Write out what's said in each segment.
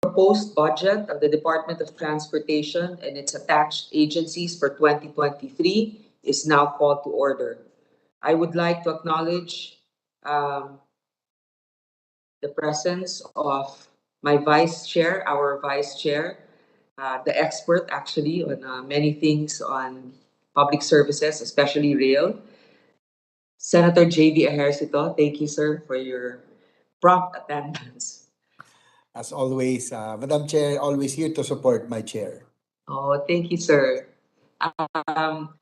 proposed budget of the Department of Transportation and its attached agencies for 2023 is now called to order. I would like to acknowledge the presence of my vice chair, our vice chair, the expert actually on many things on public services, especially rail. Senator J.D. Ejercito, thank you, sir, for your prompt attendance. As always, Madam Chair, always here to support my chair. Oh, thank you, sir. Um,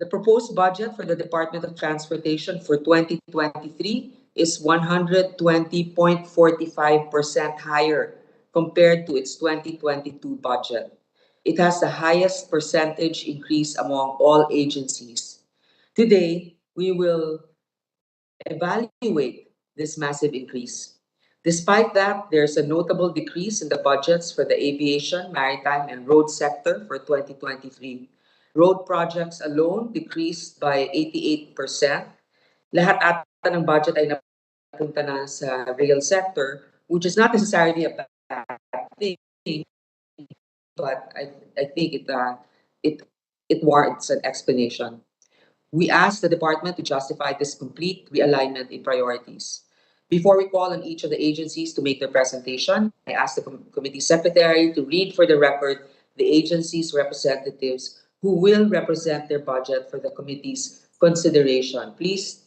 the proposed budget for the Department of Transportation for 2023 is 120.45% higher compared to its 2022 budget. It has the highest percentage increase among all agencies. Today, we will evaluate this massive increase. Despite that, there's a notable decrease in the budgets for the aviation, maritime, and road sector for 2023. Road projects alone decreased by 88%. Lahat ata ng budget ay napunta na sa rail sector, which is not necessarily a bad thing, but I think it, it warrants an explanation. We asked the department to justify this complete realignment in priorities. Before we call on each of the agencies to make their presentation, I asked the committee secretary to read for the record the agency's representatives who will represent their budget for the committee's consideration. Please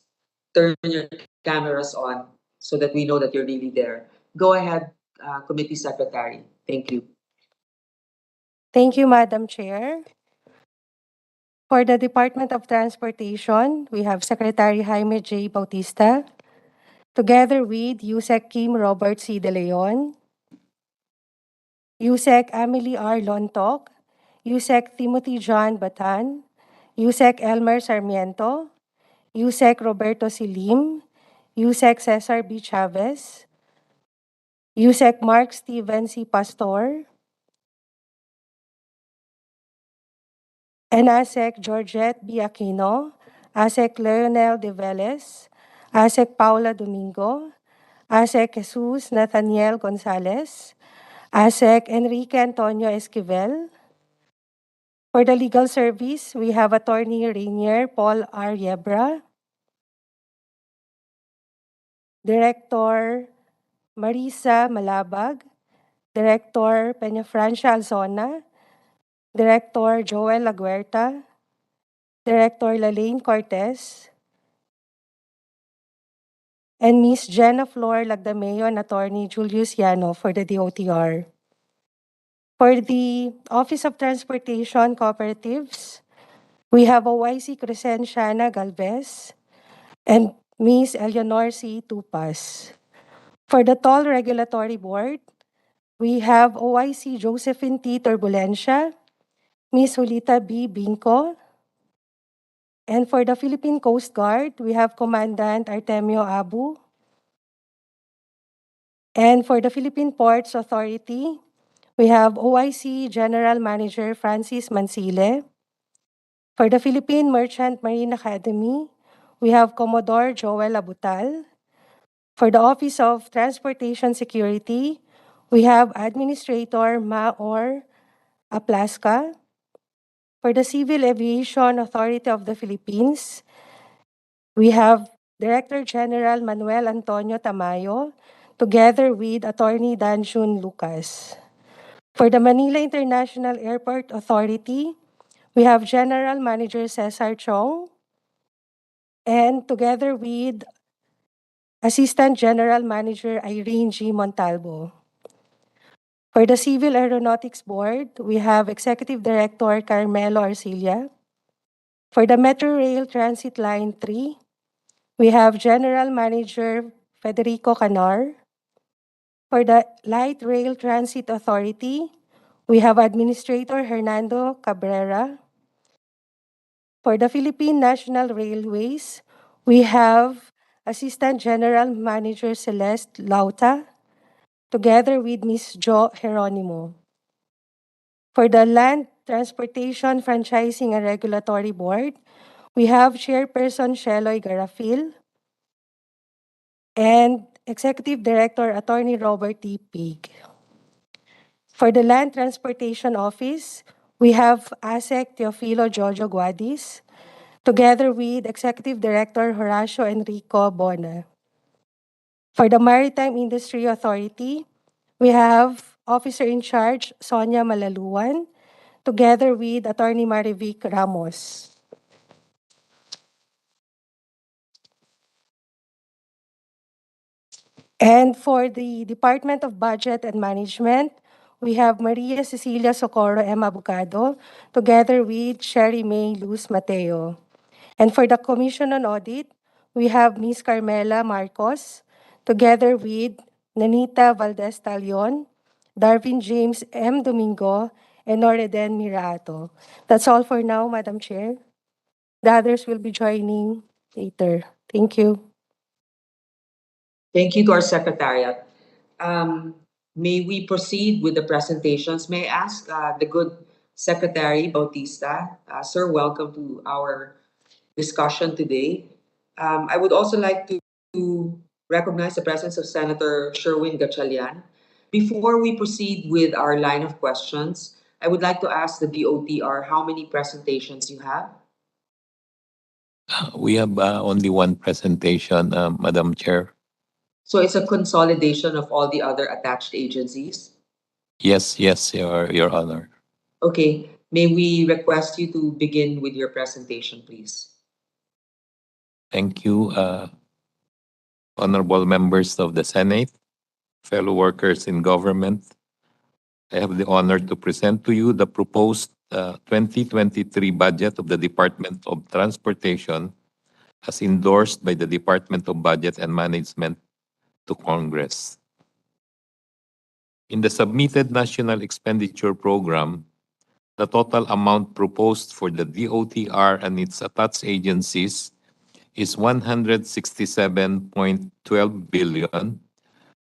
turn your cameras on so that we know that you're really there. Go ahead, committee secretary. Thank you. Thank you, Madam Chair. For the Department of Transportation, we have Secretary Jaime J. Bautista, together with USEC Kim Robert C. De Leon, USEC Emily R. Lontoc, USEC Timothy John Batan, USEC Elmer Sarmiento, USEC Roberto Silim, USEC Cesar B. Chavez, USEC Mark Steven C. Pastor, and ASEC Georgette B. Aquino, ASEC Leonel De Velez, ASEC Paula Domingo, ASEC Jesus Nathaniel Gonzalez, ASEC Enrique Antonio Esquivel. For the legal service, we have Attorney Rainier Paul R. Yebra, Director Marisa Malabag, Director Peña Francia Alzona, Director Joel Laguerta, Director Lalaine Cortez, and Ms. Jenna Flor Lagdameo and Attorney Julius Yano for the DOTR. For the Office of Transportation Cooperatives, we have OIC Crescenciana Galvez and Ms. Eleanor C. Tupas. For the Toll Regulatory Board, we have OIC Josephine T. Turbulencia, Ms. Julita B. Binco, and for the Philippine Coast Guard, we have Commandant Artemio Abu. And for the Philippine Ports Authority, we have OIC General Manager Francis Mansile. For the Philippine Merchant Marine Academy, we have Commodore Joel Abutal. For the Office of Transportation Security, we have Administrator Maor Aplaska. For the Civil Aviation Authority of the Philippines, we have Director General Manuel Antonio Tamayo, together with Attorney Danjun Lucas. For the Manila International Airport Authority, we have General Manager Cesar Chong, and together with Assistant General Manager Irene G. Montalvo. For the Civil Aeronautics Board, we have Executive Director Carmelo Arcilla. For the Metro Rail Transit Line 3, we have General Manager Federico Canar. For the Light Rail Transit Authority, we have Administrator Hernando Cabrera. For the Philippine National Railways, we have Assistant General Manager Celeste Lauta, together with Ms. Jo Geronimo. For the Land Transportation Franchising and Regulatory Board, we have Chairperson Sheloy Garafil and Executive Director Attorney Robert T. Pig. For the Land Transportation Office, we have ASEC Teofilo Jojo Guadis, together with Executive Director Horacio Enrico Bona. For the Maritime Industry Authority, we have Officer in Charge Sonia Malaluan, together with Attorney Marivic Ramos. And for the Department of Budget and Management, we have Maria Cecilia Socorro M. Abogado, together with Sherry May Luz Mateo. And for the Commission on Audit, we have Ms. Carmela Marcos, together with Nanita Valdez Talion, Darvin James M. Domingo, and Noreden Mirato. That's all for now, Madam Chair. The others will be joining later. Thank you. Thank you to our Secretariat. May we proceed with the presentations? May I ask the good Secretary Bautista, sir, welcome to our discussion today. I would also like to recognize the presence of Senator Sherwin Gatchalian. Before we proceed with our line of questions, I would like to ask the DOTR how many presentations you have. We have only one presentation, Madam Chair. So it's a consolidation of all the other attached agencies. Yes, Your Honor. Okay, may we request you to begin with your presentation, please? Thank you, honorable members of the Senate, fellow workers in government. I have the honor to present to you the proposed 2023 budget of the Department of Transportation as endorsed by the Department of Budget and Management to Congress. In the submitted National Expenditure Program, the total amount proposed for the DOTR and its attached agencies is 167.12 billion,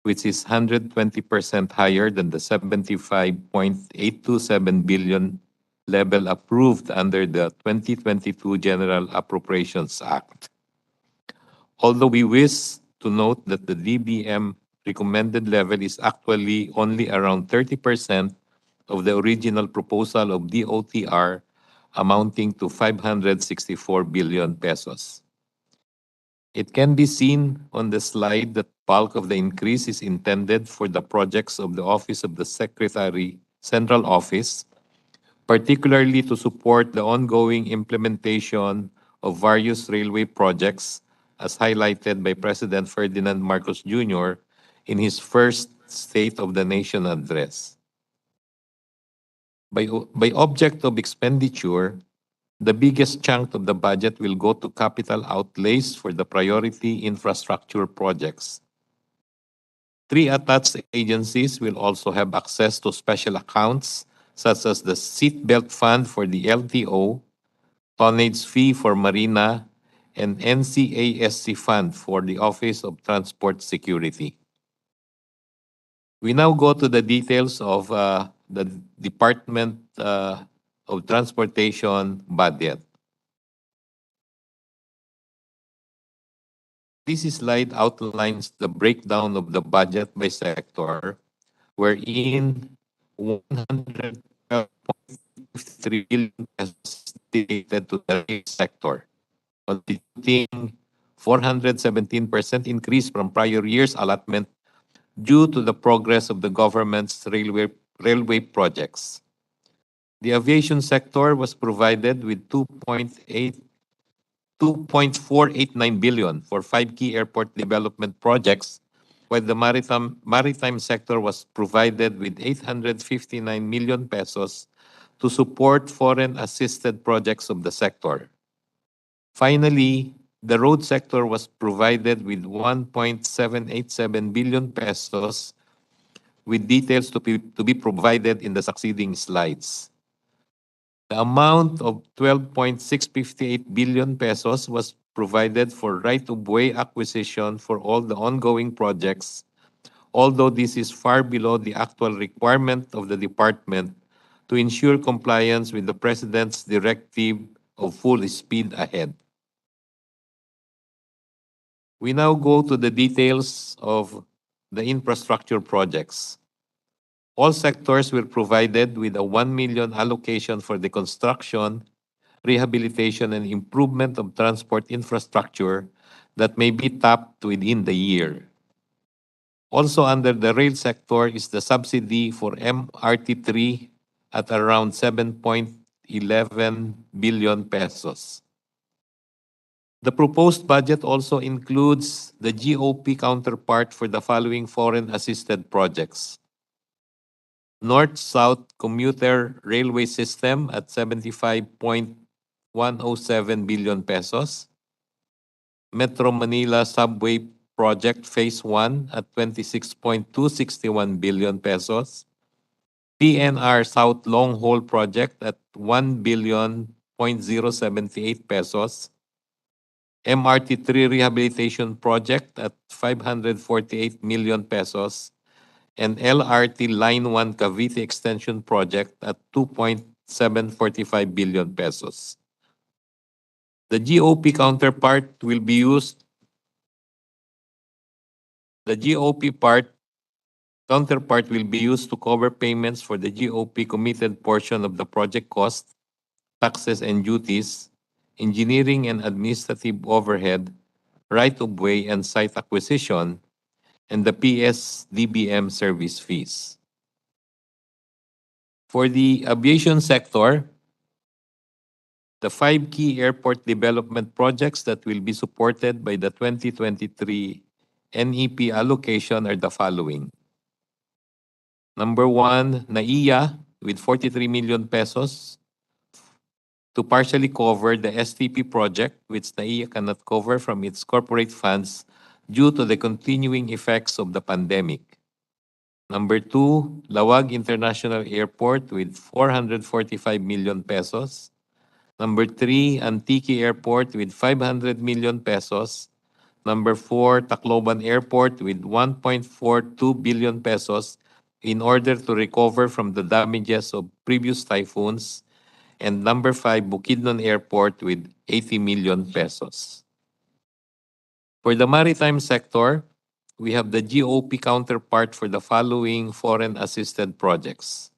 which is 120% higher than the 75.827 billion level approved under the 2022 General Appropriations Act. Although we wish to note that the DBM recommended level is actually only around 30% of the original proposal of DOTR, amounting to 564 billion pesos. It can be seen on the slide that bulk of the increase is intended for the projects of the Office of the Secretary Central Office, particularly to support the ongoing implementation of various railway projects, as highlighted by President Ferdinand Marcos Jr. in his first State of the Nation address. By object of expenditure, the biggest chunk of the budget will go to capital outlays for the priority infrastructure projects. 3 attached agencies will also have access to special accounts such as the Seatbelt Fund for the LTO, Tonnage Fee for Marina, and NCASC Fund for the Office of Transport Security. We now go to the details of the Department of Transportation budget. This slide outlines the breakdown of the budget by sector, wherein 112.53 billion pesos dedicated to the rail sector, constituting 417% increase from prior year's allotment due to the progress of the government's railway projects. The aviation sector was provided with 2.489 billion for 5 key airport development projects, while the maritime sector was provided with 859 million pesos to support foreign assisted projects of the sector. Finally, the road sector was provided with 1.787 billion pesos, with details to be provided in the succeeding slides. The amount of 12.658 billion pesos was provided for right-of-way acquisition for all the ongoing projects, although this is far below the actual requirement of the department to ensure compliance with the President's directive of full speed ahead. We now go to the details of the infrastructure projects. All sectors were provided with a 1 million allocation for the construction, rehabilitation, and improvement of transport infrastructure that may be tapped within the year. Also under the rail sector is the subsidy for MRT3 at around 7.11 billion pesos. The proposed budget also includes the GOP counterpart for the following foreign assisted projects. North-South Commuter Railway System at 75.107 billion pesos. Metro Manila Subway Project Phase 1 at 26.261 billion pesos. PNR South Long Haul Project at 1 billion 078 pesos. MRT3 Rehabilitation Project at 548 million pesos. And LRT Line 1 Cavite Extension Project at 2.745 billion pesos. The GOP counterpart will be used. The GOP counterpart will be used to cover payments for the GOP committed portion of the project cost, taxes and duties, engineering and administrative overhead, right-of-way and site acquisition, and the PS-DBM service fees. For the aviation sector, the 5 key airport development projects that will be supported by the 2023 NEP allocation are the following. Number 1, NAIA with 43 million pesos to partially cover the STP project, which NAIA cannot cover from its corporate funds due to the continuing effects of the pandemic. Number 2, Lawag International Airport with 445 million pesos. Number 3, Antique Airport with 500 million pesos. Number 4, Tacloban Airport with 1.42 billion pesos in order to recover from the damages of previous typhoons. And number 5, Bukidnon Airport with 80 million pesos. For the maritime sector, we have the GOP counterpart for the following foreign assisted projects.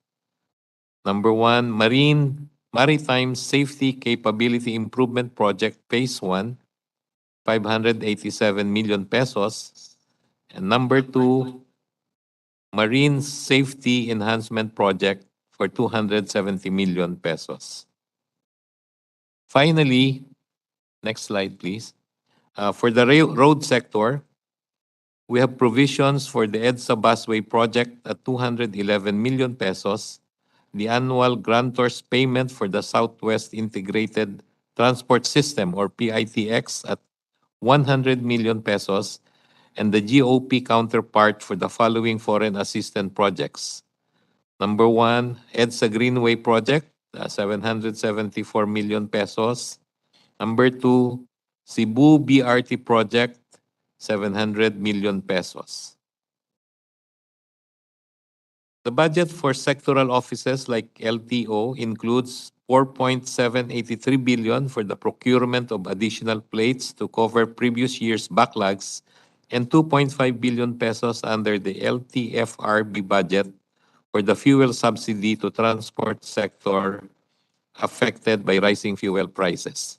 Number 1, Maritime Safety Capability Improvement Project Phase 1, 587 million pesos. And number 2, Marine Safety Enhancement Project for 270 million pesos. Finally, next slide please. For the road sector, we have provisions for the EDSA busway project at 211 million pesos, the annual grantors payment for the Southwest Integrated Transport System or PITX at 100 million pesos, and the GOP counterpart for the following foreign assistance projects. Number 1, EDSA Greenway Project, 774 million pesos. Number 2, Cebu BRT Project, 700 million pesos. The budget for sectoral offices like LTO includes 4.783 billion for the procurement of additional plates to cover previous year's backlogs and 2.5 billion pesos under the LTFRB budget for the fuel subsidy to transport sector affected by rising fuel prices.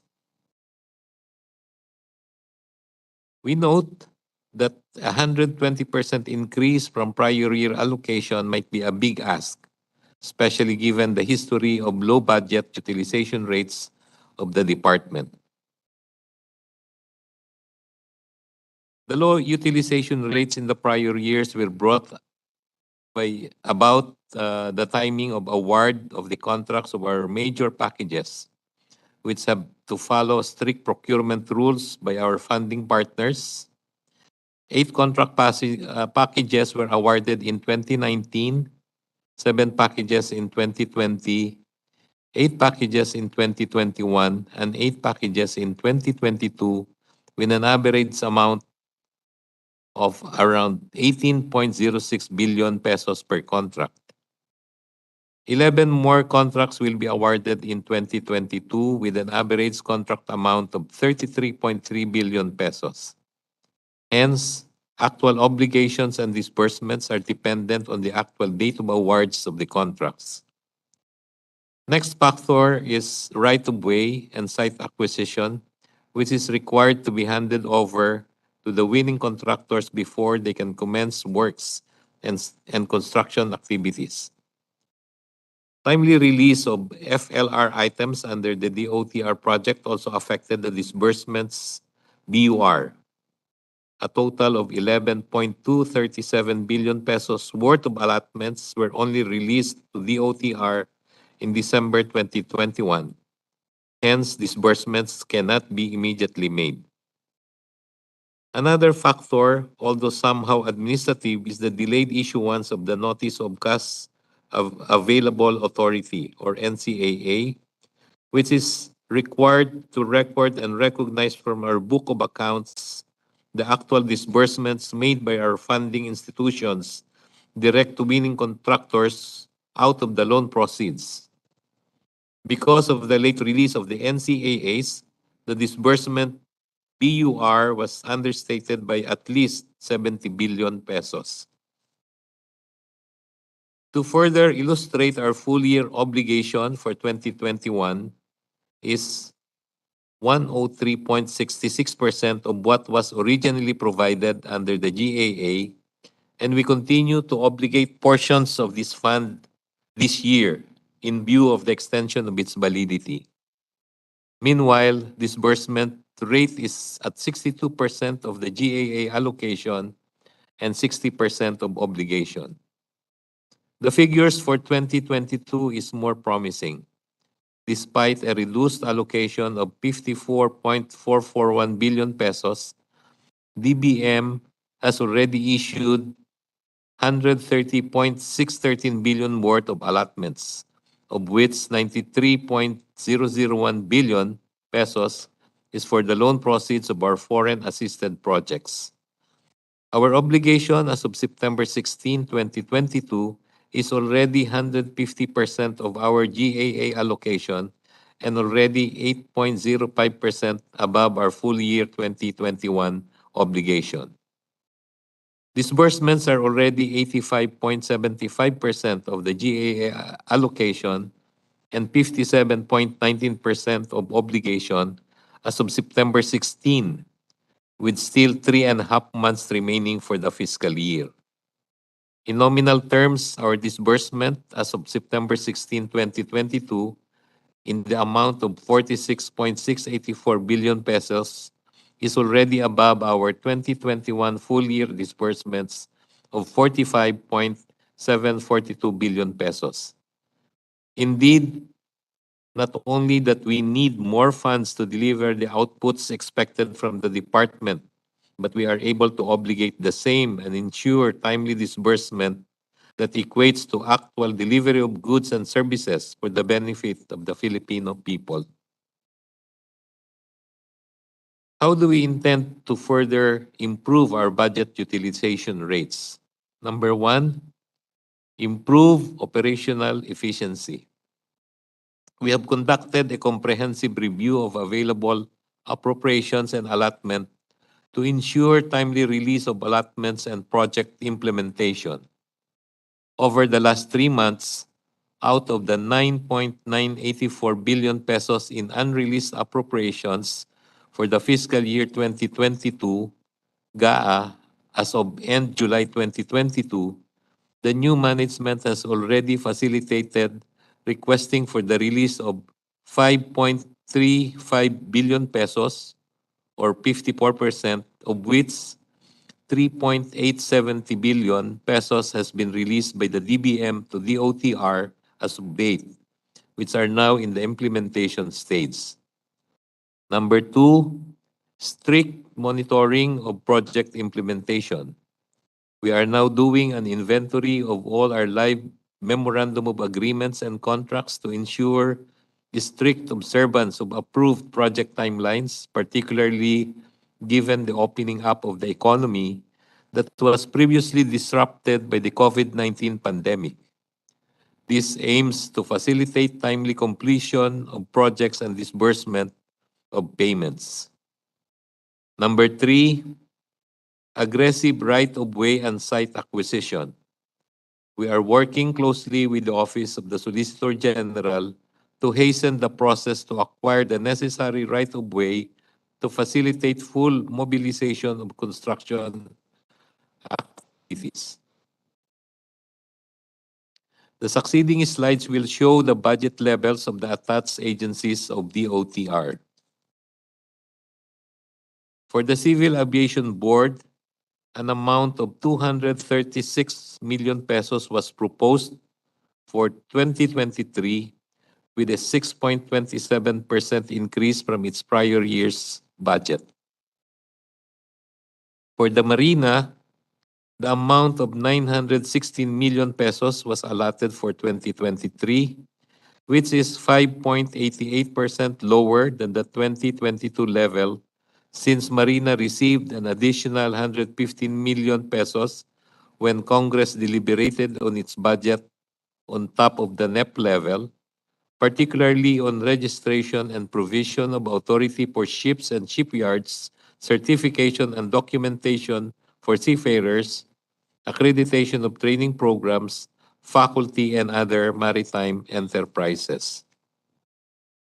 We note that a 120% increase from prior year allocation might be a big ask, especially given the history of low budget utilization rates of the department. The low utilization rates in the prior years were brought by about the timing of award of the contracts of our major packages, which have to follow strict procurement rules by our funding partners. 8 contract packages were awarded in 2019, 7 packages in 2020, 8 packages in 2021, and 8 packages in 2022, with an average amount of around 18.06 billion pesos per contract. 11 more contracts will be awarded in 2022 with an average contract amount of 33.3 billion pesos. Hence, actual obligations and disbursements are dependent on the actual date of awards of the contracts. Next factor is right-of-way and site acquisition, which is required to be handed over to the winning contractors before they can commence works and construction activities. Timely release of FLR items under the DOTR project also affected the disbursements BUR. A total of 11.237 billion pesos worth of allotments were only released to DOTR in December 2021. Hence, disbursements cannot be immediately made. Another factor, although somehow administrative, is the delayed issuance of the Notice of Cash Available Authority, or NCAA, which is required to record and recognize from our book of accounts the actual disbursements made by our funding institutions direct to winning contractors out of the loan proceeds. Because of the late release of the NCAAs, the disbursement BUR was understated by at least 70 billion pesos. To further illustrate our full year obligation for 2021 is 103.66% of what was originally provided under the GAA, and we continue to obligate portions of this fund this year in view of the extension of its validity. Meanwhile, disbursement rate is at 62% of the GAA allocation and 60% of obligation. The figures for 2022 is more promising. Despite a reduced allocation of 54.441 billion pesos, DBM has already issued 130.613 billion worth of allotments, of which 93.001 billion pesos is for the loan proceeds of our foreign assisted projects. Our obligation as of September 16, 2022 is already 150% of our GAA allocation and already 8.05% above our full year 2021 obligation. Disbursements are already 85.75% of the GAA allocation and 57.19% of obligation as of September 16, with still 3.5 months remaining for the fiscal year. In nominal terms, our disbursement as of September 16, 2022, in the amount of 46.684 billion pesos is already above our 2021 full-year disbursements of 45.742 billion pesos. Indeed, not only that we need more funds to deliver the outputs expected from the department, but we are able to obligate the same and ensure timely disbursement that equates to actual delivery of goods and services for the benefit of the Filipino people. How do we intend to further improve our budget utilization rates? Number one, improve operational efficiency. We have conducted a comprehensive review of available appropriations and allotment to ensure timely release of allotments and project implementation. Over the last 3 months, out of the 9.984 billion pesos in unreleased appropriations for the fiscal year 2022, GAA, as of end July 2022, the new management has already facilitated requesting for the release of 5.35 billion pesos or 54%, of which 3.870 billion pesos has been released by the DBM to DOTR as of date, which are now in the implementation stage. Number two, strict monitoring of project implementation. We are now doing an inventory of all our live memorandum of agreements and contracts to ensure the strict observance of approved project timelines, particularly given the opening up of the economy that was previously disrupted by the COVID-19 pandemic. This aims to facilitate timely completion of projects and disbursement of payments. Number three, aggressive right-of-way and site acquisition. We are working closely with the Office of the Solicitor General to hasten the process to acquire the necessary right-of-way to facilitate full mobilization of construction activities. The succeeding slides will show the budget levels of the attached agencies of DOTR. For the Civil Aviation Board, an amount of 236 million pesos was proposed for 2023 with a 6.27% increase from its prior year's budget. For the Marina, the amount of 916 million pesos was allotted for 2023, which is 5.88% lower than the 2022 level, since Marina received an additional 115 million pesos when Congress deliberated on its budget on top of the NEP level, particularly on registration and provision of authority for ships and shipyards, certification and documentation for seafarers, accreditation of training programs, faculty, and other maritime enterprises.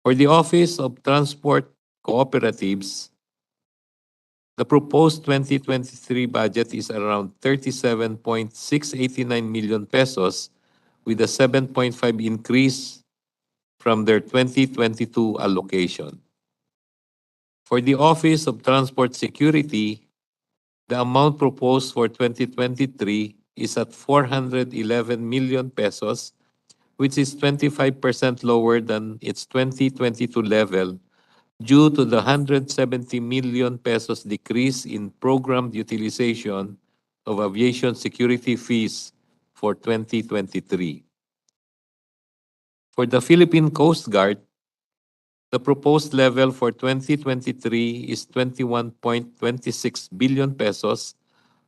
For the Office of Transport Cooperatives, the proposed 2023 budget is around 37.689 million pesos with a 7.5 increase from their 2022 allocation. For the Office of Transport Security, the amount proposed for 2023 is at 411 million pesos, which is 25% lower than its 2022 level due to the 170 million pesos decrease in programmed utilization of aviation security fees for 2023. For the Philippine Coast Guard, the proposed level for 2023 is 21.26 billion pesos,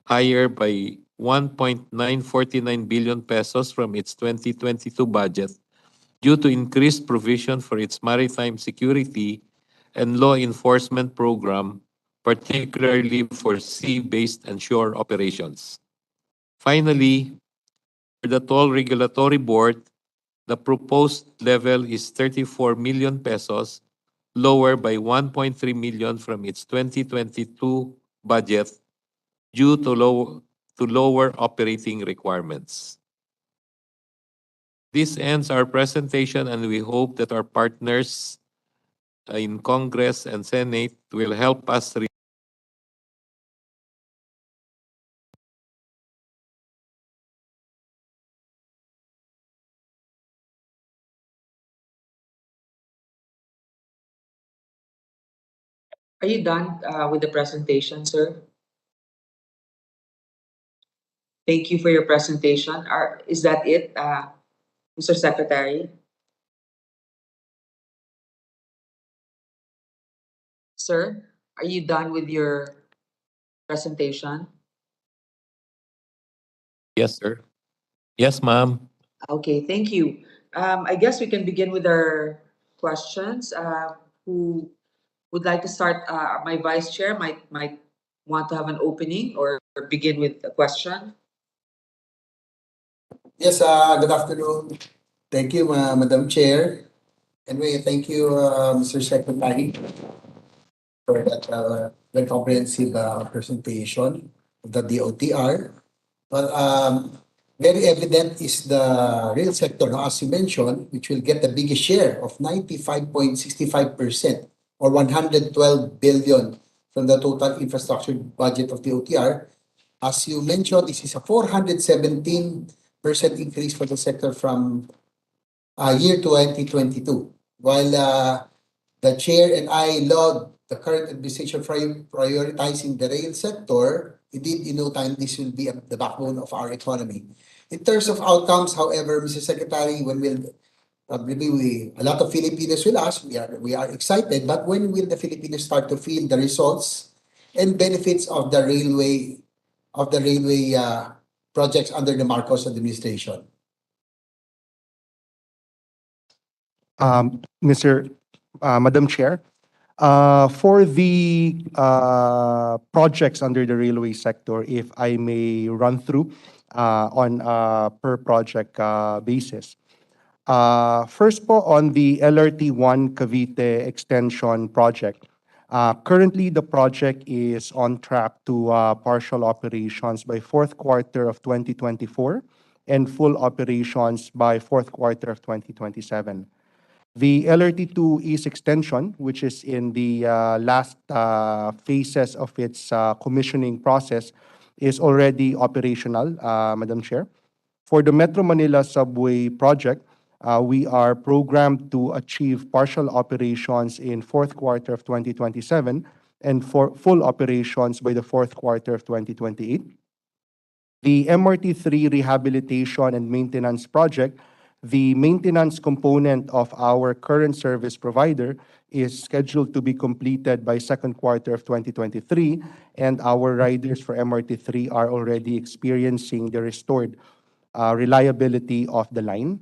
higher by 1.949 billion pesos from its 2022 budget due to increased provision for its maritime security and law enforcement program, particularly for sea-based and shore operations. Finally, for the Toll Regulatory Board, the proposed level is 34 million pesos, lower by 1.3 million from its 2022 budget due to lower operating requirements. This ends our presentation, and we hope that our partners in Congress and Senate will help us. Are you done with the presentation, sir? Thank you for your presentation. Is that it, Mr. Secretary? Sir, are you done with your presentation? Yes, sir. Yes, ma'am. Okay, thank you. I guess we can begin with our questions. Who would like to start? My vice chair might want to have an opening or begin with a question. Yes, good afternoon. Thank you, Madam Chair. Anyway, thank you, Mr. Secretary, for that very comprehensive presentation of the DOTR. But very evident is the rail sector, no, as you mentioned, which will get the biggest share of 95.65% or 112 billion from the total infrastructure budget of the OTR. As you mentioned, this is a 417% increase for the sector from year 2022. While the chair and I laud the current administration for prioritizing the rail sector, indeed, in no time, this will be the backbone of our economy. In terms of outcomes, however, Mr. Secretary, when will probably a lot of Filipinos will ask, we are excited, but when will the Filipinos start to feel the results and benefits of the railway projects under the Marcos administration? Madam Chair, For the projects under the railway sector, if I may run through on a per project basis. First po on the LRT-1 Cavite Extension project. Currently, the project is on track to partial operations by fourth quarter of 2024 and full operations by fourth quarter of 2027. The LRT-2 East Extension, which is in the last phases of its commissioning process, is already operational, Madam Chair. For the Metro Manila Subway project, we are programmed to achieve partial operations in fourth quarter of 2027 and for full operations by the fourth quarter of 2028. The MRT-3 rehabilitation and maintenance project, the maintenance component of our current service provider is scheduled to be completed by second quarter of 2023, and our riders for MRT-3 are already experiencing the restored reliability of the line.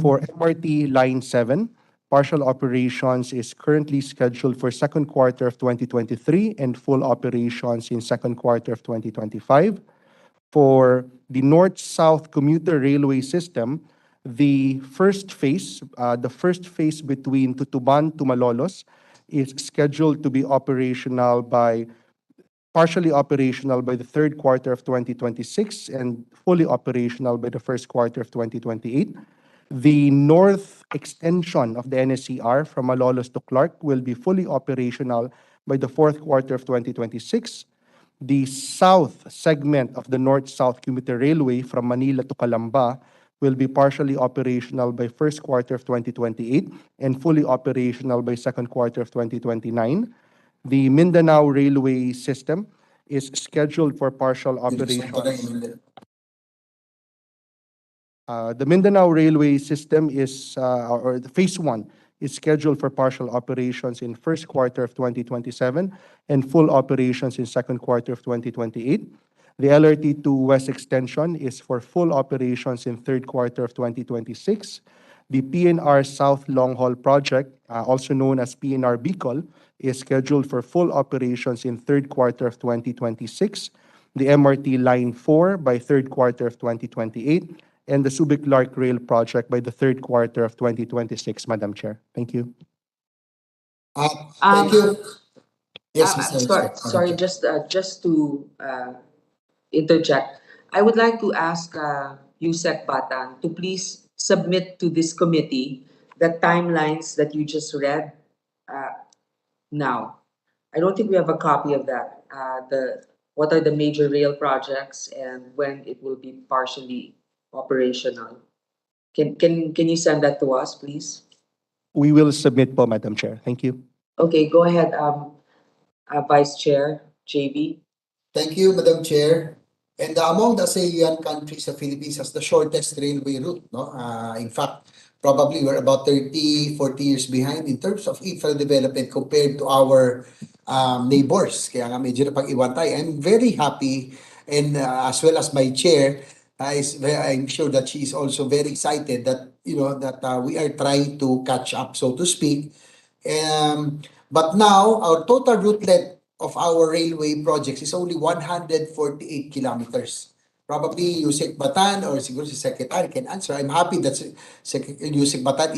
For MRT Line 7, partial operations is currently scheduled for second quarter of 2023 and full operations in second quarter of 2025. For the North-South Commuter Railway System, the first phase between Tutuban to Malolos is scheduled to be partially operational by the third quarter of 2026 and fully operational by the first quarter of 2028. The north extension of the NSCR from Malolos to Clark will be fully operational by the fourth quarter of 2026. The south segment of the North-South Commuter Railway from Manila to Calamba will be partially operational by first quarter of 2028 and fully operational by second quarter of 2029. The Mindanao Railway System is scheduled for partial operation. The Mindanao Railway System or the phase 1 is scheduled for partial operations in first quarter of 2027 and full operations in second quarter of 2028. The LRT-2 West Extension is for full operations in third quarter of 2026. The PNR South Long Haul Project, also known as PNR Bicol, is scheduled for full operations in third quarter of 2026. The MRT Line 4 by third quarter of 2028, and the Subic-Clark Rail Project by the third quarter of 2026, Madam Chair. Thank you. Thank you. Yes, Mr. Sorry, just to interject. I would like to ask Yusek Batan to please submit to this committee the timelines that you just read now. I don't think we have a copy of that. What are the major rail projects and when it will be partially operational? Can you send that to us, please? We will submit po, Madam Chair. Thank you. Okay, go ahead, Vice Chair JB. Thank you, Madam Chair. And among the ASEAN countries, the Philippines has the shortest railway route. No? In fact, probably we're about 30, 40 years behind in terms of infra development compared to our neighbors. Kaya nga medyo napag-iwan tayo. I'm very happy, and as well as my chair, I'm sure that she is also very excited that we are trying to catch up, so to speak. But now our total route length of our railway projects is only 148 kilometers. Probably Yusek Batan or siguro si Secretary can answer. I'm happy that Yusek Batan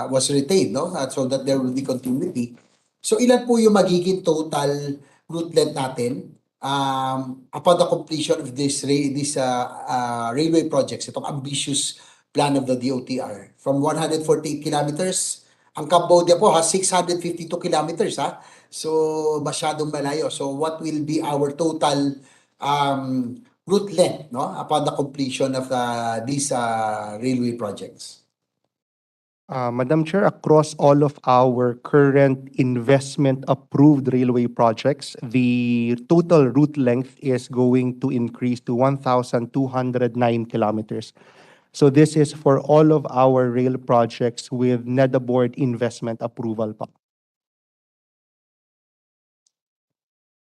was retained, no? So that there will be continuity. So ilan po yung magiging total route length natin upon the completion of this railway projects, itong ambitious plan of the DOTR? From 148 kilometers, ang Cambodia po has 652 kilometers. So masyadong malayo. So what will be our total route length, no, upon the completion of these railway projects? Madam Chair, across all of our current investment-approved railway projects, the total route length is going to increase to 1,209 kilometers. So this is for all of our rail projects with NEDA board investment approval pa.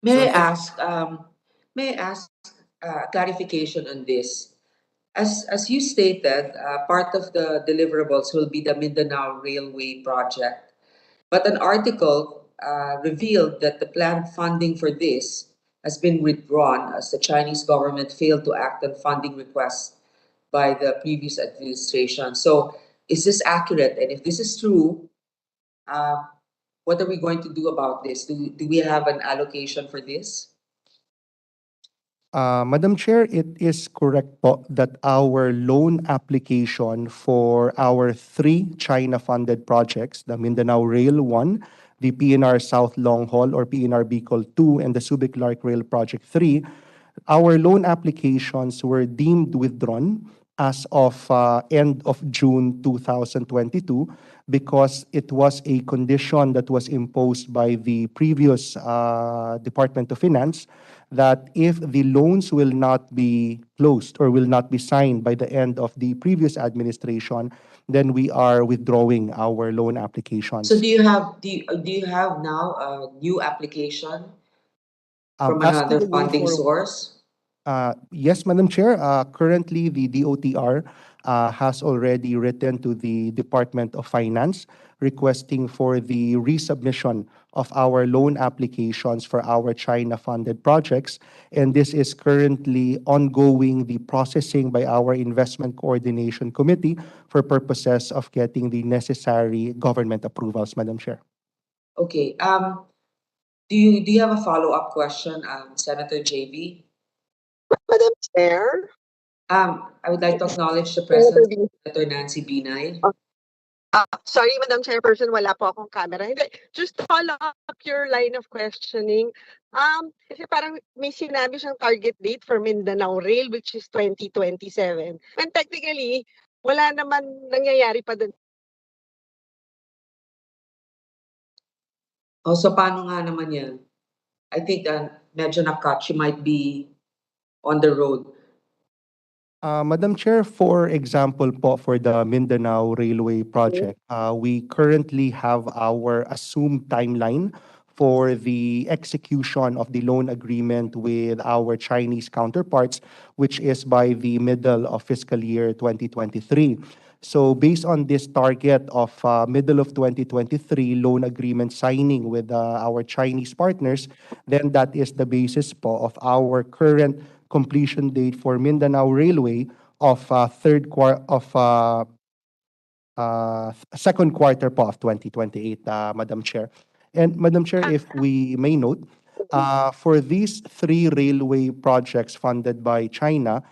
May I ask clarification on this? As you stated, part of the deliverables will be the Mindanao Railway project. But an article revealed that the planned funding for this has been withdrawn as the Chinese government failed to act on funding requests by the previous administration. So, is this accurate? And if this is true, uh, what are we going to do about this? Do we have an allocation for this? Madam Chair, it is correct po that our loan application for our three China-funded projects, the Mindanao Rail 1, the PNR South Long Haul or PNR Bicol 2, and the Subic-Clark Rail Project 3, our loan applications were deemed withdrawn as of end of June 2022 because it was a condition that was imposed by the previous Department of Finance that if the loans will not be closed or will not be signed by the end of the previous administration, then we are withdrawing our loan applications. So do you have now a new application from As to another the way funding forward, source? Yes, Madam Chair. Currently, the DOTR has already written to the Department of Finance requesting for the resubmission of our loan applications for our China-funded projects. And this is currently ongoing, the processing by our Investment Coordination Committee for purposes of getting the necessary government approvals, Madam Chair. Okay. Do you have a follow-up question, Senator JB? Madam Chair, I would like to acknowledge the Senator presence Bin- of Senator Nancy Binay. sorry, Madam Chairperson, wala po akong camera. Hindi, just to follow up your line of questioning. Kasi parang may sinabi siyang target date for Mindanao Rail, which is 2027. And technically, wala naman nangyayari pa dun. Oh, so paano nga naman yan? I think medyo na-cut. She might be on the road. Madam Chair, for example po, for the Mindanao Railway project, we currently have our assumed timeline for the execution of the loan agreement with our Chinese counterparts, which is by the middle of fiscal year 2023. So based on this target of middle of 2023 loan agreement signing with our Chinese partners, then that is the basis po of our current completion date for Mindanao Railway of second quarter po of 2028, Madam Chair. And Madam Chair, if we may note, for these three railway projects funded by China,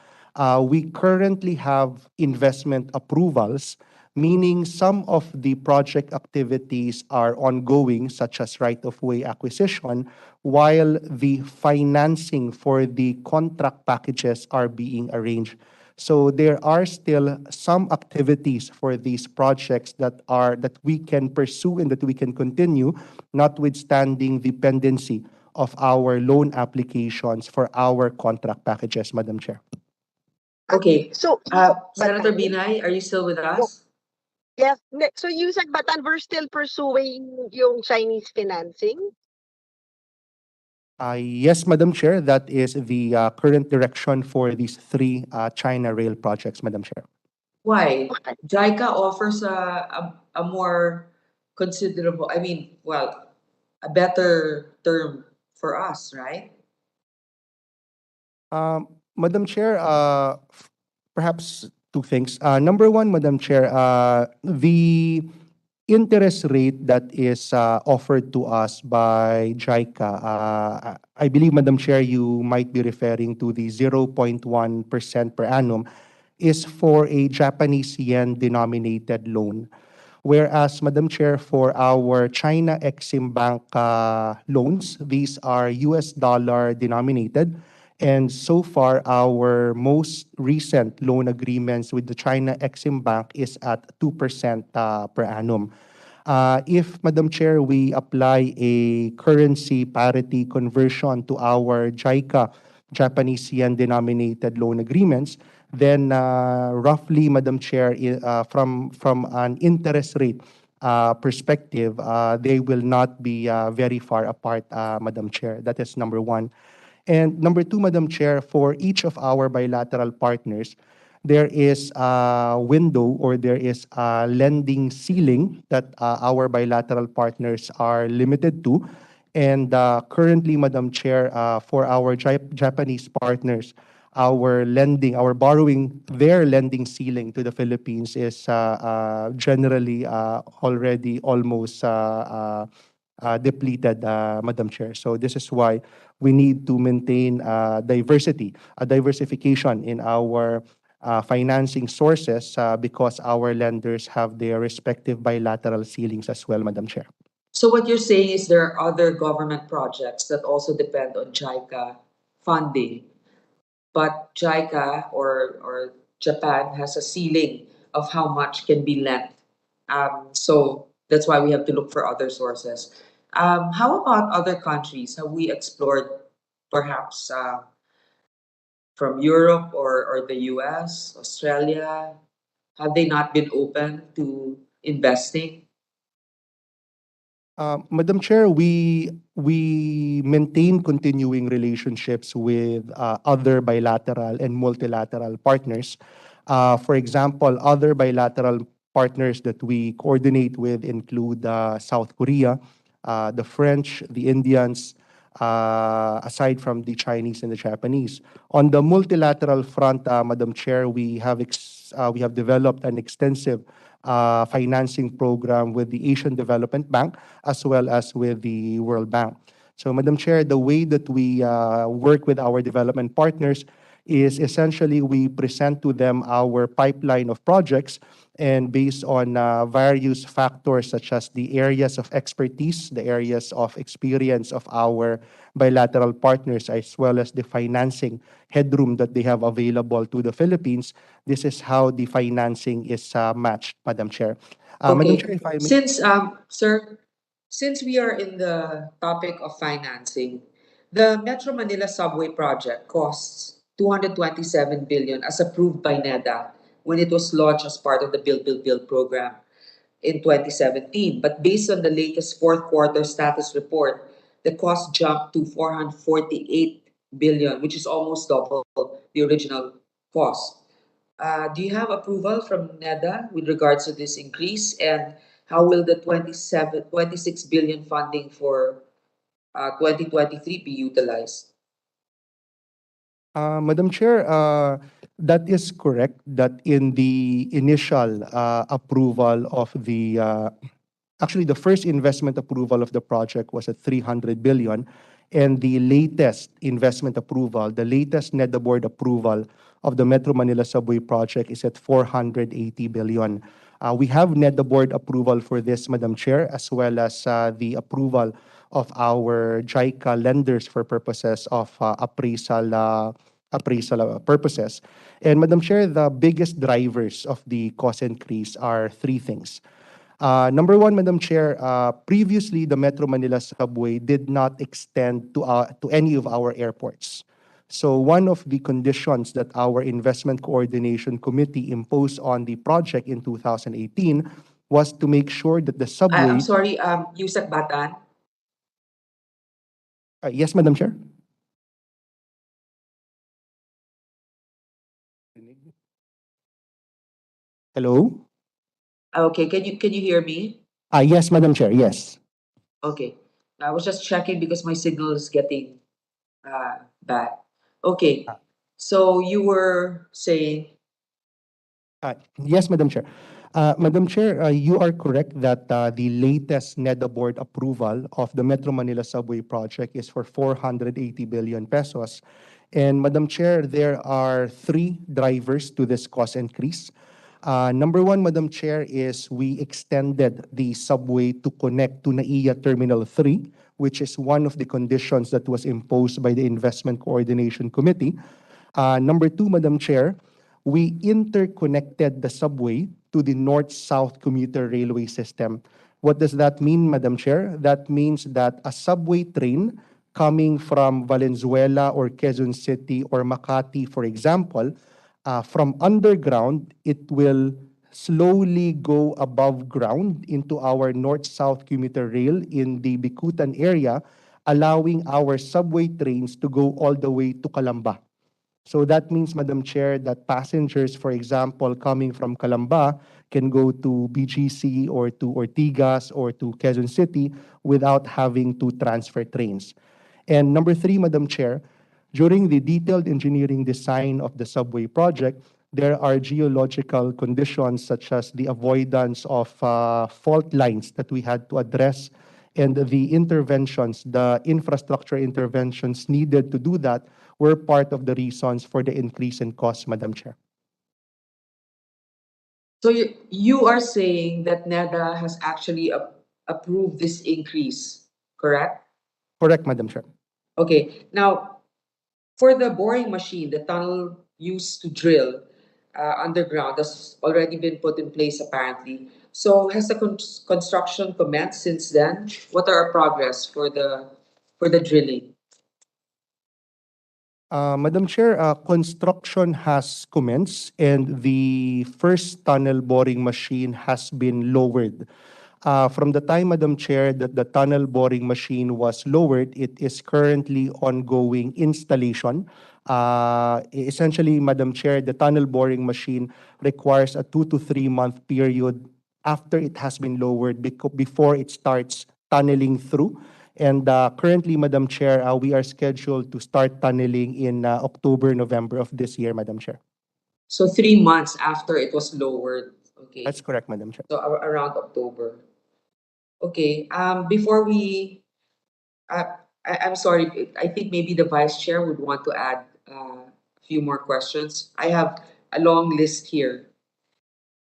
we currently have investment approvals, meaning some of the project activities are ongoing, such as right-of-way acquisition, while the financing for the contract packages are being arranged. So there are still some activities for these projects that we can pursue and that we can continue, notwithstanding the pendency of our loan applications for our contract packages, Madam Chair. Okay. So, Senator Batan- Binay, are you still with us? Yes. So you said, Batan, we're still pursuing yung Chinese financing? Yes, Madam Chair, that is the current direction for these three China rail projects, Madam Chair. Why? Okay. JICA offers a more considerable, a better term for us, right? Madam Chair, perhaps two things. Number one, Madam Chair, the interest rate that is offered to us by JICA, I believe, Madam Chair, you might be referring to the 0.1% per annum, is for a Japanese yen denominated loan. Whereas, Madam Chair, for our China Exim Bank loans, these are US dollar denominated. And so far, our most recent loan agreements with the China Exim Bank is at 2% per annum. If, Madam Chair, we apply a currency parity conversion to our JICA Japanese yen denominated loan agreements, then roughly, Madam Chair, from an interest rate perspective, they will not be very far apart, Madam Chair. That is number one. And number two, Madam Chair, for each of our bilateral partners, there is a window or there is a lending ceiling that our bilateral partners are limited to. And currently, Madam Chair, for our Japanese partners, our borrowing, their lending ceiling to the Philippines is generally already almost depleted, Madam Chair. So this is why we need to maintain diversification in our financing sources because our lenders have their respective bilateral ceilings as well, Madam Chair. So what you're saying is there are other government projects that also depend on JICA funding, but JICA or Japan has a ceiling of how much can be lent. So that's why we have to look for other sources. How about other countries? Have we explored perhaps from Europe or the US, Australia? Have they not been open to investing? Madam Chair, we maintain continuing relationships with other bilateral and multilateral partners. For example, other bilateral partners that we coordinate with include South Korea, the French, the Indians, aside from the Chinese and the Japanese. On the multilateral front, Madam Chair, we have developed an extensive financing program with the Asian Development Bank as well as with the World Bank. So, Madam Chair, the way that we work with our development partners is essentially we present to them our pipeline of projects, and based on various factors such as the areas of expertise, the areas of experience of our bilateral partners, as well as the financing headroom that they have available to the Philippines, this is how the financing is matched, Madam Chair. Madam Chair, if I may. Since sir, since we are in the topic of financing, the Metro Manila Subway project costs 227 billion as approved by NEDA when it was launched as part of the Build program in 2017. But based on the latest fourth quarter status report, the cost jumped to 448 billion, which is almost double the original cost. Do you have approval from NEDA with regards to this increase? And how will the 26 billion funding for 2023 be utilized? Madam Chair, that is correct that in the initial approval of actually the first investment approval of the project was at 300 billion, and the latest investment approval, the latest NEDA board approval of the Metro Manila Subway project is at 480 billion. We have NEDA board approval for this, Madam Chair, as well as the approval of our JICA lenders for purposes of appraisal purposes. And Madam Chair, the biggest drivers of the cost increase are three things. Number one, Madam Chair, previously the Metro Manila Subway did not extend to any of our airports. So one of the conditions that our Investment Coordination Committee imposed on the project in 2018 was to make sure that the subway... I'm sorry, Yusek Batan. Yes, Madam Chair. Hello? Okay, can you hear me? Yes, Madam Chair, yes. Okay. I was just checking because my signal is getting bad. Okay. So you were saying. Yes, Madam Chair. Madam Chair, you are correct that the latest NEDA board approval of the Metro Manila Subway project is for 480 billion pesos. And Madam Chair, there are three drivers to this cost increase. Number one, Madam Chair, is we extended the subway to connect to NAIA Terminal 3, which is one of the conditions that was imposed by the Investment Coordination Committee. Number two, Madam Chair, we interconnected the subway to the north-south commuter railway system. What does that mean, Madam Chair? That means that a subway train coming from Valenzuela or Quezon City or Makati, for example, from underground, it will slowly go above ground into our north-south commuter rail in the Bicutan area, allowing our subway trains to go all the way to Calamba. So that means, Madam Chair, that passengers, for example, coming from Calamba can go to BGC or to Ortigas or to Quezon City without having to transfer trains. And number three, Madam Chair, during the detailed engineering design of the subway project, there are geological conditions such as the avoidance of fault lines that we had to address, and the interventions, the infrastructure interventions needed to do that were part of the reasons for the increase in cost, Madam Chair. So you are saying that NEDA has actually approved this increase, correct? Correct, Madam Chair. Okay, now for the boring machine, the tunnel used to drill underground has already been put in place apparently. So has the construction commenced since then? What are our progress for the drilling? Madam Chair, construction has commenced and the first tunnel boring machine has been lowered. From the time, Madam Chair, that the tunnel boring machine was lowered, it is currently ongoing installation. Essentially, Madam Chair, the tunnel boring machine requires a 2 to 3 month period after it has been lowered before it starts tunneling through. And currently, Madam Chair, we are scheduled to start tunneling in October, November of this year, Madam Chair. So 3 months after it was lowered. Okay. That's correct, Madam Chair. So around October. Okay. Before we, I'm sorry. I think maybe the vice chair would want to add a few more questions. I have a long list here.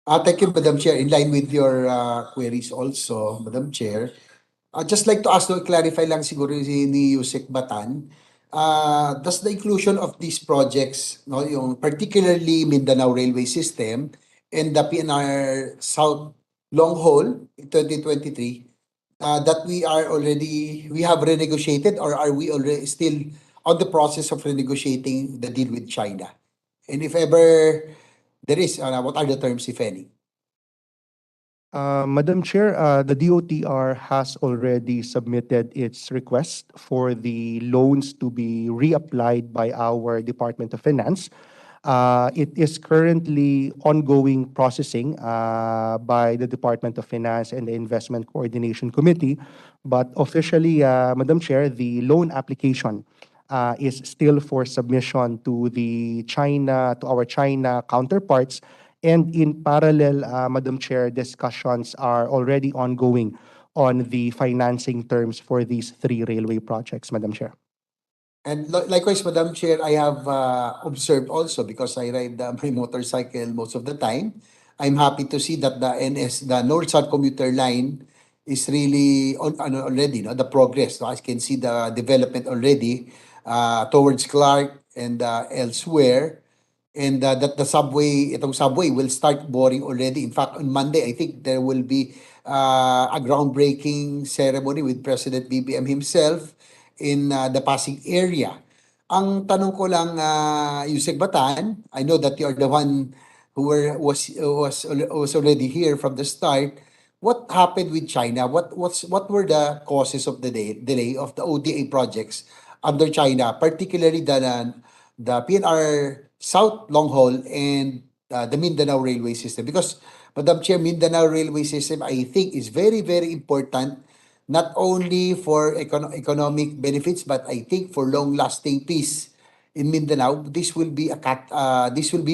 Thank you, Madam Chair. In line with your queries also, Madam Chair, I'd just like to ask to clarify lang siguro ni Yusek Batan. Does the inclusion of these projects, no, yung particularly Mindanao Railway System and the PNR South Long Haul in 2023, that we have renegotiated, or are we already still on the process of renegotiating the deal with China? And if ever there is, what are the terms, if any? Madam Chair, the DOTR has already submitted its request for the loans to be reapplied by our Department of Finance. It is currently ongoing processing by the Department of Finance and the Investment Coordination Committee. But officially, Madam Chair, the loan application is still for submission to our China counterparts. And in parallel, Madam Chair, discussions are already ongoing on the financing terms for these 3 railway projects, Madam Chair. And likewise, Madam Chair, I have observed also, because I ride my motorcycle most of the time, I'm happy to see that the North-South commuter line is really already, no, the progress. So I can see the development already towards Clark and elsewhere. And that itong subway will start boring already. In fact, on Monday, I think there will be a groundbreaking ceremony with President BBM himself in the Pasig area. Ang tanong ko lang, Yusek Batan, I know that you are the one who was already here from the start. What happened with China? What were the causes of the delay of the ODA projects under China, particularly the PNR South Long Haul and the Mindanao Railway System? Because, Madam Chair, Mindanao Railway System, I think, is very, very important, not only for economic benefits, but I think for long-lasting peace in Mindanao. This will be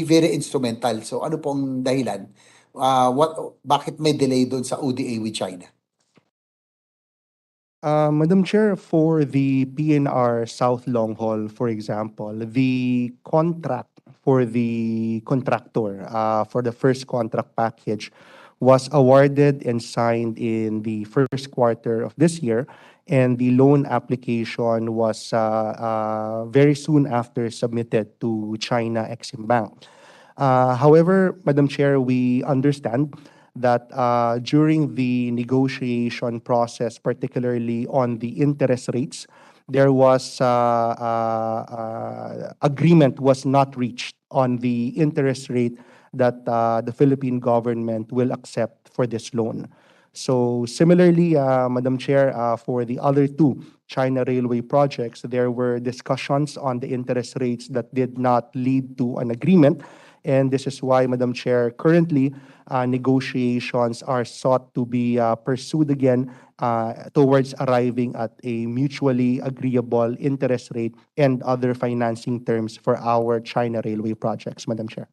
very instrumental. So ano pong dahilan? Bakit may delay doon sa ODA with China? Madam Chair, for the PNR South Long Haul, for example, the contract for the contractor for the first contract package was awarded and signed in the first quarter of this year, and the loan application was very soon after submitted to China Exim Bank. However, Madam Chair, we understand that during the negotiation process, particularly on the interest rates, there was agreement was not reached on the interest rate that the Philippine government will accept for this loan. So similarly, Madam Chair, for the other two China Railway projects, there were discussions on the interest rates that did not lead to an agreement. And this is why, Madam Chair, currently negotiations are sought to be pursued again towards arriving at a mutually agreeable interest rate and other financing terms for our China Railway projects, Madam Chair.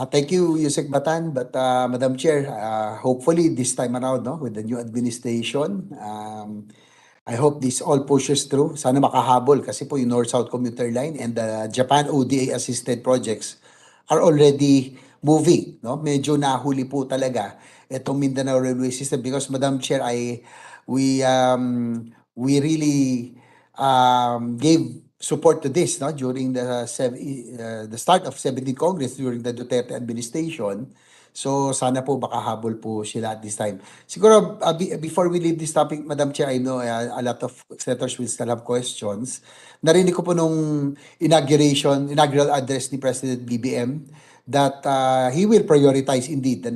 Thank you, Yusek Batan. But Madam Chair, hopefully this time around, no, with the new administration, I hope this all pushes through. Sana makahabol kasi po yung North-South Commuter Line and the Japan ODA assisted projects are already moving, no? Medyo nahuli po talaga itong Mindanao Railway System because Madam Chair, we really gave support to this, no, during the start of 17th Congress during the Duterte administration. So sana po makahabol po sila at this time. Siguro before we leave this topic, Madam Chair, I know a lot of senators will still have questions. Narinig ko po nung inaugural address ni President BBM that he will prioritize indeed the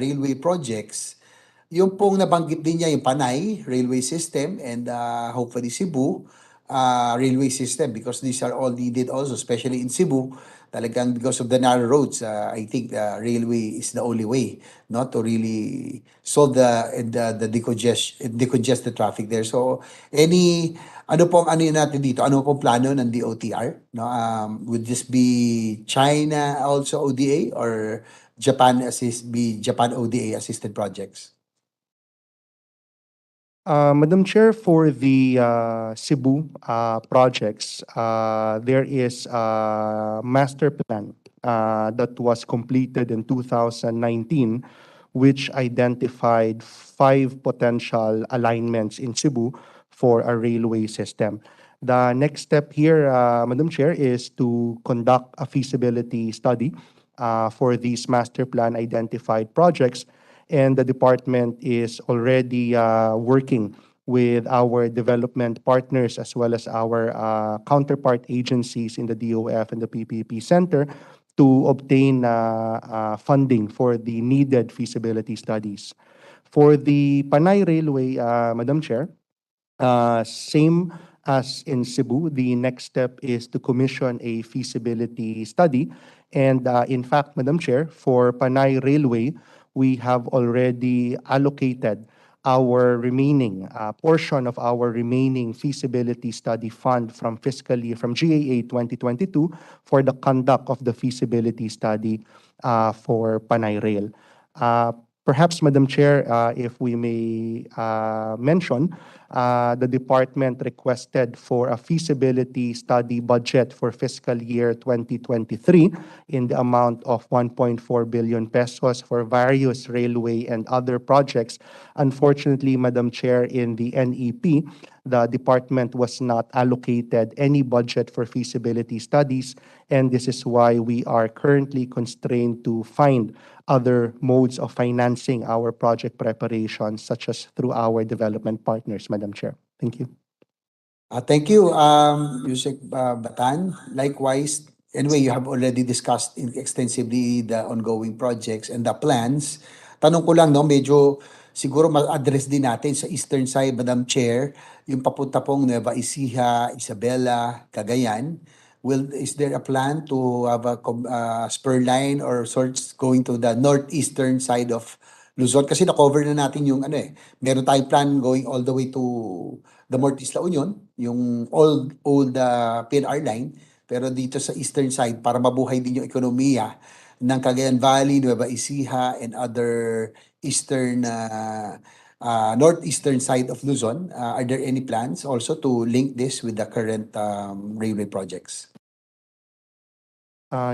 railway projects. Yung pong nabanggit din niya yung Panay Railway System and hopefully Cebu railway system because these are all needed also, especially in Cebu. Talagang because of the narrow roads, I think the railway is the only way not to really solve the decongest the traffic there. So ano yun natin dito? Ano pong plano ng DOTR? No, would this be China also ODA or Japan ODA assisted projects? Madam Chair, for the Cebu projects, there is a master plan that was completed in 2019, which identified 5 potential alignments in Cebu for a railway system. The next step here, Madam Chair, is to conduct a feasibility study for these master plan identified projects, and the department is already working with our development partners as well as our counterpart agencies in the DOF and the PPP Center to obtain funding for the needed feasibility studies. For the Panay Railway, Madam Chair, same as in Cebu, the next step is to commission a feasibility study. And in fact, Madam Chair, for Panay Railway, we have already allocated our remaining portion of our remaining feasibility study fund from GAA 2022 for the conduct of the feasibility study for Panay Rail. Perhaps, Madam Chair, if we may mention, the department requested for a feasibility study budget for fiscal year 2023 in the amount of 1.4 billion pesos for various railway and other projects. Unfortunately, Madam Chair, in the NEP, the department was not allocated any budget for feasibility studies, and this is why we are currently constrained to find other modes of financing our project preparations, such as through our development partners, Madam Chair. Thank you. Thank you, Yusek Batan. Likewise, anyway, you have already discussed extensively the ongoing projects and the plans. Tanong ko lang, no, medyo siguro ma-address din natin sa eastern side, Madam Chair, yung papunta pong Nueva Ecija, Isabela, Cagayan. Is there a plan to have a spur line or sorts going to the northeastern side of Luzon? Kasi na-cover na natin yung meron tayong plan going all the way to the Mortis La Union, yung old PNR line. Pero dito sa eastern side, para mabuhay din yung ekonomiya ng Cagayan Valley, Nueva Ecija, and other eastern northeastern side of Luzon, are there any plans also to link this with the current railway projects?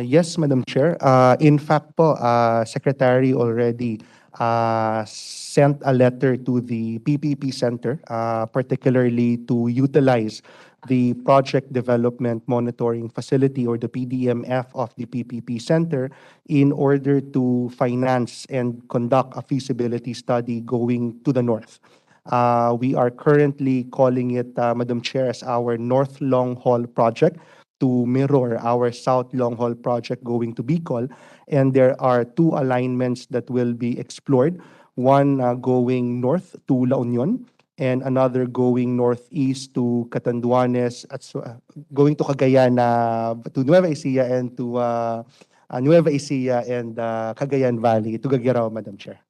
Yes, Madam Chair. In fact po, Secretary already sent a letter to the PPP Center, particularly to utilize the Project Development Monitoring Facility or the PDMF of the PPP Center in order to finance and conduct a feasibility study going to the north. We are currently calling it, Madam Chair, as our North Long Haul Project to mirror our South Long Haul Project going to Bicol. And there are 2 alignments that will be explored. one going north to La Union, and another going northeast to Catanduanes, going to Cagayan, to Nueva Ecija, and to Nueva Ecija and Cagayan Valley, to Gagirao, Madam Chair.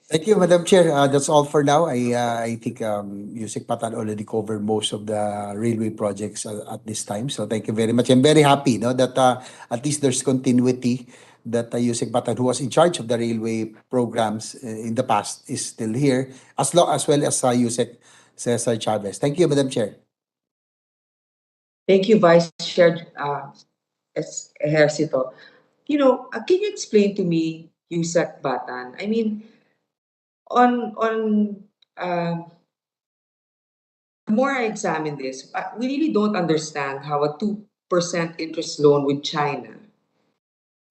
Thank you, Madam Chair. That's all for now. I think Yusek Patan already covered most of the railway projects at this time. So thank you very much. I'm very happy, no, that at least there's continuity, that Yusek Patan, who was in charge of the railway programs in the past, is still here, as well as Yusek Cesar Chavez. Thank you, Madam Chair. Thank you, Vice Chair Ejercito. Can you explain to me, Yusek Batan? I mean, on the more I examine this, we really don't understand how a 2% interest loan with China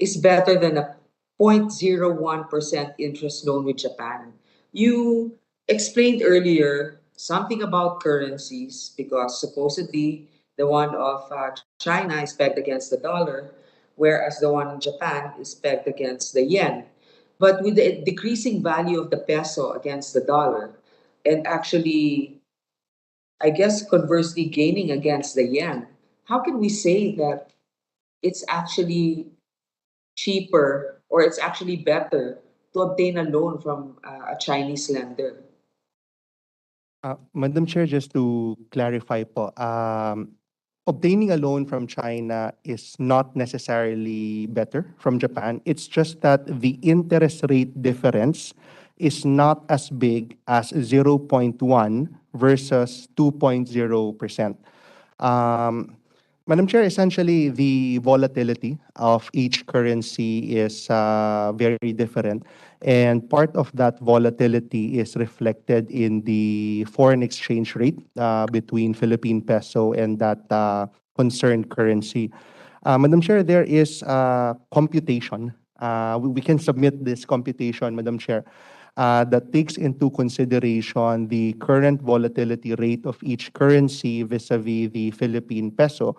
is better than a 0.01% interest loan with Japan. You explained earlier something about currencies because supposedly the one of China is pegged against the dollar, whereas the one in Japan is pegged against the yen. But with the decreasing value of the peso against the dollar, and actually, I guess conversely gaining against the yen, how can we say that it's actually cheaper or it's actually better to obtain a loan from a Chinese lender? Madam Chair, just to clarify po, obtaining a loan from China is not necessarily better from Japan. It's just that the interest rate difference is not as big as 0.1 versus 2.0%. Madam Chair, essentially the volatility of each currency is very different. And part of that volatility is reflected in the foreign exchange rate between Philippine peso and that concerned currency. Madam Chair, there is computation. We can submit this computation, Madam Chair, that takes into consideration the current volatility rate of each currency vis-a-vis the Philippine peso.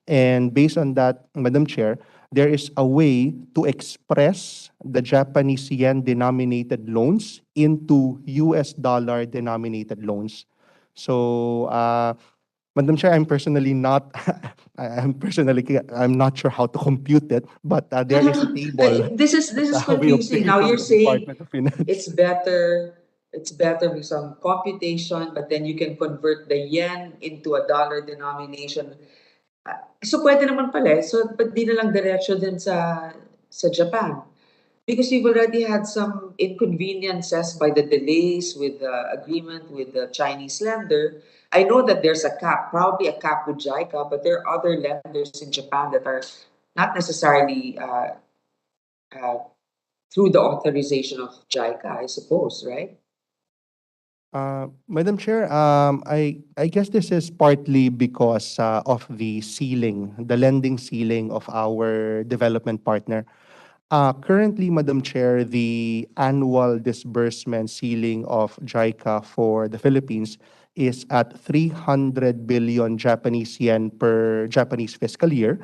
And based on that, Madam Chair, there is a way to express the Japanese yen denominated loans into US dollar denominated loans. So, Madam Chair, I'm personally not, I'm not sure how to compute it, but there is a table. This is We confusing. obtained Now from you're the saying Department of Finance. it's better with some computation, but then you can convert the yen into a dollar denomination. So pwede naman pala. So ba't di na lang diretso din sa Japan? Because you've already had some inconveniences by the delays with the agreement with the Chinese lender. I know that there's a cap, probably a cap with JICA, but there are other lenders in Japan that are not necessarily uh, through the authorization of JICA, I suppose, right? Madam Chair, I guess this is partly because of the ceiling, the lending ceiling of our development partner. Currently, Madam Chair, the annual disbursement ceiling of JICA for the Philippines is at 300 billion Japanese yen per Japanese fiscal year,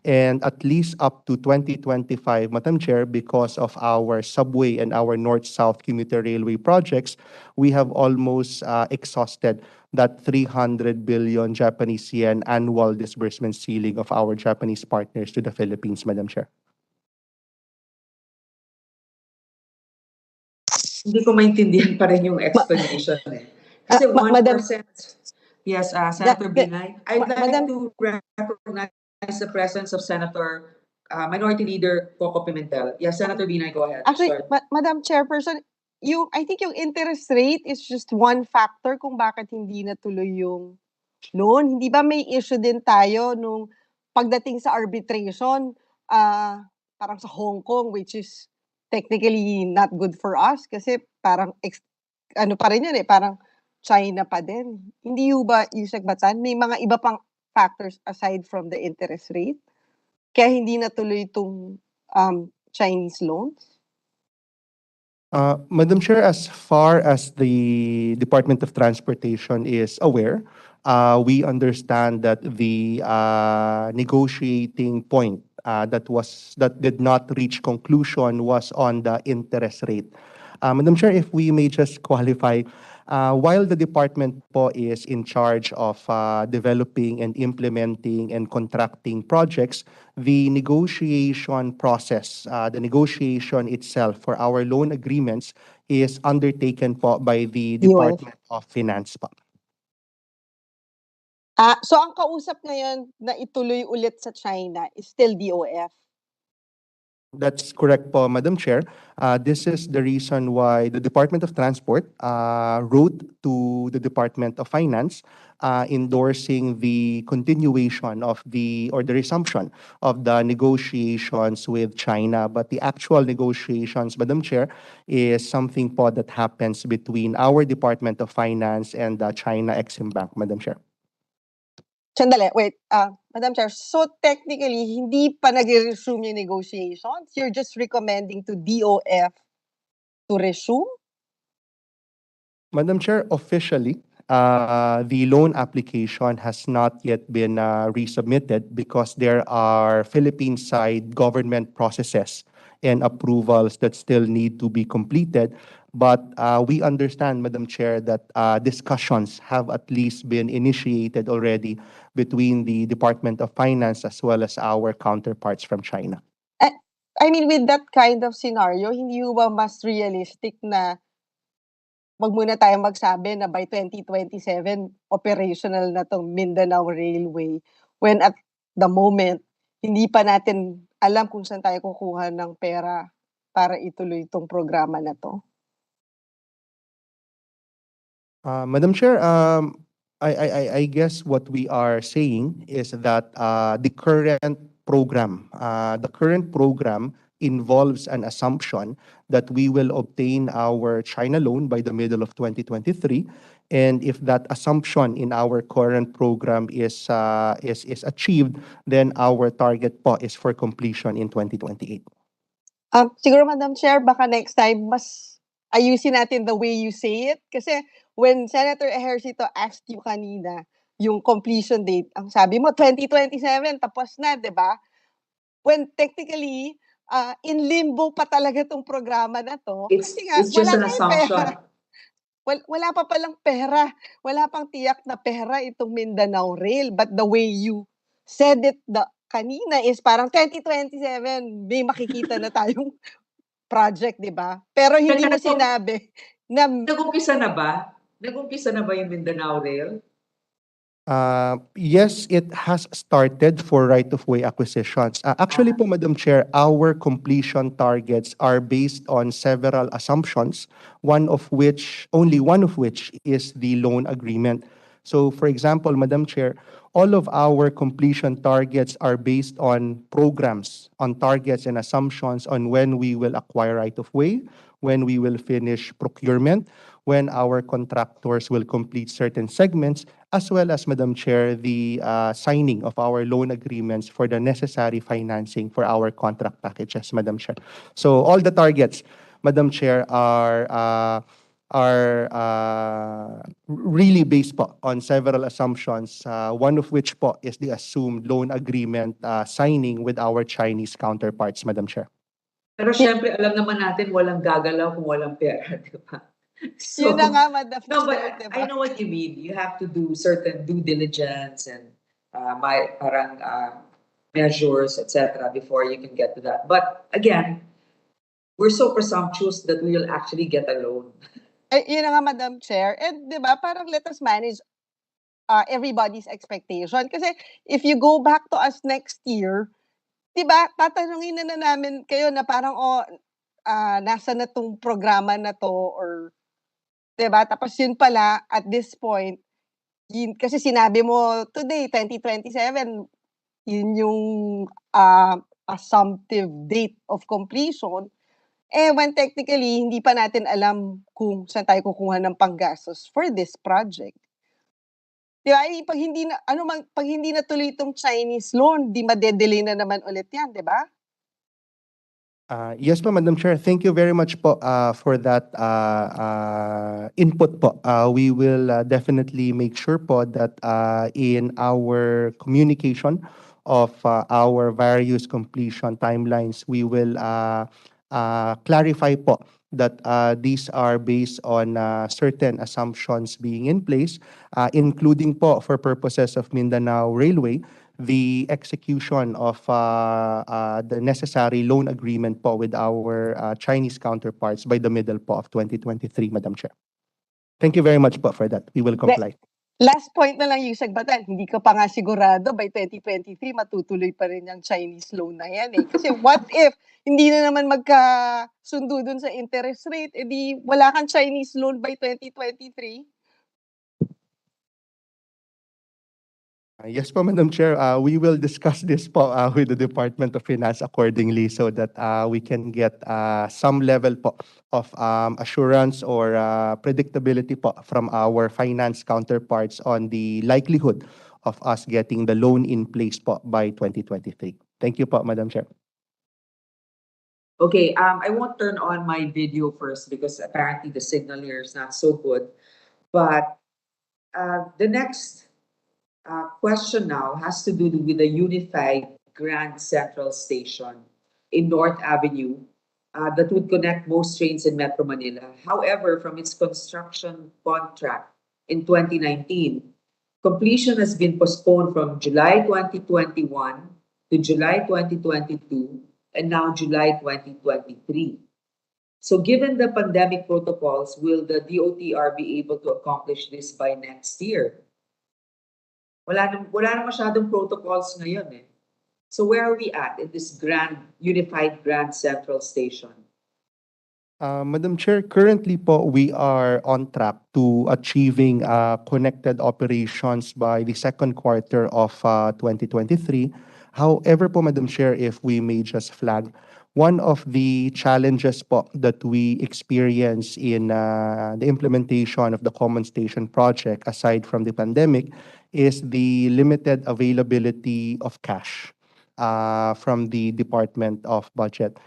and at least up to 2025, Madam Chair, because of our subway and our north-south commuter railway projects, we have almost exhausted that 300 billion Japanese yen annual disbursement ceiling of our Japanese partners to the Philippines, Madam Chair. Hindi ko maintindihan pa rin yung explanation eh. Kasi 1%. Madam, Yes, Senator Binay. I'd like Madam, to recognize the presence of Senator Minority Leader Coco Pimentel. Yes, Senator Binay, go ahead. actually, Sorry. Madam Chairperson, I think yung interest rate is just one factor kung bakit hindi natuloy yung loan. Hindi ba may issue din tayo nung pagdating sa arbitration, parang sa Hong Kong, which is technically not good for us kasi parang ano pa rin yun eh, parang China pa din. Hindi ba, Yusek Batan, may mga iba pang factors aside from the interest rate? Kaya hindi natuloy itong Chinese loans? Madam Chair, as far as the Department of Transportation is aware, we understand that the negotiating point that did not reach conclusion was on the interest rate. Madam Chair, if we may just qualify, while the department po is in charge of developing and implementing and contracting projects, the negotiation process, the negotiation itself for our loan agreements is undertaken po by the DOF. Department of Finance po. So ang kausap ngayon na ituloy ulit sa China is still DOF. That's correct po, Madam Chair. This is the reason why the Department of Transport wrote to the Department of Finance endorsing the continuation of the resumption of the negotiations with China. But the actual negotiations, Madam Chair, is something po that happens between our Department of Finance and the China Exim Bank, Madam Chair. Sandali, wait. Madam Chair, so technically, hindi pa nag-resume yung negotiations? You're just recommending to DOF to resume? Madam Chair, officially, the loan application has not yet been resubmitted because there are Philippine side government processes and approvals that still need to be completed. But we understand, Madam Chair, that discussions have at least been initiated already between the Department of Finance as well as our counterparts from China. I mean, with that kind of scenario, hindi ba mas realistic na wag muna tayong magsabi na by 2027, operational na tong Mindanao Railway when at the moment, hindi pa natin alam kung saan tayo kukuha ng pera para ituloy itong programa na to? Madam Chair, I guess what we are saying is that the current program involves an assumption that we will obtain our China loan by the middle of 2023. And if that assumption in our current program is achieved, then our target po is for completion in 2028. Siguro, Madam Chair, baka next time mas ayusin natin the way you say it. Kasi when Senator Ejercito asked you kanina, yung completion date, ang sabi mo, 2027, tapos na, di ba? When technically, in limbo pa talaga tong programa na to. It's just wala an tayong assumption. pera. Wala pa palang pera. Wala pang tiyak na pera itong Mindanao Rail. But the way you said it kanina is parang 2027, may makikita na tayong project, di ba? Pero hindi mo sinabi na... Nag-umpisa na ba? Nag-umpisa na ba yung Mindanao Rail? Yes, it has started for right-of-way acquisitions. Actually po, Madam Chair, our completion targets are based on several assumptions, only one of which is the loan agreement. So for example, Madam Chair, all of our completion targets are based on programs, on targets and assumptions on when we will acquire right-of-way, when we will finish procurement, when our contractors will complete certain segments, as well as, Madam Chair, the signing of our loan agreements for the necessary financing for our contract packages, Madam Chair. So all the targets, Madam Chair, are really based po on several assumptions, one of which po is the assumed loan agreement signing with our Chinese counterparts, Madam Chair. Pero syempre, alam naman natin walang gagalaw kung walang pera, di ba? Yun na nga, Madam No, but Chair, diba? I know what you mean. You have to do certain due diligence and measures, etc., before you can get to that. But again, we're so presumptuous that we will actually get a loan. Yun na nga, Madam Chair. And di ba, parang let us manage everybody's expectation. Kasi if you go back to us next year, di ba, tatanungin na namin kayo na parang, nasa na tong programa na to or, di ba, tapos yun pala, at this point, kasi sinabi mo today, 2027, yun yung assumptive date of completion. When technically, hindi pa natin alam kung saan tayo kukuha ng panggastos for this project. Di ba? Pag hindi na tuloy itong Chinese loan, di madedelay na naman ulit yan, di ba? Yes po, Madam Chair. Thank you very much po for that input po. We will definitely make sure po that in our communication of our various completion timelines, we will clarify po that these are based on certain assumptions being in place, including po for purposes of Mindanao Railway, the execution of the necessary loan agreement po with our Chinese counterparts by the middle po of 2023, Madam Chair. Thank you very much po for that. We will comply. Last point na lang, Yusek Batan, hindi ka pa nga sigurado by 2023 matutuloy pa rin yung Chinese loan na yan eh. Kasi what if hindi na naman magkasundo dun sa interest rate, edi wala kang Chinese loan by 2023? Yes po, Madam Chair. We will discuss this po with the Department of Finance accordingly so that we can get some level po of assurance or predictability po from our finance counterparts on the likelihood of us getting the loan in place po by 2023. Thank you po, Madam Chair. Okay, I won't turn on my video first because apparently the signal here is not so good. But the next question now has to do with the unified Grand Central Station in North Avenue that would connect most trains in Metro Manila. However, from its construction contract in 2019, completion has been postponed from July 2021 to July 2022 and now July 2023. So given the pandemic protocols, will the DOTR be able to accomplish this by next year? Wala na masyadong protocols ngayon eh. So where are we at in this unified Grand Central Station? Madam Chair, currently po, we are on track to achieving connected operations by the second quarter of 2023. However po, Madam Chair, if we may just flag, one of the challenges po that we experience in the implementation of the Common Station project, aside from the pandemic, is the limited availability of cash from the Department of Budget.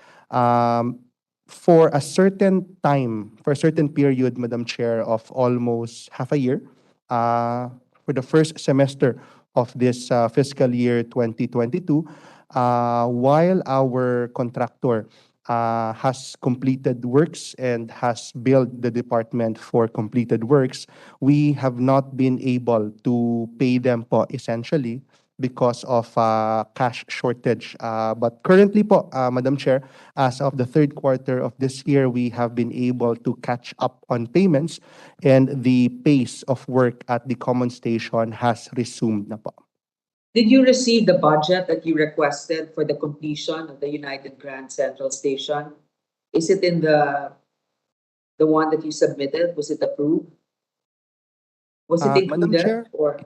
For a certain time, for a certain period, Madam Chair, of almost half a year, for the first semester of this fiscal year 2022, while our contractor has completed works and has billed the department for completed works, we have not been able to pay them po essentially because of cash shortage. But currently po, Madam Chair, as of the third quarter of this year, we have been able to catch up on payments and the pace of work at the Common Station has resumed na po. Did you receive the budget that you requested for the completion of the United Grand Central Station? Is it in the one that you submitted? Was it approved? Was it Madam included Chair? or?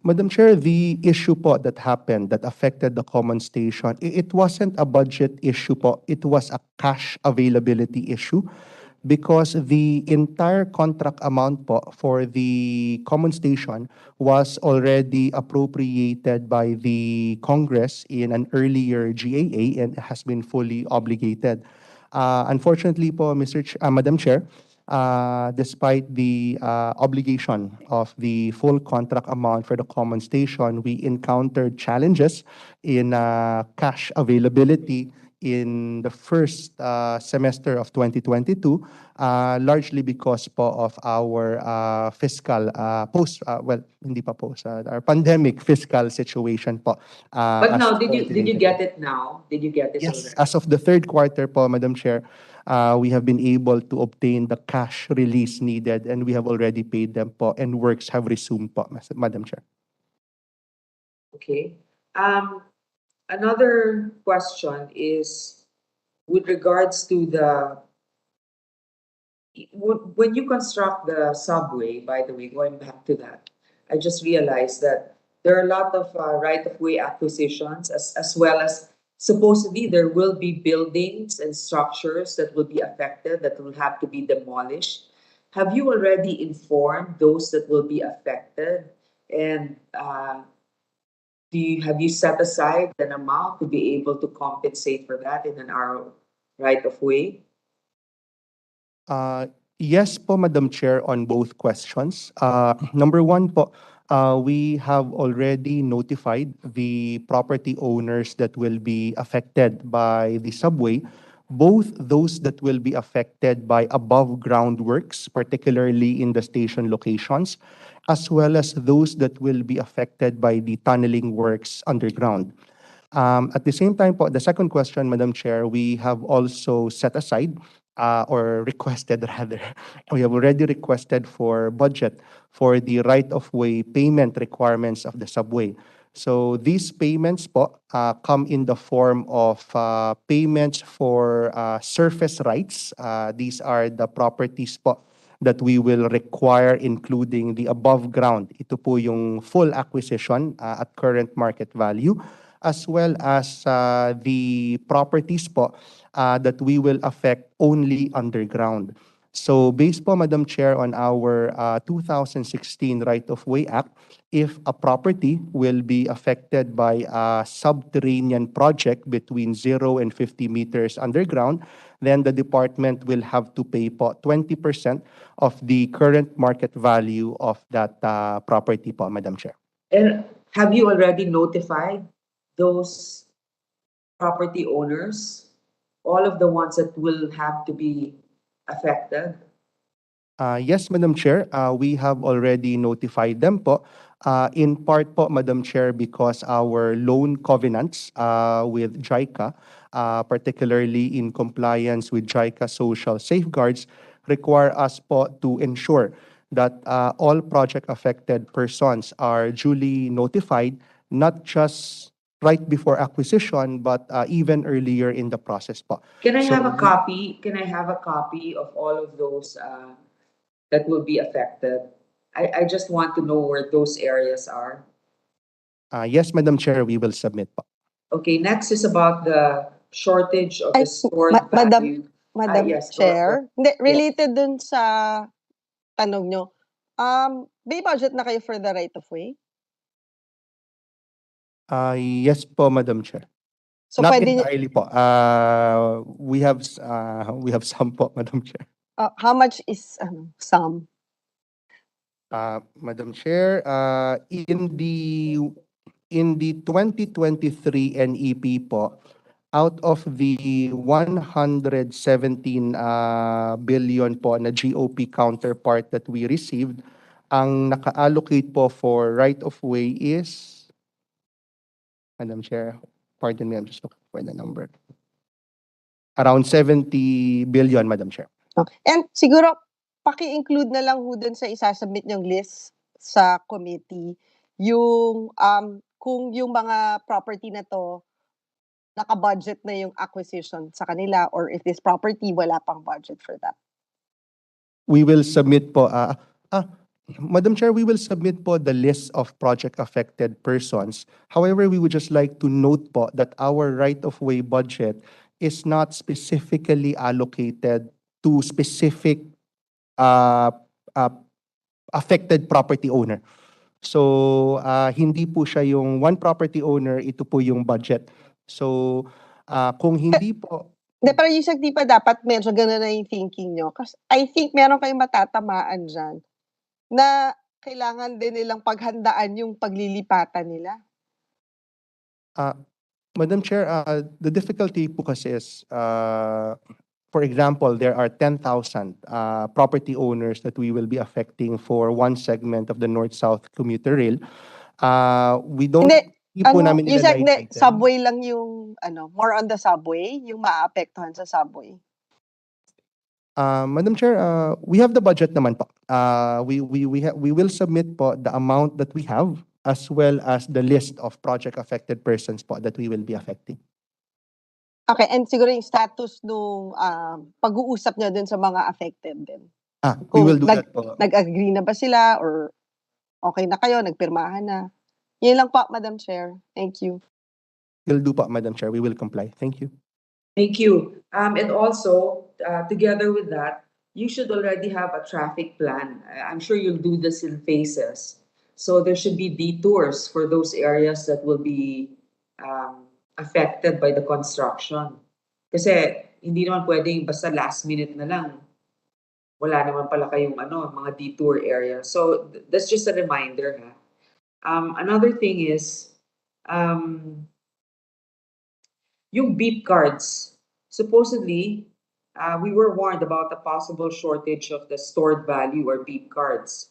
Madam Chair, the issue po that happened that affected the Common Station, it wasn't a budget issue po, it was a cash availability issue because the entire contract amount po for the Common Station was already appropriated by the Congress in an earlier GAA and has been fully obligated. Unfortunately po, Madam Chair, despite the obligation of the full contract amount for the Common Station, we encountered challenges in cash availability in the first semester of 2022, largely because po of our fiscal our pandemic fiscal situation po. But as now, did you coordinated po. get it now? Did you get it Yes, already? as of the third quarter po, Madam Chair, we have been able to obtain the cash release needed and we have already paid them po and works have resumed po, Madam Chair. Okay. Another question is with regards to when you construct the subway, by the way, going back to that, I just realized that there are a lot of right-of-way acquisitions as well as supposedly there will be buildings and structures that will be affected that will have to be demolished. Have you already informed those that will be affected? And have you set aside an amount to be able to compensate for that in an hour right-of-way? Yes po, Madam Chair, on both questions. Number one po, We have already notified the property owners that will be affected by the subway, both those that will be affected by above ground works, particularly in the station locations, as well as those that will be affected by the tunneling works underground. At the same time po, the second question, Madam Chair, we have also set aside or requested rather, we have already requested for budget for the right-of-way payment requirements of the subway. So these payments po come in the form of payments for surface rights. These are the properties po that we will require including the above ground. Ito po yung full acquisition at current market value, as well as the properties po that we will affect only underground. So based po, Madam Chair, on our 2016 Right-of-Way Act, if a property will be affected by a subterranean project between 0 and 50 meters underground, then the department will have to pay po 20% of the current market value of that property po, Madam Chair. And have you already notified those property owners, all of the ones that will have to be affected? Yes, Madam Chair, we have already notified them po. In part po, Madam Chair, because our loan covenants with JICA, particularly in compliance with JICA social safeguards, require us po to ensure that all project-affected persons are duly notified, not just right before acquisition, but even earlier in the process po. Can I So have a copy? Can I have a copy of all of those that will be affected? I just want to know where those areas are. Yes, Madam Chair, we will submit po. Okay, next is about the shortage of Ay, the stored Madam, value. Madam Yes, Chair, hindi, related dun sa tanong nyo, may budget na kayo for the right of way? Yes po, Madam Chair. So Not pwede, entirely po. We have some po, Madam Chair. how much is some? Madam Chair, in the 2023 NEP po, out of the 117 billion po na GOP counterpart that we received, ang naka-allocate po for right-of-way is, Madam Chair, pardon me, I'm just looking for the number. Around 70 billion, Madam Chair. And siguro, paki-include na lang ho dun sa isasubmit nyong list sa committee, yung kung yung mga property na to, naka-budget na yung acquisition sa kanila, or if this property, wala pang budget for that. We will submit po, Madam Chair, we will submit po the list of project-affected persons. However, we would just like to note po that our right-of-way budget is not specifically allocated to specific affected property owner. So, hindi po siya yung one property owner, ito po yung budget. So, kung hindi po, Hindi, pero yung di pa dapat medyo gano'n na yung thinking nyo. Kasi I think meron kayong matatamaan dyan na kailangan din nilang paghandaan yung paglilipatan nila. Madam Chair, the difficulty po kasi is, for example, there are 10,000 property owners that we will be affecting for one segment of the North-South Commuter Rail. We don't, hindi po namin you said nilalike item. subway lang yung, more on the subway, yung maaapektuhan sa subway. Madam Chair, we have the budget naman po. We will submit po the amount that we have, as well as the list of project-affected persons po that we will be affecting. Okay, and siguro yung status nung pag-uusap niya dun sa mga affected din. We will do that po. Nag-agree na ba sila, or okay na kayo, nagpirmahan na? Yun lang po, Madam Chair. Thank you. We'll do po, Madam Chair. We will comply. Thank you. Thank you. And also, together with that, you should already have a traffic plan. I'm sure you'll do this in phases. So there should be detours for those areas that will be affected by the construction. Kasi hindi naman pwedeng basta last minute na lang. Wala naman pala kayong mga detour area. So that's just a reminder, ha. Another thing is, yung beep cards. Supposedly, we were warned about the possible shortage of the stored value or beep cards.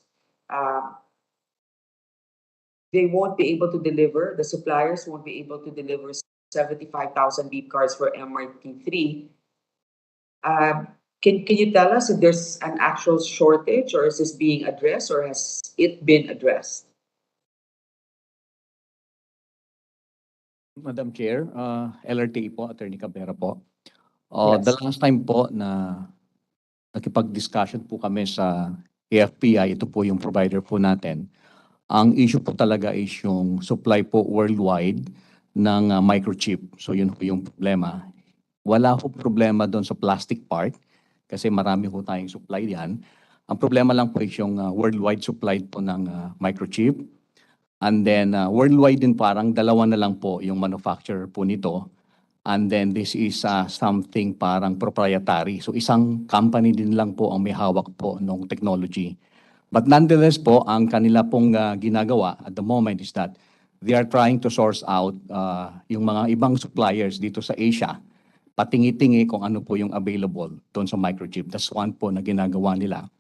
They won't be able to deliver, the suppliers won't be able to deliver 75,000 beep cards for MRT3. Can you tell us if there's an actual shortage, or is this being addressed, or has it been addressed? Madam Chair, LRT po, Attorney Cabrera po. Yes. The last time po na nakipag-discussion po kami sa AFPI, ito po yung provider po natin. Ang issue po talaga is yung supply po worldwide ng microchip. So yun po yung problema. Wala po problema doon sa plastic part kasi marami po tayong supply yan. Ang problema lang po is yung worldwide supply po ng microchip. And then worldwide din parang dalawa na lang po yung manufacturer po nito. And then this is something parang proprietary. So isang company din lang po ang may hawak po ng technology. But nonetheless po, ang kanila pong ginagawa at the moment is that they are trying to source out yung mga ibang suppliers dito sa Asia, patingi-tingi kung ano po yung available doon sa microchip. That's one po na ginagawa nila.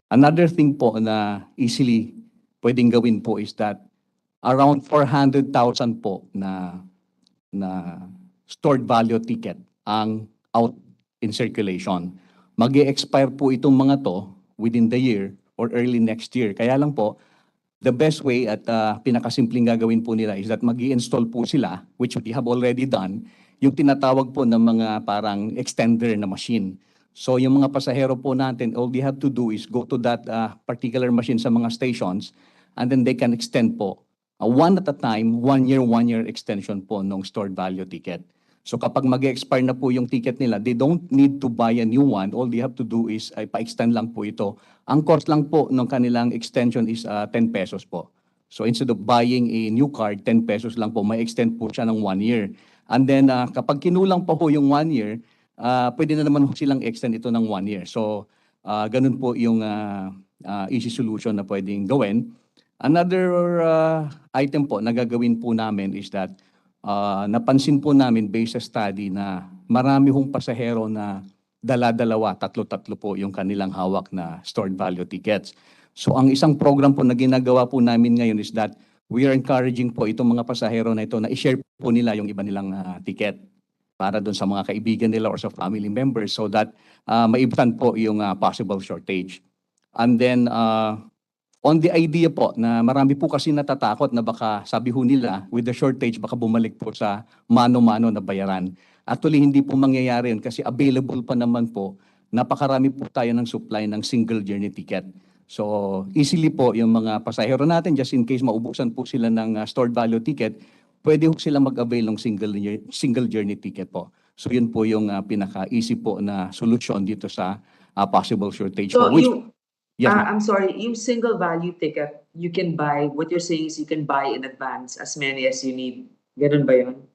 Another thing po na easily pwedeng gawin po is that around 400,000 po na stored value ticket ang out in circulation. Mag-e-expire po itong mga to within the year or early next year. Kaya lang po, the best way at pinakasimpleng gagawin po nila is that mag-i-install po sila, which we have already done, yung tinatawag po ng mga parang extender na machine. So yung mga pasahero po natin, all they have to do is go to that particular machine sa mga stations and then they can extend po. One at a time, 1 year extension po ng stored value ticket. So kapag mag-expire na po yung ticket nila, they don't need to buy a new one. All they have to do is ay pa-extend lang po ito. Ang cost lang po ng kanilang extension is 10 pesos po. So instead of buying a new card, 10 pesos lang po, may extend po siya ng 1 year. And then kapag kinulang pa po yung 1 year, pwede na naman silang extend ito ng 1 year. So ganun po yung easy solution na pwedeng gawin. Another item po na gagawin po namin is that napansin po namin based sa study na marami hong pasahero na dala-dalawa, tatlo-tatlo po yung kanilang hawak na stored value tickets. So ang isang program po na ginagawa po namin ngayon is that we are encouraging po itong mga pasahero na ito na i-share po nila yung iba nilang ticket para doon sa mga kaibigan nila or sa family members so that maibsan po yung possible shortage. And then on the idea po na marami po kasi natatakot na baka sabi ho nila with the shortage baka bumalik po sa mano-mano na bayaran. Actually hindi po mangyayari yun kasi available pa naman po, napakarami po tayo ng supply ng single journey ticket. So easily po yung mga pasahero natin just in case maubusan po sila ng stored value ticket, pwede po sila mag-avail ng single journey ticket po. So yun po yung pinaka-easy po na solution dito sa possible shortage So po. Which, you, I'm sorry, yung single value ticket, you can buy, what you're saying is you can buy in advance as many as you need. Ganun ba yun?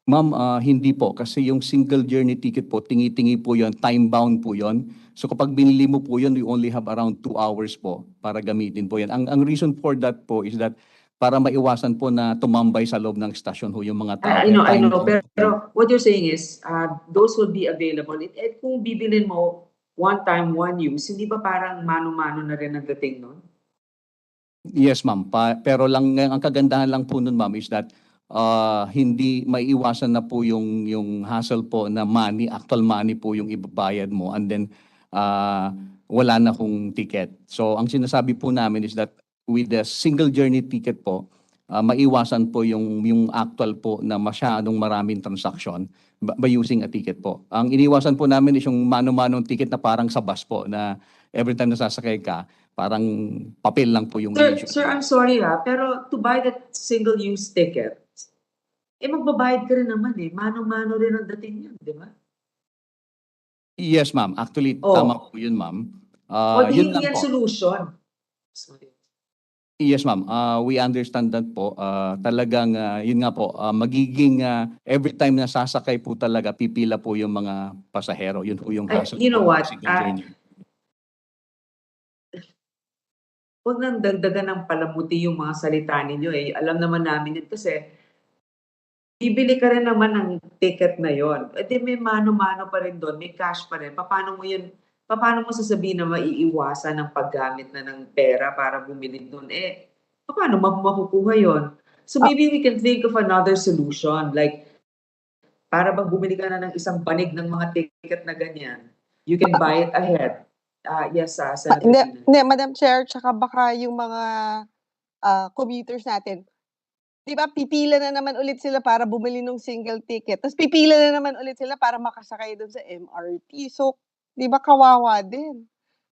Ma'am, hindi po. Kasi yung single journey ticket po, tingi-tingi po yun, time-bound po yun. So kapag binili mo po yun, you only have around 2 hours po para gamitin po yan. Ang reason for that po is that para maiwasan po na tumambay sa loob ng stasyon ho yung mga tao. I know, Time-bound po. pero what you're saying is, those will be available. Kung bibilin mo one time, one use, hindi ba parang mano-mano na rin ang dating nun? Yes, ma'am. Pero lang ang kagandahan lang po nun, ma'am, is that hindi maiiwasan na po yung hassle po na money, actual money po yung ibabayad mo and then wala na kong ticket. So ang sinasabi po namin is that with the single journey ticket po, maiwasan po yung actual po na masyadong maraming transaction by using a ticket po. Ang iniwasan po namin is yung mano-manong ticket na parang sa bus po na every time nasasakay ka, parang papel lang po yung issue. Sir, I'm sorry pero to buy that single-use ticket, magbabayad ka rin naman mano-mano rin ang dating yan, di ba? Yes, ma'am. Actually, tama po yun, ma'am. Yun lang Hindi yan po. solution. Sorry. Yes, ma'am. We understand that po. Talagang, yun nga po, magiging every time na sasakay po talaga, pipila po yung mga pasahero. Yun po yung hassle You know po, what? single journey. huwag nang dagdagan ng palamuti yung mga salita ninyo eh. Alam naman namin yun kasi bibili ka rin naman ng ticket na yon. Eh di may mano-mano pa rin doon, may cash pa rin. Paano mo sasabihin na maiiwasan ng paggamit na ng pera para bumili doon? Eh, paano makukuha yon? So maybe we can think of another solution. Like, para bang bumili ka na ng isang banig ng mga ticket na ganyan. You can buy it ahead. Yes, Senator Hindi, Tina. hindi, Madam Chair, tsaka baka yung mga commuters natin, di ba pipila na naman ulit sila para bumili ng single ticket. Tapos pipila na naman ulit sila para makasakay doon sa MRT. So, di ba kawawa din?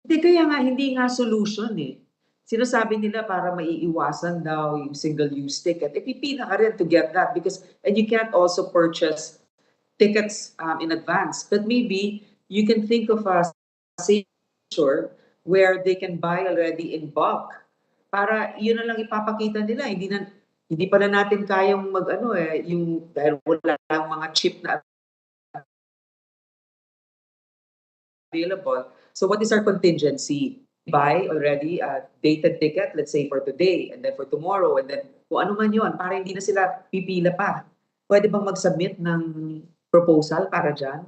Hindi, kaya nga, hindi nga solution eh. Sinasabi nila para maiiwasan daw yung single-use ticket. Eh, pipila ka rin to get that because, and you can't also purchase tickets in advance. But maybe you can think of a signature where they can buy already in bulk. Para yun na lang ipapakita nila. Hindi pala natin kayang mag-ano eh, yung dahil wala lang mga chip na available. So what is our contingency? Buy already a dated ticket, let's say for today, and then for tomorrow, and then kung ano man yun, para hindi na sila pipila pa. Pwede bang mag-submit ng proposal para dyan?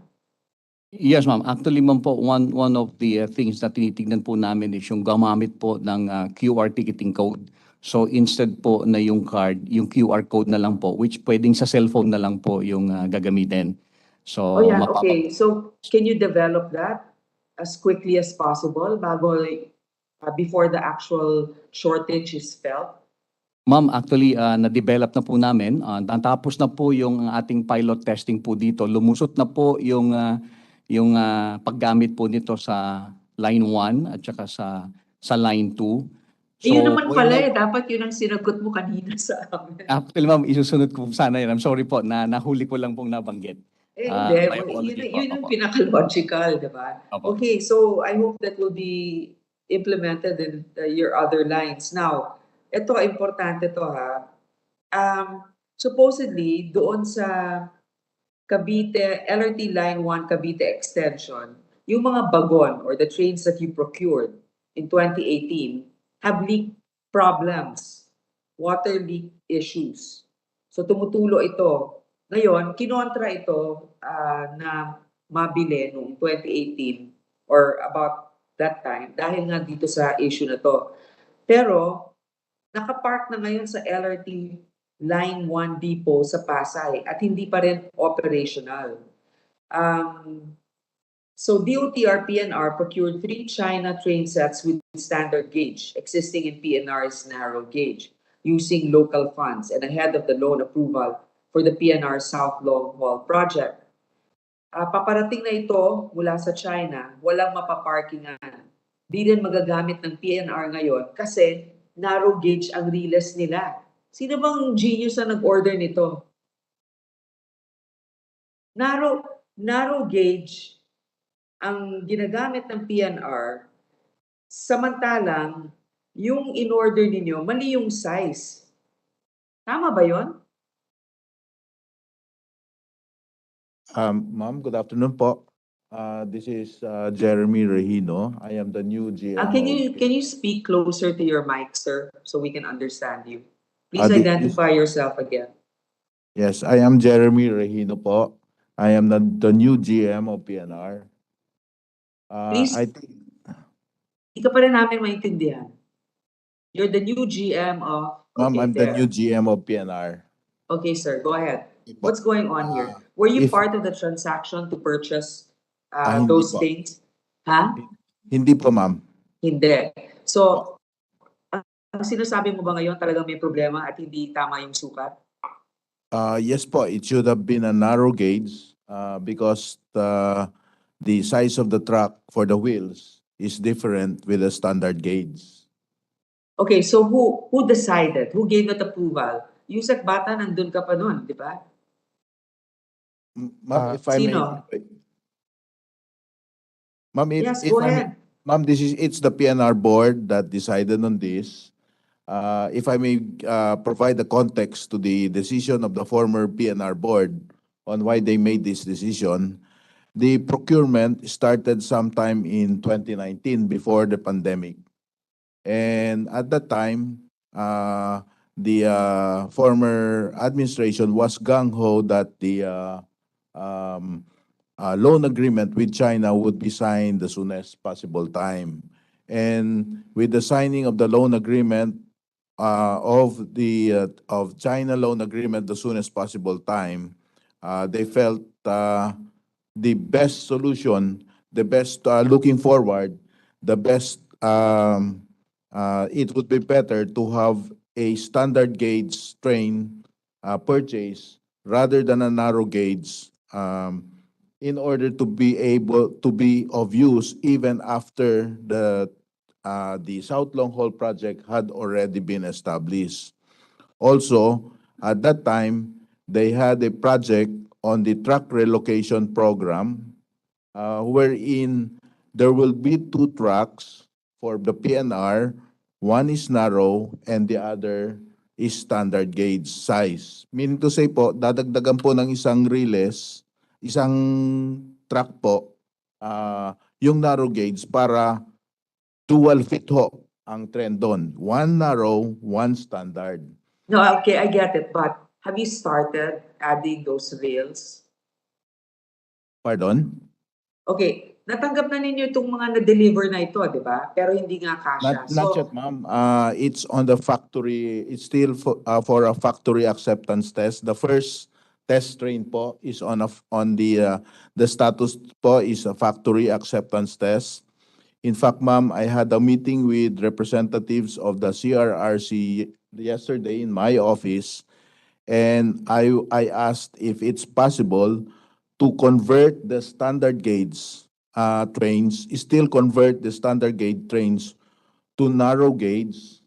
Yes, ma'am. Actually, ma'am po, one of the things na tinitignan po namin is yung gumamit po ng QR ticketing code. So instead po na yung card, yung QR code na lang po, which pwedeng sa cellphone na lang po yung gagamitin. So, Oh yeah, okay. So can you develop that as quickly as possible before the actual shortage is felt? Ma'am, actually, na-develop na po namin. Natapos na po yung ating pilot testing po dito. Lumusot na po yung paggamit po nito sa line 1 at saka sa line 2. Yun naman we're pala now- eh, dapat yun ang sinagot mo kanina sa amin. Actually, ma'am, isusunod ko sana yan. I'm sorry po, nahuli ko lang pong nabanggit. Eh, My hindi, apology po. yun yung Opo. pinaka-logical, di ba? Opo. Okay, so I hope that will be implemented in your other lines. Now, ito, importante to ha. Supposedly, doon sa Cavite, LRT Line 1 Cavite Extension, yung mga bagon or the trains that you procured in 2018 have leak problems, water leak issues. So tumutulo ito. Ngayon, kinontra ito na mabili noong 2018 or about that time dahil nga dito sa issue na to. Pero nakapark na ngayon sa LRT Line 1 depot sa Pasay at hindi pa rin operational. So DOTR PNR procured 3 China train sets with standard gauge, existing in PNR's narrow gauge, using local funds and ahead of the loan approval for the PNR South Long Haul project. Paparating na ito mula sa China, walang mapaparkingan. Di rin magagamit ng PNR ngayon kasi narrow gauge ang riles nila. Sino bang genius na nag-order nito? Narrow gauge ang ginagamit ng PNR, samantalang yung in-order ninyo, mali yung size. Tama ba yon? Ma'am, good afternoon po. This is Jeremy Regino. I am the new GM. Can you speak closer to your mic, sir, so we can understand you? Please This identify yourself again. Yes, I am Jeremy Regino po. I am the new GM of PNR. Please. I think Hindi ka pa rin namin maintindihan. You're the new GM of... Ma'am, Okay, I'm the there. new GM of PNR. Okay, sir, go ahead. What's going on here? Were you part of the transaction to purchase hindi those po. things? Ha? Hindi po, ma'am. Hindi. So, ang sinasabi mo ba ngayon talagang may problema at hindi tama yung sukat? Yes po, it should have been a narrow gauge because the size of the truck for the wheels is different with a standard gauge. Okay, so who decided? Who gave that approval? Yusek Bata, nandun ka pa nun, di ba? Ma'am, if I may. Sino? Ma'am, Yes, if go I may, ahead. ma'am, it's the PNR board that decided on this. If I may provide the context to the decision of the former PNR board on why they made this decision, the procurement started sometime in 2019 before the pandemic. And at that time, the former administration was gung-ho that the um, loan agreement with China would be signed the soonest possible time. And with the signing of the loan agreement, of China loan agreement the soonest possible time, they felt the best solution, the best looking forward, the best it would be better to have a standard gauge train purchase rather than a narrow gauge, in order to be able to be of use even after the South Long Haul project had already been established. Also, at that time, they had a project on the truck relocation program, wherein there will be two tracks for the PNR. One is narrow and the other is standard gauge size. Meaning to say po, dadagdagan po ng isang riles, isang truck po, yung narrow gauge para dual fit ho ang trend doon. One narrow, one standard. No, okay, I get it, but have you started adding those rails? Pardon? Okay, natanggap na ninyo itong mga na-deliver na ito, di ba? Pero hindi nga kasya. Not yet, ma'am. It's on the factory. It's still for a factory acceptance test. The first test train po is on the status po is a factory acceptance test. In fact, ma'am, I had a meeting with representatives of the CRRC yesterday in my office, and I asked if it's possible to convert the standard gauge trains, still convert the standard gauge trains to narrow gauge,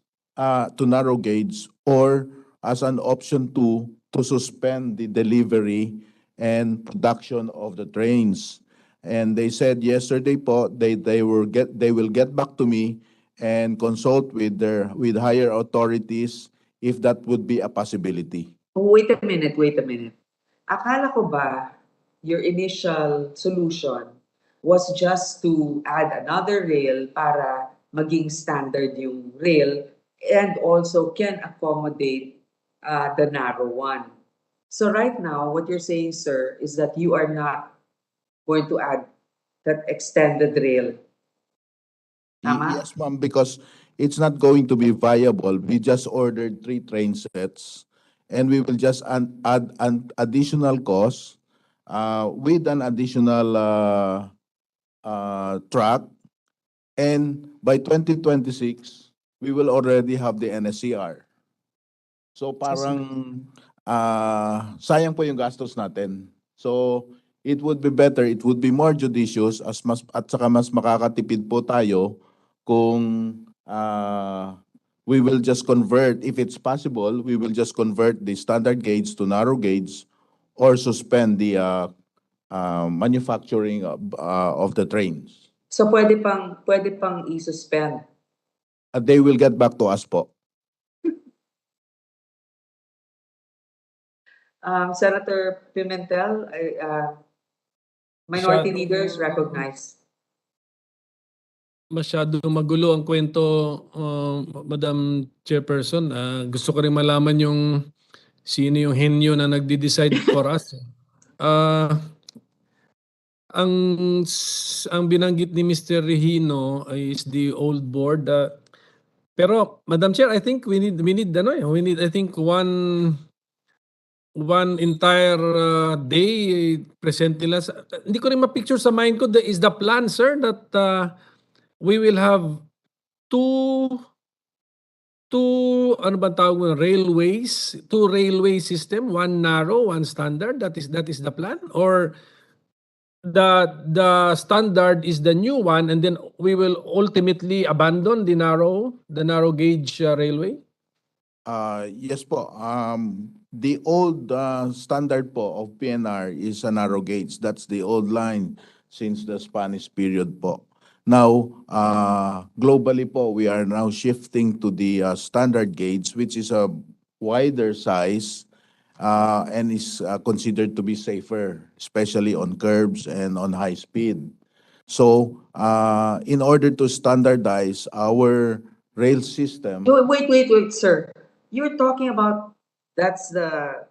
or as an option to suspend the delivery and production of the trains. And they said yesterday po they will get back to me and consult with higher authorities if that would be a possibility. Oh, wait a minute, wait a minute. Akala ko ba your initial solution was just to add another rail para maging standard yung rail and also can accommodate the narrow one. So right now, what you're saying, sir, is that you are not going to add that extended rail. Tama? Yes, ma'am, because it's not going to be viable. We just ordered 3 train sets, and we will just add an additional cost with an additional track. And by 2026, we will already have the NSCR. So parang sayang po yung gastos natin. So it would be better, it would be more judicious at saka mas makakatipid po tayo kung we will just convert, if it's possible, we will just convert the standard gauge to narrow gauge or suspend the manufacturing of the trains. So pwede pang i-suspend. They will get back to us po. Senator Pimentel, minority leaders recognize. Masyado magulo ang kwento, Madam Chairperson. Gusto ko rin malaman yung sino yung henyo na nagde-decide for us. Ang binanggit ni Mr. Regino is the old board. Pero Madam Chair, I think we need I think one entire day present nila. Hindi ko rin ma-picture sa mind ko is the plan, sir, that we will have two ano ba tawag mo, railways, two railway system, one narrow, one standard. That is the plan, or the standard is the new one, and then we will ultimately abandon the narrow gauge railway. Yes po. The old standard po of PNR is a narrow gauge. That's the old line since the Spanish period po. Now, globally po, we are now shifting to the standard gauge, which is a wider size and is considered to be safer, especially on curbs and on high speed. So, in order to standardize our rail system. Wait, sir. You're talking about that's the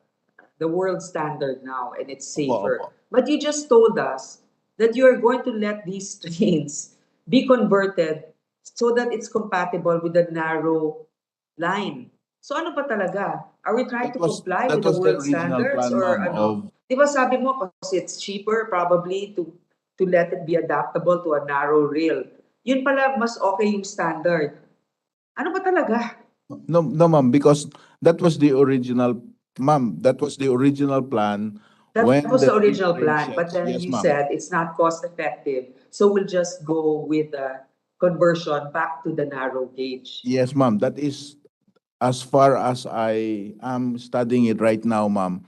world standard now and it's Opo, safer. opo. But you just told us that you are going to let these trains be converted so that it's compatible with the narrow line. So ano ba talaga? Are we trying to comply That with the was the world original standards plan, or ma'am, ano? of Di ba sabi mo kasi it's cheaper probably to let it be adaptable to a narrow rail. Yun pala mas okay yung standard. Ano ba talaga? no, no, ma'am, because that was the original, ma'am, that was the original plan That when was the the three original train plan, but sets. then Yes, you ma'am. said it's not cost effective. So we'll just go with the conversion back to the narrow gauge. Yes, ma'am. That is as far as I am studying it right now, ma'am.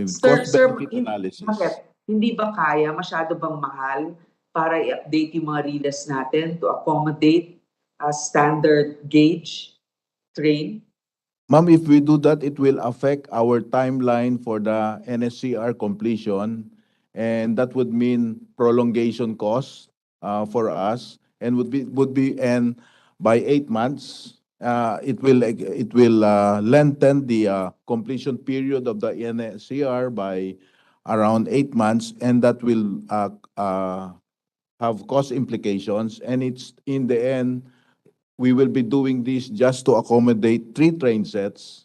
Sir, Cost-benefit analysis. bakit? Hindi ba kaya, masyado bang mahal para i-update yung mga relays natin to accommodate a standard gauge train? Ma'am, if we do that, it will affect our timeline for the NSCR completion, and that would mean prolongation costs for us, and and by 8 months, it will lengthen the completion period of the NSCR by around 8 months, and that will have cost implications, and it's in the end we will be doing this just to accommodate three train sets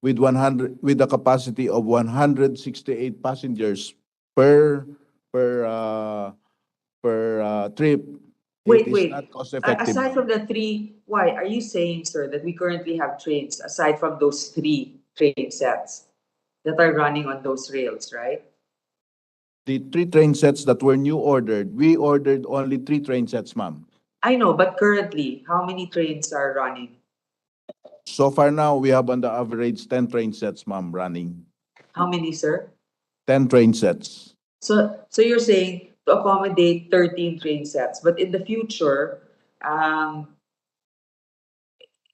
with a capacity of 168 passengers per per uh, trip. It is Wait. not cost effective, Aside ma'am. from the three, why are you saying, sir, that we currently have trains aside from those three train sets that are running on those rails, right? The three train sets that were new ordered, we ordered only three train sets, ma'am. I know, but currently, how many trains are running? So far now, we have on the average 10 train sets, ma'am, running. How many, sir? 10 train sets. So you're saying to accommodate 13 train sets, but in the future,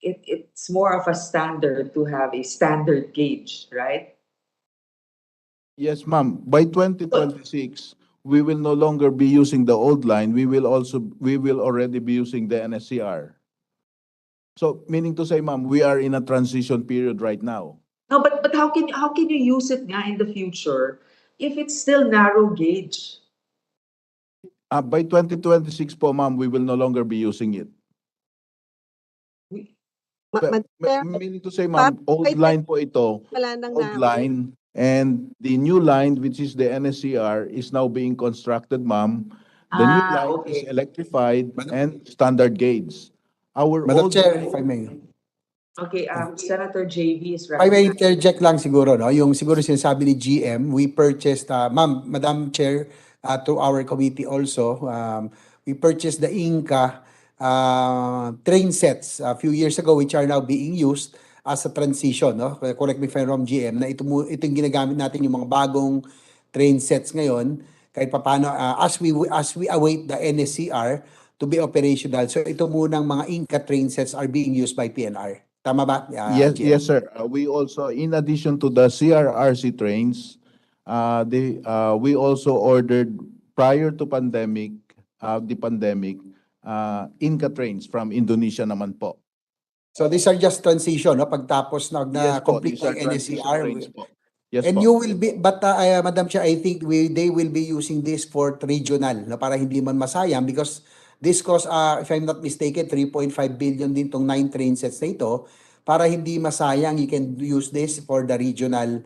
it's more of a standard to have a standard gauge, right? Yes, ma'am. By 2026, we will no longer be using the old line. We will already be using the NSCR. So meaning to say, ma'am, we are in a transition period right now. No, but how can you use it nga in the future if it's still narrow gauge? By 2026 po, ma'am, we will no longer be using it. We- Madam Chair, Meaning to say, parang ma'am, old may line po ito, wala nang old narrow. line, and the new line, which is the NSCR, is now being constructed, ma'am. The new line is Okay. electrified and standard gauge. Our Madam old Chair, line, if I may. Okay, Senator JV is If I may recognized. interject lang siguro, no? Yung siguro sinasabi ni GM, we purchased, Madam Chair, to our committee also, we purchased the Inca train sets a few years ago, which are now being used as a transition, no? Correct me if I'm wrong, GM, na ito yung ginagamit natin yung mga bagong train sets ngayon, kahit papaano, as we await the NSCR to be operational. So ito munang mga Inca train sets are being used by PNR. Tama ba, yes, GM? yes, sir. We also, in addition to the CRRC trains, we also ordered prior to the pandemic, Inca trains from Indonesia naman po. So these are just transition, no? Pagtapos Yes po, complete these are ng transition NSCR. trains po. Yes And po. you will be, but Madam Chair, I think they will be using this for regional, no? Para hindi man masayang because this cost, if I'm not mistaken, 3.5 billion din tong 9 train sets na ito. Para hindi masayang, you can use this for the regional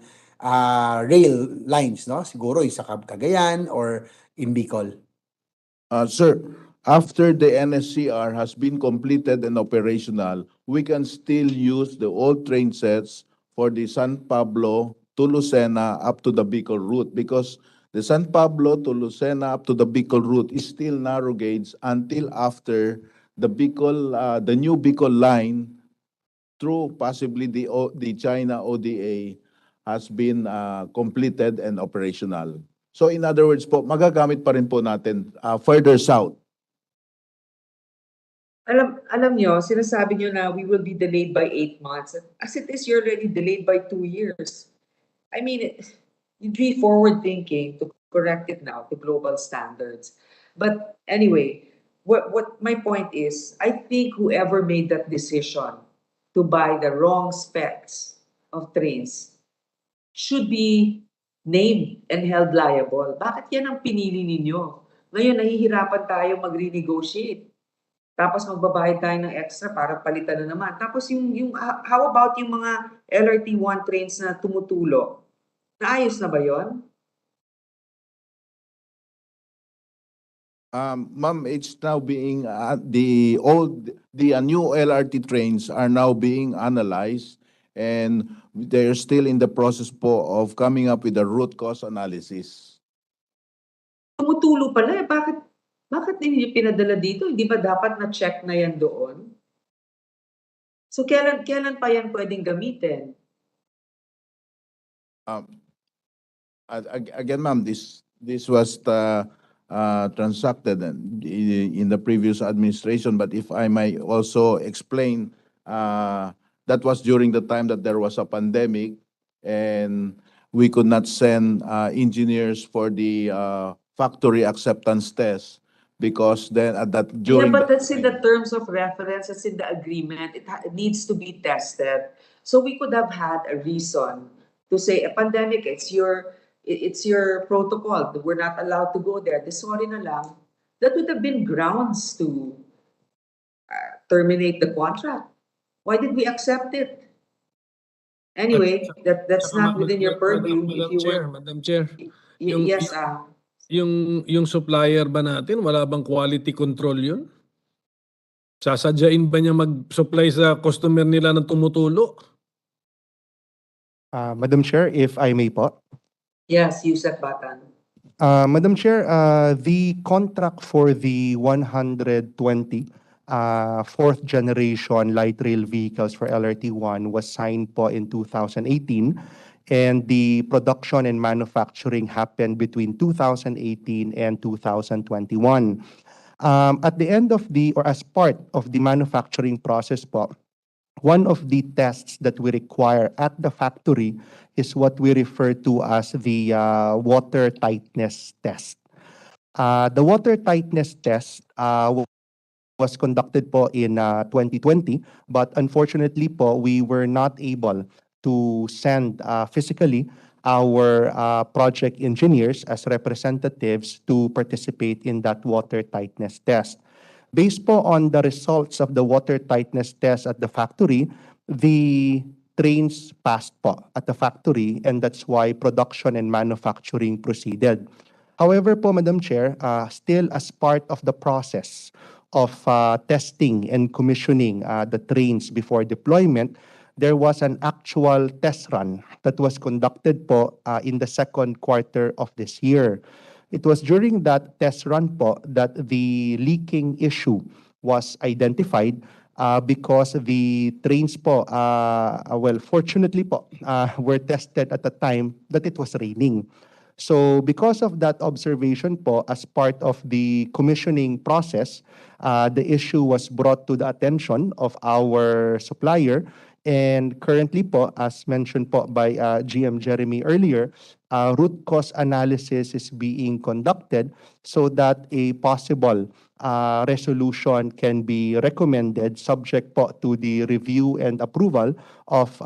rail lines, no? Siguro yung sa Cagayan or in Bicol. Sir, after the NSCR has been completed and operational, we can still use the old train sets for the San Pablo to Lucena up to the Bicol route because the San Pablo to Lucena up to the Bicol route is still narrow gauge until after the new Bicol line through possibly the China ODA has been completed and operational. So in other words po, magagamit pa rin po natin further south. Alam nyo, sinasabi nyo na we will be delayed by 8 months. As it is, you're already delayed by 2 years. I mean, you'd be forward thinking to correct it now to global standards. But anyway, what my point is, I think whoever made that decision to buy the wrong specs of trains should be named and held liable. Bakit yan ang pinili ninyo? Ngayon, nahihirapan tayo mag-renegotiate. Tapos magbabayad tayo ng extra para palitan na naman. Tapos how about yung mga LRT1 trains na tumutulo? Naayos na ba yon? Ma'am, it's now being, the new LRT trains are now being analyzed, and they're still in the process po of coming up with a root cause analysis. Tumutulo pala eh. Bakit hindi pinadala dito? Hindi ba dapat na-check na yan doon? So kailan pa yan pwedeng gamitin? Again, ma'am, this was transacted in the previous administration, but if I may also explain, that was during the time that there was a pandemic, and we could not send engineers for the factory acceptance test, because then at that during Yeah, but that that's in time- the terms of reference, that's in the agreement. It needs to be tested. So we could have had a reason to say a pandemic, it's your protocol. We're not allowed to go there. Sorry na lang. That would have been grounds to terminate the contract. Why did we accept it? Anyway, that's not within your purview. If you were, Madam Chair, yes, yung supplier ba natin, wala bang quality control yun? Sasadyain ba niya mag-supply sa customer nila ng tumutulo? Madam Chair, if I may po. yes, Yusek Batan. Madam Chair, the contract for the 120 fourth generation light rail vehicles for LRT1 was signed po in 2018, and the production and manufacturing happened between 2018 and 2021. At the end of or as part of the manufacturing process po, one of the tests that we require at the factory is what we refer to as the water tightness test. The water tightness test was conducted po in 2020, but unfortunately po, we were not able to send physically our project engineers as representatives to participate in that water tightness test. Based po on the results of the water tightness test at the factory, the trains passed po at the factory, and that's why production and manufacturing proceeded. However po, Madam Chair, still as part of the process of testing and commissioning the trains before deployment, there was an actual test run that was conducted po in the second quarter of this year. It was during that test run po that the leaking issue was identified because the trains po, fortunately po, were tested at the time that it was raining. So because of that observation po, as part of the commissioning process, the issue was brought to the attention of our supplier. And currently po, as mentioned po by GM Jeremy earlier, root cause analysis is being conducted so that a possible resolution can be recommended subject po to the review and approval of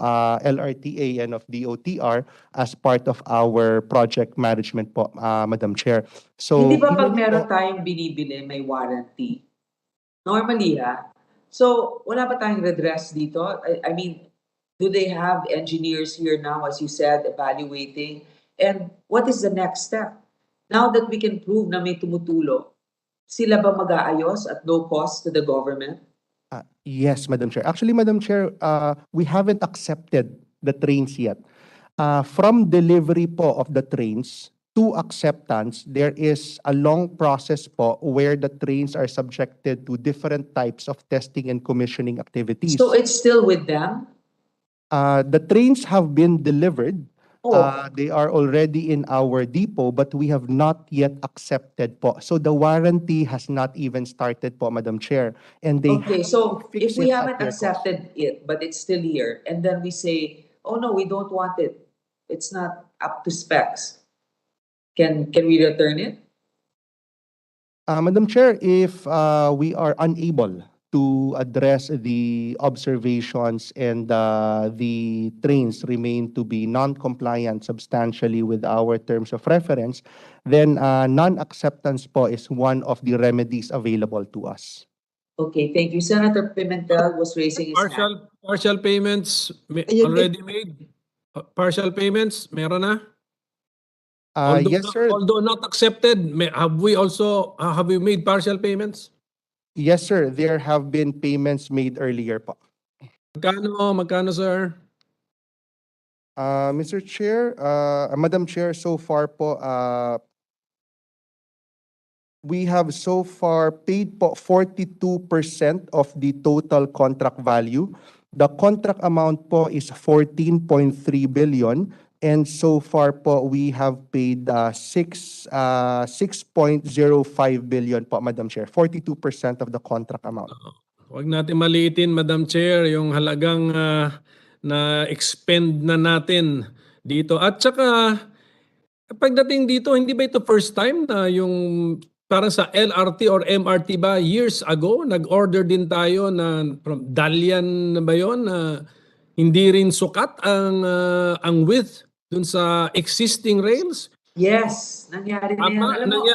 LRTA and of DOTR as part of our project management po, Madam Chair. So, Hindi ba pag clearly meron po, tayong binibili, may warranty? Normally, So, wala ba tayong redress dito? I mean, do they have engineers here now, as you said, evaluating? And what is the next step? Now that we can prove na may tumutulo, sila ba mag-aayos at no cost to the government? Yes, Madam Chair. Actually, Madam Chair, we haven't accepted the trains yet. From delivery po of the trains to acceptance, there is a long process po where the trains are subjected to different types of testing and commissioning activities. So it's still with them? The trains have been delivered. Oh. They are already in our depot, but we have not yet accepted po. So the warranty has not even started po, Madam Chair. And they Okay, have so to fix if we it at haven't their cost. accepted it, but it's still here, and then we say, oh no, we don't want it, it's not up to specs, can we return it? Madam Chair, if we are unable to address the observations and the trains remain to be non-compliant substantially with our terms of reference, then non-acceptance po is one of the remedies available to us. Okay, thank you. Senator Pimentel was raising his hand. Partial payments Ayun, already made. Partial payments, meron na? Yes, sir. Although not accepted, have we also have we made partial payments? Yes, sir. There have been payments made earlier po. Magkano, sir? Mr. Chair, Madam Chair, so far po, we have so far paid po 42% of the total contract value. The contract amount po is 14.3 billion, and so far po we have paid 6.05 billion po, Madam Chair. 42% of the contract amount. Huwag natin maliitin, Madam Chair, yung halagang na-expend na natin dito. At saka, pagdating dito, hindi ba ito first time na yung parang sa LRT or MRT ba, years ago, nag-order din tayo na from Dalian na ba yun, na hindi rin sukat ang width dun sa existing rails? Yes, nangyari na yan. Alam mo,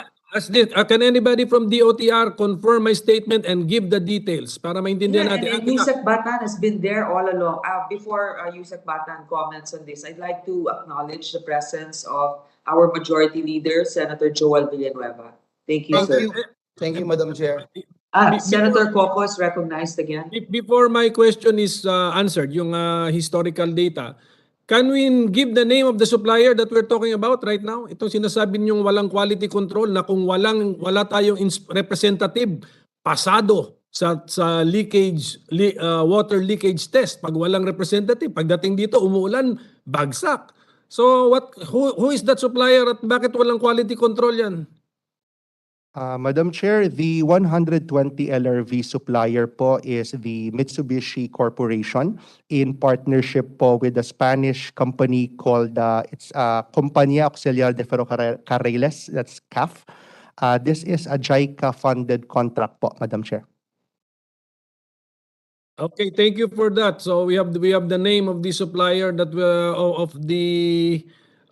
Can anybody from DOTR confirm my statement and give the details para maintindihan yeah, natin? and Yusek Batan has been there all along. Before Yusek Batan comments on this, I'd like to acknowledge the presence of our majority leader, Senator Joel Villanueva. Thank you, sir. Thank you, Madam Chair. Senator Coco is recognized again. Before my question is answered, yung historical data, can we give the name of the supplier that we're talking about right now? Itong sinasabi niyong walang quality control na kung wala tayong representative pasado sa leakage water leakage test, pag walang representative, pagdating dito umuulan, bagsak. So who is that supplier at bakit walang quality control yan? Madam Chair, the 120 LRV supplier po is the Mitsubishi Corporation in partnership po with a Spanish company called Compañía Auxiliar de Ferrocarriles, that's CAF. This is a JICA-funded contract po, Madam Chair. Okay, thank you for that. So we have the name of the supplier that of the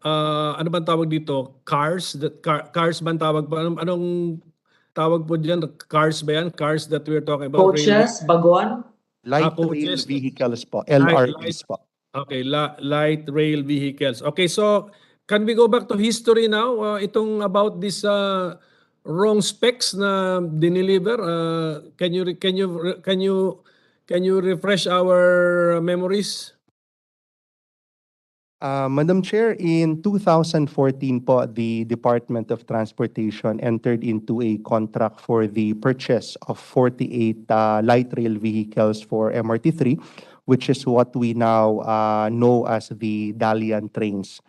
ano bang tawag dito? Cars bang tawag pa? Anong tawag po diyan? Cars ba yan? Cars that we're talking about? Coaches, bagon. Light rail vehicles po, LRVs po. Okay, light rail vehicles. Okay, so can we go back to history now? Itong about this wrong specs na dineliver. Can you refresh our memories? Madam Chair, in 2014 po, the Department of Transportation entered into a contract for the purchase of 48 light rail vehicles for MRT3, which is what we now know as the Dalian trains.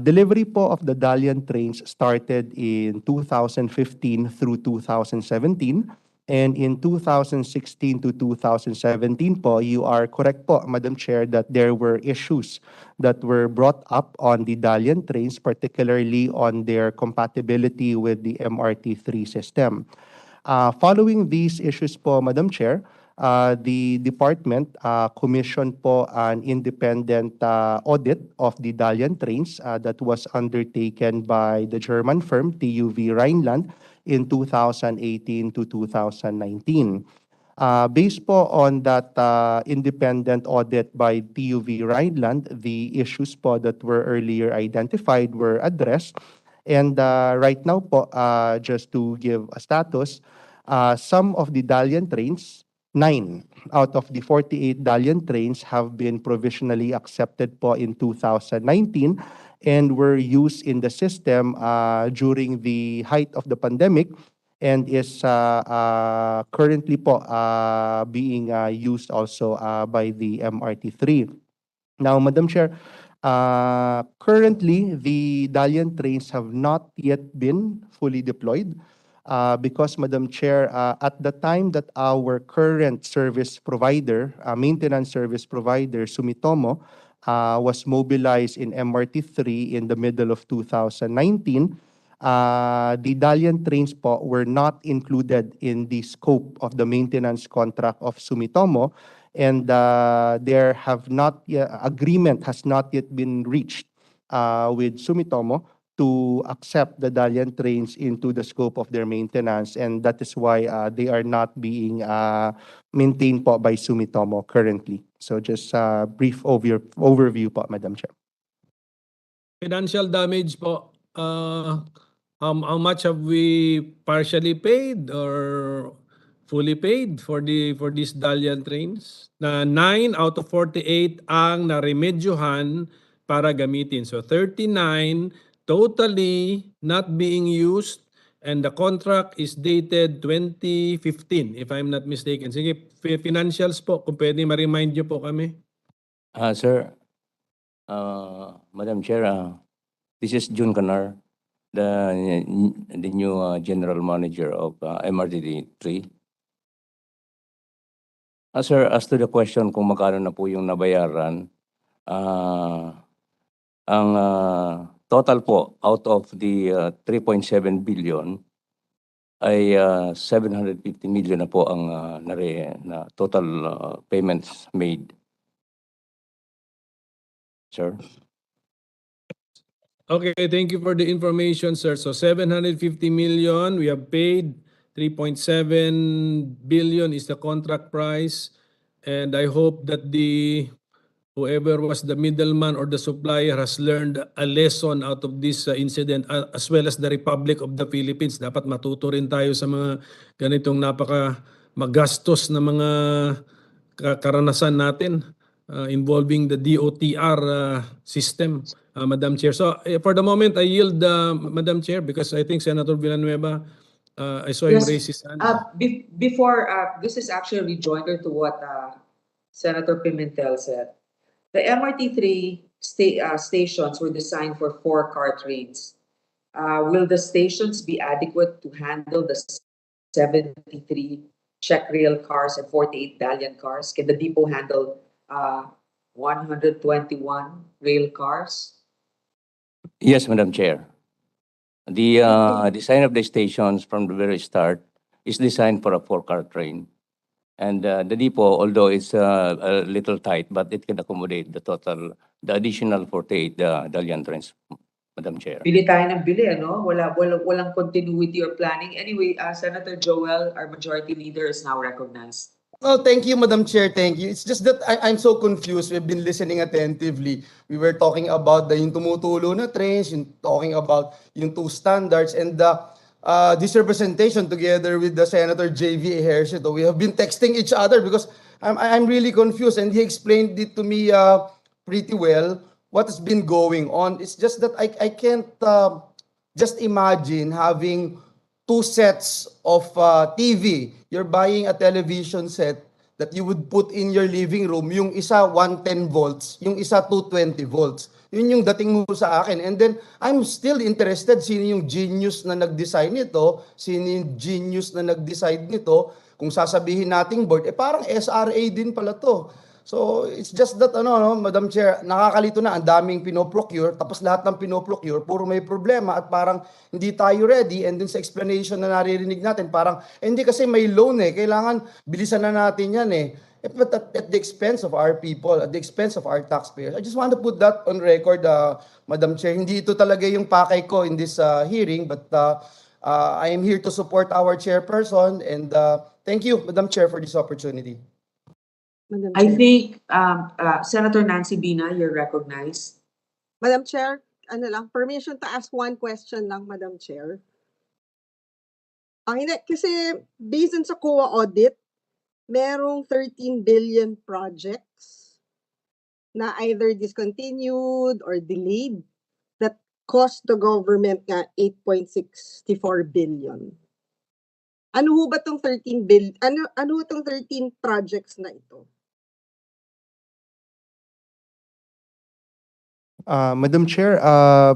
Delivery po of the Dalian trains started in 2015 through 2017. And in 2016 to 2017 po, you are correct po, Madam Chair, that there were issues that were brought up on the Dalian trains, particularly on their compatibility with the MRT3 system. Following these issues po, Madam Chair, the department commissioned po an independent audit of the Dalian trains that was undertaken by the German firm TÜV Rheinland in 2018 to 2019. Based po on that independent audit by TÜV Rheinland, the issues po that were earlier identified were addressed. And right now po, just to give a status, some of the Dalian trains, 9 out of the 48 Dalian trains have been provisionally accepted po in 2019 and were used in the system during the height of the pandemic and is currently po being used also by the MRT3. Now, Madam Chair, currently the Dalian trains have not yet been fully deployed because, Madam Chair, at the time that our current service provider, maintenance service provider, Sumitomo, was mobilized in MRT3 in the middle of 2019, The Dalian trains po were not included in the scope of the maintenance contract of Sumitomo, and agreement has not yet been reached with Sumitomo to accept the Dalian trains into the scope of their maintenance, and that is why they are not being maintained po by Sumitomo currently. So just a brief overview po, Madam Chair. Financial damage po, how much have we partially paid or fully paid for these Dalian trains? Na 9 out of 48 ang naremedyohan para gamitin. So 39 totally not being used, and the contract is dated 2015 if I'm not mistaken. Sige, financials po, kung pwede ma-remind niyo po kami. Sir, Madam Chair, this is June Canar, the new General Manager of MRTD 3. Sir, as to the question kung magkano na po yung nabayaran, ang total po out of the 3.7 billion ay 750 million na po ang na total payments made. Sir? Okay, thank you for the information, sir. So 750 million, we have paid. 3.7 billion is the contract price. And I hope that whoever was the middleman or the supplier has learned a lesson out of this incident, as well as the Republic of the Philippines. Dapat matuto rin tayo sa mga ganitong magastos na mga karanasan natin involving the DOTR system, Madam Chair. So for the moment, I yield, Madam Chair, because I think Senator Villanueva, I saw him Yes. raise his hand. Before, this is actually a rejoinder to what Senator Pimentel said. The MRT3 stations were designed for 4-car trains. Will the stations be adequate to handle the 73 check rail cars and 48 Dalian cars? Can the depot handle 121 rail cars? Yes, Madam Chair. The design of the stations from the very start is designed for a 4-car train. And the depot, although it's a little tight, but it can accommodate the additional 48 Dalian trains, Madam Chair. Bili tayo ng bili, ano? Walang continuity or planning. Anyway, Senator Joel, our majority leader, is now recognized. Oh, thank you, Madam Chair. Thank you. It's just that I'm so confused. We've been listening attentively. We were talking about yung tumutulo na trains, talking about yung 2 standards, and this representation together with the Senator J.V. Ejercito, we have been texting each other because I'm really confused, and he explained it to me pretty well what has been going on. It's just that I can't just imagine having 2 sets of TV. You're buying a television set that you would put in your living room. Yung isa 110 volts, yung isa 220 volts. Yun yung dating mo sa akin. And then, I'm still interested sino yung genius na nag-design nito, sino yung genius na nag-design nito. Kung sasabihin nating board, parang SRA din pala to. So, it's just that, Madam Chair, nakakalito na, ang daming pinoprocure, tapos lahat ng pinoprocure, puro may problema at parang hindi tayo ready. And then sa explanation na naririnig natin, parang, hindi kasi may loan kailangan bilisan na natin yan But at the expense of our people, at the expense of our taxpayers. I just want to put that on record, Madam Chair. Hindi ito talaga yung pakay ko in this hearing, but I am here to support our chairperson, and thank you, Madam Chair, for this opportunity. Madam I Chair. think, Senator Nancy Bina, you're recognized. Madam Chair, permission to ask one question lang, Madam Chair. Hindi, kasi based on sa COA audit, merong 13 billion projects na either discontinued or delayed that cost the government nga 8.64 billion. Ano ho ba tong 13 billion? Ano itong 13 projects na ito? Madam Chair,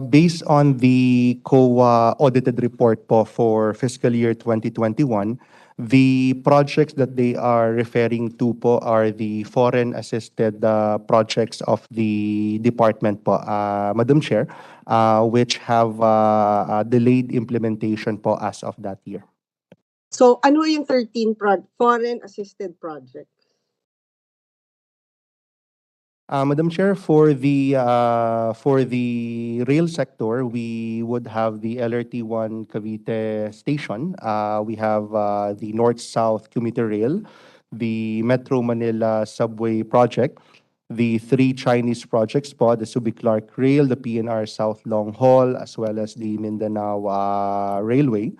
based on the COA audited report po for fiscal year 2021, The projects that they are referring to po are the foreign assisted projects of the department po, Madam Chair, which have delayed implementation po as of that year. So, ano yung 13 foreign assisted project? Madam Chair, for the rail sector, we would have the LRT1 Cavite station. We have the North-South Commuter Rail, the Metro Manila Subway project, the 3 Chinese projects po, the Subic-Clark Rail, the PNR South Long Haul, as well as the Mindanao Railway.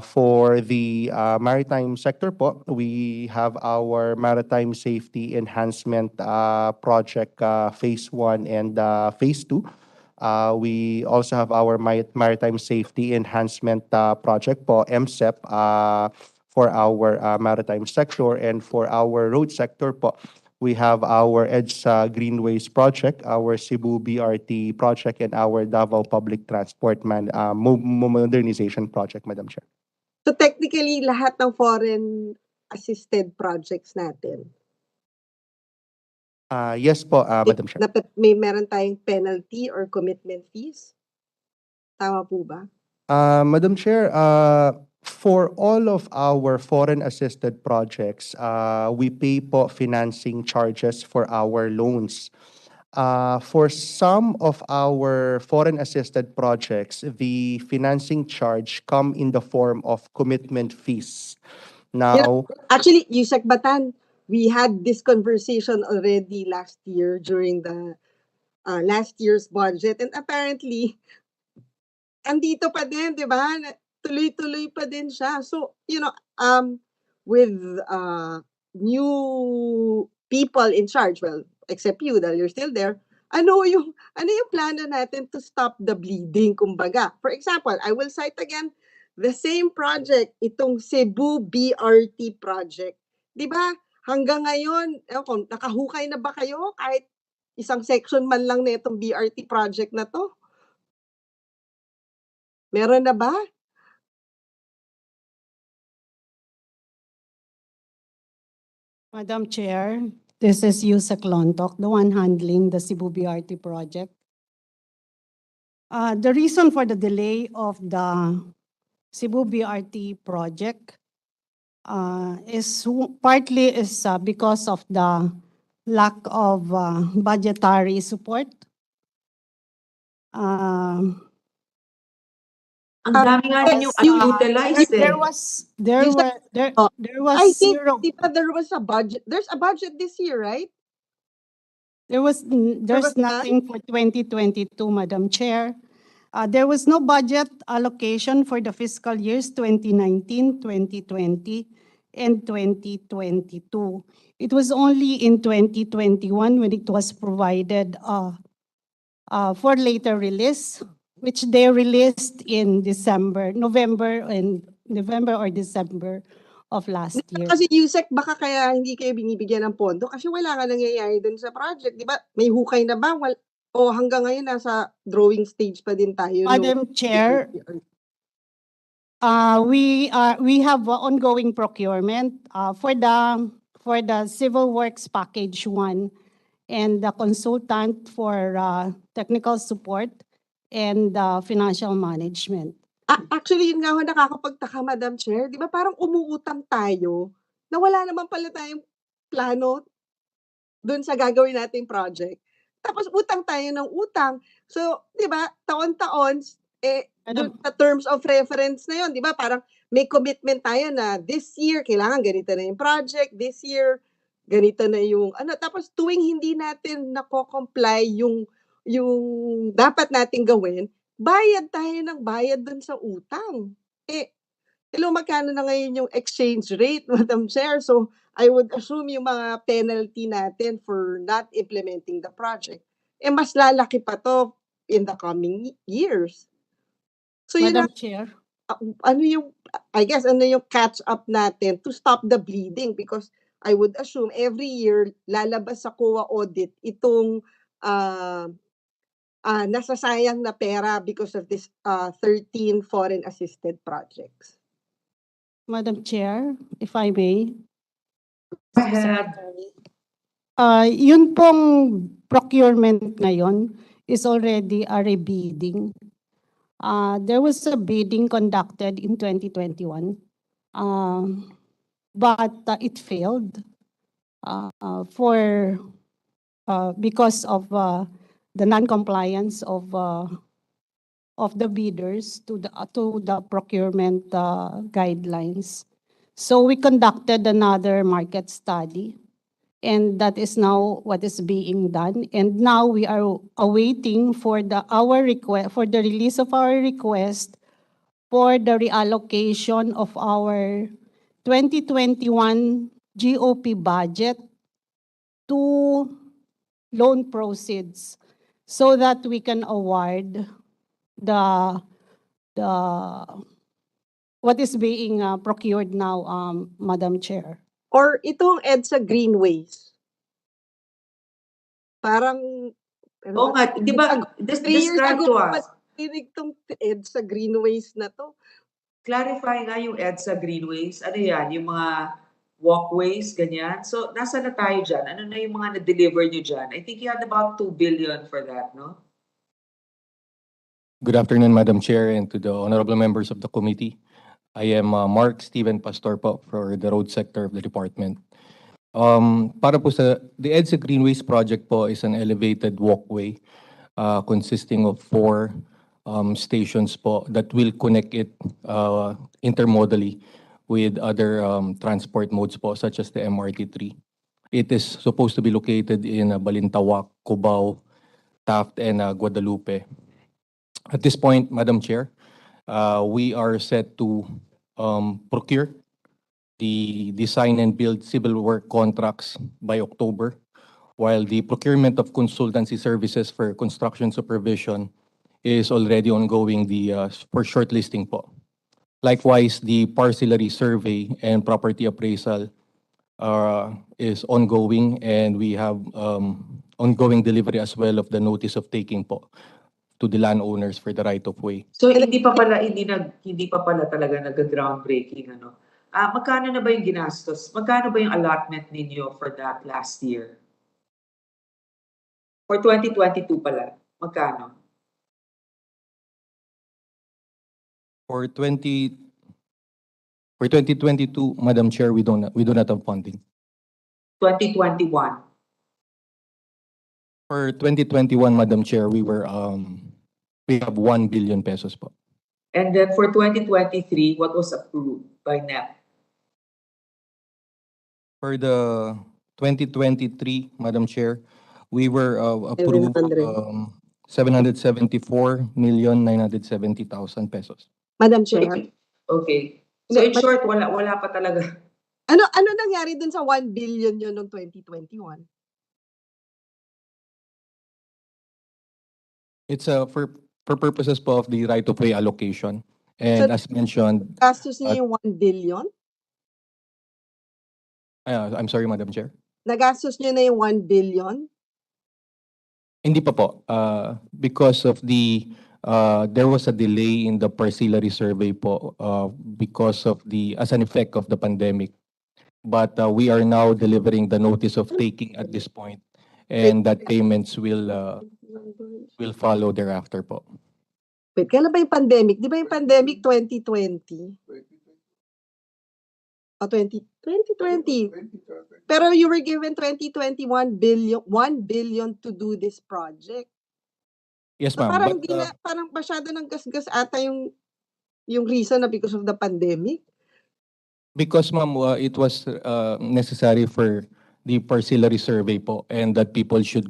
For the maritime sector po, we have our maritime safety enhancement project phase 1 and phase 2. We also have our maritime safety enhancement project po, MSEP, for our maritime sector, and for our road sector po, we have our EDSA Greenways project, our Cebu BRT project, and our Davao Public Transport Modernization project, Madam Chair. So, technically, lahat ng foreign assisted projects natin. Yes po, Madam Chair. Meron tayong penalty or commitment fees? Tama po ba? Madam Chair, for all of our foreign assisted projects, we pay po financing charges for our loans. For some of our foreign assisted projects, the financing charge come in the form of commitment fees. Now, Actually, Yusek Batan, we had this conversation already last year during the last year's budget, and apparently, andito pa din, di ba? Tuloy-tuloy pa din siya. So, with new people in charge, well, except you, that you're still there, ano yung plano natin to stop the bleeding, kumbaga? For example, I will cite again the same project, itong Cebu BRT project. Di ba? Hanggang ngayon, nakahukay na ba kayo kahit isang section man lang na itong BRT project na to? Meron na ba? Madam Chair, this is Yusek Lontok, the one handling the Cebu BRT project. The reason for the delay of the Cebu BRT project is partly because of the lack of budgetary support. Ang dami nga ninyong unutilized eh. There was I think, zero. there was a budget. There's a budget this year, right? There's was nothing for 2022, Madam Chair. There was no budget allocation for the fiscal years 2019, 2020, and 2022. It was only in 2021 when it was provided for later release, which they released in November or December of last year. Kasi Yusek, baka kaya hindi kayo binibigyan ng pondo kasi wala nga nangyayari dun sa project. Di ba? May hukay na ba? O hanggang ngayon nasa drawing stage pa din tayo? Madam Chair, we have ongoing procurement for the Civil Works Package 1 and the consultant for technical support and financial management. Actually, yun nga ho nakakapagtaka, Madam Chair. Di ba parang umuutang tayo na wala naman pala tayong plano dun sa gagawin nating project. Tapos utang tayo ng utang. So, di ba, taon-taon, dun sa terms of reference na yun, di ba, parang may commitment tayo na this year, kailangan ganito na yung project, this year, ganito na yung, tapos tuwing hindi natin nako-comply yung dapat nating gawin, bayad tayo ng bayad dun sa utang. Hello, magkano na ngayon yung exchange rate, Madam Chair? So, I would assume yung mga penalty natin for not implementing the project, mas lalaki pa to in the coming years. So, Madam Chair. I guess, ano yung catch up natin to stop the bleeding? Because I would assume every year, lalabas sa COA audit itong nasasayang na pera because of this 13 foreign assisted projects. Madam Chair, if I may. Go ahead. Yun pong procurement ngayon is already a rebidding. There was a bidding conducted in 2021, but it failed because of the non-compliance of the bidders to the procurement guidelines. So we conducted another market study, and that is now what is being done. And now we are awaiting for the release of our request for the reallocation of our 2021 GOP budget to loan proceeds so that we can award the what is being procured now, Madam Chair. Or itong EDSA Greenways. Parang, Oo nga, di ba, 3 years describe ago, to us. patinig tong EDSA Greenways na to. Clarify nga yung EDSA Greenways. Ano yan? Yung mga walkways, ganyan. So, nasa na tayo dyan? Ano na yung mga na-deliver nyo dyan? I think you had about 2 billion for that, no? Good afternoon, Madam Chair, and to the honorable members of the committee. I am Mark Steven Pastor po for the road sector of the department. Para po sa the EDSA Greenways project po is an elevated walkway consisting of 4 stations po that will connect it intermodally with other transport modes po such as the MRT3. It is supposed to be located in Balintawak, Cubao, Taft, and Guadalupe. At this point, Madam Chair, we are set to procure the design and build civil work contracts by October, while the procurement of consultancy services for construction supervision is already ongoing for shortlisting po. Likewise, the parcellary survey and property appraisal is ongoing, and we have ongoing delivery as well of the notice of taking po to the landowners for the right of way. So, hindi pa pala talaga nag-groundbreaking, ano? Magkano na ba yung ginastos? Magkano ba yung allotment ninyo for that last year? For 2022 pala, magkano? For 2022, Madam Chair, we do not have funding. 2021. For 2021, Madam Chair, we have 1 billion pesos po. And then for 2023, what was approved by NEP? For the 2023, Madam Chair, we were approved 774,970,000 pesos. Madam So, Chair. okay. So in short, wala pa talaga. Ano nangyari dun sa 1 billion yun noong 2021? It's for purposes po of the right of way allocation. And So, as mentioned, Gastos niyo yung 1 billion? I'm sorry, Madam Chair. Nagastos niyo na yung 1 billion? Hindi pa po. Because of there was a delay in the parcellary survey po because of as an effect of the pandemic. But we are now delivering the notice of taking at this point, and that payments will follow thereafter po. Wait, kailan ba yung pandemic? Di ba yung pandemic 2020? O 2020. Pero you were given 2021 billion, 1 billion to do this project. Yes, So ma'am. parang, But, parang masyado ng gasgas ata yung reason na because of the pandemic. because, ma'am, it was necessary for the parcellary survey po, and that people should,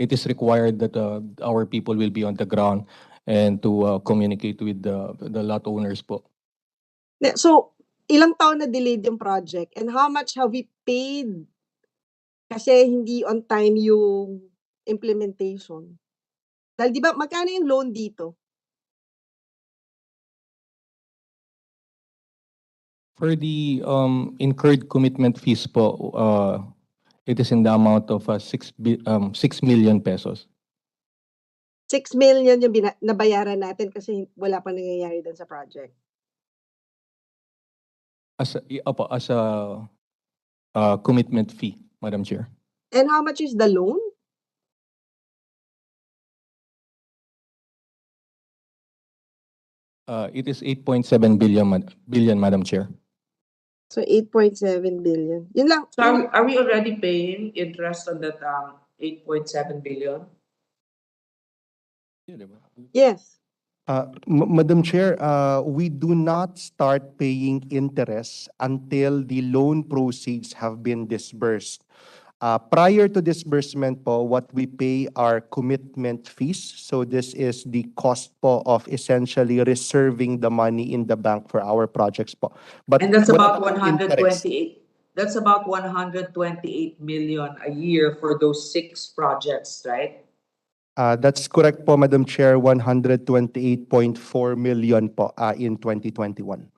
it is required that our people will be on the ground and to communicate with the lot owners po. So, ilang taon na delayed yung project and how much have we paid kasi hindi on time yung implementation? Dahil di ba, magkano yung loan dito? For the incurred commitment fees po, it is in the amount of 6 million pesos. 6 million yung nabayaran natin kasi wala pa nangyayari dun sa project. As a commitment fee, Madam Chair. And how much is the loan? It is 8.7 billion, Madam Chair. So 8.7 billion. Yun lang. So are we already paying interest on that 8.7 billion? Yes. Madam Chair, we do not start paying interest until the loan proceeds have been disbursed. Prior to disbursement po, what we pay are commitment fees. So this is the cost po of essentially reserving the money in the bank for our projects po. But And that's wala about pong interest. 128. That's about 128 million a year for those 6 projects, right? That's correct po, Madam Chair, 128.4 million po in 2021.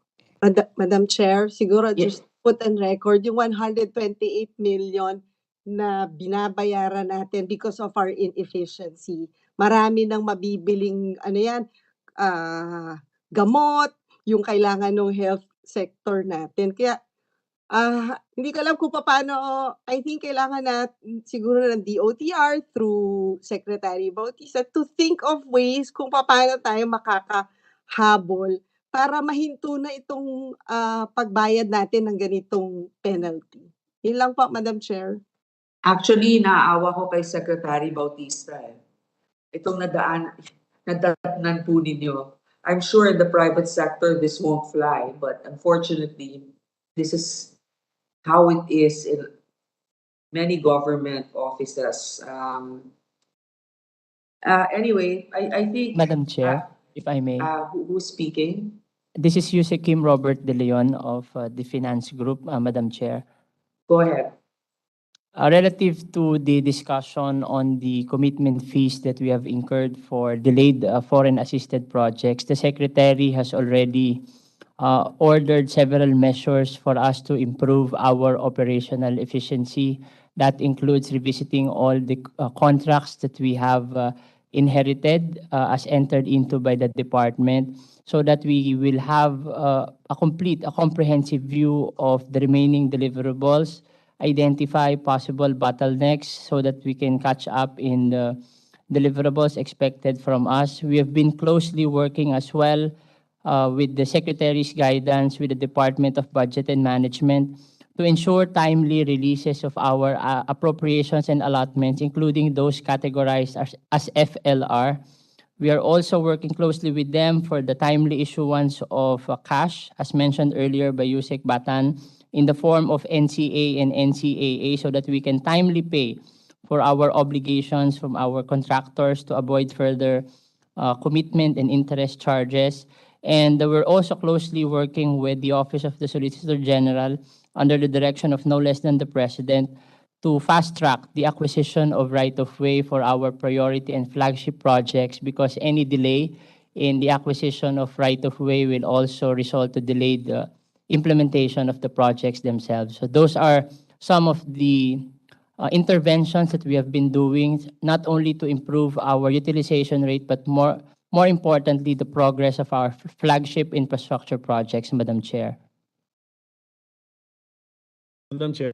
Madam Chair, siguro Yes. just put on record yung 128 million na binabayaran natin because of our inefficiency. Marami nang mabibiling gamot, yung kailangan ng health sector natin. Kaya hindi ko alam kung paano, I think kailangan na siguro ng DOTR through Secretary Bautista to think of ways kung paano tayo makakahabol para mahinto na itong pagbayad natin ng ganitong penalty. Yun lang po, Madam Chair. Actually, naawa ko kay Secretary Bautista. Itong nadatnan po ninyo. I'm sure in the private sector this won't fly, but unfortunately, this is how it is in many government offices. Anyway, I think... Madam Chair, if I may. Who's speaking? This is Kim Robert De Leon of the Finance Group, Madam Chair. Go ahead. Relative to the discussion on the commitment fees that we have incurred for delayed foreign assisted projects, the Secretary has already ordered several measures for us to improve our operational efficiency. That includes revisiting all the contracts that we have inherited as entered into by the department so that we will have a comprehensive view of the remaining deliverables, identify possible bottlenecks so that we can catch up in the deliverables expected from us. We have been closely working as well with the Secretary's guidance with the Department of Budget and Management to ensure timely releases of our appropriations and allotments, including those categorized as FLR. We are also working closely with them for the timely issuance of cash, as mentioned earlier by Yusek Batan, in the form of NCA and NCAA so that we can timely pay for our obligations from our contractors to avoid further commitment and interest charges. And we're also closely working with the Office of the Solicitor General under the direction of no less than the President to fast-track the acquisition of right-of-way for our priority and flagship projects because any delay in the acquisition of right-of-way will also result to delayed implementation of the projects themselves. So those are some of the interventions that we have been doing, not only to improve our utilization rate, but more importantly, the progress of our flagship infrastructure projects, Madam Chair. Madam Chair.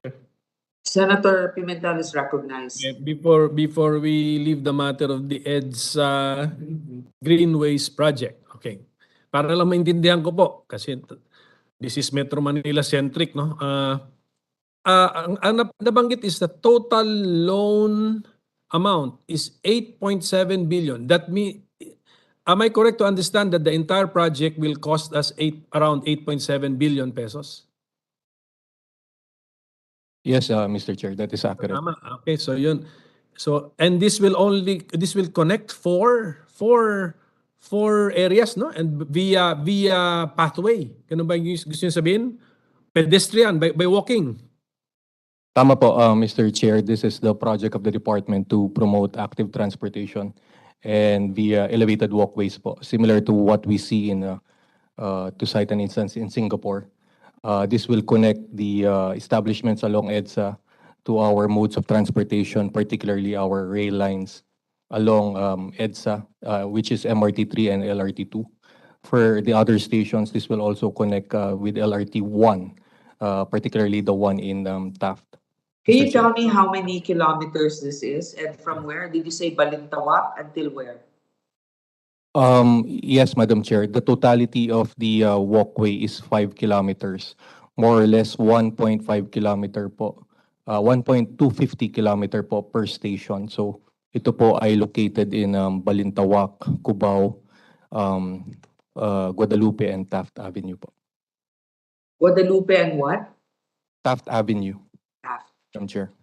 Senator Pimentel is recognized. Before we leave the matter of the EDSA Greenways project, okay. Para lang maintindihan ko po, kasi this is Metro Manila centric, no? Ang nabanggit is the total loan amount is 8.7 billion. That means, am I correct to understand that the entire project will cost us around 8.7 billion pesos? Yes, Mr. Chair, that is accurate. Tama. Okay, so yun. So and this will connect four areas, no? And via pathway. Ganun ba yung gusto niyo sabihin? Pedestrian by walking. Tama po, Mr. Chair. This is the project of the department to promote active transportation and via elevated walkways po, similar to what we see in to cite an instance in Singapore. This will connect the establishments along EDSA to our modes of transportation, particularly our rail lines along EDSA, which is MRT3 and LRT2. For the other stations, this will also connect with LRT 1, particularly the one in Taft. Can Mr. you Chair. tell me how many kilometers this is and from where? Did you say Balintawak until where? Yes, Madam Chair. The totality of the walkway is 5 kilometers, more or less 1.5 kilometer po, 1.250 kilometer po per station. So ito po ay located in Balintawak, Cubao, Guadalupe, and Taft Avenue po. Guadalupe and what? Taft Avenue, Taft. Madam Chair.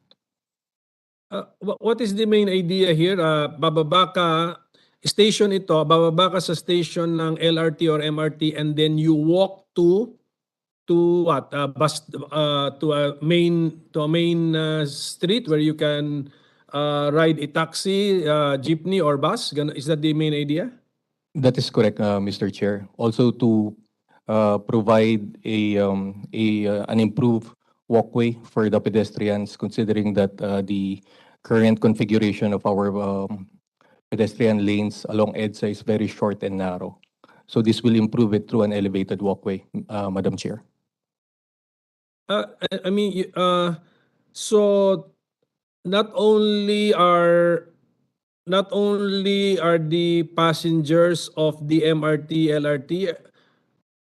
What is the main idea here? Bababa ka, station ito, bababa ka sa station ng LRT or MRT and then you walk to what? Bus to a main street where you can ride a taxi, jeepney or bus. Is that the main idea? That is correct, Mr. Chair. Also to provide an improved walkway for the pedestrians, considering that the current configuration of our pedestrian lanes along EDSA is very short and narrow. So this will improve it through an elevated walkway, Madam Chair. I mean, so not only are the passengers of the MRT, LRT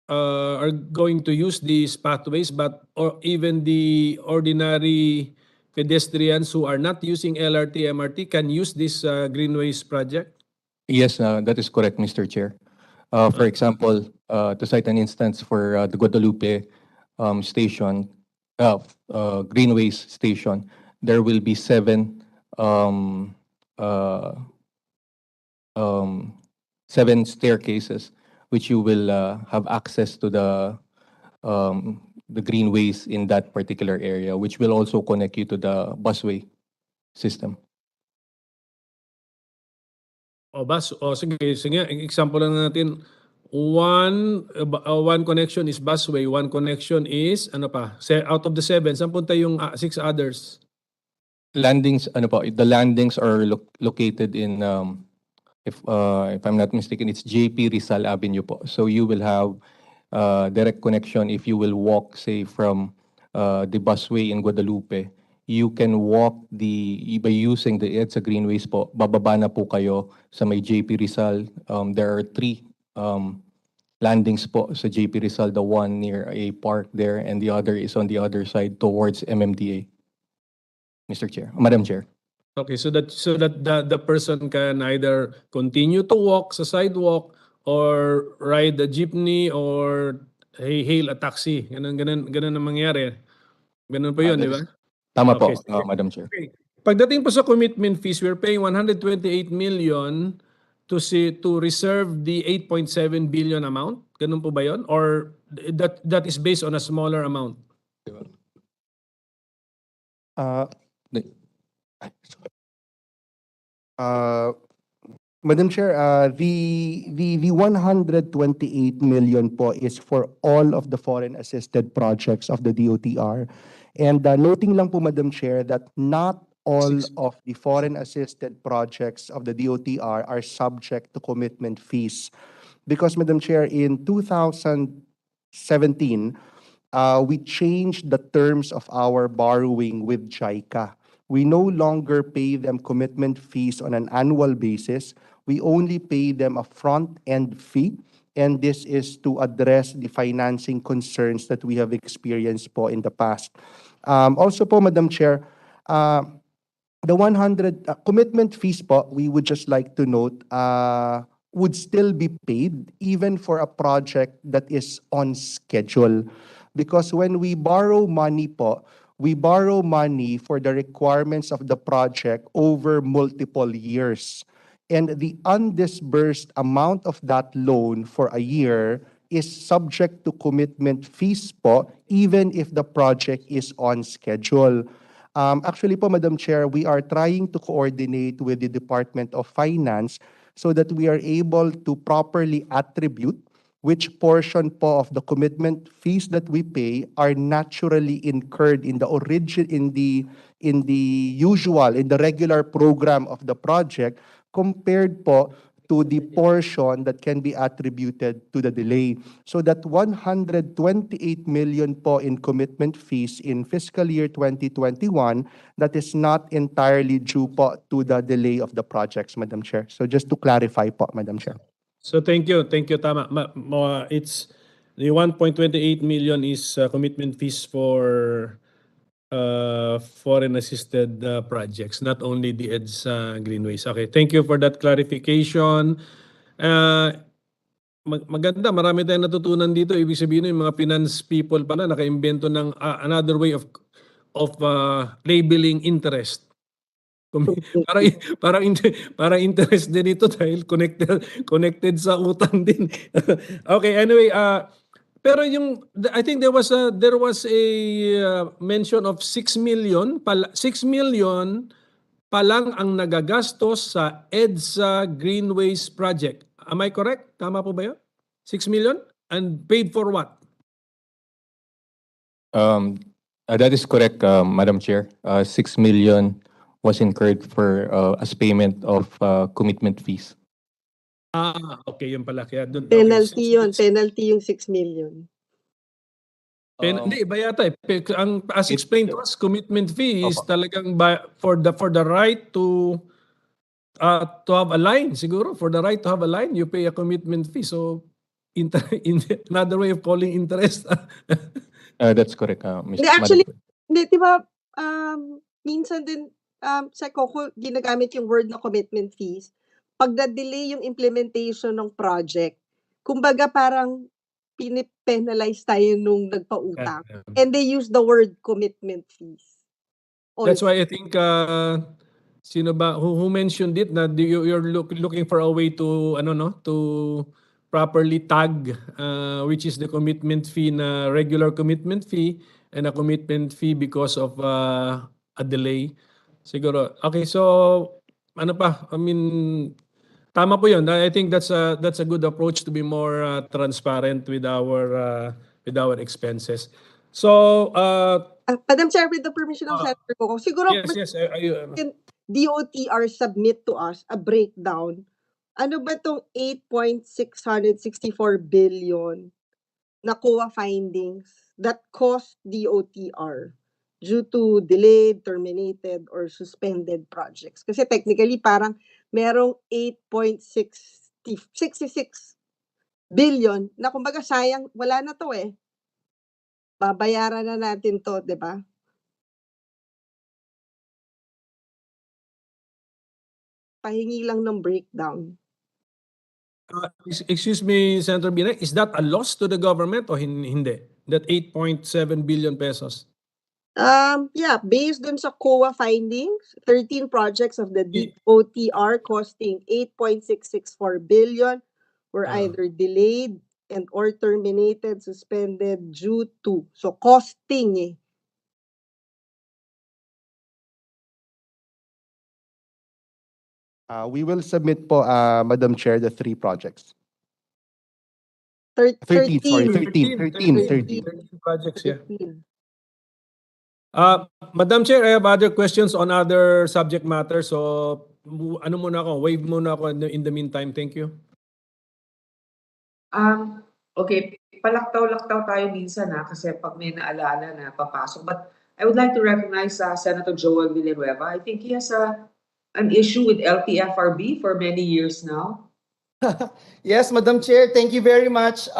are going to use these pathways, but or even the ordinary pedestrians who are not using LRT, MRT can use this Greenways project? Yes, that is correct, Mr. Chair. For example, to cite an instance for the Guadalupe station, Greenways station, there will be 7 staircases, which you will have access to the greenways in that particular area, which will also connect you to the busway system. Sige, example lang natin. One connection is busway, one connection is ano pa? Out of the 7, saan punta yung 6 others? Landings, the landings are located in if I'm not mistaken, it's JP Rizal Avenue po. So you will have direct connection if you will walk, say, from the busway in Guadalupe. You can walk by using the EDSA Greenways po. Bababa na po kayo sa may JP Rizal. There are 3 landings po sa JP Rizal, the one near a park there, and the other is on the other side towards MMDA. Mr. Chair, Madam Chair. Okay, so that the person can either continue to walk sa sidewalk or ride the jeepney or hail a taxi. Ganun ang mangyari. Ganun po yun, di ba? Tama po, Okay, Madam Chair. Okay. Pagdating po sa commitment fees, we're paying 128 million to reserve the 8.7 billion amount. Ganun po ba yun? Or that is based on a smaller amount? Madam Chair, the 128 million po is for all of the foreign assisted projects of the DOTR. And noting lang po, Madam Chair, that not all of the foreign assisted projects of the DOTR are subject to commitment fees. Because, Madam Chair, in 2017, we changed the terms of our borrowing with JICA. We no longer pay them commitment fees on an annual basis. We only pay them a front-end fee, and this is to address the financing concerns that we have experienced po in the past. Also po, Madam Chair, the 100 commitment fees po, we would just like to note, would still be paid even for a project that is on schedule. Because when we borrow money po, we borrow money for the requirements of the project over multiple years. And the undisbursed amount of that loan for a year is subject to commitment fees po, even if the project is on schedule. Actually po, Madam Chair, we are trying to coordinate with the Department of Finance so that we are able to properly attribute which portion po of the commitment fees that we pay are naturally incurred in the regular program of the project compared po to the portion that can be attributed to the delay. So that 128 million po in commitment fees in fiscal year 2021, that is not entirely due po to the delay of the projects, Madam Chair. So just to clarify po, Madam Chair. So thank you, tama. It's the 1.28 million is commitment fees for foreign assisted projects, not only the EDSA Greenways. Okay, thank you for that clarification. Maganda, marami tayong natutunan dito. Ibig sabihin yung mga finance people pala nakaimbento ng another way of labeling interest. Parang parang interest din ito dahil connected sa utang din. Okay, anyway, pero I think there was a mention of 6 million pa lang ang nagagastos sa EDSA Greenways project. Am I correct? Tama po ba 'yon? 6 million and paid for what? That is correct, Madam Chair. 6 million was incurred for as payment of commitment fees. Okay, yun pala. Kaya dun, Penalty yun. Penalty yung 6 million. Hindi, iba yata eh. As explained to us, commitment fee is talagang for the right to have a line, siguro. For the right to have a line, you pay a commitment fee. So, another way of calling interest. That's correct, Hindi, actually, hindi, di ba, minsan din, sa Coco, ginagamit yung word na commitment fees. Pag na-delay yung implementation ng project, kumbaga parang pinipenalize tayo nung nagpautang. And they use the word commitment fees. That's why I think, sino ba, who mentioned it, na you're looking for a way to, to properly tag, which is the commitment fee na regular commitment fee and a commitment fee because of a delay. Siguro. Okay, so ano pa? I mean, tama po 'yun. I think that's a good approach to be more transparent with our expenses. So, Madam Chair, with the permission of Senator Coco, siguro yes, DOTR submit to us a breakdown. Ano ba tong 8.664 billion na COA findings that cost DOTR due to delayed, terminated, or suspended projects? Kasi technically, parang merong 8.66 billion na kumbaga sayang, wala na to eh. Babayaran na natin to, di ba? Pahingi lang ng breakdown. Excuse me, Senator Binay, is that a loss to the government o hindi? That 8.7 billion pesos? Yeah, based dun sa COA findings, 13 projects of the DOTR costing 8.664 billion were either delayed and or terminated, suspended due to. So costing eh. We will submit po, Madam Chair, the 3 projects. 13 projects, yeah. Madam Chair, I have other questions on other subject matters. So, ano muna ako, wave muna ako in the meantime. Thank you. Okay, palaktaw-laktaw tayo minsan kasi pag may naalala na papasok. But I would like to recognize Senator Joel Villanueva. I think he has an issue with LTFRB for many years now. Yes, Madam Chair, thank you very much.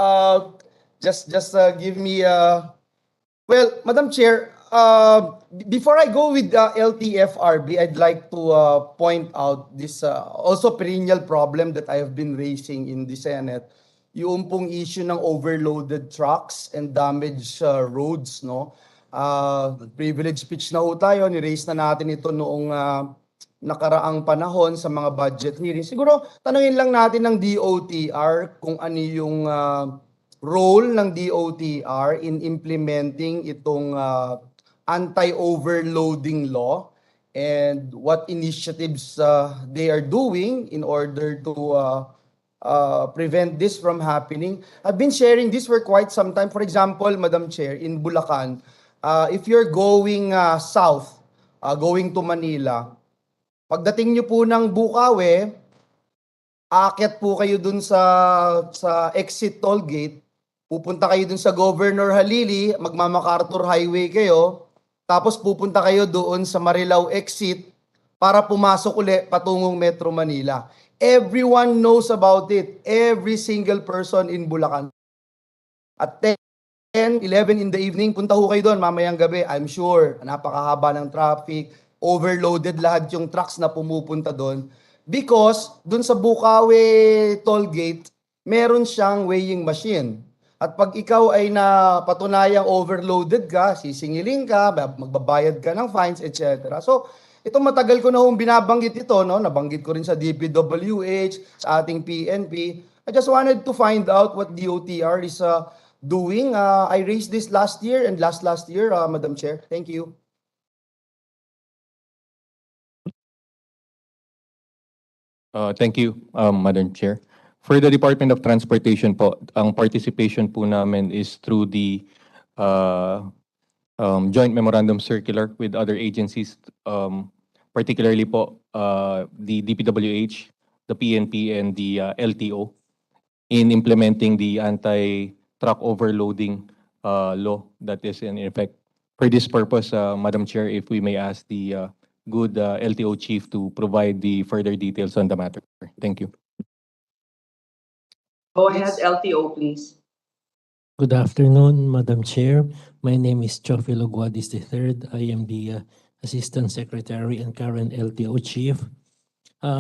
Just give me well, Madam Chair, before I go with LTFRB, I'd like to point out this also perennial problem that I have been raising in the Senate, yung pong issue ng overloaded trucks and damaged roads, no? Privilege speech na ho tayo, ni-raise na natin ito noong nakaraang panahon sa mga budget hearings. Siguro, tanungin lang natin ng DOTR kung ano yung role ng DOTR in implementing itong anti-overloading law and what initiatives they are doing in order to prevent this from happening. I've been sharing this for quite some time. For example, Madam Chair, in Bulacan, if you're going south, going to Manila, pagdating nyo po ng Bukawi, aakyat po kayo dun sa exit toll gate, pupunta kayo dun sa Governor Halili, magmamacarthur Highway kayo, tapos pupunta kayo doon sa Marilao exit para pumasok uli patungong Metro Manila. Everyone knows about it. Every single person in Bulacan. At 10, 11 in the evening, punta ho kayo doon mamayang gabi. I'm sure, napakahaba ng traffic, overloaded lahat yung trucks na pumupunta doon. Because doon sa Bukawi toll gate, meron siyang weighing machine. At pag ikaw ay napatunayang overloaded ka, sisingilin ka, magbabayad ka ng fines, etc. So, ito matagal ko na hong binabanggit ito, no? Nabanggit ko rin sa DPWH, sa ating PNP. I just wanted to find out what DOTR is doing. I raised this last year and last year, Madam Chair. Thank you. Thank you, Madam Chair. For the Department of Transportation po, ang participation po namin is through the joint memorandum circular with other agencies, particularly po the DPWH, the PNP, and the LTO in implementing the anti-truck overloading law that is in effect. For this purpose, Madam Chair, if we may ask the good LTO chief to provide the further details on the matter. Thank you. Go ahead, LTO, please. Good afternoon, Madam Chair. My name is Chofilo Guadis III. I am the Assistant Secretary and current LTO Chief.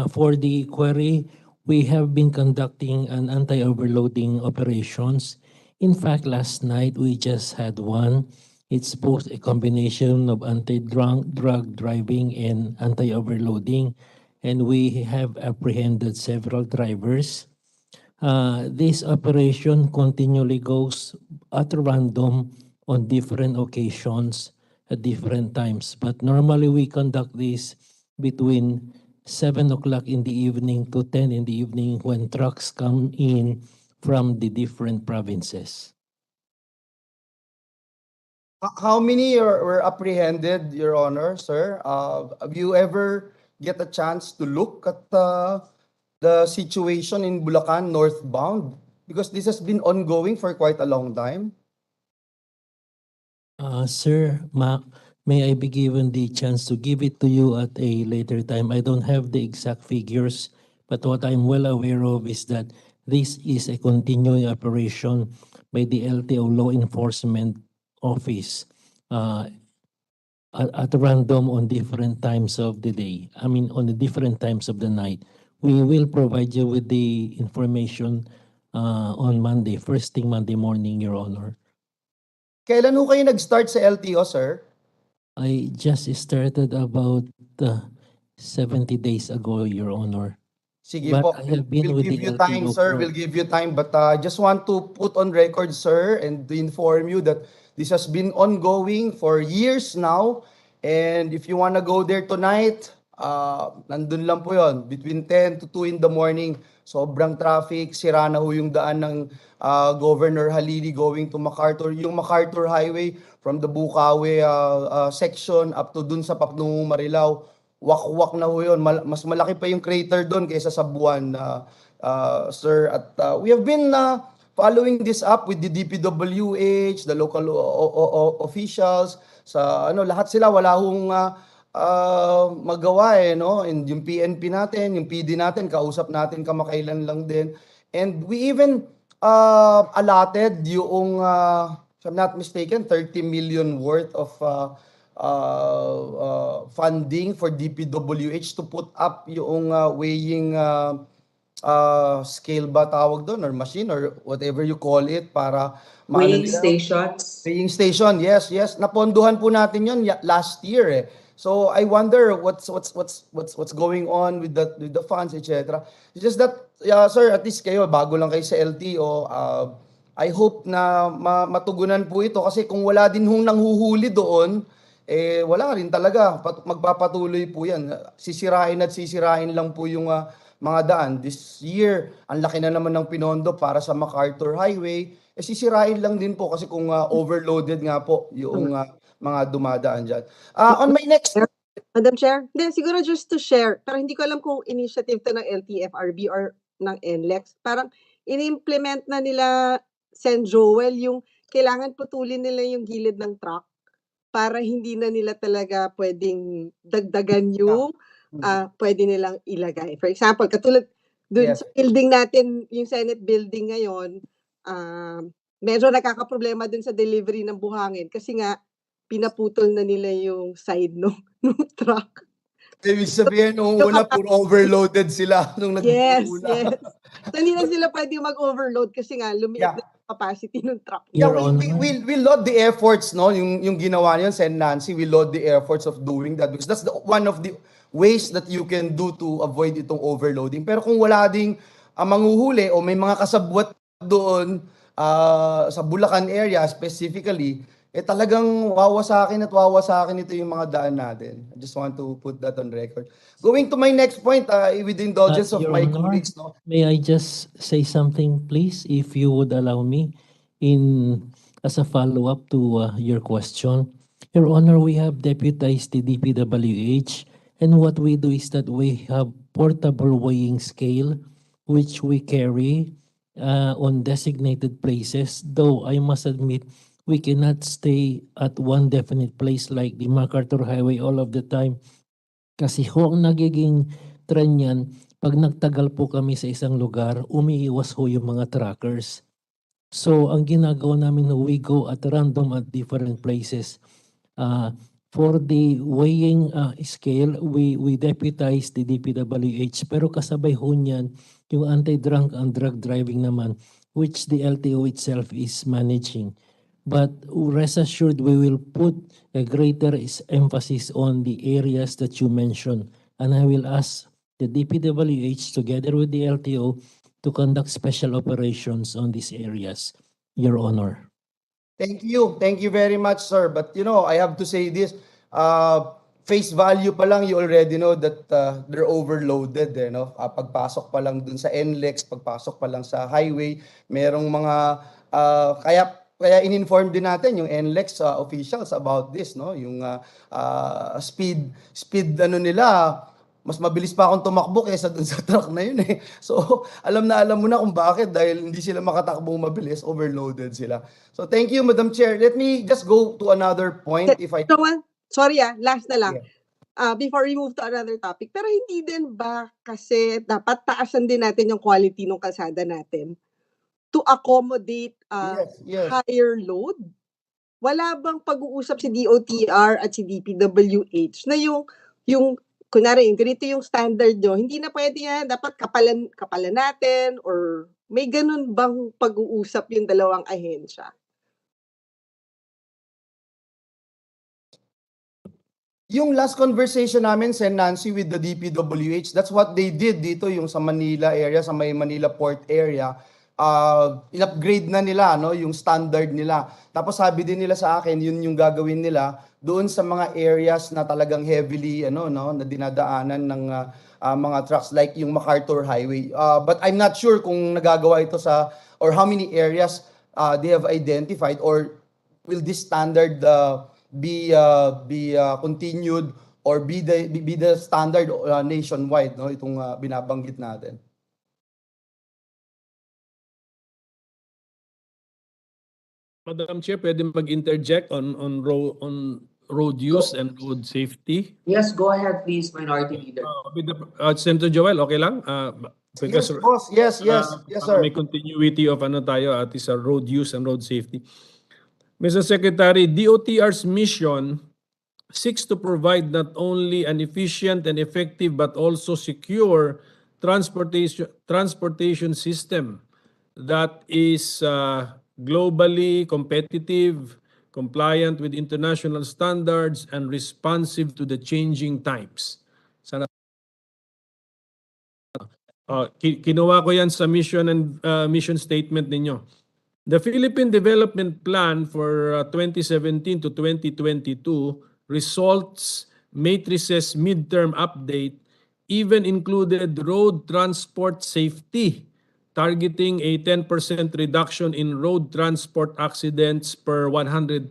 For the query, we have been conducting an anti-overloading operations. In fact, last night we just had one. It's both a combination of anti-drug driving and anti-overloading, and we have apprehended several drivers. This operation continually goes at random on different occasions at different times. But normally we conduct this between 7 o'clock in the evening to 10 in the evening when trucks come in from the different provinces. How many were apprehended, Your Honor, sir? Have you ever get a chance to look at the situation in Bulacan northbound? Because this has been ongoing for quite a long time. Sir, may I be given the chance to give it to you at a later time? I don't have the exact figures, but what I'm well aware of is that this is a continuing operation by the LTO Law Enforcement Office at random on different times of the day. I mean, on the different times of the night. We will provide you with the information on Monday, first thing Monday morning, Your Honor. Kailan ho kayo nag-start sa LTO, sir? I just started about 70 days ago, Your Honor. Sige But po, I have been we'll with give the you time, LTO sir. for- We'll give you time. But just want to put on record, sir, and to inform you that this has been ongoing for years now. And if you want to go there tonight, nandun lang po yon between 10 to 2 in the morning. Sobrang traffic, sira na ho yung daan ng Governor Halili going to MacArthur. Yung MacArthur Highway from the Bukawi section up to dun sa Papnong Marilao. Wak-wak na ho yun. Mas malaki pa yung crater doon kaysa sa buwan, sir. At we have been following this up with the DPWH, the local officials, sa lahat sila wala hong magawa no? And yung PNP natin, yung PD natin, kausap natin kamakailan lang din. And we even allotted yung, if I'm not mistaken, 30 million worth of funding for DPWH to put up yung weighing scale ba tawag doon, or machine, or whatever you call it, para Weighing stations. Weighing station, yes. Napondohan po natin yon last year eh. So I wonder what's going on with the funds, etc. It's just that, sir, at least kayo bago lang kayo sa LTO. I hope na matugunan po ito kasi kung wala din hong nanghuhuli doon, wala rin talaga. Magpapatuloy po yan. Sisirain lang po yung mga daan. This year, ang laki na naman ng pinondo para sa MacArthur Highway. Sisirain lang din po kasi kung overloaded nga po yung mga dumadaan dyan. On my next... Madam Chair, hindi, siguro just to share, pero hindi ko alam kung initiative to ng LTFRB or ng NLEX. Parang ini-implement na nila, Sen Joel, yung kailangan putulin nila yung gilid ng truck para hindi na nila talaga pwedeng dagdagan yung pwede nilang ilagay. For example, katulad dun Yes. sa building natin, yung Senate building ngayon, medyo nakakaproblema dun sa delivery ng buhangin kasi nga pinaputol na nila yung side ng truck. Ibig sabihin, nung una, puro overloaded sila nung Yes, nagpupula. yes. So, hindi na sila pwede mag-overload kasi nga lumiit na yung capacity ng truck. Yeah, Your Honor. we laud the efforts, no? Yung ginawa niyo, Sen Nancy, we laud the efforts of doing that because that's one of the ways that you can do to avoid itong overloading. Pero kung wala ding manghuhuli o may mga kasabwat doon sa Bulacan area specifically, talagang wawasakin ito yung mga daan natin. I just want to put that on record. Going to my next point, with the indulgence of Your my Honor, colleagues, no? may I just say something, please, if you would allow me, as a follow-up to your question. Your Honor, we have deputized the DPWH, and what we do is that we have portable weighing scale, which we carry on designated places, though I must admit, we cannot stay at one definite place like the MacArthur Highway all of the time. Kasi ho, ang nagiging trend yan, pag nagtagal po kami sa isang lugar, umiiwas ho yung mga trackers. So, ang ginagawa namin, we go at random at different places. For the weighing scale, we deputize the DPWH, pero kasabay ho niyan yung anti-drunk and drug driving naman, which the LTO itself is managing. But rest assured, we will put a greater emphasis on the areas that you mentioned. And I will ask the DPWH together with the LTO to conduct special operations on these areas, Your Honor. Thank you. Thank you very much, sir. But I have to say this, face value pa lang, you already know that they're overloaded. Pagpasok pa lang dun sa NLEX, pagpasok pa lang sa highway, merong mga, kaya in-inform din natin yung NLEX officials about this, no? Yung speed nila, mas mabilis pa akong tumakbo kaysa dun sa truck na yun eh. So, alam mo na kung bakit, dahil hindi sila makatakbong mabilis, overloaded sila. So, thank you, Madam Chair. Let me just go to another point if I... Sorry last na lang. Before we move to another topic, pero hindi din ba kasi dapat taasan din natin yung quality ng kalsada natin to accommodate higher load? Wala bang pag-uusap si DOTR at si DPWH na yung kunwari, ganito yung standard nyo, hindi na pwede yan, dapat kapalan natin, or may ganun bang pag-uusap yung dalawang ahensya? Yung last conversation namin, Sen Nancy, with the DPWH, that's what they did dito, yung sa Manila area, sa may Manila Port area. In-upgrade na nila, no, yung standard nila. Tapos sabi din nila sa akin, yun yung gagawin nila doon sa mga areas na talagang heavily na dinadaanan ng mga trucks like yung MacArthur Highway. But I'm not sure kung nagagawa ito or how many areas they have identified, or will this standard be continued or be the standard nationwide, no, itong binabanggit natin. Madam Chair, pwede mag-interject on road use and road safety? Yes, go ahead please, Minority Leader. With the, Senator Joel, okay lang? Yes, boss. Yes, sir. May continuity of tayo at is road use and road safety. Mr. Secretary, DOTR's mission seeks to provide not only an efficient and effective but also secure transportation system that is globally competitive, compliant with international standards, and responsive to the changing times. Sana kinuha ko yan sa mission and mission statement ninyo. The Philippine Development Plan for 2017 to 2022 results matrices midterm update even included road transport safety, targeting a 10% reduction in road transport accidents per 100,000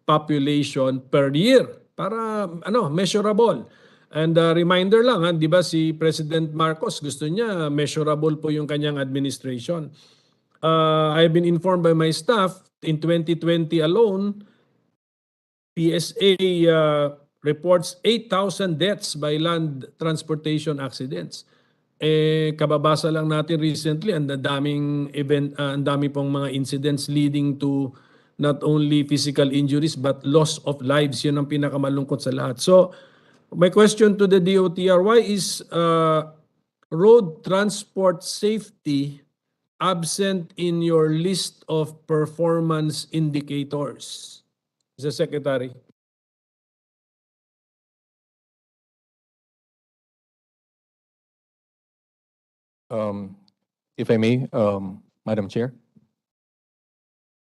population per year. Para measurable. And reminder lang, di ba si President Marcos gusto niya measurable po yung kanyang administration. I've been informed by my staff in 2020 alone, PSA reports 8,000 deaths by land transportation accidents. Kababasa lang natin recently, ang daming event, ang dami pong mga incidents leading to not only physical injuries but loss of lives. Yun ang pinakamalungkot sa lahat. So, my question to the DOTR, why is road transport safety absent in your list of performance indicators? Mr. Secretary. If I may, Madam Chair.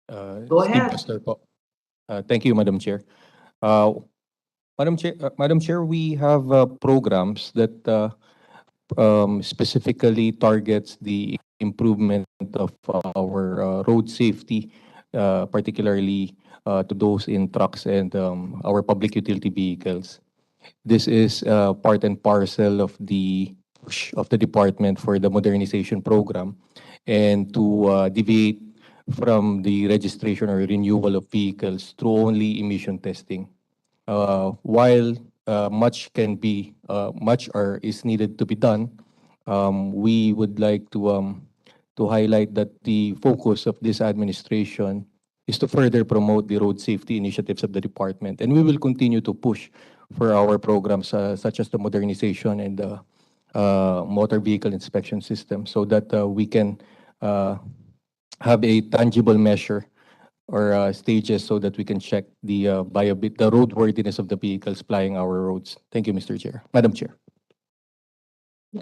Go Steve ahead. Pastor po. Thank you, Madam Chair. Madam Chair, we have programs that specifically targets the improvement of our road safety, particularly to those in trucks and our public utility vehicles. This is part and parcel of the push of the department for the modernization program and to deviate from the registration or renewal of vehicles through only emission testing. While much is needed to be done, we would like to highlight that the focus of this administration is to further promote the road safety initiatives of the department, and we will continue to push for our programs such as the modernization and the motor vehicle inspection system, so that we can have a tangible measure or stages so that we can check the roadworthiness of the vehicles plying our roads. Thank you, Mr. Chair. Madam Chair.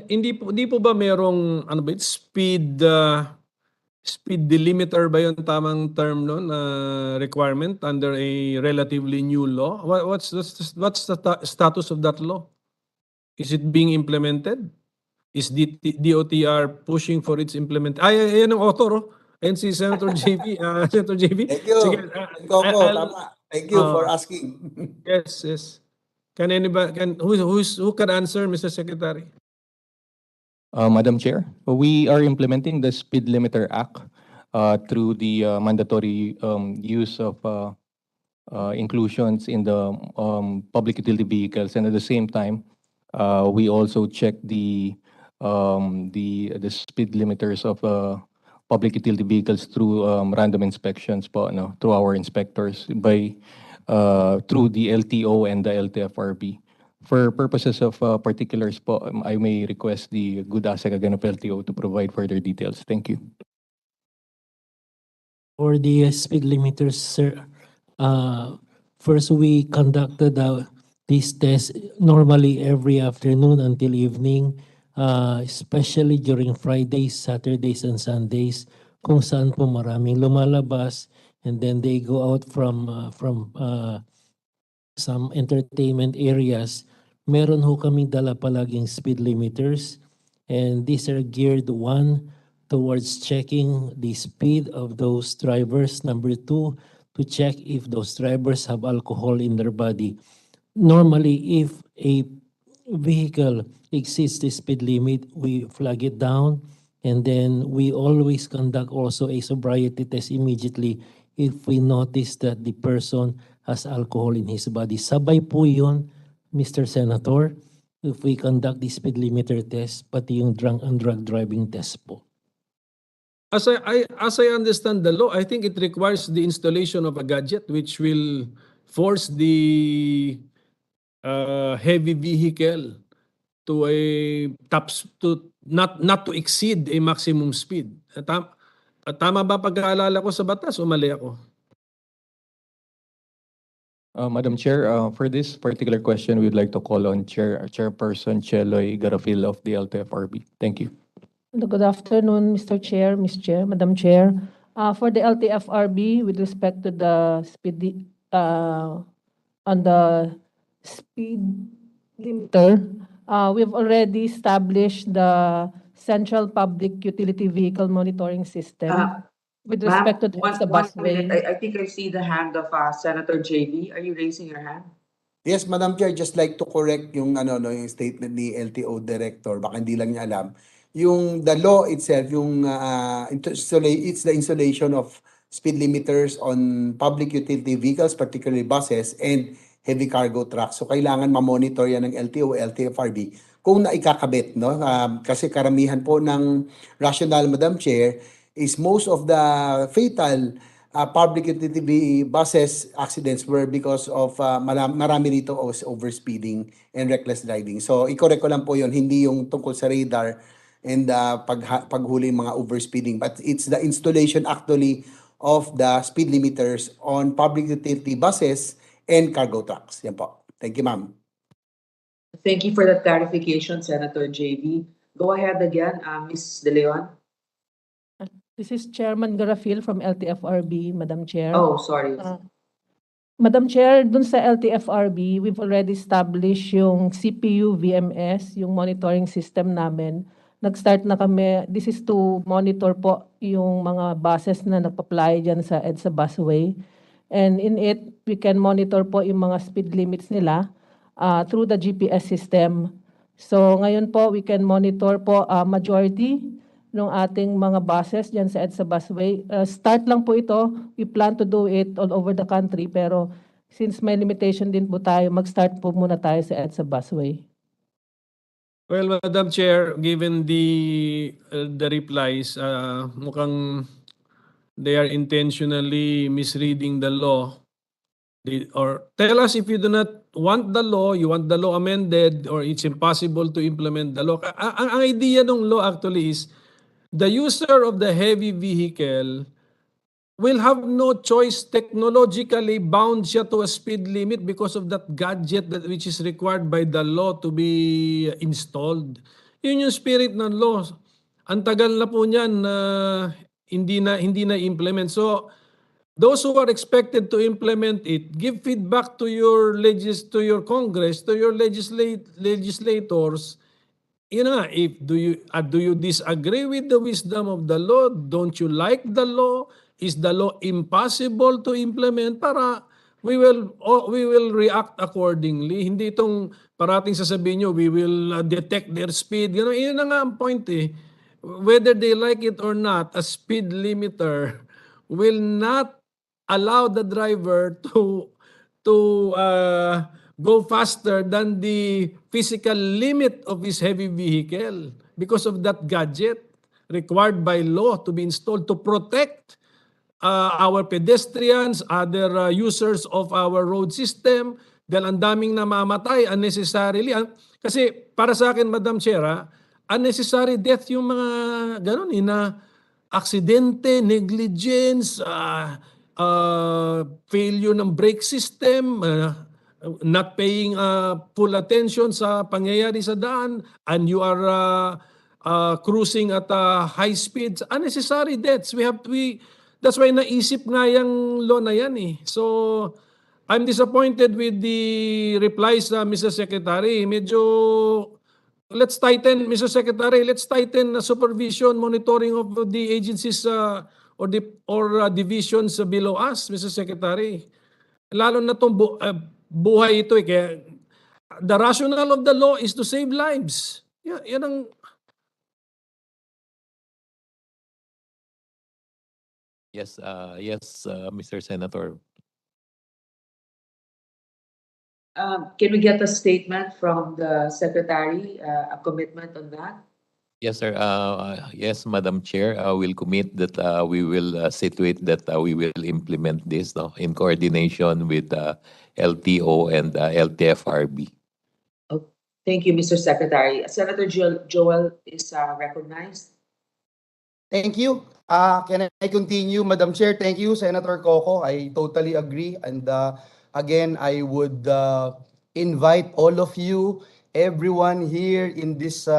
Hindi po ba merong speed delimiter ba yung tamang term noon, requirement under a relatively new law? What's the status of that law? Is it being implemented? Is DOTR pushing for its implementation? Ayan ang author, oh. Ayan si Senator JV. Senator JV. Thank you. Sige, Tama. Thank you for asking. Yes. Can anybody, who can answer, Mr. Secretary? Madam Chair, we are implementing the Speed Limiter Act through the mandatory use of inclusions in the public utility vehicles, and at the same time, we also check the speed limiters of public utility vehicles through random inspections po, through our inspectors through the LTO and the LTFRB. For purposes of particulars po, I may request the good ASEC again of LTO to provide further details. Thank you. For the speed limiters, sir, first we conducted this test normally every afternoon until evening, especially during Fridays, Saturdays, and Sundays, kung saan po maraming lumalabas, and then they go out from some entertainment areas. Meron ho kaming dala palaging speed limiters, and these are geared, one, towards checking the speed of those drivers. Number two, to check if those drivers have alcohol in their body. Normally, if a vehicle exceeds the speed limit, we flag it down, and then we always conduct also a sobriety test immediately if we notice that the person has alcohol in his body. Sabay po yun, Mr. Senator, if we conduct the speed limiter test, pati yung drunk and drug driving test po. As I understand the law, I think it requires the installation of a gadget which will force the heavy vehicle to not to exceed a maximum speed. Tama ba pag-aalala ko sa batas o mali ako? Madam Chair, for this particular question, we'd like to call on Chairperson Cheloy Garafil of the LTFRB. Thank you. Good afternoon, Mr. Chair, Ms. Chair, Madam Chair. For the LTFRB, with respect to the speed on the speed limiter, we've already established the Central Public Utility Vehicle Monitoring System. With respect to the one busway. minute. I think I see the hand of Senator JV. Are you raising your hand? Yes, Madam Chair, just like to correct yung yung statement ni LTO Director, baka hindi lang niya alam. Yung the law itself, yung it's the installation of speed limiters on public utility vehicles, particularly buses and heavy cargo trucks. So kailangan ma-monitor yan ng LTO, LTFRB kung naikakabit, no? Kasi karamihan po ng rationale, Madam Chair, is most of the fatal public utility buses accidents were because of marami dito was overspeeding and reckless driving. So i-correct ko lang po yun, hindi yung tungkol sa radar and paghuli mga overspeeding, but it's the installation actually of the speed limiters on public utility buses and cargo trucks. Yan po. Thank you, ma'am. Thank you for that clarification, Senator JV. Go ahead again, Ms. De Leon. This is Chairman Garafil from LTFRB, Madam Chair. Oh, sorry. Madam Chair, dun sa LTFRB, we've already established yung CPU VMS, yung monitoring system namin. Nag-start na kami, this is to monitor po yung mga buses na nagpa-apply dyan sa EDSA busway. And in it, we can monitor po yung mga speed limits nila through the GPS system. So ngayon po, we can monitor po majority ng ating mga buses dyan sa EDSA busway. Start lang po ito. We plan to do it all over the country. Pero since may limitation din po tayo, mag-start po muna tayo sa EDSA busway. Well, Madam Chair, given the replies, mukhang they are intentionally misreading the law. Or tell us if you do not want the law, you want the law amended, or it's impossible to implement the law. Ang idea ng law actually is the user of the heavy vehicle will have no choice, technologically bound siya to a speed limit because of that gadget which is required by the law to be installed. Yun yung spirit ng law. Ang tagal na po niyan na hindi na implement. So those who are expected to implement it, give feedback to your Congress, to your legislators. You know, do you disagree with the wisdom of the law? Don't you like the law? Is the law impossible to implement? Para we will react accordingly. Hindi itong parating sasabihin nyo, we will detect their speed. You know, yun na nga ang point eh. Whether they like it or not, a speed limiter will not allow the driver to go faster than the physical limit of his heavy vehicle because of that gadget required by law to be installed to protect our pedestrians, other users of our road system, dahil ang daming namamatay unnecessarily. Kasi para sa akin, Madam Chair, unnecessary death yung mga ganun na aksidente, negligence, failure ng brake system, not paying full attention sa pangyayari sa daan, and you are cruising at high speeds, unnecessary deaths. That's why naisip nga yung law na yan eh. So, I'm disappointed with the replies, Mr. Secretary. Medyo, let's tighten, Mr. Secretary, let's tighten supervision, monitoring of the agencies or divisions below us, Mr. Secretary. Lalo na itong buhay ito eh. Kaya, the rationale of the law is to save lives. Yan ang... Yes, Mr. Senator. Can we get a statement from the Secretary, a commitment on that? Yes, sir. Yes, Madam Chair, we'll commit that we will see to it that we will implement this in coordination with LTO and LTFRB. Oh, thank you, Mr. Secretary. Senator Joel is recognized. Thank you. Can I continue, Madam Chair? Thank you, Senator Coco. I totally agree. And again, I would invite all of you, everyone here in this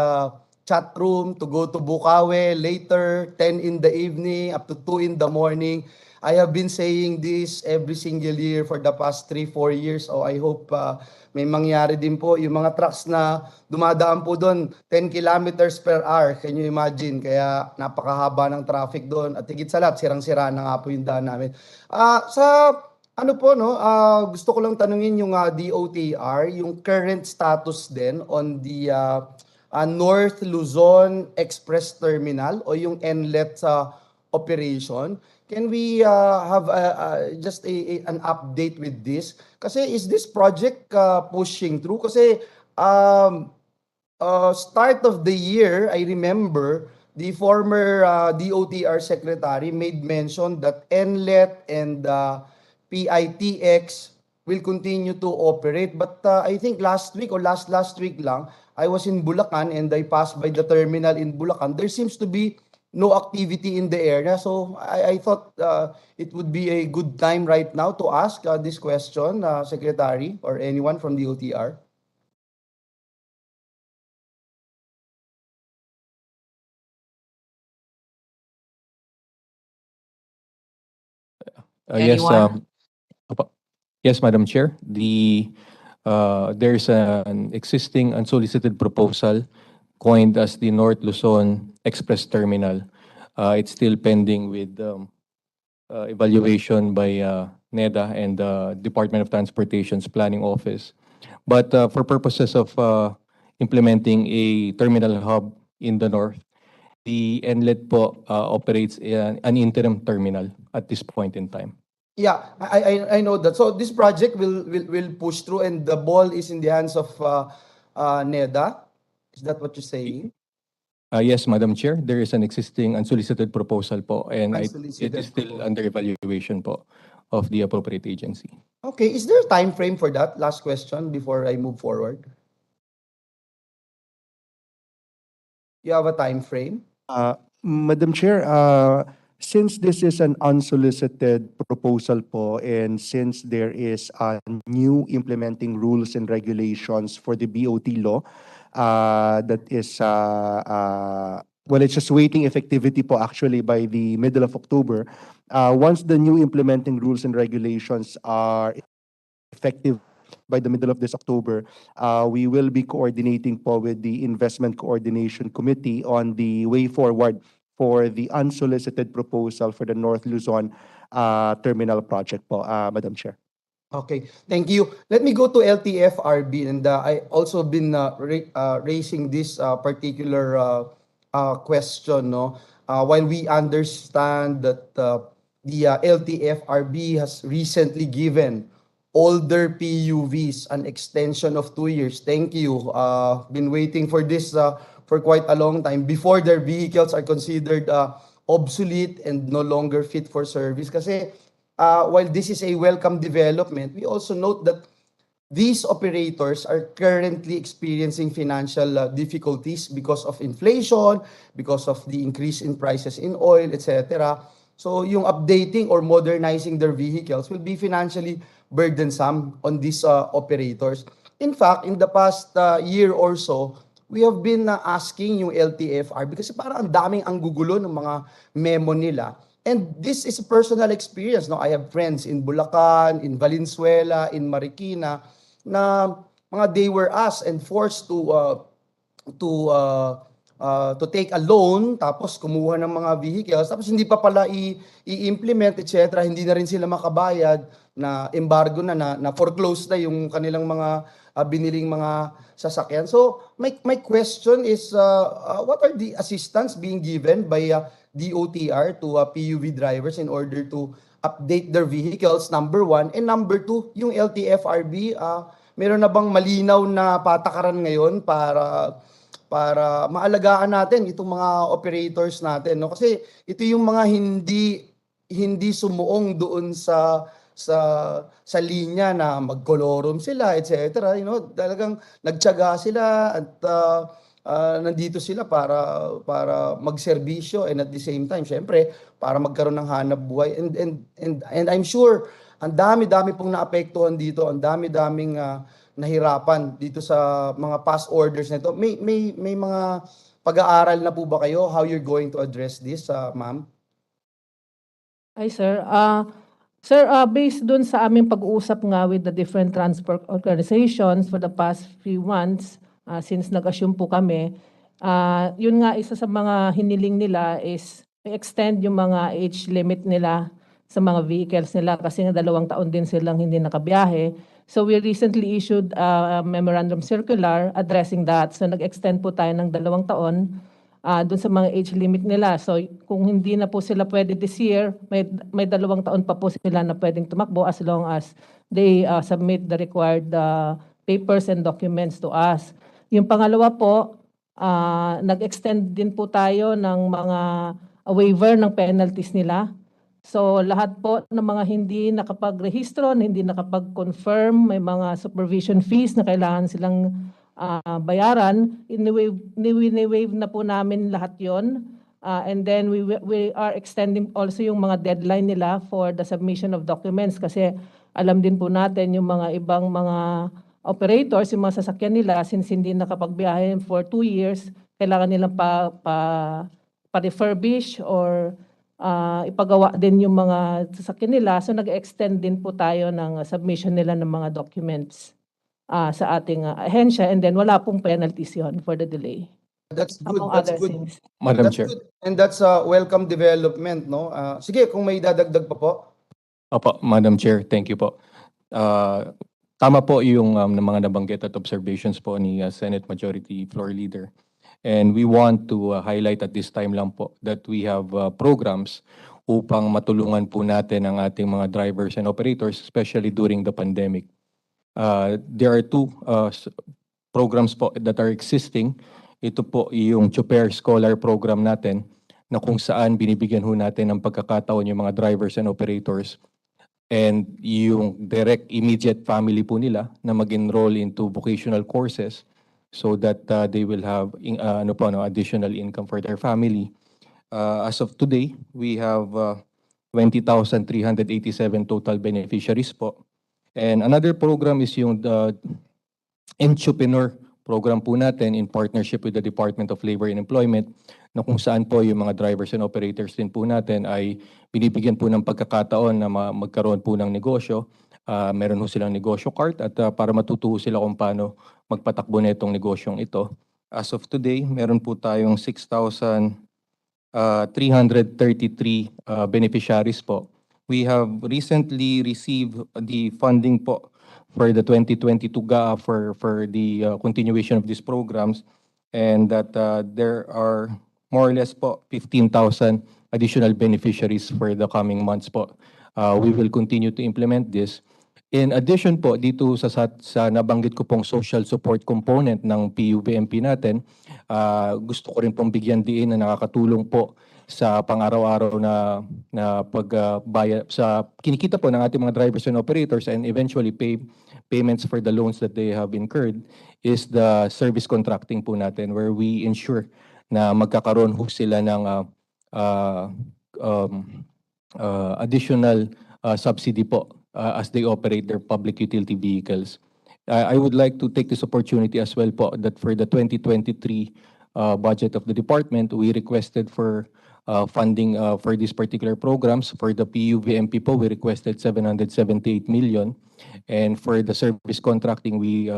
chat room to go to Bukawe later, 10 in the evening, up to 2 in the morning. I have been saying this every single year for the past 3-4 years. So I hope may mangyari din po. Yung mga trucks na dumadaan po doon, 10 kilometers per hour. Can you imagine? Kaya napakahaba ng traffic doon. At higit sa lahat, sirang-sira na nga po yung daan namin. Sa Ano po, no? Gusto ko lang tanungin yung DOTR, yung current status din on the North Luzon Express Terminal o yung NLEX operation. Can we have just an update with this? Kasi is this project pushing through? Kasi start of the year, I remember the former DOTR secretary made mention that NLET and PITX will continue to operate. But I think last week or last week lang, I was in Bulacan and I passed by the terminal in Bulacan. There seems to be no activity in the area. So I thought it would be a good time right now to ask this question, Secretary or anyone from the OTR. Yes, Anyone? yes, Madam Chair. There's an existing unsolicited proposal coined as the North Luzon Express Terminal. It's still pending with evaluation by NEDA and the Department of Transportation's Planning Office. But for purposes of implementing a terminal hub in the north, the NLET po operates an interim terminal at this point in time. Yeah, I know that. So this project will push through and the ball is in the hands of NEDA. Is that what you're saying? Yes, Madam Chair, there is an existing unsolicited proposal po and it Unsolicited is still proposal. under evaluation po of the appropriate agency. Okay, is there a time frame for that? Last question before I move forward. You have a time frame? Madam Chair, since this is an unsolicited proposal po and since there is new implementing rules and regulations for the BOT law, that is, well, it's just waiting effectivity po actually by the middle of October. Once the new implementing rules and regulations are effective by the middle of this October, we will be coordinating po with the Investment Coordination Committee on the way forward for the unsolicited proposal for the North Luzon terminal project po, Madam Chair. Okay, thank you. Let me go to LTFRB and I also been raising this particular question, no? While we understand that the LTFRB has recently given older PUVs an extension of 2 years. Thank you. Been waiting for this for quite a long time before their vehicles are considered obsolete and no longer fit for service. Kasi while this is a welcome development, we also note that these operators are currently experiencing financial difficulties because of inflation, because of the increase in prices in oil, etc. So yung updating or modernizing their vehicles will be financially burdensome on these operators. In fact, in the past year or so, we have been asking yung LTFR because parang ang daming ang gugulo ng mga memo nila. And this is a personal experience. No? I have friends in Bulacan, in Valenzuela, in Marikina, na mga they were asked and forced to take a loan, tapos kumuha ng mga vehicles, tapos hindi pa pala i-implement, etc. Hindi na rin sila makabayad, na embargo na foreclose na yung kanilang mga biniling mga sasakyan. So my question is, what are the assistance being given by DOTR to PUV drivers in order to update their vehicles, number one, and number two, yung LTFRB, meron na bang malinaw na patakaran ngayon para maalagaan natin itong mga operators natin, no? Kasi ito yung mga hindi sumuong doon sa linya na magkolorum sila, etc. You know, talagang nagtiyaga sila at nandito sila para magserbisyo and at the same time, syempre, para magkaroon ng hanap buhay. And I'm sure ang dami-dami pong naapektuhan dito, ang dami-daming nahirapan dito sa mga past orders nito. May mga pag-aaral na po ba kayo how you're going to address this, ma'am? Hi, sir. Sir, based dun sa aming pag-uusap nga with the different transport organizations for the past few months, since nag-assume po kami, yun nga isa sa mga hiniling nila is extend yung mga age limit nila sa mga vehicles nila kasi nga 2 taon din silang hindi nakabiyahe. So we recently issued a memorandum circular addressing that. So nag-extend po tayo ng 2 taon dun sa mga age limit nila. So kung hindi na po sila pwede this year, may 2 taon pa po sila na pwedeng tumakbo as long as they submit the required papers and documents to us. Yung pangalawa po, nag-extend din po tayo ng mga waiver ng penalties nila. So lahat po ng mga hindi nakapagrehistro, hindi nakapag-confirm, may mga supervision fees na kailangan silang bayaran, ini-waive na po namin lahat yon. And then we are extending also yung mga deadline nila for the submission of documents kasi alam din po natin yung mga ibang mga operators, yung mga sasakyan nila, since hindi nakapagbiyahe for 2 years, kailangan nilang pa-refurbish or ipagawa din yung mga sasakyan nila. So nag-extend din po tayo ng submission nila ng mga documents sa ating ahensya, and then wala pong penalties yon for the delay. That's good. Among That's other good. things. Madam That's Chair. good. And that's a welcome development, no? Sige, kung may dadagdag pa po. Opo, Madam Chair, thank you po. Tama po yung mga nabanggit at observations po ni Senate Majority Floor Leader. And we want to highlight at this time lang po that we have programs upang matulungan po natin ang ating mga drivers and operators, especially during the pandemic. There are 2 programs po that are existing. Ito po yung Chuper Scholar Program natin na kung saan binibigyan ho natin ng pagkakataon yung mga drivers and operators and yung direct immediate family po nila na mag-enroll into vocational courses so that they will have additional income for their family. As of today, we have 20,387 total beneficiaries po. And another program is yung Entrepreneur program po natin in partnership with the Department of Labor and Employment na kung saan po yung mga drivers and operators din po natin ay binibigyan po ng pagkakataon na magkaroon po ng negosyo. Meron po silang negosyo card at para matutuo sila kung paano magpatakbo na itong negosyong ito. As of today, meron po tayong 6,333 beneficiaries po. We have recently received the funding po for the 2022 GAA for the continuation of these programs, and that there are more or less po 15,000 additional beneficiaries for the coming months po. We will continue to implement this. In addition po dito sa nabanggit ko pong social support component ng PUBMP natin, gusto ko rin pong bigyan diin na nakakatulong po sa pang-araw-araw na pagbayad sa kinikita po ng ating mga drivers and operators and eventually payments for the loans that they have incurred is the service contracting po natin, where we ensure na magkakaroon ho sila ng additional subsidy po as they operate their public utility vehicles. I would like to take this opportunity as well po that for the 2023 budget of the department, we requested for funding for these particular programs. For the PUVMP po, we requested 778 million. And for the service contracting, we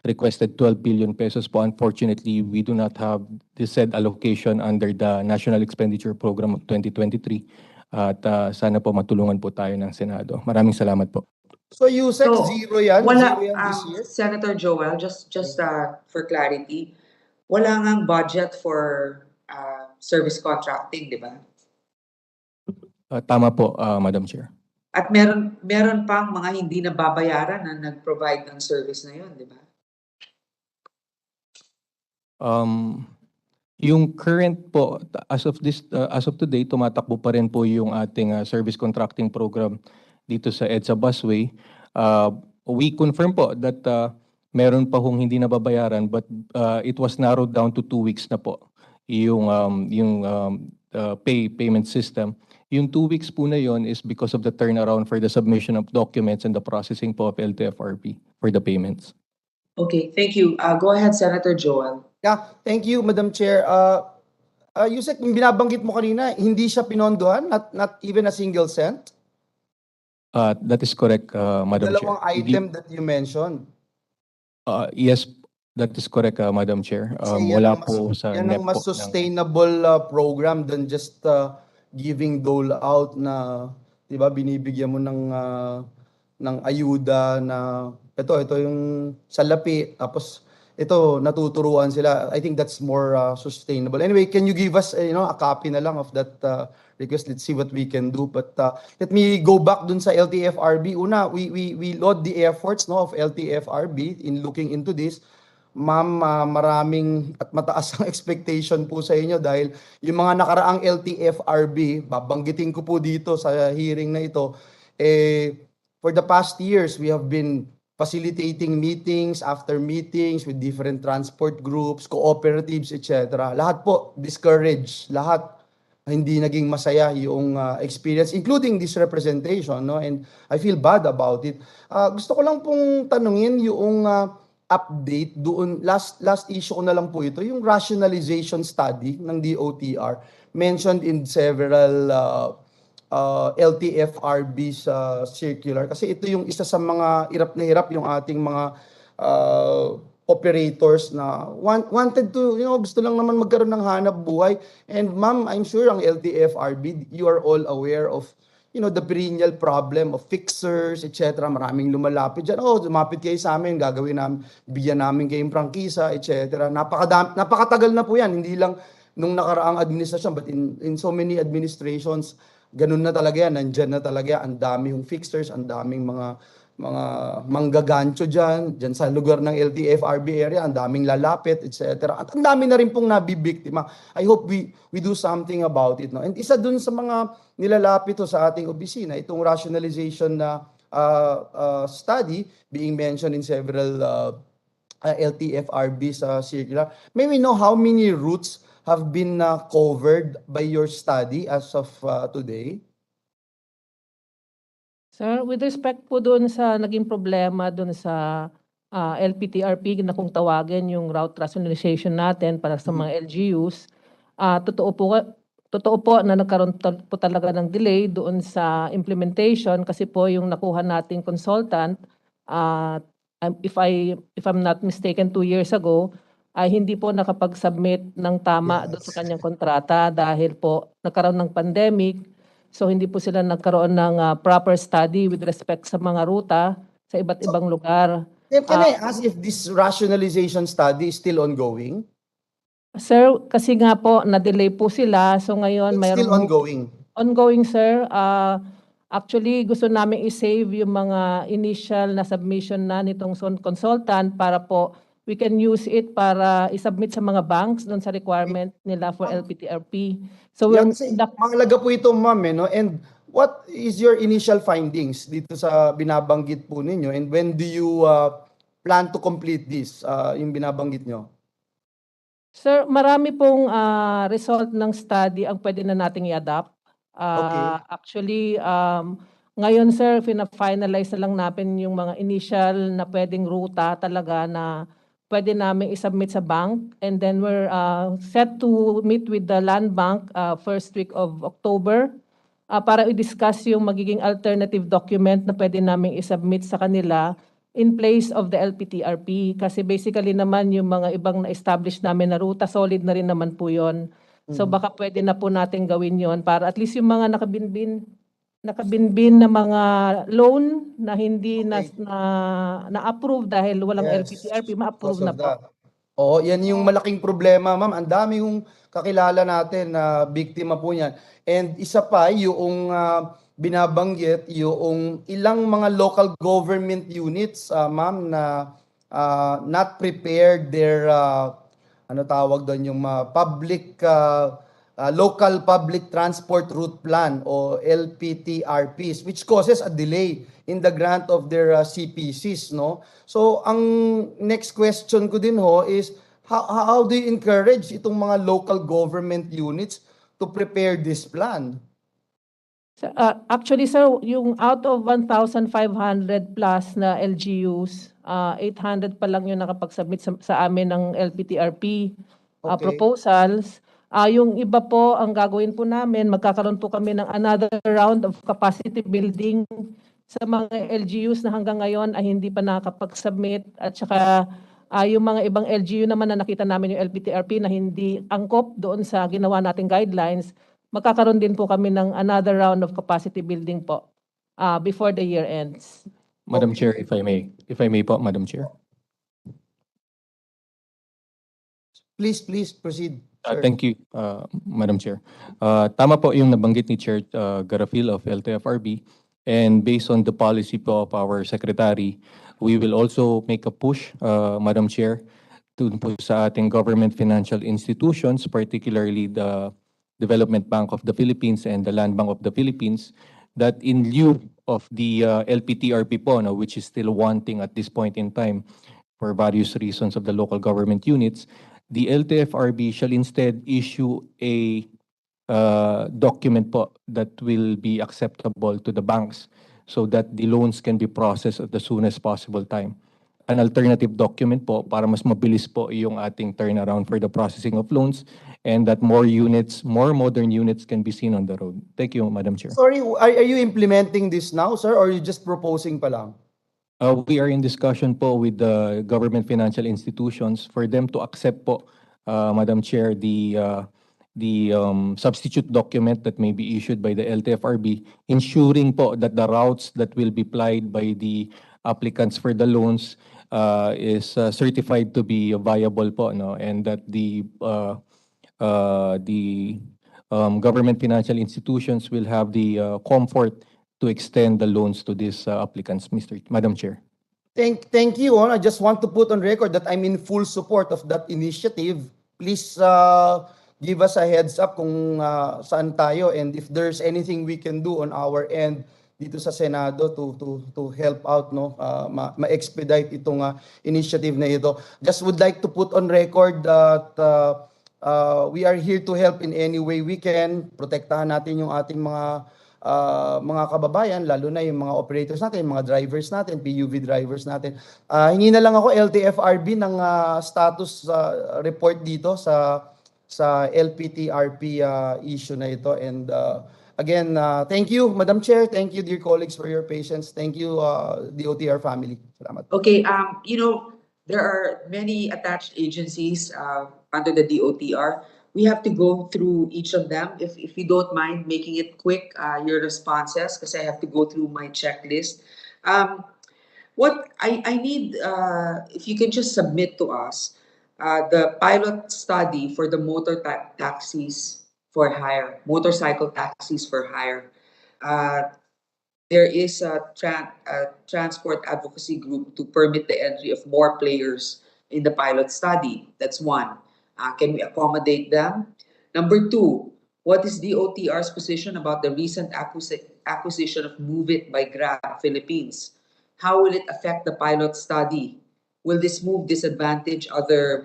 requested 12 billion pesos po. Unfortunately, we do not have the said allocation under the National Expenditure Program of 2023. At sana po matulungan po tayo ng Senado. Maraming salamat po. So USEC, zero yan? Wala, Zero yan this year? Senator Joel, just for clarity, wala ngang budget for service contracting, di ba? Tama po, Madam Chair. At meron pang mga hindi nababayaran na nag-provide ng service na yun, di ba? Yung current po, as of today, tumatakbo pa rin po yung ating service contracting program dito sa EDSA Busway. We confirm po that meron pa hong hindi nababayaran, but it was narrowed down to 2 weeks na po yung payment system. Yung 2 weeks po na yon is because of the turnaround for the submission of documents and the processing po of LTFRB for the payments. Okay, thank you. Go ahead, Senator Joel. Yeah, thank you, Madam Chair. Yusek, binabanggit mo kanina, hindi siya pinondohan, not even a single cent? That is correct, Madam Chair. Dalawang item that you mentioned. Yes, that is correct, Madam Chair. Wala po sa yan NEP ang mas po sustainable program than just giving dole out na 'di ba? Binibigyan mo ng ayuda na ito yung salapi, tapos ito natuturuan sila. I think that's more sustainable. Anyway, can you give us a copy na lang of that request? Let's see what we can do. But let me go back dun sa LTFRB. Una, we laud the efforts of LTFRB in looking into this. Ma'am, maraming at mataas ang expectation po sa inyo dahil yung mga nakaraang LTFRB, babanggitin ko po dito sa hearing na ito, for the past years, we have been facilitating meetings after meetings with different transport groups, cooperatives, etc. Lahat po discouraged, lahat hindi naging masaya yung experience, including this representation, no? And I feel bad about it. Gusto ko lang pong tanungin yung update doon, last issue ko na lang po ito, yung rationalization study ng DOTR mentioned in several LTFRB's circular, kasi ito yung isa sa mga hirap na hirap yung ating mga operators na wanted to, gusto lang naman magkaroon ng hanap buhay. And ma'am, I'm sure ang LTFRB, you are all aware of the perennial problem of fixers, etc. Maraming lumalapit dyan. Lumapit kayo sa amin, gagawin namin, bigyan namin kayong prangkisa, etc. Napakatagal na po yan, hindi lang nung nakaraang administrasyon, but in so many administrations, ganun na talaga yan, nandyan na talaga, ang dami yung fixers, ang daming mga manggagancho dyan sa lugar ng LTFRB area, ang daming lalapit, etc. At ang dami na rin pong nabibiktima. I hope we do something about it. No? And isa dun sa mga nilalapit sa ating opisina, itong rationalization na study being mentioned in several LTFRB sa circular. May we know how many routes have been covered by your study as of today? Sir, with respect po doon sa naging problema doon sa LPTRP na kung tawagin yung route rationalization natin para sa mga LGUs, totoo po na nagkaroon po talaga ng delay doon sa implementation kasi po yung nakuha nating consultant, if I'm not mistaken 2 years ago, ay hindi po nakapag-submit ng tama doon sa kanyang kontrata dahil po nagkaroon ng pandemic. So hindi po sila nagkaroon ng proper study with respect sa mga ruta sa iba't ibang lugar. Can I ask if this rationalization study is still ongoing? Sir, kasi nga po na-delay po sila. So ngayon It's still ongoing. Ongoing, sir. Actually, gusto namin i-save yung mga initial na submission na nitong consultant para po we can use it para i-submit sa mga banks doon sa requirement nila for LPTRP. So mahalaga po ito, ma'am, no? And what is your initial findings dito sa binabanggit po ninyo? And when do you plan to complete this, yung binabanggit nyo? Sir, marami pong result ng study ang pwede na nating i-adapt. Actually, ngayon, sir, finalize na lang natin yung mga initial na pwedeng ruta talaga na pwede namin isubmit sa bank, and then we're set to meet with the land bank first week of October para i-discuss yung magiging alternative document na pwede namin isubmit sa kanila in place of the LPTRP. Kasi basically naman yung mga ibang na-establish namin na ruta, solid na rin naman po yun. So baka pwede na po natin gawin yon para at least yung mga nakabinbin na mga loan na hindi na-approve dahil walang LPTRP, ma-approve na po. Oo, yan yung malaking problema, ma'am. Ang dami yung kakilala natin na biktima po niyan. And isa pa, yung binabanggit, yung ilang mga local government units, ma'am, na not prepared their, yung local public transport route plan o LPTRPs, which causes a delay in the grant of their CPCs, no? So ang next question ko din is how do you encourage itong mga local government units to prepare this plan? Actually, sir, yung out of 1,500 plus na LGUs, 800 pa lang yung nakapag-submit sa amin ng LPTRP proposals. Yung iba po, ang gagawin po namin, magkakaroon po kami ng another round of capacity building sa mga LGUs na hanggang ngayon ay hindi pa nakapag-submit. At saka yung mga ibang LGU naman na nakita namin yung LPTRP na hindi angkop doon sa ginawa nating guidelines, magkakaroon din po kami ng another round of capacity building po before the year ends. Madam Chair, if I may po, Madam Chair. Please proceed. Sir. Thank you, Madam Chair. Tama po yung nabanggit ni Chair Garafil of LTFRB. And based on the policy po of our Secretary, we will also make a push, Madam Chair, to po sa ating government financial institutions, particularly the Development Bank of the Philippines and the Land Bank of the Philippines, that in lieu of the LPTRP po, no, which is still wanting at this point in time for various reasons of the local government units, the LTFRB shall instead issue a document po that will be acceptable to the banks so that the loans can be processed at the soonest possible time. An alternative document po para mas mabilis po yung ating turnaround for the processing of loans and that more modern units can be seen on the road. Thank you, Madam Chair. Sorry, are you implementing this now, sir, or are you just proposing pa lang? We are in discussion po with the government financial institutions for them to accept po, Madam Chair, the substitute document that may be issued by the LTFRB, ensuring po that the routes that will be applied by the applicants for the loans is certified to be viable po, no, and that the government financial institutions will have the comfort to extend the loans to these applicants, Madam Chair. Thank you. I just want to put on record that I'm in full support of that initiative. Please give us a heads up kung saan tayo and if there's anything we can do on our end dito sa Senado to help out, no, ma-expedite itong initiative na ito. Just would like to put on record that we are here to help in any way we can. Protektahan natin yung ating mga kababayan, lalo na yung mga operators natin, mga drivers natin, PUV drivers natin. Hingi na lang ako LTFRB ng status report dito sa LPTRP issue na ito. And again, thank you, Madam Chair. Thank you, dear colleagues, for your patience. Thank you, DOTR family. Salamat. Okay, there are many attached agencies under the DOTR. We have to go through each of them. If you don't mind making it quick, your responses, because I have to go through my checklist. What I need, if you can just submit to us the pilot study for the taxis for hire, motorcycle taxis for hire. There is a transport advocacy group to permit the entry of more players in the pilot study. That's one. Can we accommodate them? Number two, what is DOTR's position about the recent acquisition of Move It by Grab Philippines? How will it affect the pilot study? Will this move disadvantage other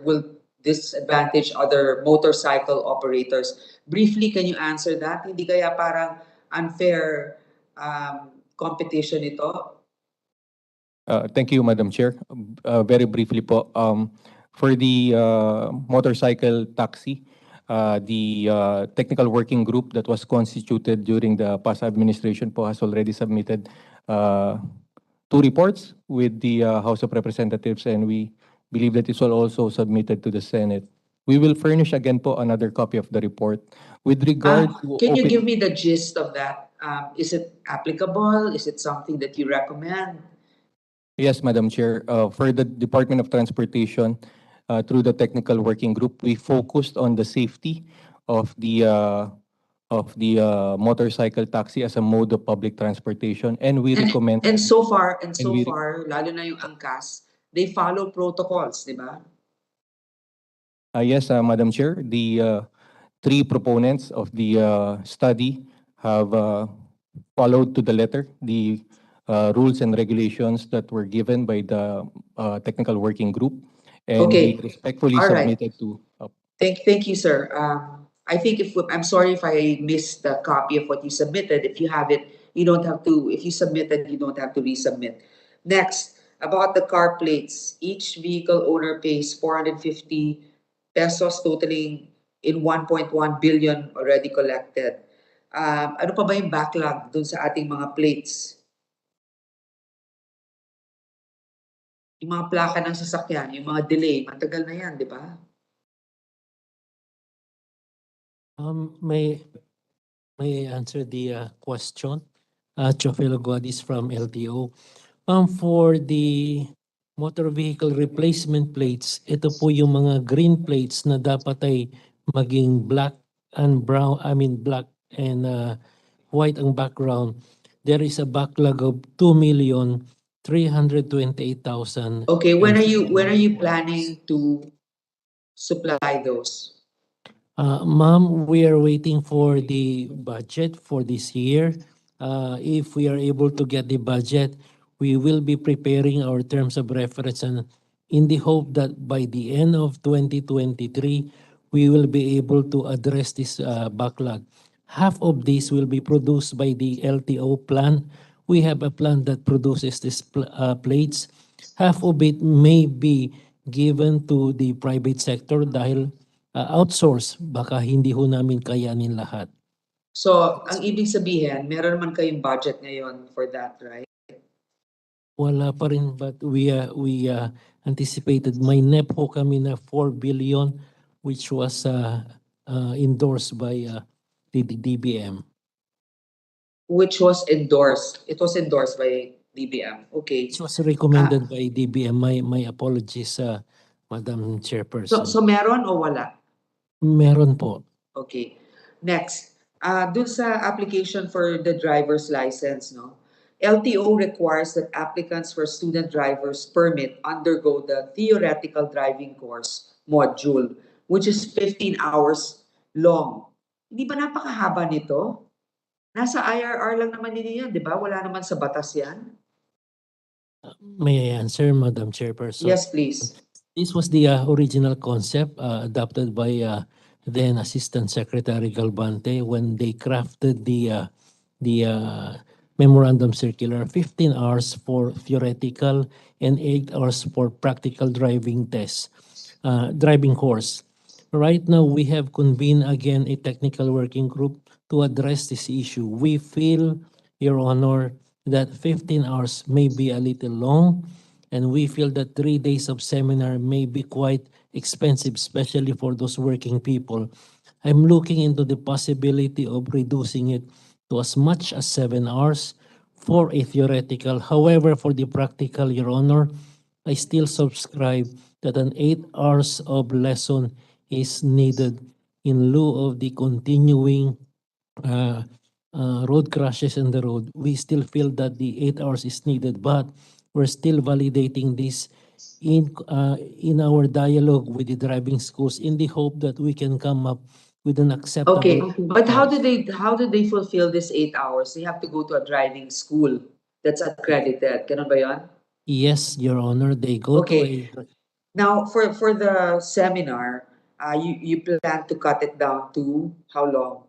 motorcycle operators? Briefly, can you answer that? Hindi kaya parang unfair competition ito? Thank you, Madam Chair. Very briefly po, for the motorcycle taxi, the technical working group that was constituted during the past administration po has already submitted 2 reports with the House of Representatives, and we believe that this will also submitted to the Senate. We will furnish again po another copy of the report. With regard to can you give me the gist of that? Is it applicable? Is it something that you recommend? Yes, Madam Chair. For the Department of Transportation, through the technical working group, we focused on the safety of the motorcycle taxi as a mode of public transportation, and we recommend. And so far, lalo na yung angkas, they follow protocols, di ba? Yes, Madam Chair. The 3 proponents of the study have followed to the letter the rules and regulations that were given by the technical working group, and Okay. we respectfully All right. submitted to. Thank you, sir. I think I'm sorry if I missed the copy of what you submitted. If you have it, you don't have to. If you submitted, you don't have to resubmit. Next, about the car plates. Each vehicle owner pays 450 pesos, totaling in 1.1 billion already collected. Ano pa ba yung backlog dun sa ating mga plates? Yung mga plaka ng sasakyan, yung mga delay, matagal na yan, di ba? May I answer the question? Chofelo Godis from LTO. For the motor vehicle replacement plates, ito po yung mga green plates na dapat ay maging black and brown, black and white ang background. There is a backlog of 2,328,000. Okay, when are you planning to supply those? Ma'am, we are waiting for the budget for this year. If we are able to get the budget, we will be preparing our terms of reference and in the hope that by the end of 2023, we will be able to address this backlog. Half of this will be produced by the LTO plant. We have a plant that produces these plates. Half of it may be given to the private sector dahil outsource, baka hindi ho namin kayanin lahat. So, ang ibig sabihin, meron naman kayong budget ngayon for that, right? Wala pa rin, but we anticipated. May NEP ho kami na 4 billion which was endorsed by the DBM. Which was endorsed. It was endorsed by DBM. Okay. It was recommended by DBM. My apologies, Madam Chairperson. So meron o wala? Meron po. Okay. Next, dun sa application for the driver's license, no? LTO requires that applicants for student driver's permit undergo the theoretical driving course module, which is 15 hours long. Hindi ba napakahaba nito? Nasa IRR lang naman yan, di ba? Wala naman sa batas yan. May I answer, Madam Chairperson? Yes, please. This was the original concept adopted by then Assistant Secretary Galvante when they crafted the memorandum circular. 15 hours for theoretical and 8 hours for practical driving test, driving course. Right now, we have convened again a technical working group to address this issue. We feel, Your Honor, that 15 hours may be a little long, and we feel that 3 days of seminar may be quite expensive, especially for those working people. I'm looking into the possibility of reducing it to as much as 7 hours for a theoretical. However, for the practical, Your Honor, I still subscribe that an 8 hours of lesson is needed in lieu of the continuing road crashes on the road. We still feel that the 8 hours is needed, but we're still validating this in our dialogue with the driving schools in the hope that we can come up with an acceptable. Okay, but how do they fulfill this 8 hours? They have to go to a driving school that's accredited. Ganun ba yan? Yes, Your Honor, they go Okay. to a. Now, for the seminar, you plan to cut it down to how long?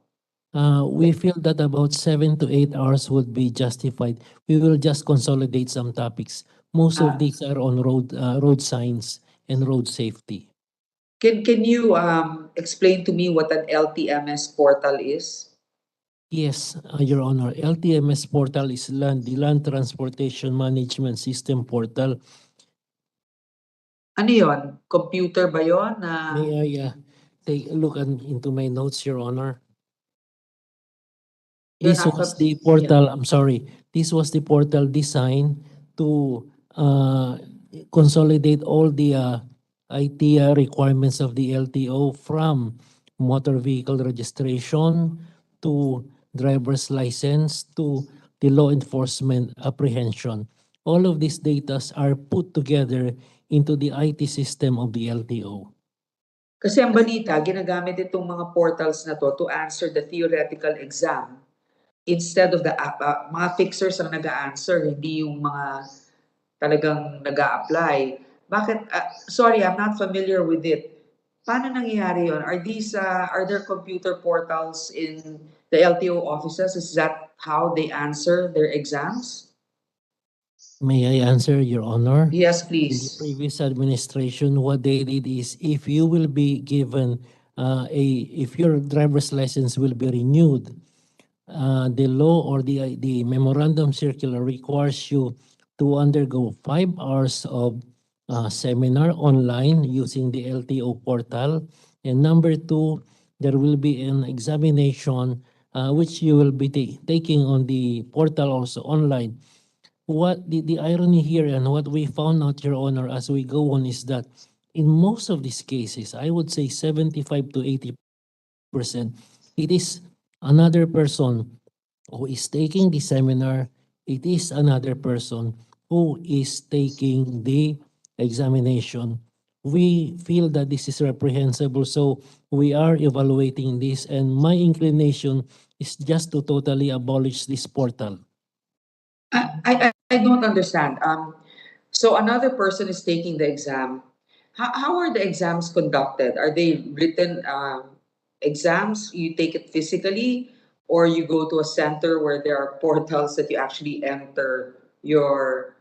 We feel that about 7 to 8 hours would be justified. We will just consolidate some topics. Most of these are on road signs and road safety. Can you explain to me what an LTMS portal is? Yes, Your Honor. LTMS portal is the Land Transportation Management System portal. Ano yon? Computer ba yon? May I take a look into my notes, Your Honor? This was the portal, I'm sorry, this was the portal designed to consolidate all the IT requirements of the LTO from motor vehicle registration to driver's license to the law enforcement apprehension. All of these data are put together into the IT system of the LTO. Kasi ang balita, ginagamit itong mga portals na to answer the theoretical exam. Instead of the mga fixers ang nag-a-answer, hindi yung mga talagang nag-a-apply. Bakit? Sorry, I'm not familiar with it. Paano nangyayari yon? Are there computer portals in the LTO offices? Is that how they answer their exams? May I answer, Your Honor? Yes, In the please. previous administration, what they did is if you will be given if your driver's license will be renewed, the law or the memorandum circular requires you to undergo 5 hours of seminar online using the LTO portal. And number 2, there will be an examination which you will be taking on the portal also online. What the irony here and what we found out, Your Honor, as we go on is that in most of these cases, I would say 75 to 80%, it is another person who is taking the seminar, it is another person who is taking the examination. We feel that this is reprehensible, so we are evaluating this, and my inclination is just to totally abolish this portal. I don't understand. So another person is taking the exam. How are the exams conducted? Are they written exams? You take it physically, or you go to a center where there are portals that you actually enter your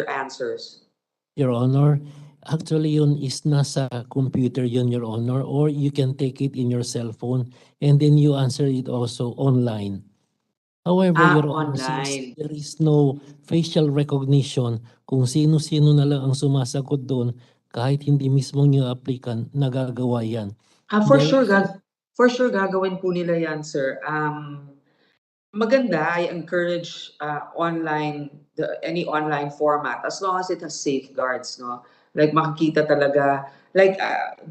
answers? Your Honor, actually yun is nasa computer yun, Your Honor, or you can take it in your cell phone and then you answer it also online. However, Your Honor, since Online. there is no facial recognition, kung sino-sino na lang ang sumasagot doon, kahit hindi mismo yung applicant, nagagawa yan. For There sure, is for sure gagawin po nila yan, sir. Maganda, I encourage any online format as long as it has safeguards, no? Like makikita talaga, like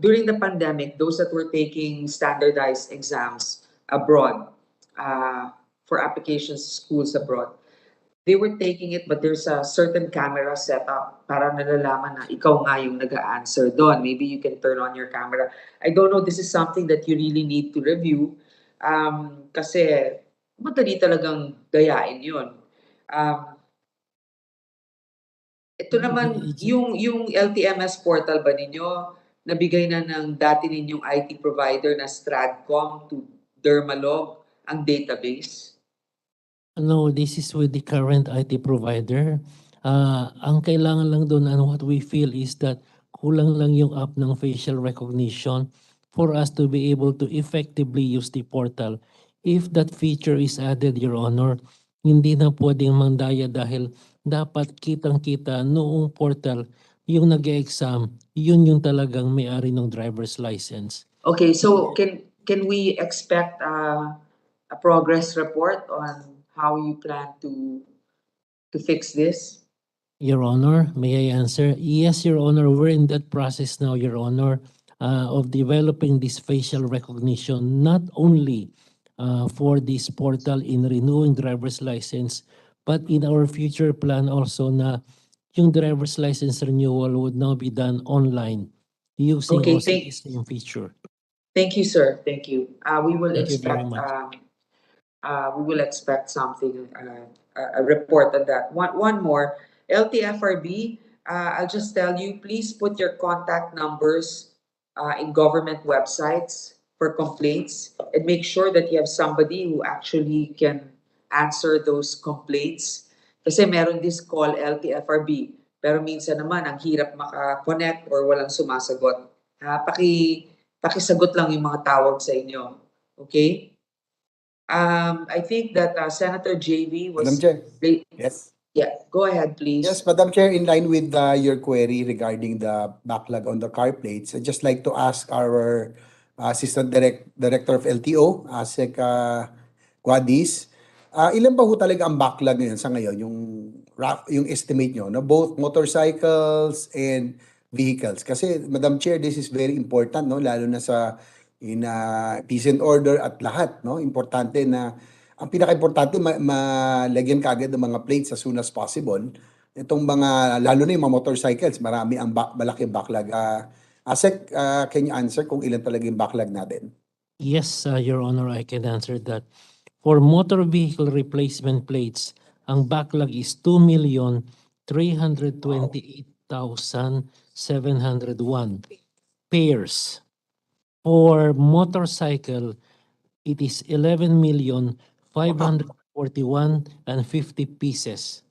during the pandemic, those that were taking standardized exams abroad, for applications to schools abroad, they were taking it, but there's a certain camera setup para nalalaman na ikaw nga yung nag-a-answer doon. Maybe you can turn on your camera. I don't know, this is something that you really need to review. Kasi madali talagang gayain yun. Ito naman, yung LTMS portal ba ninyo, nabigay na ng dati ninyong IT provider na Stratcom to Dermalog ang database? No, this is with the current IT provider. Ang kailangan lang doon and what we feel is that kulang lang yung app ng facial recognition for us to be able to effectively use the portal. If that feature is added, Your Honor, hindi na pwedeng mandaya dahil dapat kitang-kita noong portal yung nag-exam, yun yung talagang may-ari ng driver's license. Okay, so can we expect a progress report on how you plan to fix this? Your Honor, may I answer? Yes, Your Honor, we're in that process now, Your Honor, of developing this facial recognition, not only for this portal in renewing driver's license, but in our future plan also na yung driver's license renewal would now be done online using Okay, also the same feature. Thank you, sir. Thank you. We will Thank you very expect much. something, a report on that. One more, LTFRB. I'll just tell you, please put your contact numbers in government websites for complaints, and make sure that you have somebody who actually can answer those complaints. Kasi meron this call LTFRB, pero minsan naman ang hirap maka-connect or walang sumasagot. Pakisagot lang yung mga tawag sa inyo. Okay? I think that Senator JV was... Madam Chair. Yes. Yeah, go ahead, please. Yes, Madam Chair, in line with your query regarding the backlog on the car plates, I'd just like to ask our Assistant Director of LTO, ASEC Guadis, ilan ba ho talaga ang backlog ngayon sa ngayon, yung estimate nyo, no? Both motorcycles and vehicles? Kasi, Madam Chair, this is very important, no? Lalo na sa peace and order at lahat, no? Importante na, ang pinaka-importante, malagyan kaagad ng mga plates as soon as possible. Itong mga, lalo na yung mga motorcycles, marami ang malaki backlog. ASEC, can you answer kung ilan talaga yung backlog natin? Yes, Your Honor, I can answer that. For motor vehicle replacement plates, ang backlog is 2,328,701 pairs. For motorcycle, it is 11,541,050 pieces.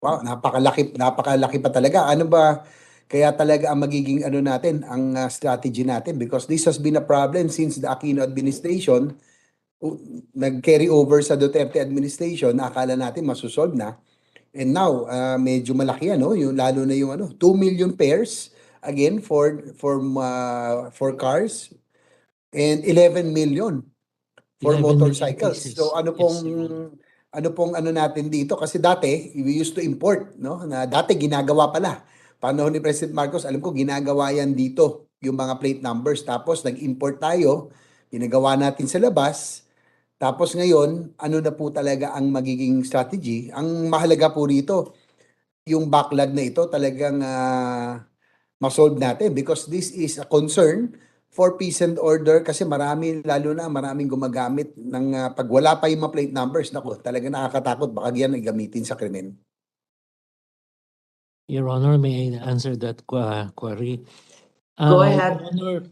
Wow, napakalaki pa talaga. Ano ba kaya talaga ang magiging natin, ang strategy natin? Because this has been a problem since the Aquino administration, nag-carry over sa Duterte administration, akala natin masusolve na. And now, medyo malaki yan, no? Lalo na yung 2 million pairs again for cars. and 11 million for 11 million motorcycles. pieces. So ano Yes, pong Your Honor. ano natin dito, kasi dati we used to import, no? Na dati ginagawa pala. Panahon ni President Marcos, alam ko ginagawa yan dito yung mga plate numbers, tapos nag-import tayo, ginagawa natin sa labas. Tapos ngayon, ano na po talaga ang magiging strategy? Ang mahalaga po rito, yung backlog na ito talagang ma-solve natin, because this is a concern for peace and order, kasi maraming gumagamit ng pag wala pa yung mga plate numbers. Naku, talaga nakakatakot, baka yan ay gamitin sa krimen. Your Honor, may I answer that query? Go ahead. Your Honor,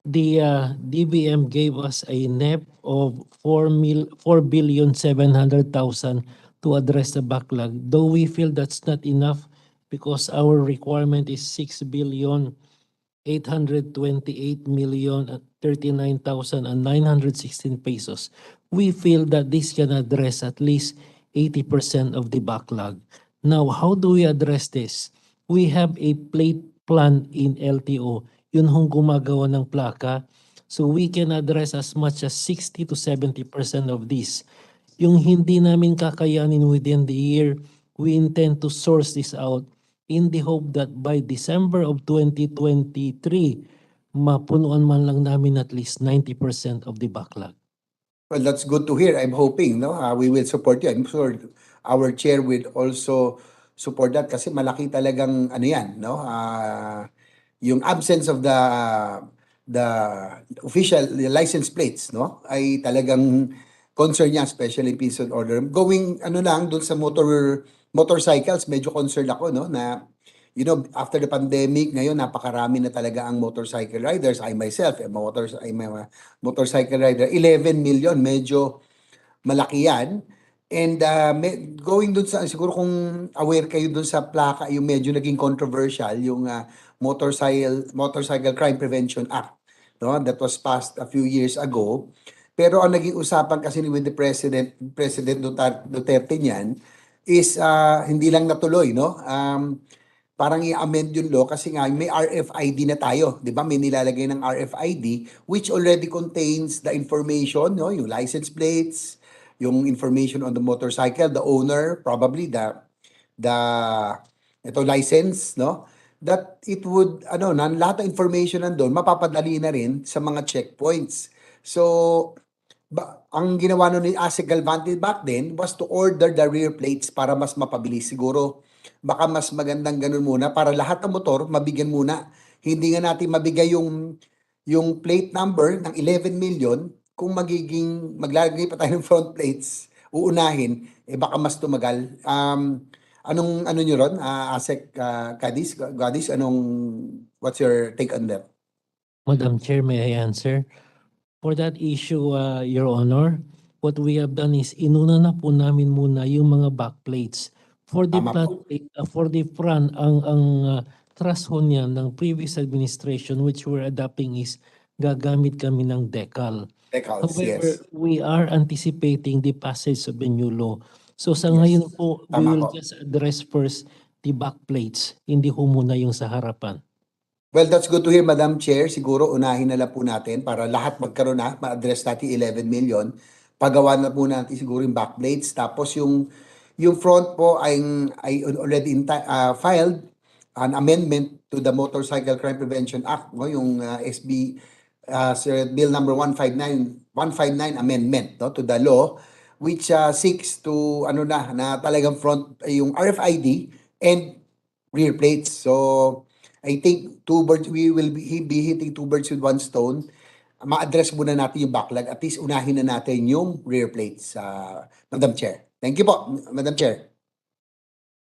the DBM gave us a NEP of 4,700,000 to address the backlog. Though we feel that's not enough because our requirement is 6,828,039,916 pesos. We feel that this can address at least 80% of the backlog. Now, how do we address this? We have a plate plan in LTO. Yun hong gumagawa ng plaka. So we can address as much as 60 to 70% of this. Yung hindi namin kakayanin within the year, we intend to source this out in the hope that by December of 2023, mapunuan man lang namin at least 90% of the backlog. Well, that's good to hear. I'm hoping, no, we will support you. I'm sure our chair will also support that, kasi malaki talagang ano yan, no? Yung absence of the official license plates, no, ay talagang concern niya, especially in peace and order. Going ano lang doon sa motorcycles, medyo concerned ako, no, na after the pandemic, ngayon napakarami na talaga ang motorcycle riders. I myself, I'm a motorcycle rider. 11 million, medyo malaki yan. And going dun sa, siguro kung aware kayo dun sa plaka, yung medyo naging controversial, yung Motorcycle Crime Prevention Act, no, that was passed a few years ago. Pero ang naging usapan kasi with the President Duterte niyan is hindi lang natuloy, no? Parang i-amend yung law kasi nga may RFID na tayo, 'di ba? May nilalagay ng RFID which already contains the information, no, yung license plates, yung information on the motorcycle, the owner, probably the license, no? That it would lahat ng information nandoon mapapadali na rin sa mga checkpoints. So ang ginawa nun ni ASEC Galvante back then was to order the rear plates para mas mapabilis. Siguro baka mas magandang ganun muna para lahat ng motor mabigyan muna. Hindi nga natin mabigay yung plate number ng 11 million kung maglalagay pa tayo ng front plates, uunahin, baka mas tumagal. Ano nyo ron, ASEC Gadis, what's your take on that? Madam Chair, may I answer? For that issue, Your Honor, what we have done is inuna na po namin muna yung mga backplates. For the front, ang trust ho niya ng previous administration which we're adopting is gagamit kami ng decal. Decals, However, yes. we are anticipating the passage of the new law. So sa Yes. ngayon po, we Tama will po. just address first the backplates, hindi ho muna yung sa harapan. Well, that's good to hear, Madam Chair. Siguro unahin na lang po natin para lahat magkaroon na, ma-address natin 11 million. Pagawa na po natin siguro yung backplates. Tapos yung front po ay already filed an amendment to the Motorcycle Crime Prevention Act, no? Yung SB Bill number 159 amendment, no, to the law, which seeks to na talagang front yung RFID and rear plates. So I think we will be hitting two birds with one stone. Ma-address muna natin yung backlog. At least unahin na natin yung rear plates, Madam Chair. Thank you po, Madam Chair.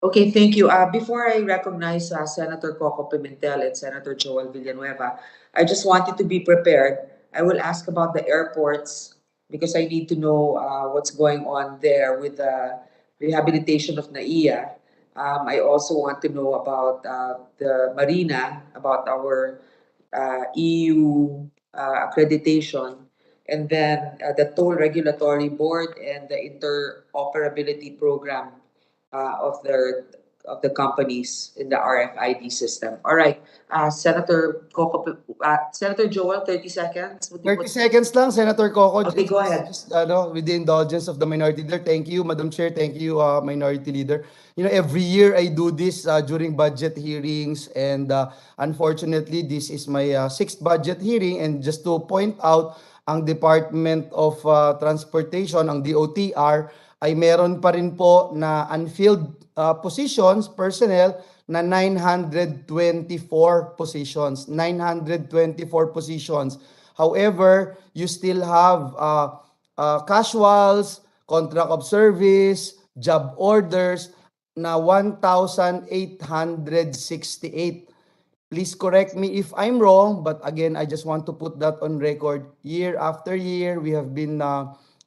Okay, thank you. Before I recognize Senator Coco Pimentel and Senator Joel Villanueva, I just wanted to be prepared. I will ask about the airports because I need to know what's going on there with the rehabilitation of NAIA. I also want to know about the marina, about our EU accreditation, and then the Toll Regulatory Board and the interoperability program of their the companies in the RFID system. All right, Senator Coco, Senator Joel, 30 seconds. 30 seconds lang, Senator Coco. Okay, go ahead. With the indulgence of the Minority Leader. Thank you, Madam Chair. Thank you, Minority Leader. Every year I do this during budget hearings, and unfortunately, this is my sixth budget hearing. And just to point out, ang Department of Transportation, ang DOTR, ay meron pa rin po na unfilled positions, personnel, na 924 positions. 924 positions. However, you still have casuals, contract of service, job orders na 1,868. Please correct me if I'm wrong, but again, I just want to put that on record. Year after year, we have been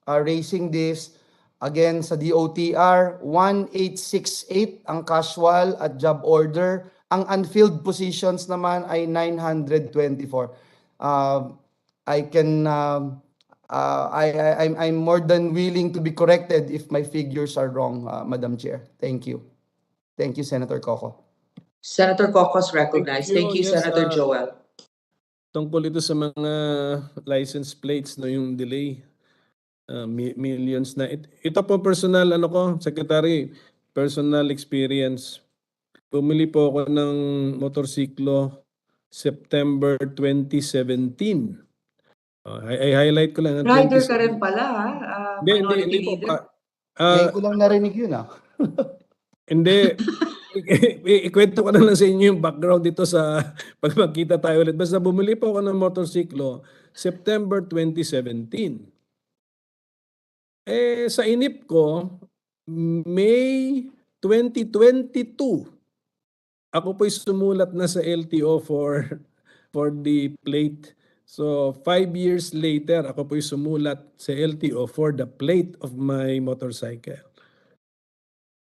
raising this. Again, sa DOTR, 1,868 ang casual at job order. Ang unfilled positions naman ay 924. I'm more than willing to be corrected if my figures are wrong, Madam Chair. Thank you. Thank you, Senator Coco. Senator Cocos recognized. Thank you, Yes, Senator Joel. Tungkol ito sa mga license plates na yung delay. Millions na. Ito po personal, Secretary, personal experience. Bumili po ako ng motorsiklo September 2017. I-highlight ko lang. Rider ka rin pala, ha? Hindi po. Ngayon ko lang narinig yun, Hindi. Ikwento ko na lang sa inyo yung background dito sa pag magkita tayo ulit. Basta bumili po ako ng motorsiklo September 2017. Sa inip ko, May 2022, ako po'y sumulat na sa LTO for the plate. So 5 years later, ako po'y sumulat sa LTO for the plate of my motorcycle.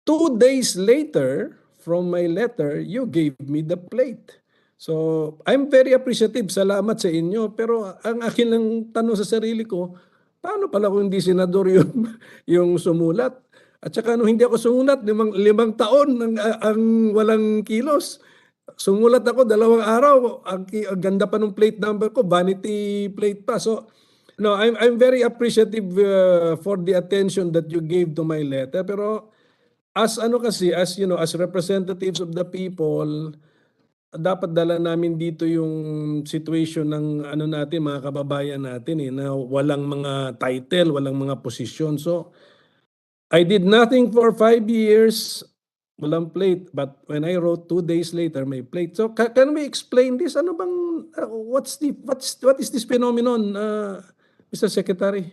2 days later, from my letter, you gave me the plate. So I'm very appreciative. Salamat sa inyo. Pero ang akin lang tanong sa sarili ko, paano pala kung hindi senador yung sumulat? At saka hindi ako sumulat, 5 taon ang walang kilos. Sumulat ako 2 araw. Ang ganda pa ng plate number ko, vanity plate pa. So, no, I'm very appreciative for the attention that you gave to my letter. Pero as representatives of the people, dapat dala namin dito yung situation ng natin, mga kababayan natin na walang mga title, walang mga posisyon. So I did nothing for 5 years, walang plate, but when I wrote 2 days later may plate. So can we explain this? Ano bang what is this phenomenon, Mr. Secretary?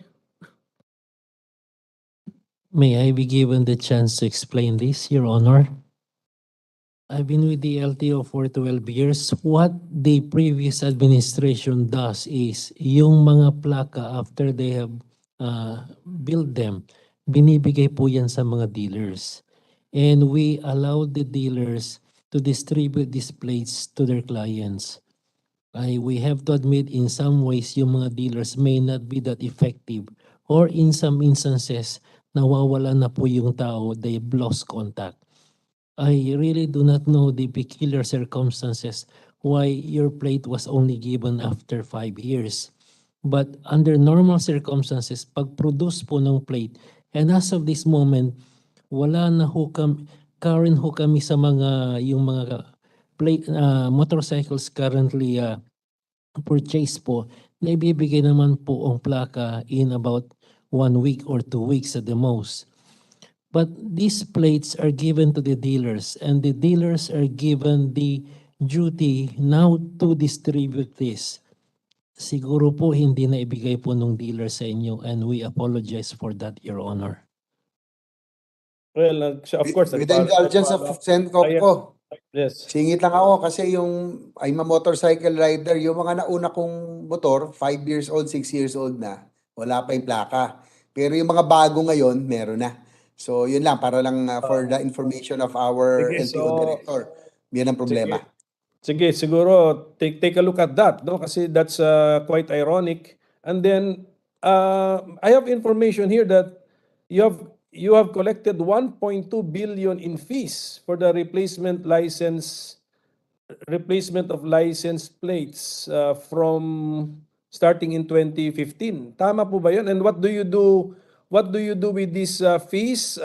May I be given the chance to explain this, Your Honor? I've been with the LTO for 12 years. What the previous administration does is, yung mga plaka after they have built them, binibigay po yan sa mga dealers. And we allow the dealers to distribute these plates to their clients. We have to admit in some ways yung mga dealers may not be that effective, or in some instances, nawawala na po yung tao, they've lost contact. I really do not know the peculiar circumstances why your plate was only given after 5 years. But under normal circumstances, pag-produce po ng plate, and as of this moment, wala na ho kami, current ho kami sa yung mga plate, motorcycles currently purchased po, na ibibigay naman po ang plaka in about 1 week or 2 weeks at the most. But these plates are given to the dealers, and the dealers are given the duty now to distribute this. Siguro po hindi na ibigay po ng dealer sa inyo, and we apologize for that, Your Honor. Well, of course. With the indulgence of Sen. Coco, yes. singit lang ako kasi I'm a motorcycle rider, yung mga nauna kong motor, 5 years old, 6 years old na, wala pa yung plaka. Pero yung mga bago ngayon, meron na. So yun lang, para lang for the information of our LTO director. Yan ang problema. Sige, siguro take a look at that, no? Kasi that's quite ironic. And then I have information here that you have collected 1.2 billion in fees for the replacement of license plates from starting in 2015. Tama po ba 'yun? And what do you do with these fees?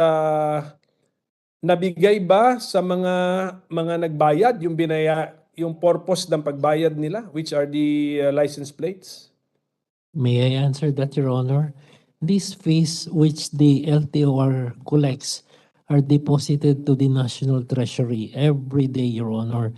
Nabigay ba sa mga nagbayad yung purpose ng pagbayad nila, which are the license plates? May I answer that, Your Honor? These fees which the LTOR collects are deposited to the National Treasury every day, Your Honor.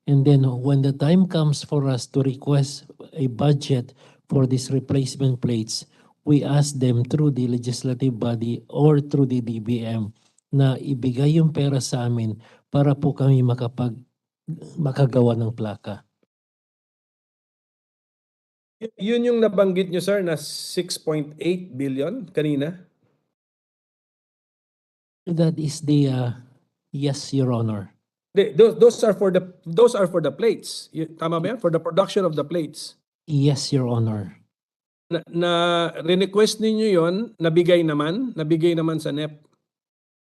And then when the time comes for us to request a budget for these replacement plates, we ask them through the legislative body or through the DBM na ibigay yung pera sa amin para po kami makagawa ng plaka. Yun yung nabanggit nyo, sir, na 6.8 billion kanina? That is the yes, Your Honor. Those are for the plates. Tama ba yan? For the production of the plates. Yes, Your Honor. Na request ninyo yon, nabigay naman sa NEP.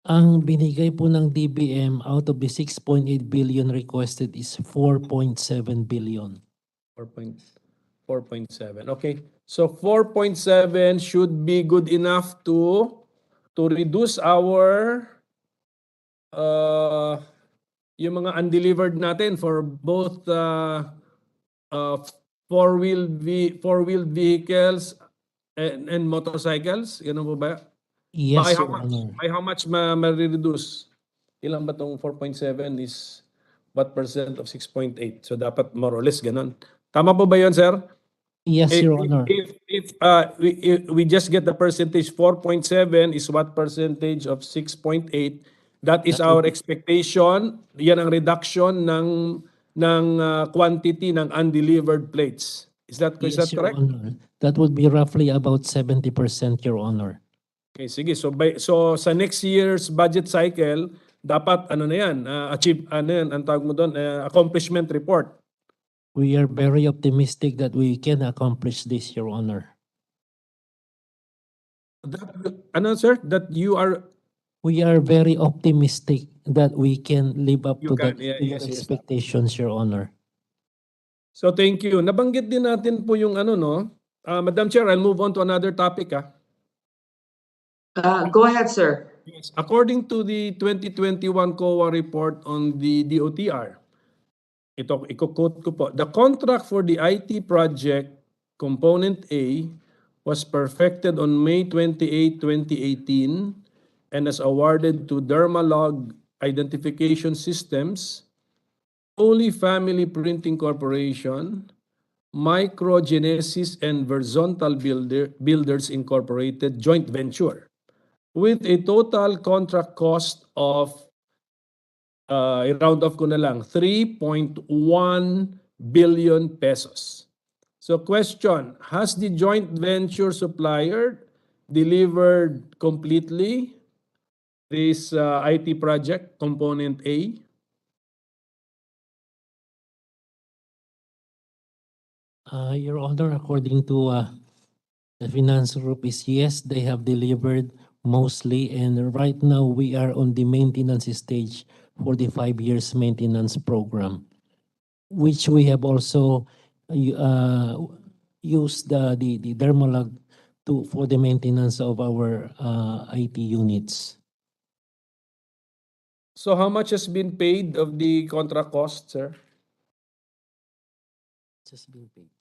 Ang binigay po ng DBM out of the 6.8 billion requested is 4.7 billion. 4.7. Okay. So 4.7 should be good enough to reduce our yung mga undelivered natin for both four-wheeled vehicles and motorcycles. Ganun po ba? Yes, Your Honor. By how much ma-reduce? Ilan ba tong 4.7 is what percent of 6.8? So dapat more or less ganun. Tama po ba yun, sir? Yes, Your Honor. If we just get the percentage, 4.7 is what percentage of 6.8? That is our expectation. Yan ang reduction ng quantity ng undelivered plates. Is that Yes, Your correct? Honor. That would be roughly about 70%, Your Honor. Okay, sige. So sa next year's budget cycle, dapat ano na yan, achieve ano yan, ang tawag mo doon, accomplishment report. We are very optimistic that we can accomplish this, Your Honor. Ano, sir? That you are... We are very optimistic that we can live up You to can, your yes. expectations, Your Honor. So thank you. Nabanggit din natin po yung ano, no? Madam Chair, I'll move on to another topic. Go ahead, sir. Yes. According to the 2021 COA report on the DOTR, ito, i-quote ko po, the contract for the IT project component A was perfected on May 28, 2018 and is awarded to Dermalog Identification Systems, Holy Family Printing Corporation, Microgenesis and Verzontal Builders Incorporated joint venture with a total contract cost of i-round off ko na lang, 3.1 billion pesos. So question, has the joint venture supplier delivered completely this IT project, component A? Your Honor, according to the finance group is yes, they have delivered mostly, and right now we are on the maintenance stage for the 5 years maintenance program, which we have also used the Dermalog for the maintenance of our IT units. So how much has been paid of the contract cost, sir? Just been paid.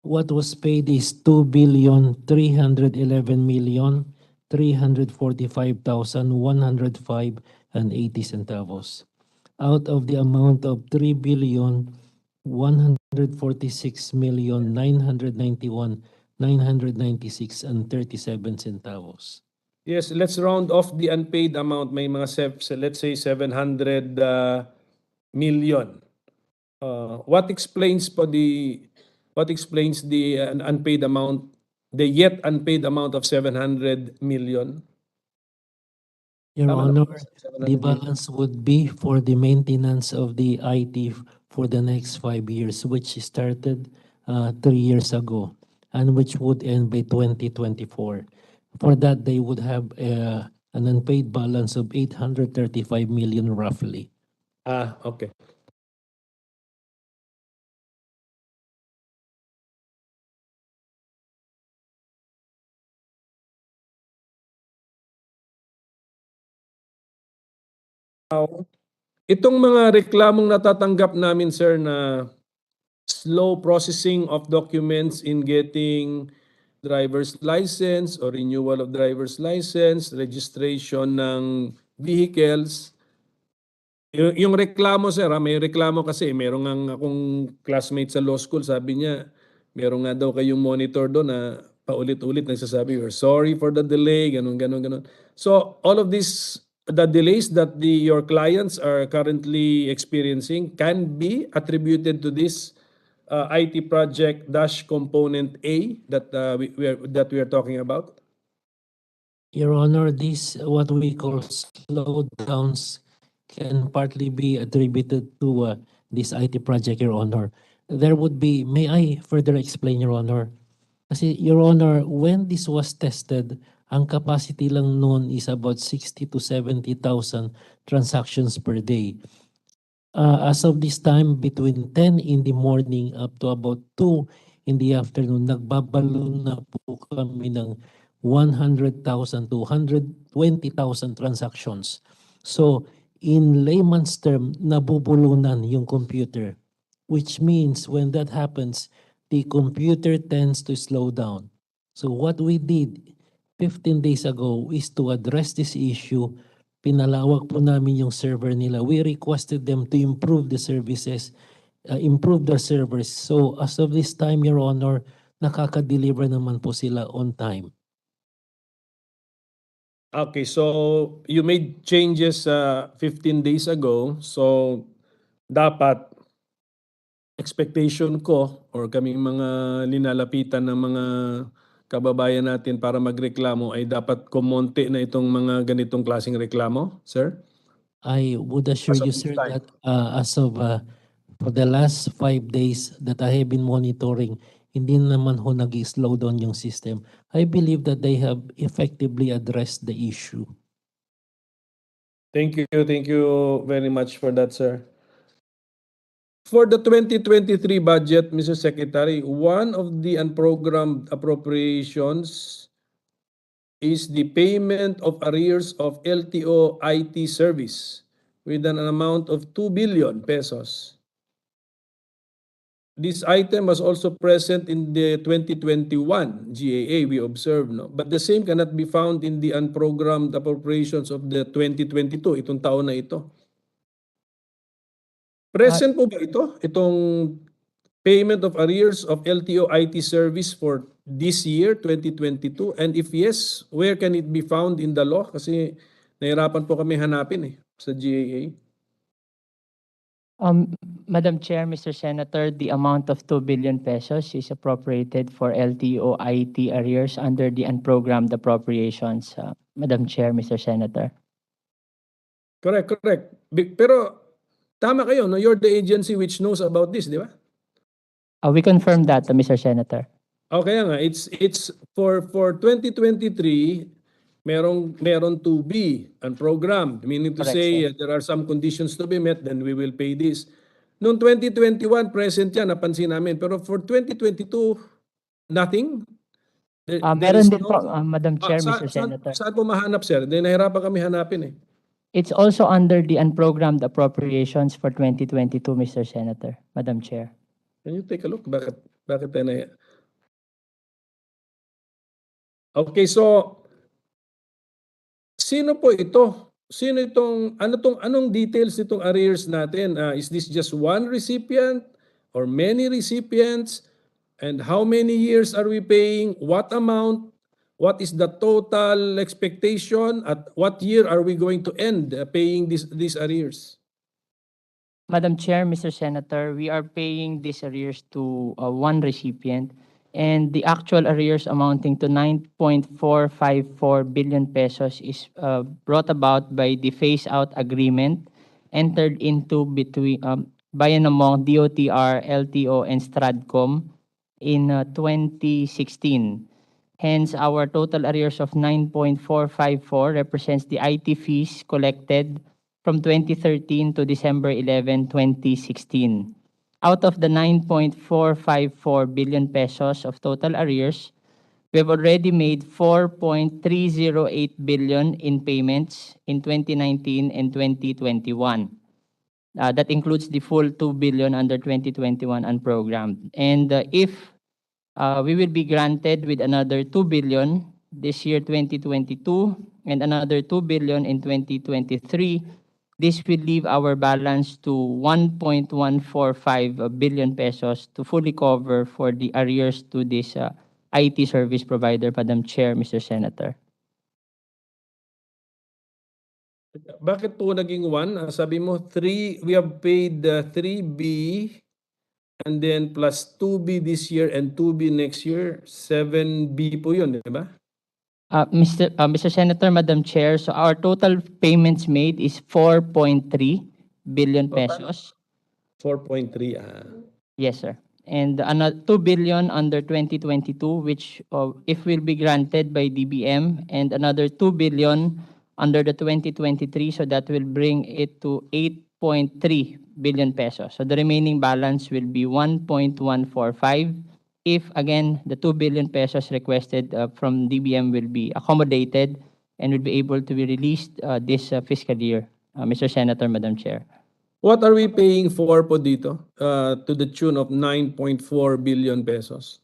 What was paid is 2,311,345,105.80 out of the amount of 3,146,991,996.37. Yes, let's round off the unpaid amount. May mga let's say 700 million. What explains the unpaid amount, the yet unpaid amount of 700 million? Your Honor, the balance would be for the maintenance of the IT for the next 5 years, which started 3 years ago. and which would end by 2024. For that, they would have an unpaid balance of 835 million roughly. Okay. Itong mga reklamong natatanggap namin, sir, na slow processing of documents in getting driver's license or renewal of driver's license, registration ng vehicles. Yung reklamo, sir, may reklamo kasi. Meron nga akong classmate sa law school, sabi niya, meron nga daw kayong monitor doon na paulit-ulit nagsasabi, we're sorry for the delay, ganun, ganun, ganun. So, all of these, the delays that your clients are currently experiencing can be attributed to this IT project dash component A that we are talking about? Your Honor, this what we call slowdowns can partly be attributed to this IT project, Your Honor. There would be, may I further explain, Your Honor? Kasi, Your Honor, when this was tested, ang capacity lang noon is about 60 to 70,000 transactions per day. As of this time, between 10 in the morning up to about 2 in the afternoon, nagbabalo na po kami ng 100,000 to 120,000 transactions. So, in layman's term, nabubulunan yung computer, which means when that happens, the computer tends to slow down. So what we did 15 days ago is to address this issue. Pinalawak po namin yung server nila. We requested them to improve the services, improve their servers. So as of this time, Your Honor, nakaka-deliver naman po sila on time. Okay, so you made changes 15 days ago. So dapat expectation ko or kaming mga linalapitan ng mga kababayan natin para magreklamo ay dapat kumonte na itong mga ganitong klaseng reklamo, sir? I would assure As of you, this sir, time. that as of for the last 5 days that I have been monitoring, hindi naman ho nag-slow down yung system. I believe that they have effectively addressed the issue. Thank you very much for that, sir. For the 2023 budget, Mr. Secretary, one of the unprogrammed appropriations is the payment of arrears of LTO IT service with an amount of 2 billion pesos. This item was also present in the 2021 GAA, we observed, no? But the same cannot be found in the unprogrammed appropriations of the 2022, itong taon na ito. Present po ba ito? Itong payment of arrears of LTO IT service for this year, 2022? And if yes, where can it be found in the law? Kasi nahirapan po kami hanapin sa GAA. Madam Chair, Mr. Senator, the amount of 2 billion pesos is appropriated for LTO IT arrears under the unprogrammed appropriations. Madam Chair, Mr. Senator. Correct. Pero tama kayo, no? You're the agency which knows about this, di ba? We confirm that, Mr. Senator. Okay nga, it's for 2023, meron to be unprogrammed, meaning to Correct, say sir. there are some conditions to be met, then we will pay this. Noong 2021, present yan, napansin namin. Pero for 2022, nothing? There Meron is din po, Madam Chair, Mr. Senator. Saan po mahanap, sir? Nahirapan kami hanapin . It's also under the unprogrammed appropriations for 2022, Mr. Senator, Madam Chair. Can you take a look? Bakit tayo na... Okay, so sino po ito? Sino itong anong details nitong arrears natin? Is this just one recipient or many recipients? And how many years are we paying? What amount? What is the total expectation? At what year are we going to end paying these arrears? Madam Chair, Mr. Senator, we are paying these arrears to one recipient, and the actual arrears amounting to 9.454 billion pesos is brought about by the phase-out agreement entered into between by and among DOTR, LTO, and Stratcom in 2016. Hence, our total arrears of 9.454 represents the IT fees collected from 2013 to December 11, 2016. Out of the 9.454 billion pesos of total arrears, we have already made 4.308 billion in payments in 2019 and 2021. That includes the full 2 billion under 2021 unprogrammed. And if we will be granted with another 2 billion this year 2022 and another 2 billion in 2023, this will leave our balance to 1.145 billion pesos to fully cover for the arrears to this IT service provider, Madam Chair, Mr. Senator. Bakit po naging 1? Sabi mo 3, we have paid 3B and then plus 2B this year and 2B next year, 7B po yun, di ba? Mr. Senator, Madam Chair, so our total payments made is 4.3 billion pesos. 4.3. Yes, sir. And another 2 billion under 2022, which if will be granted by DBM, and another 2 billion under the 2023, so that will bring it to 8.3 billion pesos. So the remaining balance will be 1.145 if, again, the 2 billion pesos requested from DBM will be accommodated and will be able to be released this fiscal year, Mr. Senator, Madam Chair. What are we paying for po dito to the tune of 9.4 billion pesos?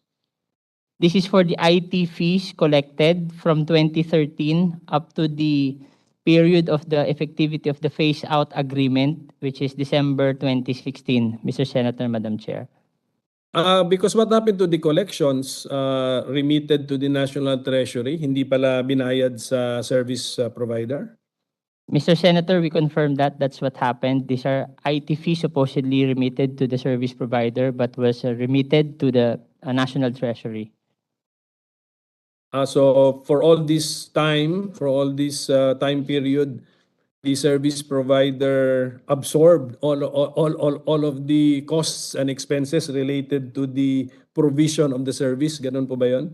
This is for the IT fees collected from 2013 up to the period of the effectivity of the phase-out agreement, which is December 2016, Mr. Senator, Madam Chair. Because what happened to the collections remitted to the National Treasury, hindi pala binayad sa service provider? Mr. Senator, we confirm that that's what happened. These are IT fees supposedly remitted to the service provider but was remitted to the National Treasury. So for all this time period, the service provider absorbed all of the costs and expenses related to the provision of the service. Ganun po ba yun?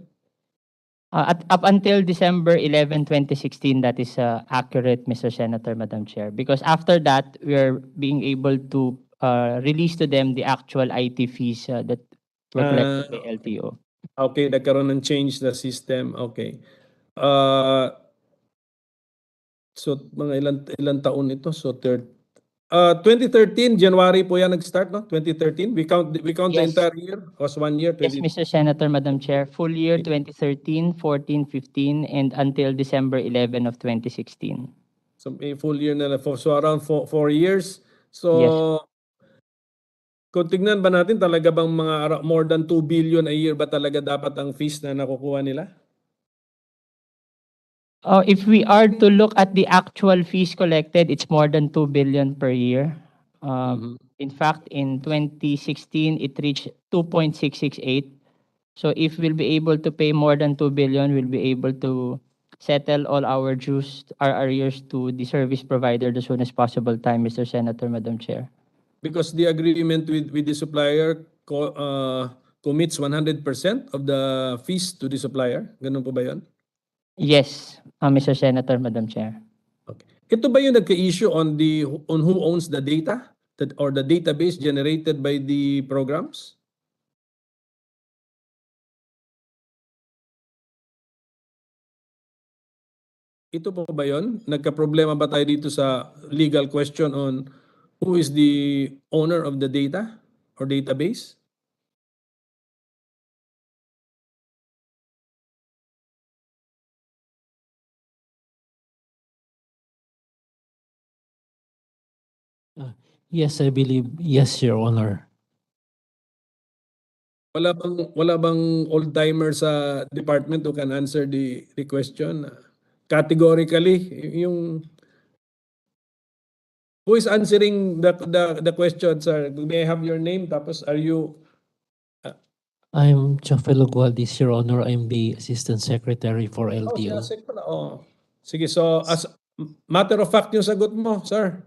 Up until December 11, 2016, that is accurate, Mr. Senator, Madam Chair. Because after that, we are being able to release to them the actual IT fees that were collected by LTO. Okay, nagkaroon ng change na system. Okay. So mga ilang taon ito? So 2013 January po yan nag-start, no? 2013. We count the Yes. entire year was 1 year. Yes, Mr. Senator, Madam Chair. Full year 2013, 14, 15, and until December 11 of 2016. So may full year na so around 4 years. So Yes. kung tignan ba natin talaga bang mga more than 2 billion a year ba talaga dapat ang fees na nakukuha nila? If we are to look at the actual fees collected, it's more than 2 billion per year. In fact, in 2016, it reached 2.668. So if we'll be able to pay more than 2 billion, we'll be able to settle all our dues, our arrears to the service provider the soonest possible time, Mr. Senator, Madam Chair. Because the agreement with the supplier commits 100% of the fees to the supplier. Ganun po ba 'yon? Yes, Mr. Senator, Madam Chair. Okay. Ito ba yung nagka-issue on who owns the data or the database generated by the programs? Ito po ba 'yon? Nagka-problema ba tayo dito sa legal question on who is the owner of the data or database? Yes, I believe, yes, Your Honor. Wala bang old-timer sa department who can answer the question? Categorically, yung who is answering the question, sir? May I have your name? Tapos are you I'm Chofelo Gualdis, Your Honor. I'm the Assistant Secretary for LTO. Sige, so as matter of fact yung sagot mo, sir.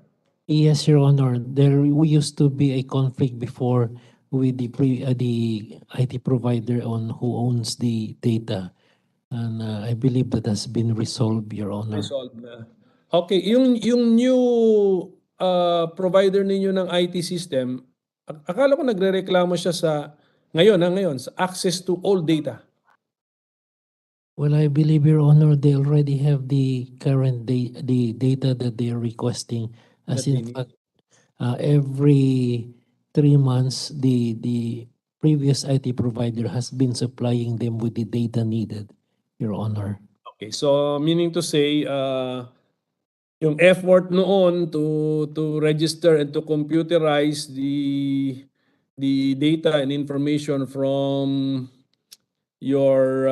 Yes, Your Honor. There used to be a conflict before with the IT provider on who owns the data. And I believe that has been resolved, Your Honor. Resolved na. Okay, yung new provider ninyo ng IT system, akala ko nagrereklamo siya sa ngayon sa access to all data. Well, I believe, Your Honor, they already have the current the data that they are requesting. As That they in need. fact, every 3 months, the previous IT provider has been supplying them with the data needed, Your Honor. Okay, so meaning to say, yung effort noon to register and to computerize the data and information from your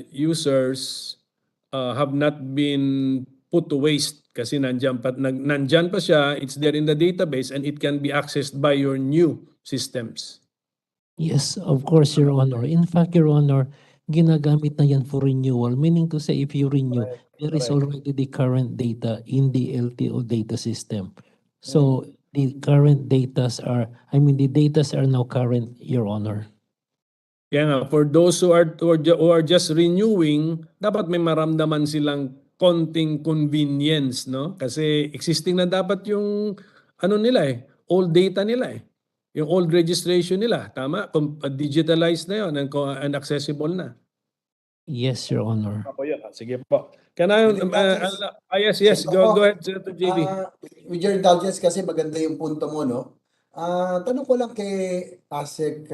users have not been put to waste kasi nandyan pa siya, it's there in the database and it can be accessed by your new systems. Yes, of course, Your Honor. In fact, Your Honor, ginagamit na yan for renewal. Meaning to say, if you renew, there is already the current data in the LTO data system. So the current datas are, the datas are now current, Your Honor. Kaya nga, for those who are just renewing, dapat may maramdaman silang konting convenience, no? Kasi existing na dapat yung nila old data nila Yung old registration nila, tama? Digitalized na 'yon and accessible na. Yes, Your Honor. Ako yun. Sige po. Can I, yes, go ahead to JB. With your indulgence kasi maganda yung punto mo, no? Tanong ko lang kay ASEC,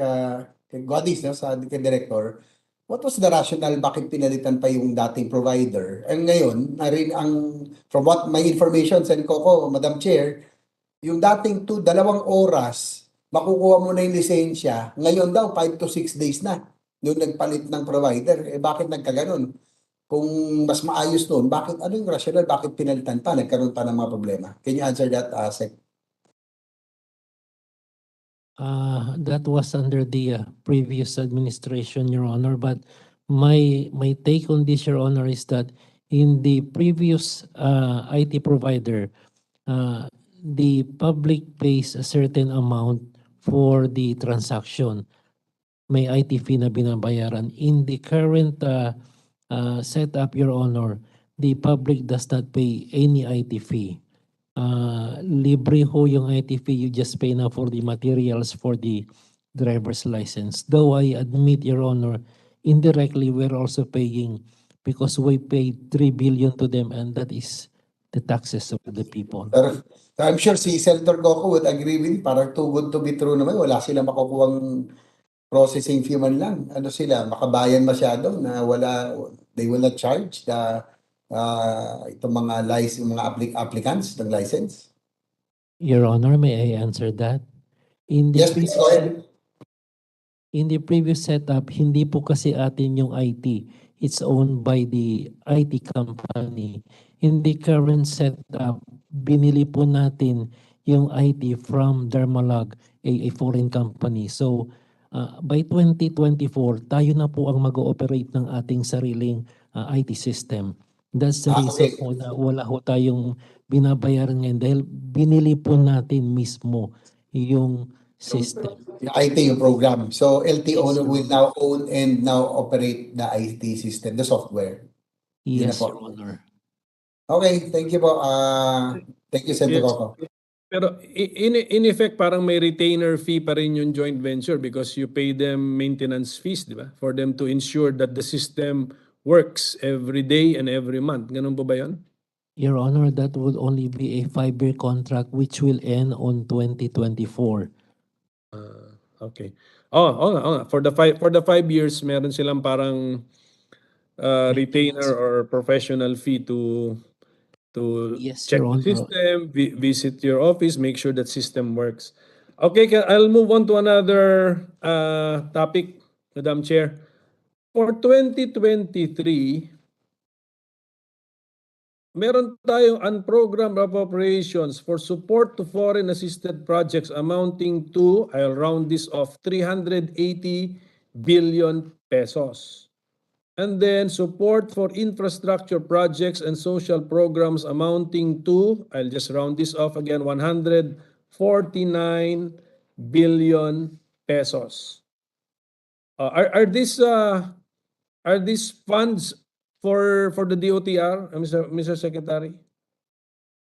kay Godis, no, kay Director, what was the rationale bakit pinalitan pa yung dating provider? And ngayon, from what my information send ko, Madam Chair, yung dating 2 oras, makukuha mo na yung lisensya, ngayon daw 5 to 6 days na, noon nagpalit ng provider. Bakit nagkaganon? Kung mas maayos noon, ano yung rationale, bakit pinalitan pa, nagkaroon pa ng mga problema? Can you answer that, ASEC? That was under the previous administration, Your Honor. But my take on this, Your Honor, is that in the previous IT provider, the public pays a certain amount for the transaction. May IT fee na binabayaran. In the current setup, Your Honor, the public does not pay any IT fee. Libre ho yung IT fee, you just pay na for the materials for the driver's license. Though I admit, Your Honor, indirectly we're also paying because we paid 3 billion to them and that is the taxes of the people. Pero I'm sure si Senator Goku would agree with you, parang too good to be true naman, wala silang makukuhang processing fee man lang. Ano sila, makabayan masyado na they will not charge itong mga applicants ng license? Your Honor, may I answer that? Yes, please go ahead. In the previous setup, hindi po kasi atin yung IT. It's owned by the IT company. In the current setup, binili po natin yung IT from Dermalog, a foreign company. So, by 2024, tayo na po ang mag-ooperate ng ating sariling IT system. That's the reason po na wala ho tayong binabayaran ngayon dahil binili po natin mismo yung system. Yung IT, yung program. So LTO will now own and now operate the IT system, the software. Yes, Your Honor. Okay, thank you po. Thank you, Senator Coco. Pero in effect, parang may retainer fee pa rin yung joint venture because you pay them maintenance fees, di ba? For them to ensure that the system works every day and every month. Ganun po ba yun? Your Honor, that would only be a 5-year contract which will end on 2024. Okay. For the 5 years, meron silang parang retainer or professional fee to yes, check Your the Honor. system, visit your office, make sure that system works. Okay, I'll move on to another topic, Madam Chair. For 2023, meron tayong unprogrammed appropriations for support to foreign assisted projects amounting to, I'll round this off, 380 billion pesos. And then support for infrastructure projects and social programs amounting to, I'll just round this off again, 149 billion pesos. Are these funds for the DOTR, Mr. Secretary?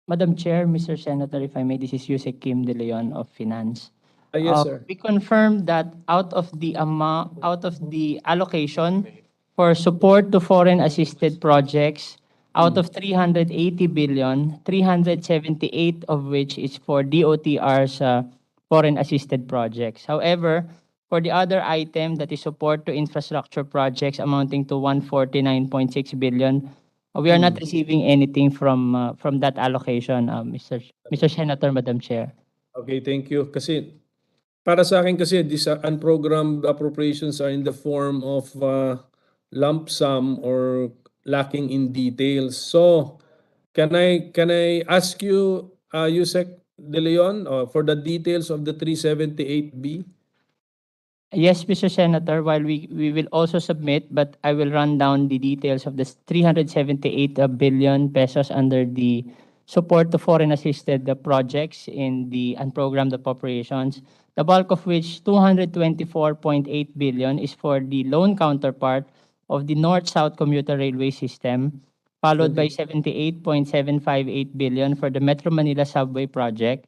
Madam Chair, Mr. Senator, if I may, this is Yusek Kim De Leon of Finance. Yes, sir. We confirm that out of the allocation for support to foreign assisted projects, out of 380 billion, 378 of which is for DOTR's foreign assisted projects. However, for the other item that is support to infrastructure projects amounting to 149.6 billion, we are not receiving anything from that allocation, Mr. Senator, Madam Chair. Okay, thank you. Kasi para sa akin kasi these unprogrammed appropriations are in the form of lump sum or lacking in details. So, can I ask you, Yusek De Leon, for the details of the 378B? Yes, Mr. Senator, while we will also submit, but I will run down the details of the 378 billion pesos under the support to foreign assisted projects in the unprogrammed appropriations, the bulk of which 224.8 billion is for the loan counterpart of the North-South Commuter Railway System, followed by 78.758 billion for the Metro Manila Subway Project,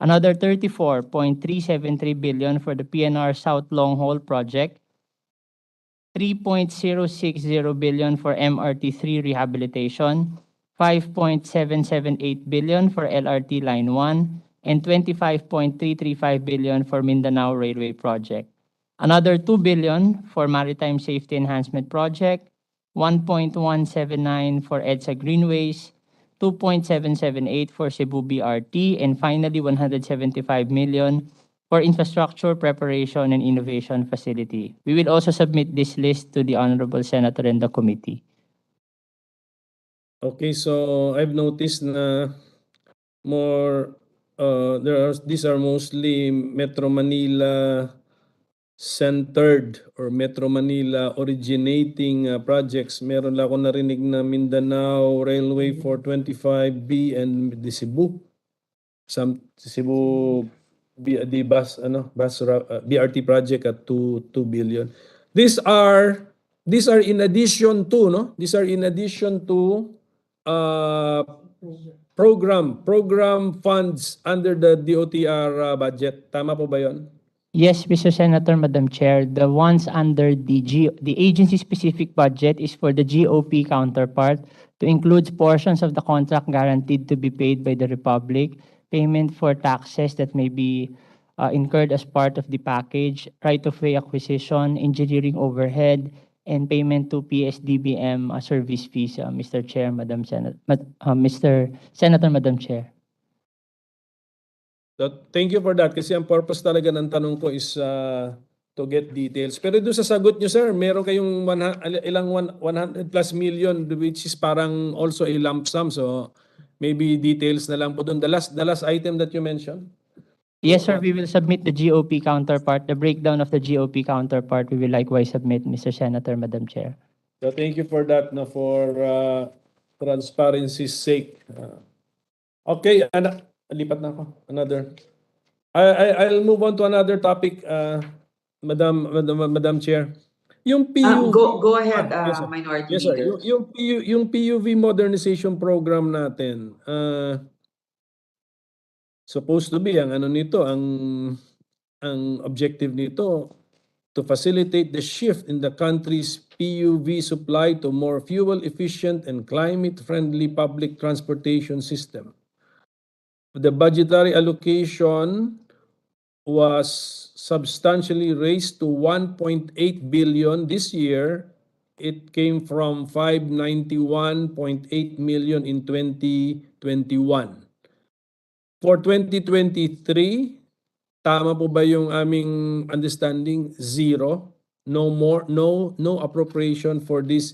another 34.373 billion for the PNR South Long Haul Project, 3.060 billion for MRT3 rehabilitation, 5.778 billion for LRT Line 1, and 25.335 billion for Mindanao Railway Project. Another 2 billion for Maritime Safety Enhancement Project, 1.179 for EDSA Greenways, 2.778 for Cebu BRT, and finally 175 million for Infrastructure Preparation and Innovation Facility. We will also submit this list to the Honorable Senator and the committee. Okay, so I've noticed na more these are mostly Metro Manila centered or Metro Manila originating projects. Meron lang ako narinig na Mindanao Railway 425B and the Cebu the BRT project at 2 billion. These are in addition to, no? These are in addition to program funds under the DOTR budget. Tama po ba 'yon? Yes, Mr. Senator, Madam Chair, the ones under the agency-specific budget is for the GOP counterpart to include portions of the contract guaranteed to be paid by the Republic, payment for taxes that may be incurred as part of the package, right-of-way acquisition, engineering overhead, and payment to PSDBM service fees, Mr. Chair, Mr. Senator, Madam Chair. So, thank you for that kasi ang purpose talaga ng tanong ko is to get details. Pero doon sa sagot nyo, sir, meron kayong 100 plus million which is parang also a lump sum. So maybe details na lang po doon. The last item that you mentioned? Yes, sir, we will submit the GOP counterpart. The breakdown of the GOP counterpart, we will likewise submit, Mr. Senator, Madam Chair. So thank you for that, no, for transparency's sake. Okay, lipat na ako. Another. I'll move on to another topic, Madam Chair. Yung PUV. Go ahead, yes, Minority yes, sir. Leader. Yung PUV modernization program natin, supposed to be ang ano nito, ang objective nito to facilitate the shift in the country's PUV supply to more fuel efficient and climate friendly public transportation system. The budgetary allocation was substantially raised to 1.8 billion this year. It came from 591.8 million in 2021. For 2023, tama po ba yung aming understanding? Zero? No more, no appropriation for this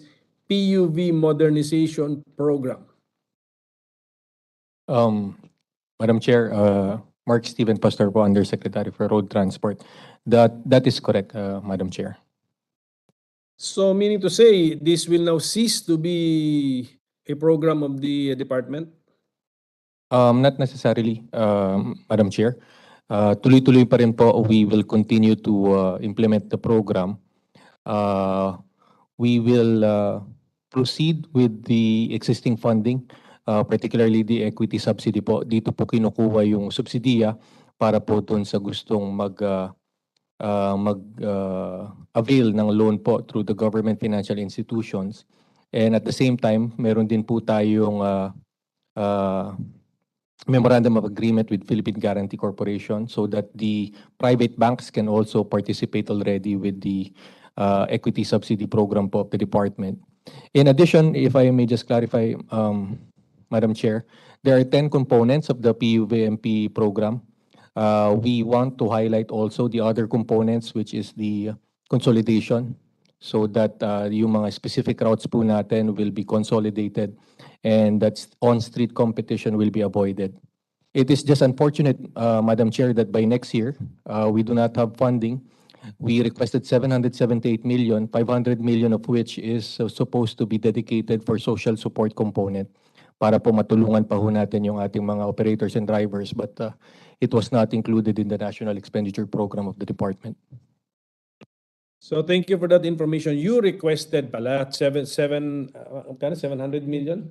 PUV modernization program? Madam Chair, Mark Steven Pastor po, Undersecretary for Road Transport. That is correct, Madam Chair. So meaning to say, this will now cease to be a program of the department? Not necessarily, Madam Chair. Tuloy-tuloy pa rin po, we will continue to implement the program. We will proceed with the existing funding, particularly the equity subsidy po. Dito po kinukuha yung subsidiya para po doon sa gustong avail ng loan po through the government financial institutions. And at the same time, meron din po tayong memorandum of agreement with Philippine Guarantee Corporation so that the private banks can also participate already with the equity subsidy program po of the department. In addition, if I may just clarify, Madam Chair, there are 10 components of the PUVMP program. We want to highlight also the other components, which is the consolidation, so that yung mga specific routes po natin will be consolidated and that on-street competition will be avoided. It is just unfortunate, Madam Chair, that by next year, we do not have funding. We requested 778 million, 500 million of which is supposed to be dedicated for social support component para po matulungan pa ho natin yung ating mga operators and drivers, but it was not included in the National Expenditure Program of the department. So thank you for that information. You requested pala 700 million?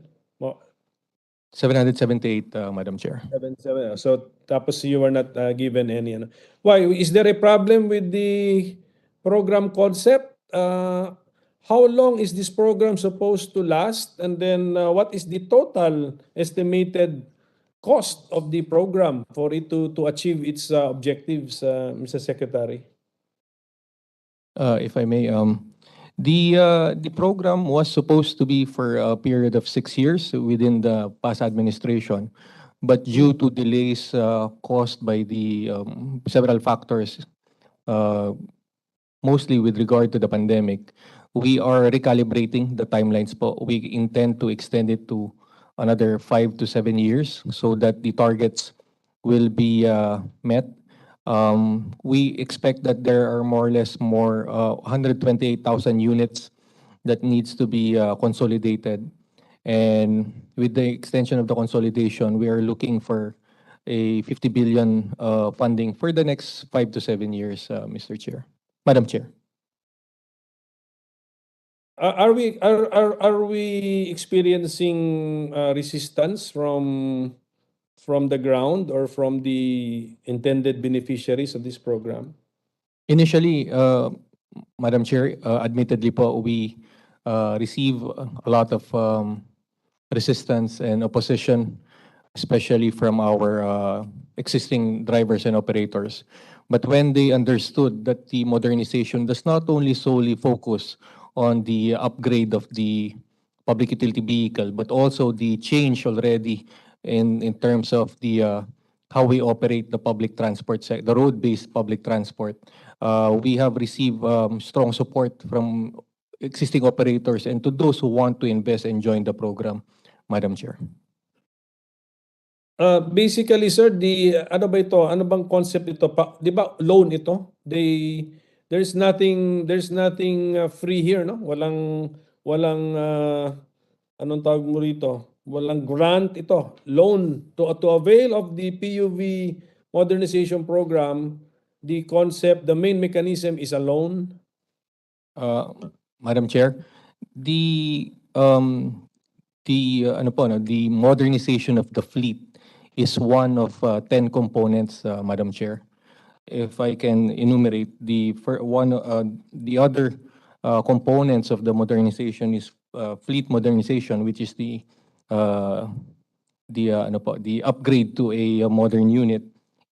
778, Madam Chair. 77. So tapos you were not given any. Why? Is there a problem with the program concept? How long is this program supposed to last? And then what is the total estimated cost of the program for it to achieve its objectives, Mr. Secretary? If I may, the program was supposed to be for a period of 6 years within the past administration, but due to delays caused by the several factors, mostly with regard to the pandemic, we are recalibrating the timelines po. We intend to extend it to another 5 to 7 years so that the targets will be met. We expect that there are more or less 128,000 units that needs to be consolidated. And with the extension of the consolidation, we are looking for a 50 billion funding for the next 5 to 7 years, Mr. Chair. Madam Chair. Are we experiencing resistance from the ground or from the intended beneficiaries of this program? Initially, Madam Chair, admittedly po, we receive a lot of resistance and opposition, especially from our existing drivers and operators. But when they understood that the modernization does not only solely focus on the upgrade of the public utility vehicle, but also the change already in terms of the how we operate the public transport sector, the road-based public transport. We have received strong support from existing operators and to those who want to invest and join the program, Madam Chair. Basically, sir, ano ba ito? Ano bang concept ito? Di ba loan ito? There's nothing free here, no? Walang anong tawag mo rito? Walang grant ito. Loan to avail of the PUV modernization program. The concept, the main mechanism is a loan. Madam Chair, the modernization of the fleet is one of 10 components, Madam Chair. If I can enumerate, the other components of the modernization is fleet modernization, which is the upgrade to a modern unit.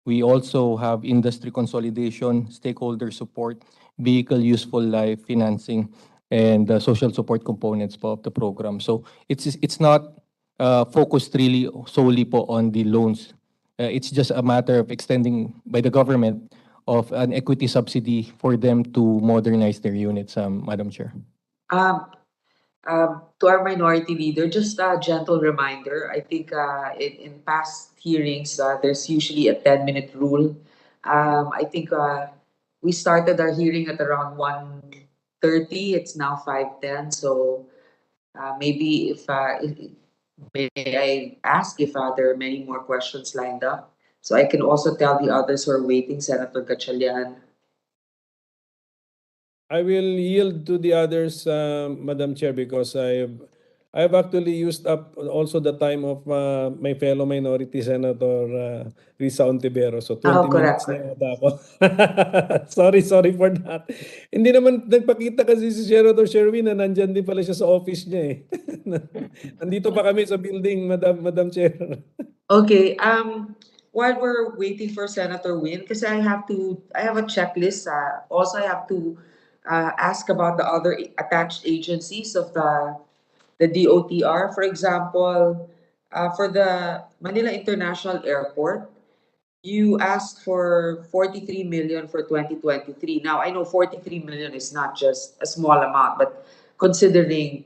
We also have industry consolidation, stakeholder support, vehicle useful life, financing, and social support components of the program. So it's not focused really solely on the loans. It's just a matter of extending by the government of an equity subsidy for them to modernize their units, Madam Chair. To our minority leader, just a gentle reminder. I think in past hearings, there's usually a 10-minute rule. I think we started our hearing at around 1:30. It's now 5:10. So maybe if may I ask if there are many more questions lined up? So I can also tell the others who are waiting, Senator Gatchalian. I will yield to the others, Madam Chair, because I've actually used up also the time of my fellow minority senator Risa Ontiveros. So 20 minutes correct. na yata ako. Sorry for that. Hindi naman nagpakita kasi si Senator Sherwin na nandyan din pala siya sa office niya eh. Nandito pa kami sa building, Madam Chair. Okay, while we're waiting for Senator Win, because I have a checklist. Also, I have to ask about the other attached agencies of the DOTR. For example, for the Manila International Airport, you asked for 43 million for 2023. Now, I know 43 million is not just a small amount, but considering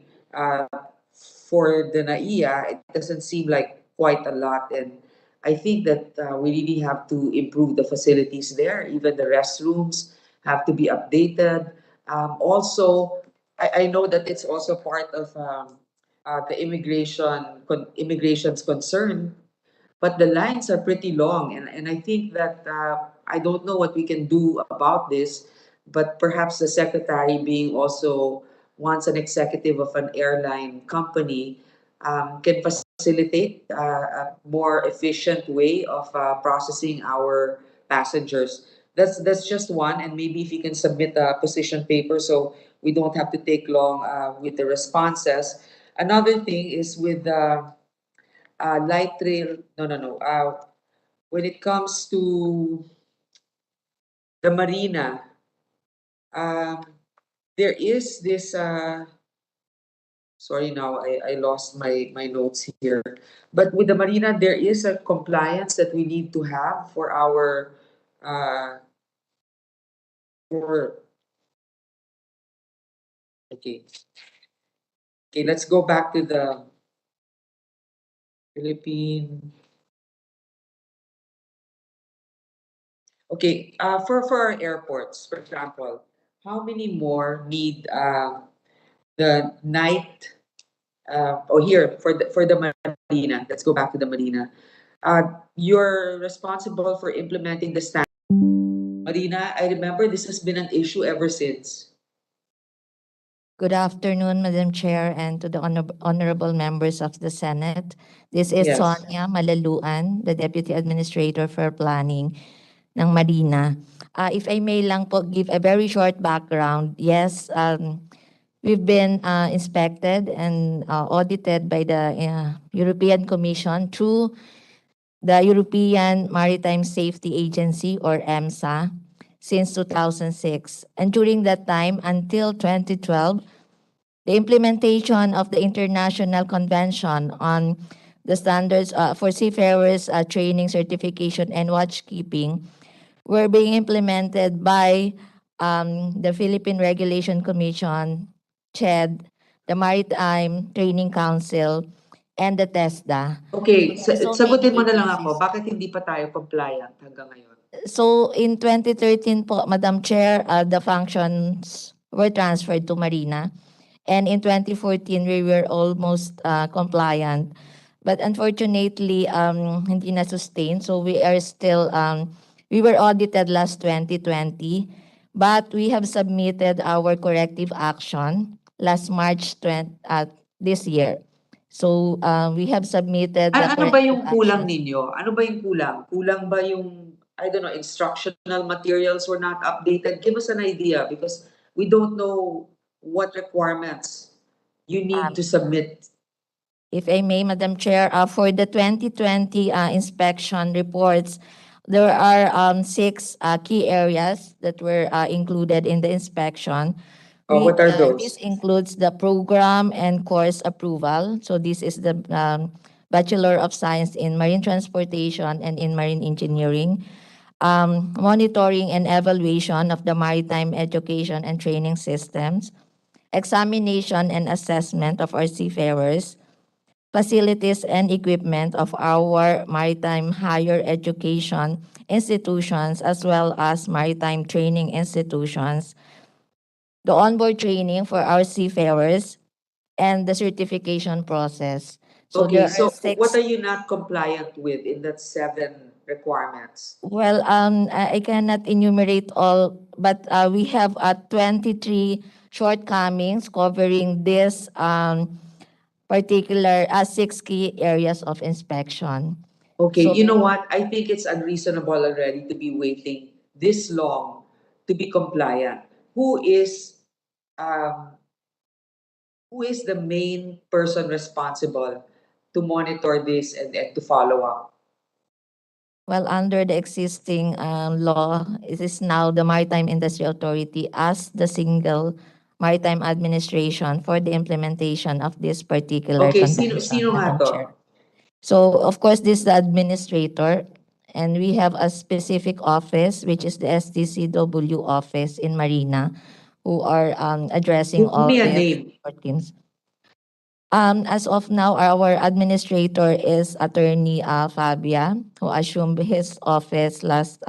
for the NAIA, it doesn't seem like quite a lot. And I think that we really have to improve the facilities there. Even the restrooms have to be updated. Also, I know that it's also part of the immigration's concern, but the lines are pretty long, and I think that I don't know what we can do about this, but perhaps the secretary, being also once an executive of an airline company, can facilitate a more efficient way of processing our passengers. That's just one, and maybe if you can submit a position paper so we don't have to take long with the responses. Another thing is with light rail. No. When it comes to the marina, um, there is this. Sorry, now I lost my notes here. But with the marina, there is a compliance that we need to have for our for. Okay. Okay, let's go back to the Philippine. Okay, for our airports, for example, how many more need the night here for the marina? Let's go back to the marina. You're responsible for implementing the standard. Marina, I remember this has been an issue ever since. Good afternoon, Madam Chair, and to the honorable members of the Senate. This is Yes. Sonia Malaluan, the Deputy Administrator for Planning ng Marina. If I may lang po give a very short background, yes, we've been inspected and audited by the European Commission through the European Maritime Safety Agency, or EMSA, since 2006. And during that time, until 2012, the implementation of the International Convention on the Standards for Seafarers Training, Certification, and Watchkeeping were being implemented by the Philippine Regulation Commission, CHED, the Maritime Training Council, and the TESDA. Okay, So sagutin many mo na lang ako, agencies. bakit hindi pa tayo compliant hanggang ngayon? So in 2013 po, Madam Chair, the functions were transferred to Marina. And in 2014, we were almost compliant. But unfortunately, hindi na sustain. So we are still, we were audited last 2020. But we have submitted our corrective action last March this year. So we have submitted the Ano ba yung corrective kulang action. ninyo? Ano ba yung kulang? Kulang ba yung, I don't know, instructional materials were not updated? Give us an idea because we don't know what requirements you need to submit. If I may, Madam Chair, for the 2020 inspection reports, there are 6 key areas that were included in the inspection. What are those? This includes the program and course approval. So this is the Bachelor of Science in Marine Transportation and in Marine Engineering. Monitoring and evaluation of the maritime education and training systems. Examination and assessment of our seafarers. Facilities and equipment of our maritime higher education institutions as well as maritime training institutions, the onboard training for our seafarers, and the certification process. So Okay, there are so 6. what are you not compliant with in that 7 requirements? Well, I cannot enumerate all, but we have 23 shortcomings covering this particular 6 key areas of inspection. Okay, So, you know what? I think it's unreasonable already to be waiting this long to be compliant. Um, who is the main person responsible to monitor this and to follow up? well, under the existing law, it is now the Maritime Industry Authority as the single maritime administration for the implementation of this particular Okay, convention, sino nga Madam to? Chair. So, of course, this is the administrator, and we have a specific office, which is the STCW office in Marina, who are addressing Give all me a these name. teams. As of now, our administrator is Attorney Fabia, who assumed his office last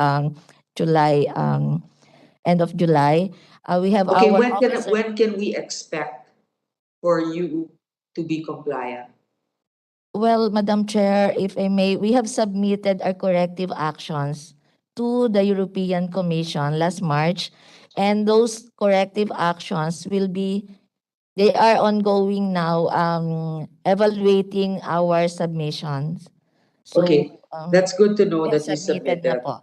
July, end of July. We have Okay, our officer. when can we expect for you to be compliant? Well, Madam Chair, if I may, we have submitted our corrective actions to the European Commission last March, and those corrective actions they are ongoing now, evaluating our submissions. So, Okay, that's good to know we have that you submitted na submitted. po.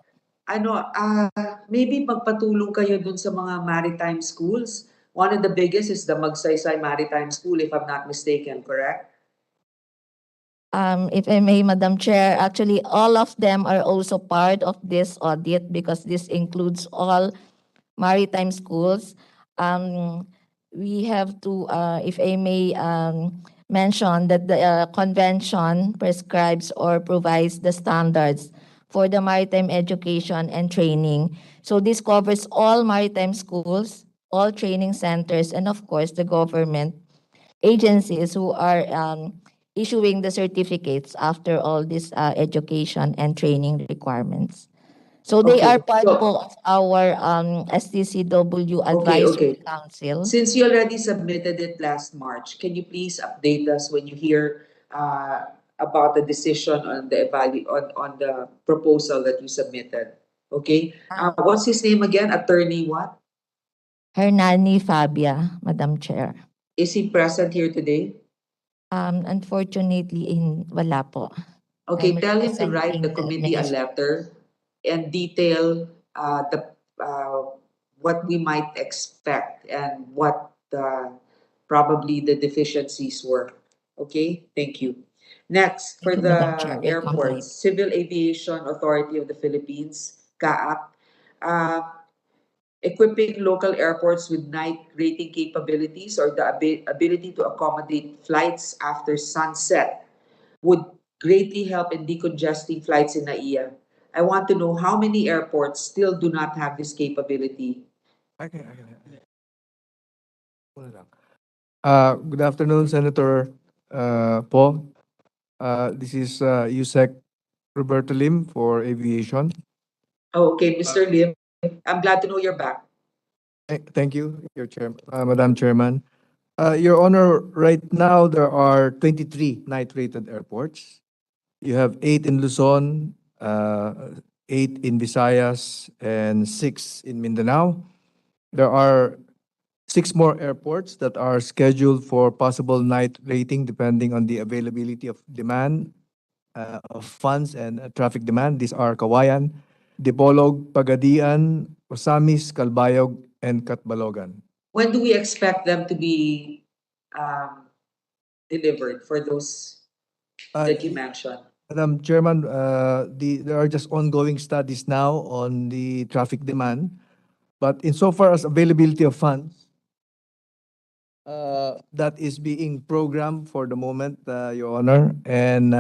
Maybe magpatulong kayo dun sa mga maritime schools. One of the biggest is the Magsaysay Maritime School, if I'm not mistaken, correct? If I may, Madam Chair, actually, all of them are also part of this audit because this includes all maritime schools. We have to, if I may, mention that the convention prescribes or provides the standards for the maritime education and training. So this covers all maritime schools, all training centers, and of course, the government agencies who are issuing the certificates after all these education and training requirements. So they are Okay, part so po of our STCW Advisory okay. Council. Since you already submitted it last March, can you please update us when you hear about the decision on on the proposal that you submitted? Okay. What's his name again? Attorney what? Hernani Fabia, Madam Chair. Is he present here today? Unfortunately, wala po. Okay, I'm tell him to write representing the the committee a letter and detail the what we might expect and what probably the deficiencies were. Okay, thank you. Next, for Thank you, Madam the Chair. We'll comply. airports, Civil Aviation Authority of the Philippines, CAAP, uh, equipping local airports with night rating capabilities or the ability to accommodate flights after sunset would greatly help in decongesting flights in NAIA. I want to know how many airports still do not have this capability. Okay. Good afternoon, Senator Paul. This is USEC Roberto Lim for Aviation. Oh, okay, Mr. Lim, I'm glad to know you're back. Thank you, Madam Chairman. Your Honor, right now there are 23 night-rated airports. You have 8 in Luzon, 8 in Visayas, and 6 in Mindanao. There are 6 more airports that are scheduled for possible night rating depending on the availability of demand, of funds and traffic demand. These are Kawayan, Dipolog, Pagadian, Osamis, Calbayog, and Catbalogan. When do we expect them to be um, delivered for those that you mentioned? Madam Chairman, there are just ongoing studies now on the traffic demand. But insofar as availability of funds, that is being programmed for the moment, Your Honor, and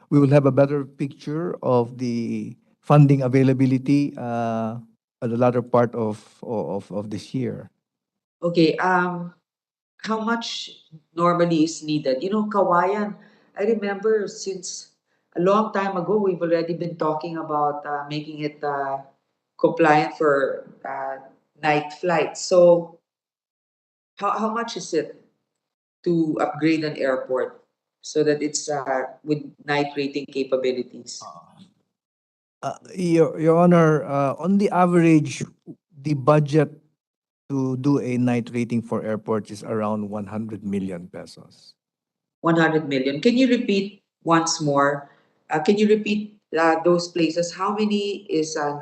we will have a better picture of the funding availability at the latter part of this year. Okay, how much normally is needed? You know, Kawayan, I remember since a long time ago, we've already been talking about making it compliant for night flights. So, how much is it to upgrade an airport so that it's with night rating capabilities? Your Honor, on the average, the budget to do a night rating for airports is around 100 million pesos. 100 million. Can you repeat once more? Can you repeat those places? How many is how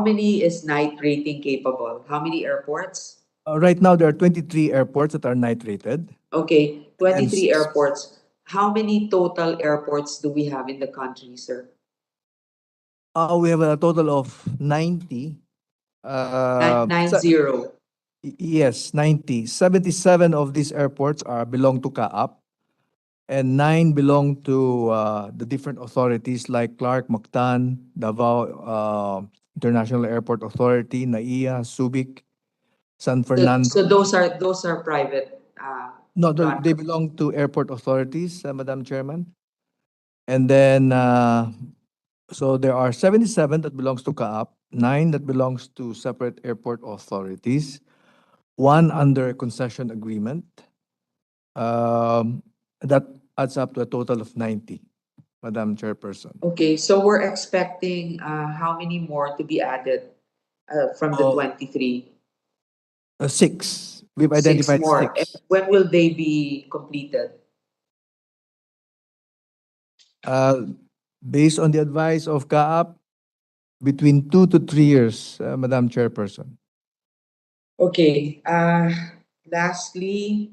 many is night rating capable? How many airports? Right now, there are 23 airports that are night rated. Okay, And 23 airports. How many total airports do we have in the country, sir? We have a total of 90. Nine zero. Yes, 90. 77 of these airports belong to CAAP, and 9 belong to the different authorities like Clark, Mactan, Davao International Airport Authority, NAIA, Subic, San Fernando. So those are private. No, they belong to airport authorities, Madam Chairman. And then, so there are 77 that belongs to CAAP, 9 that belongs to separate airport authorities, 1 under a concession agreement. That adds up to a total of 90, Madam Chairperson. Okay, so we're expecting how many more to be added from the 23? 6. We've 6 identified more. And 6. when will they be completed? Based on the advice of CAAP, between 2 to 3 years, Madam Chairperson. Okay. Lastly,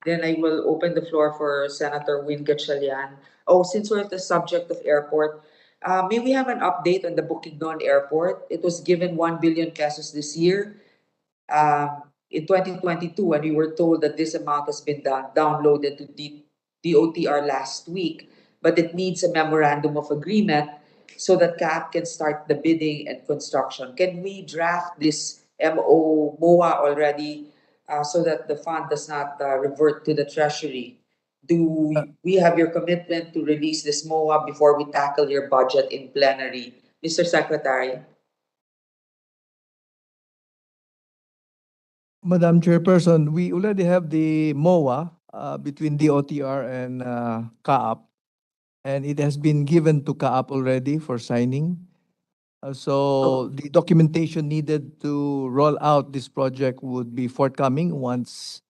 then I will open the floor for Senator Win Gatchalian. Oh, since we're at the subject of airport, may we have an update on the Bukidnon Airport? It was given 1 billion pesos this year. In 2022, and we were told that this amount has been downloaded to DOTR last week, but it needs a memorandum of agreement so that CAAP can start the bidding and construction. Can we draft this MOA already so that the fund does not revert to the Treasury? Do we have your commitment to release this MOA before we tackle your budget in plenary? Mr. Secretary. Madam Chairperson, we already have the MOA between DOTR and CAAP, and it has been given to CAAP already for signing. So the documentation needed to roll out this project would be forthcoming once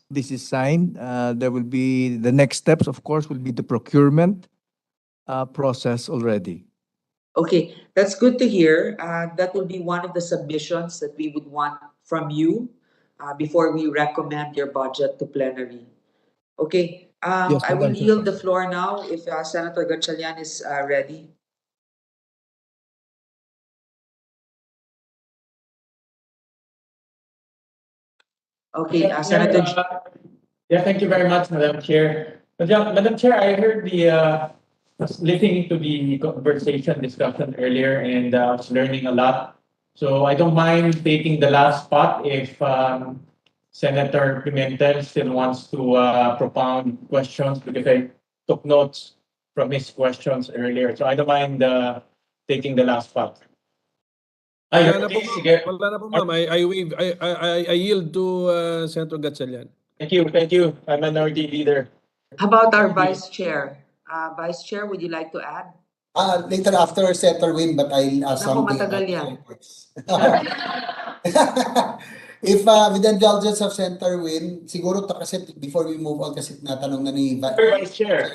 this is signed. There will be the next steps, of course, will be the procurement process already. Okay, that's good to hear. That will be one of the submissions that we would want from you before we recommend your budget to plenary. Okay, Yes, I will Madam yield the Chairperson. floor now if Senator Gatchalian is ready. Okay, Senator. Yeah, thank you very much, Madam Chair. Madam Chair, I heard was listening to the conversation discussion earlier, and I was learning a lot. So I don't mind taking the last spot if Senator Pimentel still wants to propound questions, because I took notes from his questions earlier. So I don't mind taking the last spot. Wala na po, wala na po, ma'am. I yield to Senator Gatchalian. Thank you. I'm Minority Leader. How about our Vice Chair? Vice Chair, would you like to add? Later after Senator Win, but I'll ask Naku, something matagal about yan. airports. If with the indulgence of Senator Win, siguro to kasi before we move on, kasi natanong na ni Vice Chair.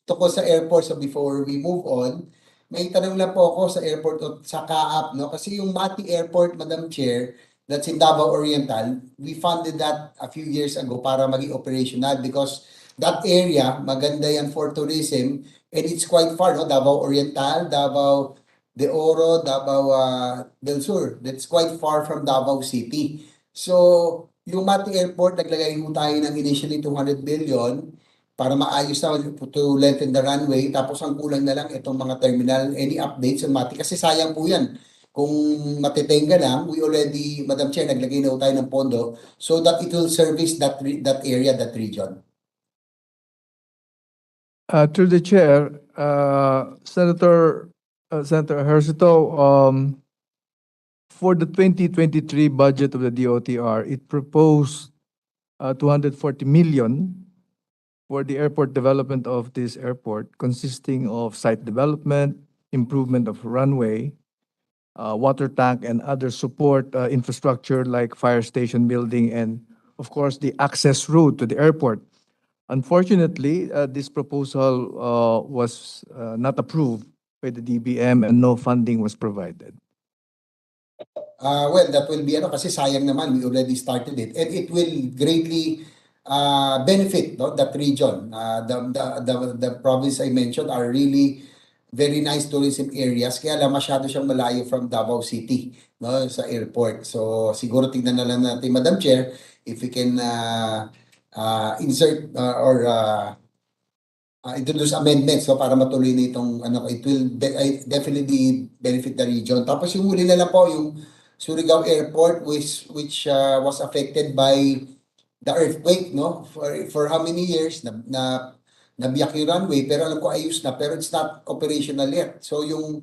Tungkol sa airport, so before we move on, may tanong lang po ako sa airport o sa CAAP, no? Kasi yung Mati Airport, Madam Chair, that's in Davao Oriental, we funded that a few years ago para maging operational because that area, maganda yan for tourism, and it's quite far, no? Davao Oriental, Davao de Oro, Davao del Sur. That's quite far from Davao City. So, yung Mati Airport, naglagay mo tayo ng initially 200 billion para maayos na to lengthen the runway. Tapos ang kulang na lang itong mga terminal. Any updates on Mati? Kasi sayang po yan. Kung matitenga lang, we already, Madam Chair, naglagay na tayo ng pondo so that it will service that area, that region. Through the chair, Senator Hercito, for the 2023 budget of the DOTR, it proposed 240 million for the airport development of this airport, consisting of site development, improvement of runway, water tank, and other support infrastructure like fire station building, and of course, the access route to the airport. Unfortunately, this proposal was not approved by the DBM and no funding was provided. Well, that will be kasi sayang naman, we already started it, and it will greatly benefit, no, that region. The province I mentioned are really very nice tourism areas, kaya lang masyado siyang malayo from Davao City, no, sa airport. So siguro tingnan na lang natin, Madam Chair, if we can insert or introduce amendments, so para matuloy na itong it will definitely benefit the region. Tapos yung huli na lang po, yung Surigao Airport, which was affected by the earthquake, no? For how many years nabiyak yung runway, pero alam ko ayos na, pero it's not operational yet. So yung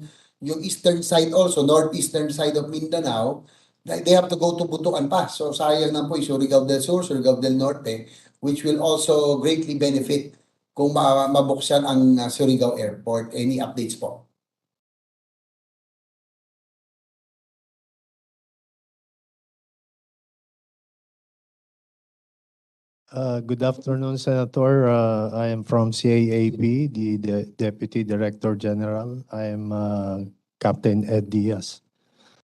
eastern side also, northeastern side of Mindanao, they have to go to Butuan pa. So sayang na po yung Surigao del Sur, Surigao del Norte, which will also greatly benefit kung mabuksan ang Surigao Airport. Any updates po? Good afternoon, Senator. I am from CAAB, the Deputy Director General. I am Captain Ed Diaz.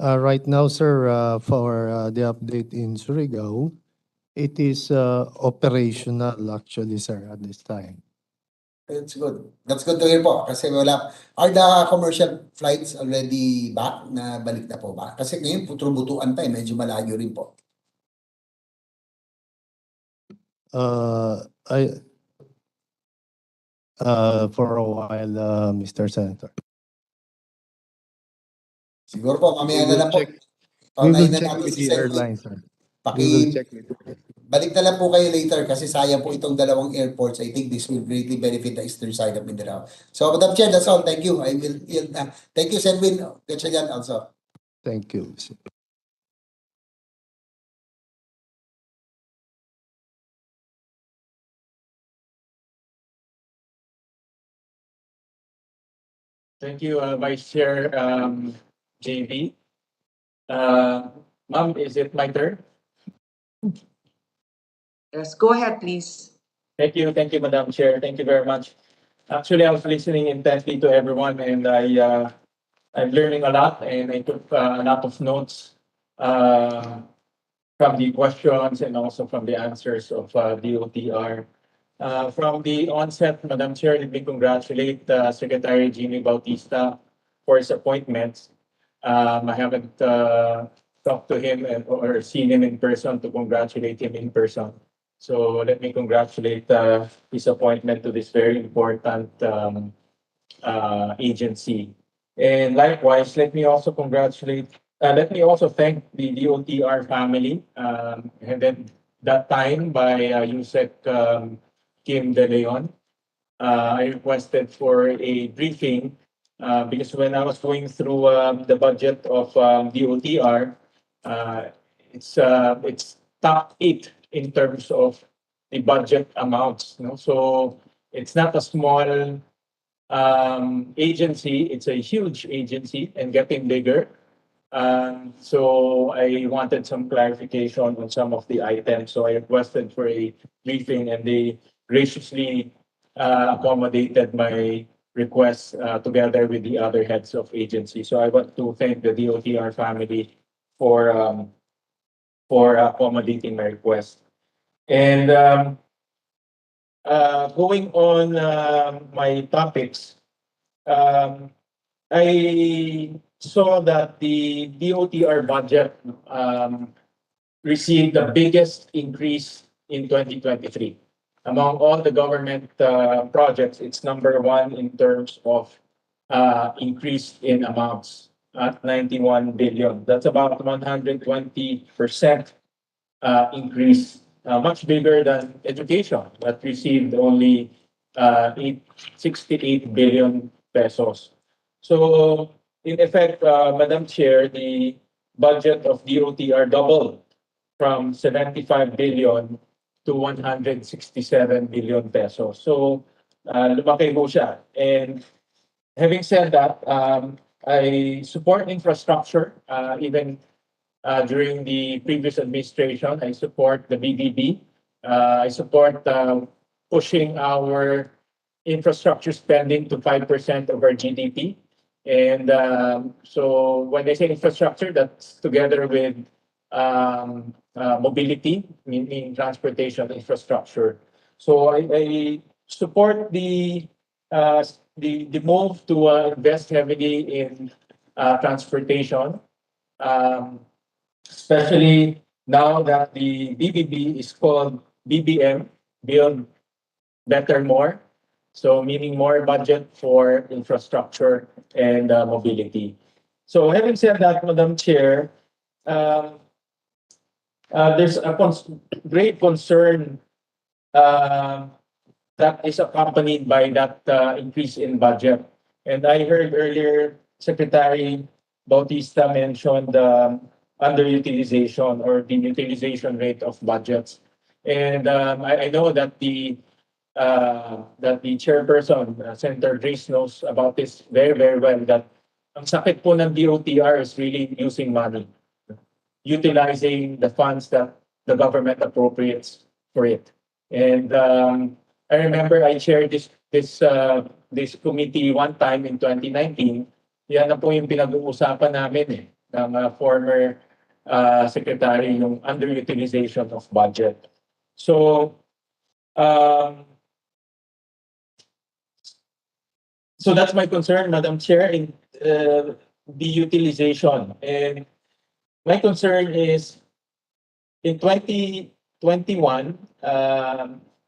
Right now, sir, for the update in Surigao, it is operational actually, sir, at this time. That's good. That's good to hear po. Kasi wala. Are the commercial flights already back? Na balik na po ba? Kasi ngayon, putro-butuan pa eh. Medyo malayo rin po. For a while, Mr. Senator. Siguro po, mamaya na lang po. We will Paunahin na check natin with si the Sir. airline, sir. We will check with the Balik na lang po kayo later kasi sayang po itong dalawang airports. I think this will greatly benefit the eastern side of Mindanao. So, Madam Chair, that's all. Thank you. I will yield na. Thank you, Senwin Gatchalian also. Thank you. Thank you, Vice Chair JB. Ma'am, is it my turn? Yes, go ahead, please. Thank you, Madam Chair. Thank you very much. Actually, I was listening intently to everyone, and I'm learning a lot, and I took a lot of notes from the questions and also from the answers of DOTR. From the onset, Madam Chair, let me congratulate Secretary Jimmy Bautista for his appointments. I haven't talked to him or seen him in person to congratulate him in person. So let me congratulate his appointment to this very important agency. And likewise, let me also thank the DOTR family, headed that time by Yusek Kim Dalian. I requested for a briefing because when I was going through the budget of DOTR, it's top 8 in terms of the budget amounts. You know? So it's not a small agency, it's a huge agency and getting bigger. So I wanted some clarification on some of the items. So I requested for a briefing and they graciously accommodated my request together with the other heads of agency. So I want to thank the DOTR family for accommodating my request. And going on my topics, I saw that the DOTR budget received the biggest increase in 2023. Among all the government projects, it's number 1 in terms of increase in amounts at 91 billion. That's about 120% increase, much bigger than education that received only 68 billion pesos. So in effect, Madam Chair, the budget of DOTR doubled from 75 billion to 167 billion pesos. So, lumaki po siya. And having said that, I support infrastructure, even during the previous administration. I support the BBB. I support pushing our infrastructure spending to 5% of our GDP. And so when I say infrastructure, that's together with mobility, meaning transportation infrastructure. So I support the move to invest heavily in transportation, especially now that the BBB is called BBM, Build Better More. So meaning more budget for infrastructure and mobility. So having said that, Madam Chair, there's a great concern that is accompanied by that increase in budget. And I heard earlier Secretary Bautista mentioned underutilization or the utilization rate of budgets. And I know that the chairperson, Senator Grace, knows about this very, very well, that ang sakit po ng DOTR is really using money, utilizing the funds that the government appropriates for it. And I remember I chaired this committee one time in 2019. Yan na po yung pinag-uusapan namin ng former secretary, yung underutilization of budget. So so that's my concern, Madam Chair, in the utilization. And my concern is in 2021,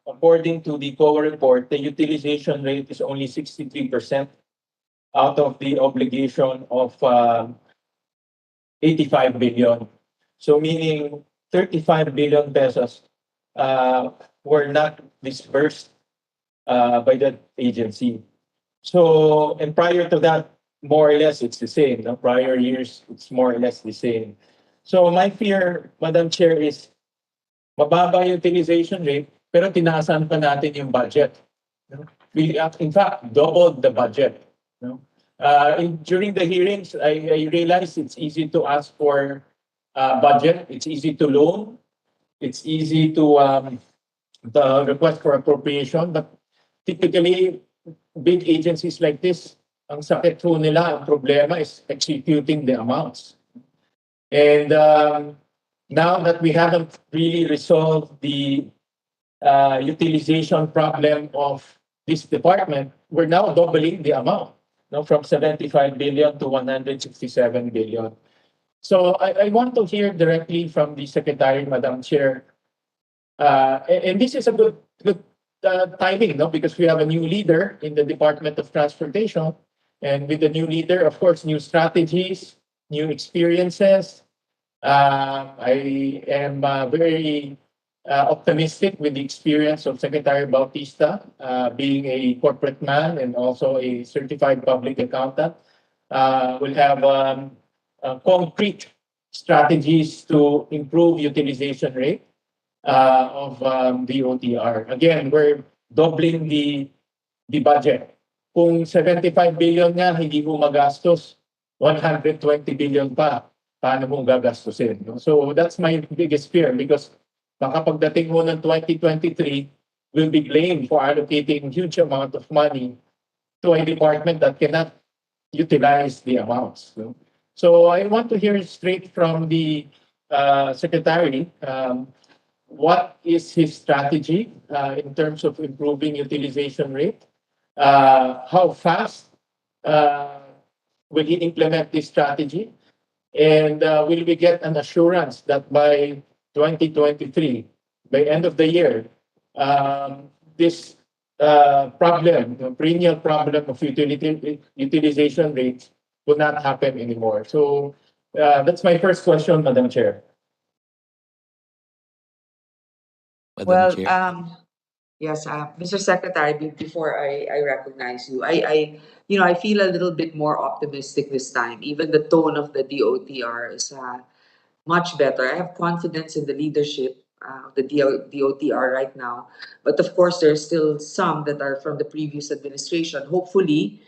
according to the COA report, the utilization rate is only 63% out of the obligation of 85 billion. So meaning 35 billion pesos were not disbursed by that agency. So, and prior to that, more or less it's the same. The prior years, it's more or less the same. So my fear, Madam Chair, is mababa yung utilization rate, pero tinaasan pa natin yung budget. We, in fact, doubled the budget. During the hearings, I realized it's easy to ask for budget. It's easy to loan. It's easy to the request for appropriation. But typically, big agencies like this, ang sakit po nila, ang problema is executing the amounts. And now that we haven't really resolved the utilization problem of this department, we're now doubling the amount, from 75 billion to 167 billion. So I want to hear directly from the Secretary, Madam Chair, and this is a good timing, because we have a new leader in the Department of Transportation, and with the new leader, of course, new strategies, new experiences. I am very optimistic with the experience of Secretary Bautista, being a corporate man and also a certified public accountant. We'll have concrete strategies to improve utilization rate of the OTR. Again, we're doubling the budget. Kung 75 billion nga, hindi mo magastos, 120 billion pa, paano mong gagastusin? So that's my biggest fear, because baka pagdating mo ng 2023, we'll be blamed for allocating huge amount of money to a department that cannot utilize the amounts. So I want to hear straight from the Secretary, what is his strategy in terms of improving utilization rate? How fast will he implement this strategy? And will we get an assurance that by 2023, by end of the year, this problem, the perennial problem of utilization rates will not happen anymore? So that's my first question, Madam Chair. Well, yes, Mr. Secretary, before I recognize you, I feel a little bit more optimistic this time. Even the tone of the DOTR is much better. I have confidence in the leadership the DOTR right now. But of course, there's still some that are from the previous administration. Hopefully,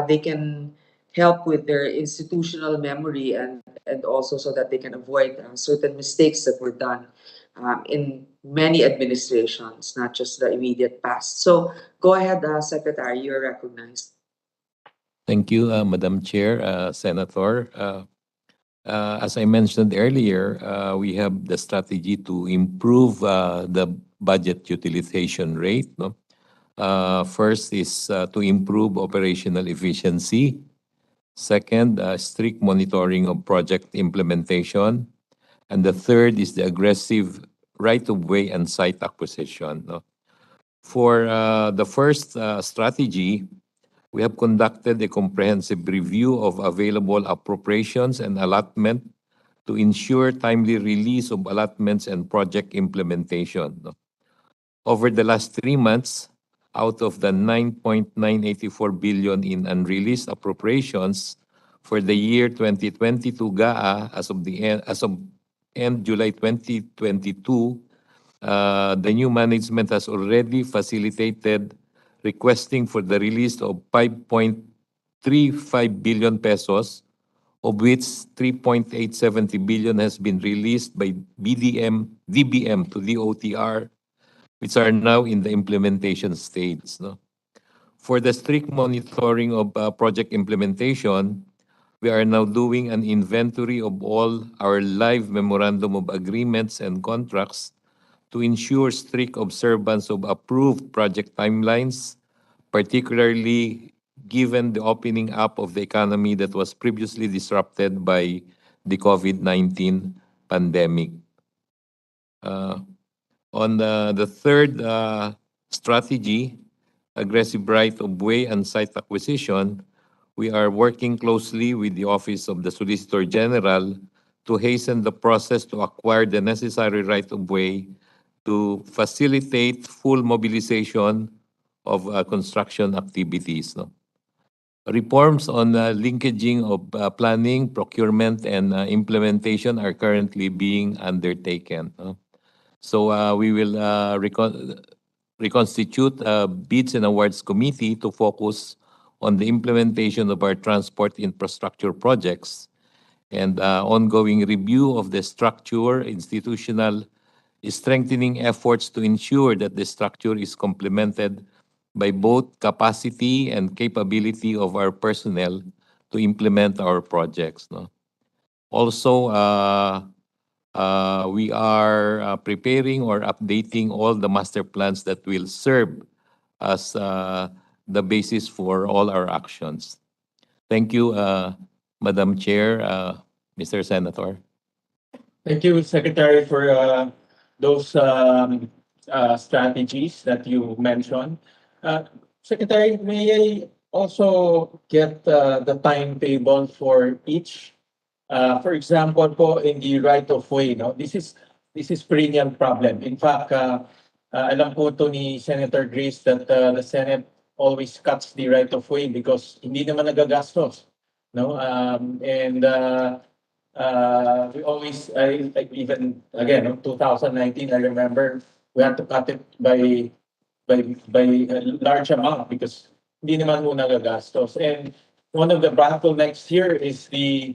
they can help with their institutional memory and also so that they can avoid certain mistakes that were done in many administrations, not just the immediate past. So go ahead, Secretary, you're recognized. Thank you, Madam Chair, Senator. As I mentioned earlier, we have the strategy to improve the budget utilization rate. No? First is to improve operational efficiency. Second, strict monitoring of project implementation. And the third is the aggressive right-of-way and site acquisition. No? For the first strategy, we have conducted a comprehensive review of available appropriations and allotment to ensure timely release of allotments and project implementation. No? Over the last 3 months, out of the 9.984 billion in unreleased appropriations for the year 2022 GAA as of end July 2022, the new management has already facilitated requesting for the release of 5.35 billion pesos, of which 3.870 billion has been released by DBM to the OTR, which are now in the implementation stage. No? For the strict monitoring of project implementation, we are now doing an inventory of all our live memorandum of agreements and contracts to ensure strict observance of approved project timelines, particularly given the opening up of the economy that was previously disrupted by the COVID-19 pandemic. On the third strategy, aggressive right-of-way and site acquisition, we are working closely with the Office of the Solicitor General to hasten the process to acquire the necessary right-of-way to facilitate full mobilization of construction activities. No? Reforms on linkaging of planning, procurement, and implementation are currently being undertaken. No? So we will reconstitute a Bids and Awards Committee to focus on the implementation of our transport infrastructure projects and ongoing review of the structure, institutional strengthening efforts to ensure that the structure is complemented by both capacity and capability of our personnel to implement our projects. No? Also, we are preparing or updating all the master plans that will serve as the basis for all our actions. Thank you, Madam Chair, Mr. Senator. Thank you, Secretary, for those strategies that you mentioned. Secretary, may I also get the timetable for each? For example, po, in the right-of-way, no? This is perennial problem. In fact, alam po to ni Senator Grace that the Senate always cuts the right-of-way because hindi naman nagagastos. No? We always, even again, in 2019, I remember we had to cut it by a large amount because hindi naman mo nagagastos. And one of the bottlenecks here is the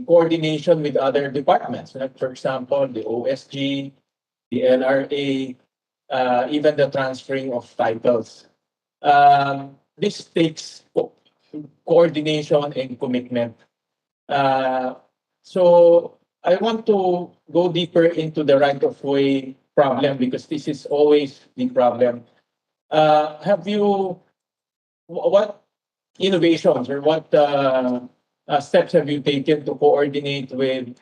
coordination with other departments. Like for example, the OSG, the LRA, even the transferring of titles. This takes coordination and commitment. So I want to go deeper into the right-of-way problem because this is always the problem. What innovations or what steps have you taken to coordinate with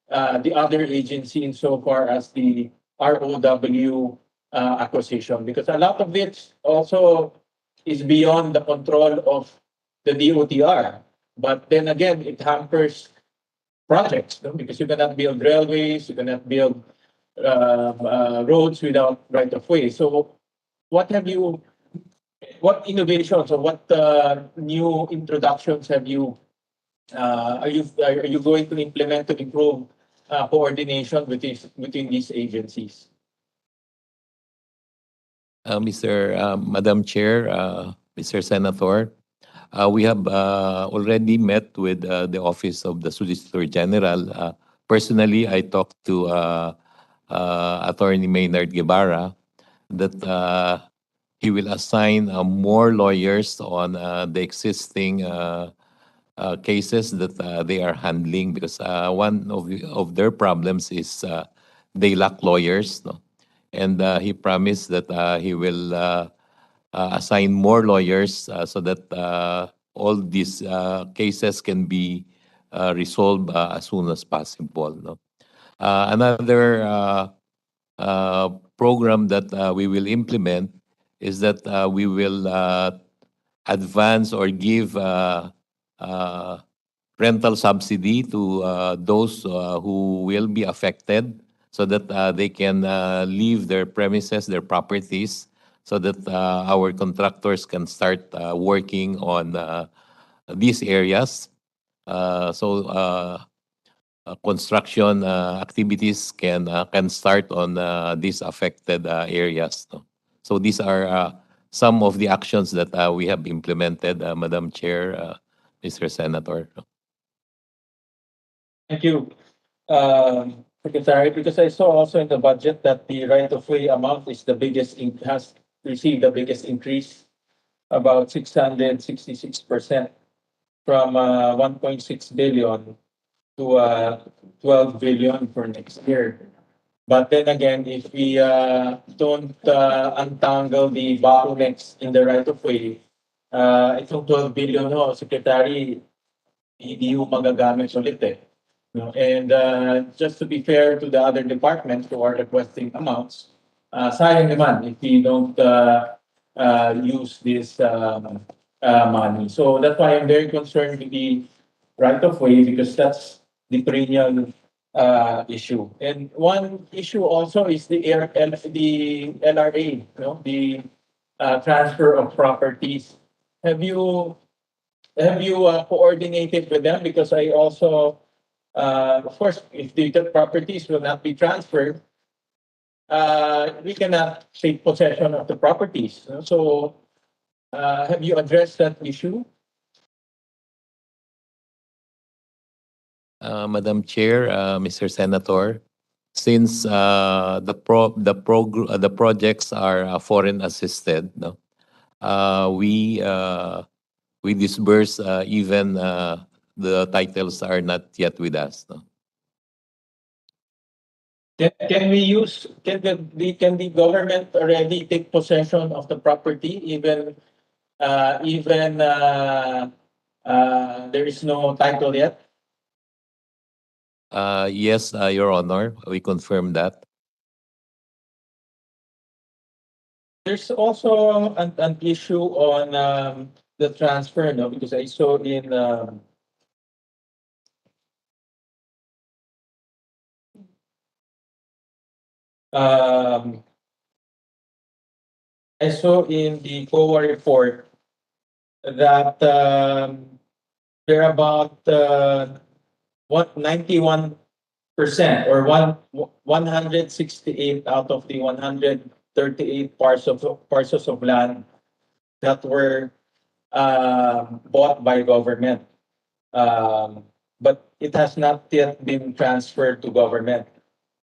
the other agency insofar as the ROW acquisition? Because a lot of it also is beyond the control of the DOTR. But then again, it hampers projects, no? Because you cannot build railways, you cannot build roads without right-of-way. So what innovations or what new introductions have you are you going to implement to improve coordination between these agencies? Madam Chair, Mr. Senator, we have already met with the Office of the Solicitor General. Personally, I talked to Attorney Maynard Guevara that he will assign more lawyers on the existing cases that they are handling, because one of their problems is they lack lawyers, no? And he promised that he will assign more lawyers so that all these cases can be resolved as soon as possible, no? Another program that we will implement is that we will advance or give rental subsidy to those who will be affected, so that they can leave their premises, their properties, so that our contractors can start working on these areas. Construction activities can start on these affected areas, no? So these are some of the actions that we have implemented, Madam Chair, Mr. Senator. Thank you, Secretary, because I saw also in the budget that the right-of-way amount is the biggest, has received the biggest increase, about 666%, from 1.6 billion to 12 billion for next year. But then again, if we don't untangle the bottlenecks in the right-of-way, itong 12 billion, no, Secretary, hindi mo magagamit ulit eh. No? And just to be fair to the other departments who are requesting amounts, sayang naman if we don't use this money. So that's why I'm very concerned with the right-of-way, because that's the perennial issue. And one issue also is the LRA, you know, the transfer of properties. Have you coordinated with them? Because I also, of course, if the properties will not be transferred, we cannot take possession of the properties. You know? So, have you addressed that issue? Madam Chair, Mr. Senator, since the projects are foreign assisted, no, we disburse even the titles are not yet with us, no? Can we use, can the government already take possession of the property even there is no title yet? Yes, Your Honor, we confirm that. There's also an issue on the transfer, no? Because I saw in I saw in the COA report that there are about 91% or 168 out of the 138 parcels of land that were bought by government, but it has not yet been transferred to government,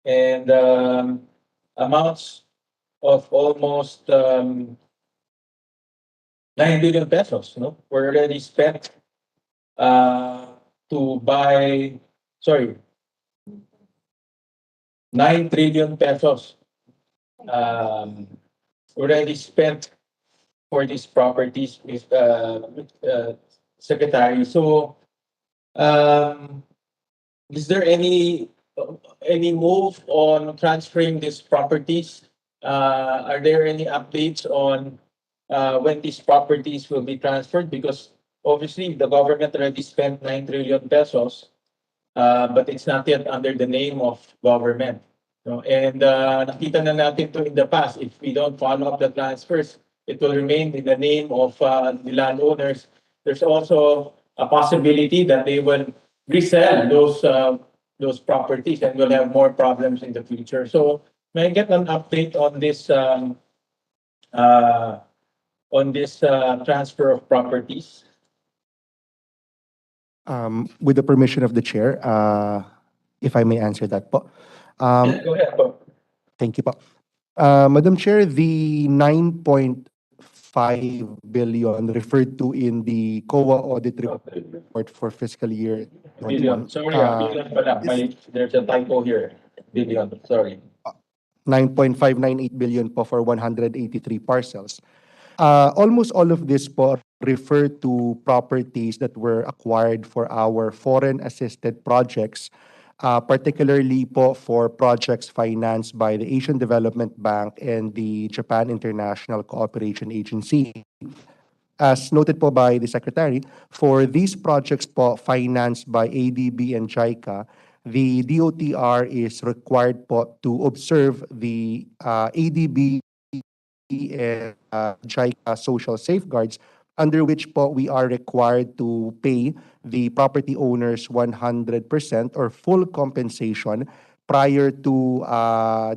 and amounts of almost 9 billion pesos, no, were already spent to buy, sorry, 9 trillion pesos already spent for these properties with Secretary. So, is there any move on transferring these properties? Are there any updates on when these properties will be transferred? Because obviously the government already spent 9 trillion pesos, but it's not yet under the name of government. No? And nakita na natin to in the past, if we don't follow up the transfers, it will remain in the name of the landowners. There's also a possibility that they will resell those those properties, and we'll have more problems in the future. So may I get an update on this transfer of properties? With the permission of the chair, if I may answer that po. Go ahead po. Thank you po. Madam Chair, the 9.5 billion referred to in the COA audit report for fiscal year Billion. 21. Sorry, billion pala. There's a typo here. Billion. Sorry. 9.598 billion po for 183 parcels. Almost all of this po refer to properties that were acquired for our foreign assisted projects, particularly po for projects financed by the Asian Development Bank and the Japan International Cooperation Agency. As noted po by the Secretary, for these projects po financed by ADB and JICA, the DOTR is required po to observe the ADB and JICA social safeguards, under which po we are required to pay the property owners 100% or full compensation prior to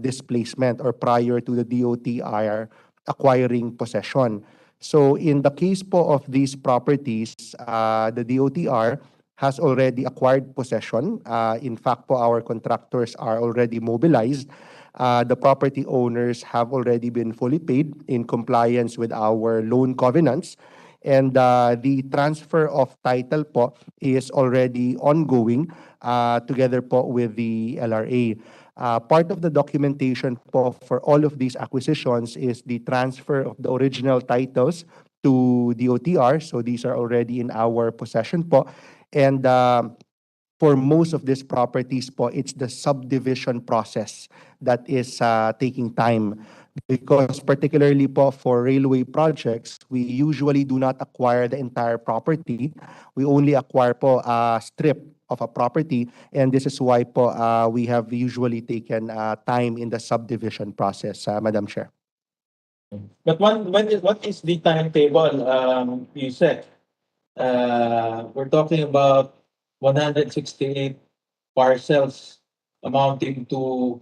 displacement or prior to the DOTR acquiring possession. So in the case po of these properties, the DOTR has already acquired possession. In fact po, our contractors are already mobilized. The property owners have already been fully paid in compliance with our loan covenants. And the transfer of title po is already ongoing together po with the LRA. Part of the documentation po for all of these acquisitions is the transfer of the original titles to DOTR. So these are already in our possession po. And for most of these properties po, it's the subdivision process that is taking time. Because particularly po for railway projects, we usually do not acquire the entire property. We only acquire po a strip of a property, and this is why po we have usually taken time in the subdivision process, Madam Chair. But what is the timetable you said? We're talking about 168 parcels amounting to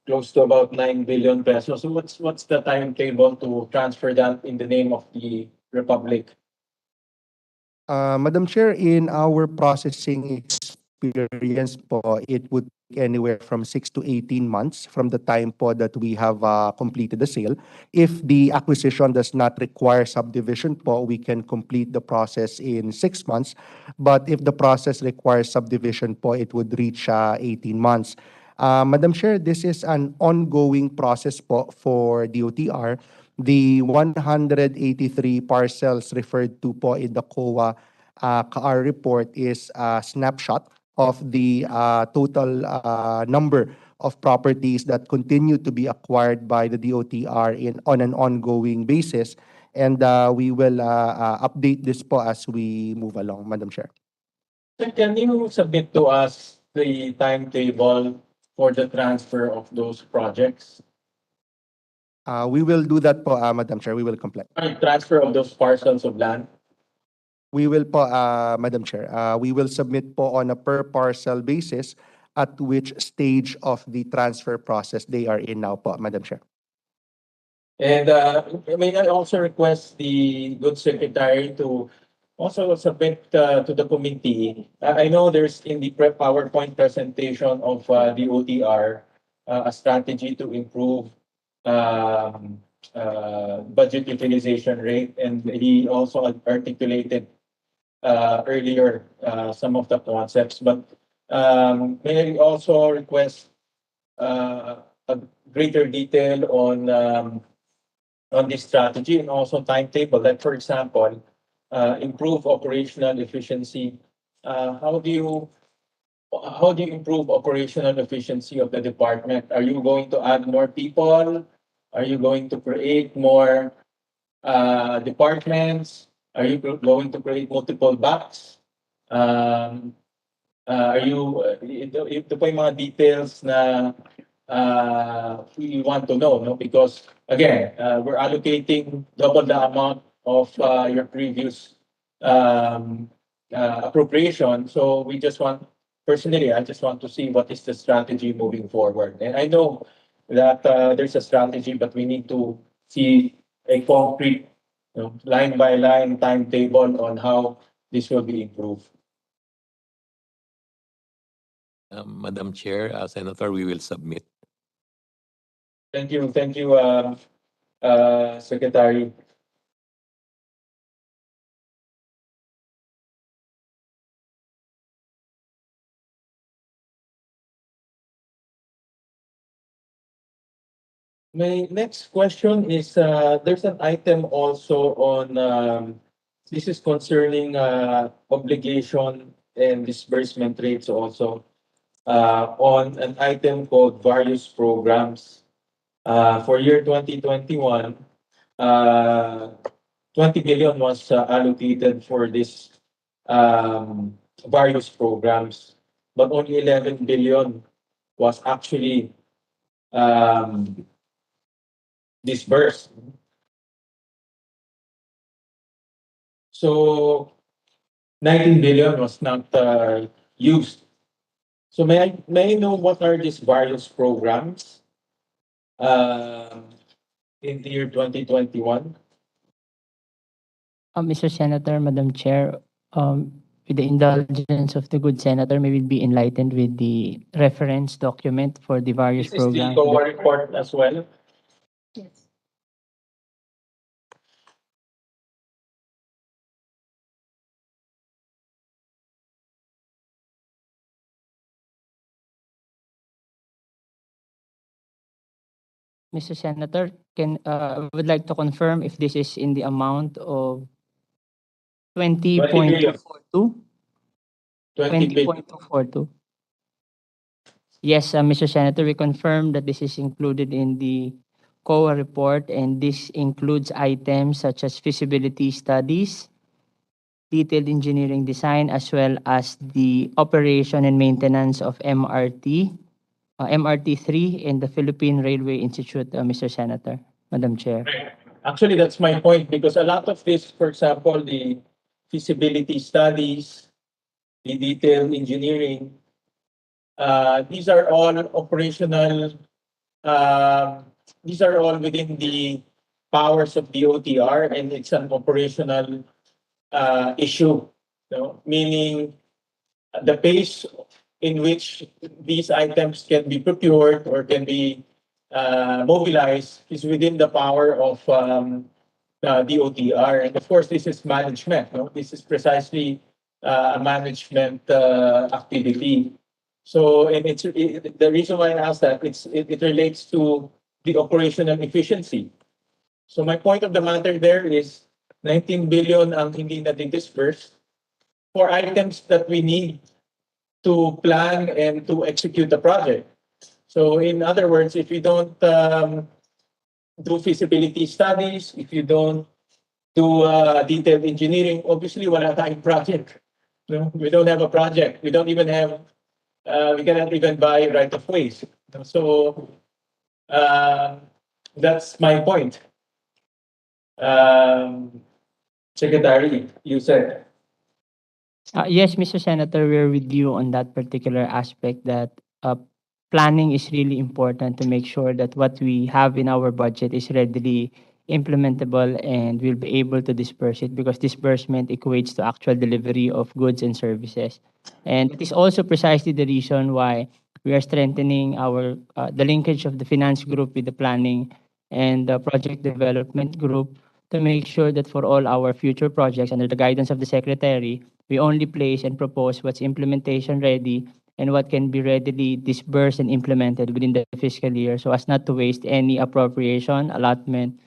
close to about 9 billion pesos. So what's the timetable to transfer that in the name of the Republic? Madam Chair, in our processing experience po, it would take anywhere from 6 to 18 months from the time po that we have completed the sale. If the acquisition does not require subdivision po, we can complete the process in 6 months. But if the process requires subdivision po, it would reach 18 months. Madam Chair, this is an ongoing process po for DOTR. The 183 parcels referred to po in the COA CAR report is a snapshot of the total number of properties that continue to be acquired by the DOTR on an ongoing basis. And we will update this po as we move along, Madam Chair. Can you submit to us the timetable for the transfer of those projects? We will do that po, Madam Chair. We will comply. Transfer of those parcels of land? We will po, Madam Chair, we will submit po on a per parcel basis at which stage of the transfer process they are in now po, Madam Chair. And may I also request the good secretary to also submit to the committee. I know there's in the PowerPoint presentation of the OTR a strategy to improve budget utilization rate, and he also articulated earlier some of the concepts. But may I also request a greater detail on this strategy and also timetable? Like for example, improve operational efficiency. How do you improve operational efficiency of the department? Are you going to add more people? Are you going to create more departments? Are you going to create multiple BACs? Are you, ito po yung mga details na we want to know, no? Because again, we're allocating double the amount of your previous appropriation. So we just want personally, I just want to see what is the strategy moving forward. And I know that there's a strategy, but we need to see a concrete, line by line timetable on how this will be improved. Madam Chair, Senator, we will submit. Thank you, Secretary. My next question is, there's an item also on, this is concerning obligation and disbursement rates also, on an item called various programs. For year 2021, 20 billion was allocated for this various programs, but only 11 billion was actually disbursed. So 19 billion was not used. So may I know what are these various programs in the year 2021? Mr. Senator, Madam Chair, with the indulgence of the good senator, may we be enlightened with the reference document for the various This is the programs. COA report as well. Yes. Mr. Senator, I would like to confirm if this is in the amount of 20.242? 20 billion. 20.242. Yes, Mr. Senator, we confirm that this is included in the COA report, and this includes items such as feasibility studies, detailed engineering design, as well as the operation and maintenance of MRT3 in the Philippine Railway Institute, Mr. Senator, Madam Chair. Actually, that's my point, because a lot of this, for example, the feasibility studies, the detailed engineering, these are all operational, these are all within the powers of the OTR, and it's an operational issue, meaning the pace in which these items can be procured or can be mobilized is within the power of the OTR. And of course, this is management. This is precisely a management activity. So, and the reason why I asked that, it relates to the operational efficiency. So my point of the matter there is 19 billion ang hindi natin dispersed for items that we need to plan and to execute the project. So in other words, if you don't do feasibility studies, if you don't do detailed engineering, obviously wala tayong project. We don't have a project. We don't even have, we cannot even buy right of ways. So that's my point. Secretary, you said. Yes, Mr. Senator, we're with you on that particular aspect, that planning is really important to make sure that what we have in our budget is readily implementable and we'll be able to disperse it, because disbursement equates to actual delivery of goods and services. And it is also precisely the reason why we are strengthening the linkage of the finance group with the planning and the project development group, to make sure that for all our future projects, under the guidance of the Secretary, we only place and propose what's implementation ready and what can be readily disbursed and implemented within the fiscal year, so as not to waste any appropriation allotment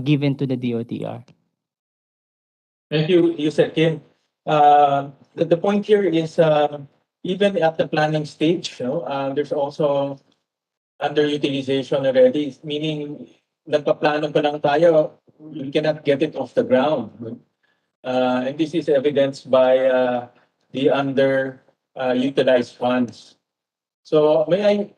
given to the DOTR. Thank you, Yusek Kim. The point here is, even at the planning stage, there's also underutilization already, meaning nagpaplano pa lang tayo, we cannot get it off the ground. And this is evidenced by the underutilized funds. So I'll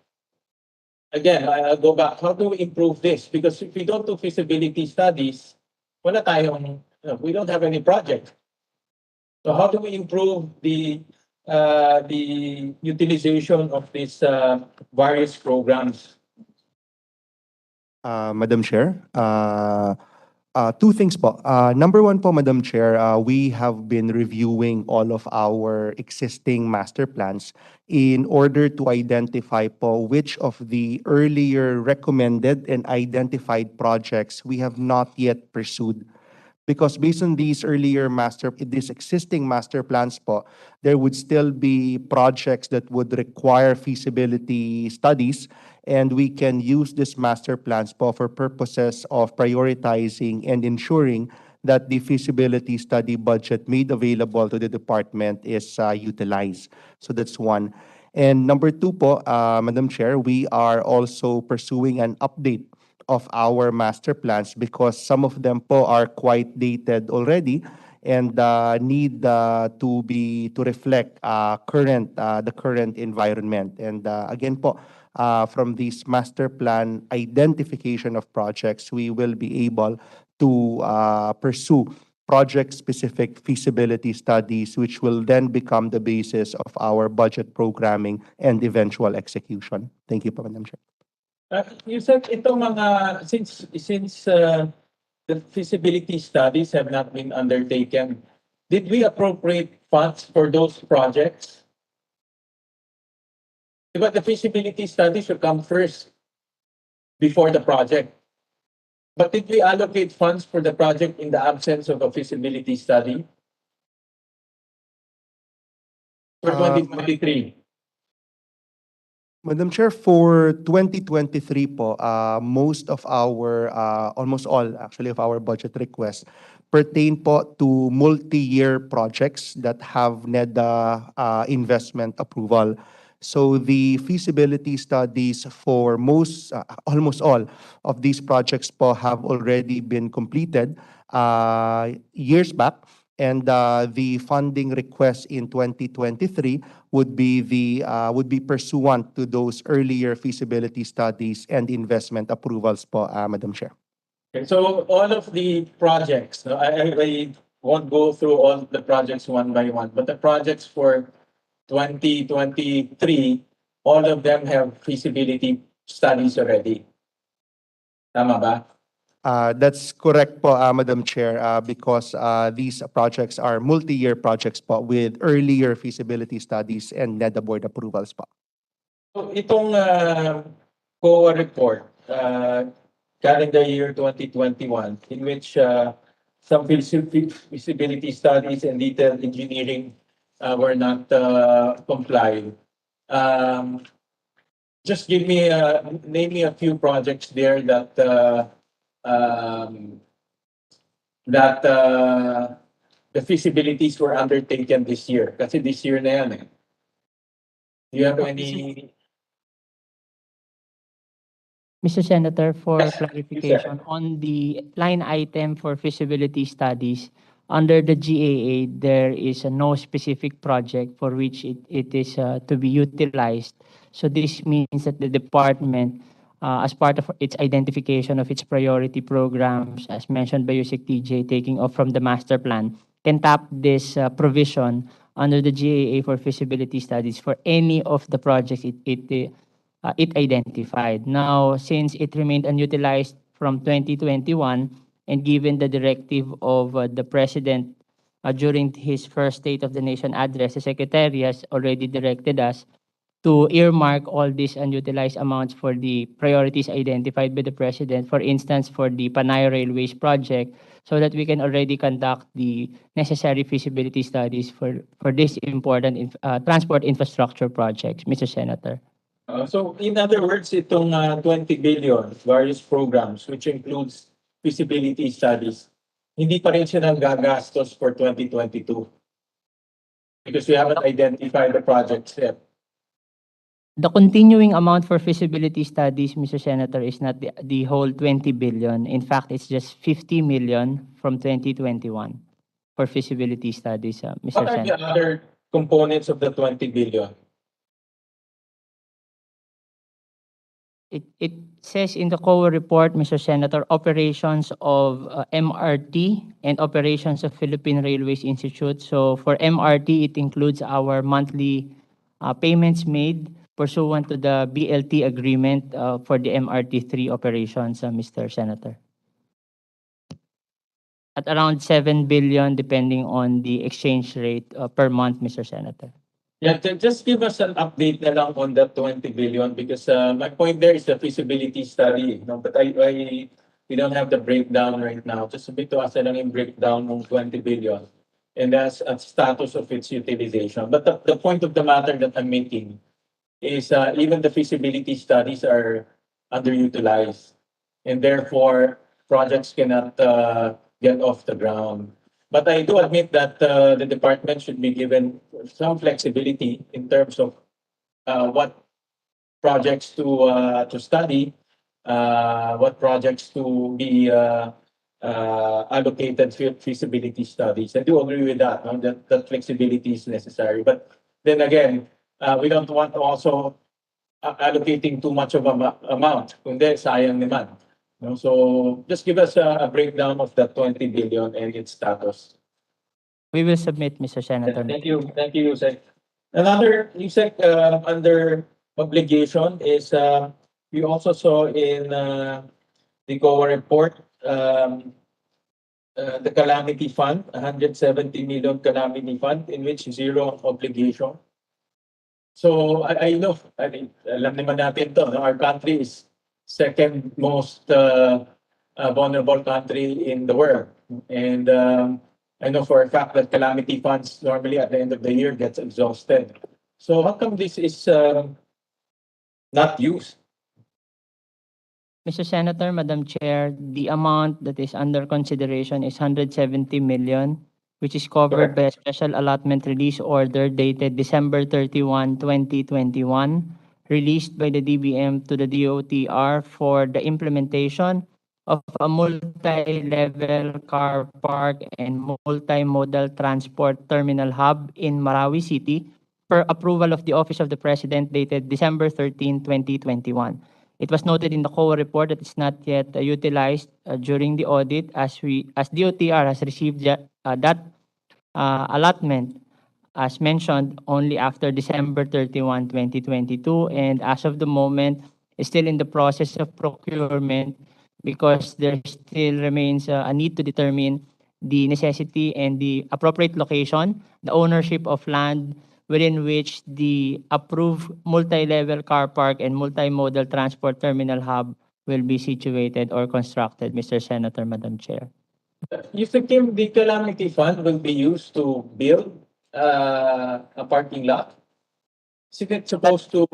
go back. How do we improve this? Because if we don't do feasibility studies, we don't have any project. So how do we improve the the utilization of these various programs? Madam Chair, two things po. Number one po, Madam Chair, we have been reviewing all of our existing master plans in order to identify po which of the earlier recommended and identified projects we have not yet pursued. Because based on these existing master plans po, there would still be projects that would require feasibility studies, and we can use this master plans po for purposes of prioritizing and ensuring that the feasibility study budget made available to the department is utilized. So that's one. And number two po, Madam Chair, we are also pursuing an update of our master plans because some of them po are quite dated already and need to reflect the current environment. And again po, from this master plan identification of projects, we will be able to pursue project-specific feasibility studies, which will then become the basis of our budget programming and eventual execution. Thank you po, Madam Chair. You said itong mga, since the feasibility studies have not been undertaken, did we appropriate funds for those projects? But the feasibility study should come first before the project. But did we allocate funds for the project in the absence of a feasibility study for 2023? Madam Chair, for 2023 po, most of our, almost all actually of our budget requests pertain po to multi-year projects that have NEDA investment approval. So the feasibility studies for almost all of these projects po have already been completed years back. And the funding request in 2023 would be pursuant to those earlier feasibility studies and investment approvals po, Madam Chair. Okay, so all of the projects, no, I won't go through all the projects one by one, but the projects for 2023, all of them have feasibility studies already. Tama ba? That's correct po, Madam Chair, because these projects are multi-year projects po with earlier feasibility studies and NEDA board approvals po. So itong COA report, calendar year 2021, in which some feasibility studies and detailed engineering were not complied. Just name me a few projects there that the feasibilities were undertaken this year. Kasi this year na yan eh. Do you have any? Mr. Senator, for Yes, clarification, on the line item for feasibility studies, under the GAA, there is no specific project for which it is to be utilized. So this means that the department, as part of its identification of its priority programs, as mentioned by Yusek TJ, taking off from the master plan, can tap this provision under the GAA for feasibility studies for any of the projects it identified. Now, since it remained unutilized from 2021, and given the directive of the President during his first State of the Nation address, the Secretary has already directed us to earmark all these unutilized amounts for the priorities identified by the President, for instance, for the Panay Railways project, so that we can already conduct the necessary feasibility studies for this important transport infrastructure projects, Mr. Senator. So in other words, itong 20 billion various programs, which includes feasibility studies, hindi pa rin siya gagastos for 2022 because we haven't identified the projects yet. The continuing amount for feasibility studies, Mr. Senator, is not the whole 20 billion. In fact, it's just 50 million from 2021 for feasibility studies, Mr. What are Senator. the other components of the 20 billion? It says in the COA report, Mr. Senator, operations of MRT and operations of Philippine Railways Institute. So for MRT, it includes our monthly payments made pursuant to the BLT agreement for the MRT3 operations, Mr. Senator. At around 7 billion depending on the exchange rate per month, Mr. Senator. Yeah, just give us an update na lang on that 20 billion because my point there is the feasibility study. No? But we don't have the breakdown right now. Just a bit to us lang yung breakdown ng 20 billion and that's a status of its utilization. But the point of the matter that I'm making is even the feasibility studies are underutilized and therefore projects cannot get off the ground. But I do admit that the department should be given some flexibility in terms of what projects to study, what projects to be allocated feasibility studies. I do agree with that, no? That flexibility is necessary. But then again, we don't want to also allocating too much of amount, kundi sayang naman. No? So just give us a breakdown of that 20 billion and its status. We will submit, Mr. Senator. Thank you, Yusek. Another Yusek under obligation is we also saw in the COA report the calamity fund, 170 million calamity fund in which zero obligation. So I know, I mean, alam naman natin to, no? Our country is second most vulnerable country in the world. And I know for a fact that calamity funds normally at the end of the year gets exhausted. So how come this is not used? Mr. Senator, Madam Chair, the amount that is under consideration is 170 million, which is covered by a special allotment release order dated December 31, 2021, released by the DBM to the DOTR for the implementation of a multi-level car park and multimodal transport terminal hub in Marawi City per approval of the Office of the President dated December 13, 2021. It was noted in the COA report that it's not yet utilized during the audit as DOTR has received that allotment as mentioned only after December 31, 2022, and as of the moment is still in the process of procurement because there still remains a need to determine the necessity and the appropriate location, the ownership of land within which the approved multi-level car park and multimodal transport terminal hub will be situated or constructed, Mr. Senator, Madam Chair. You think the calamity fund will be used to build a parking lot? Is it supposed to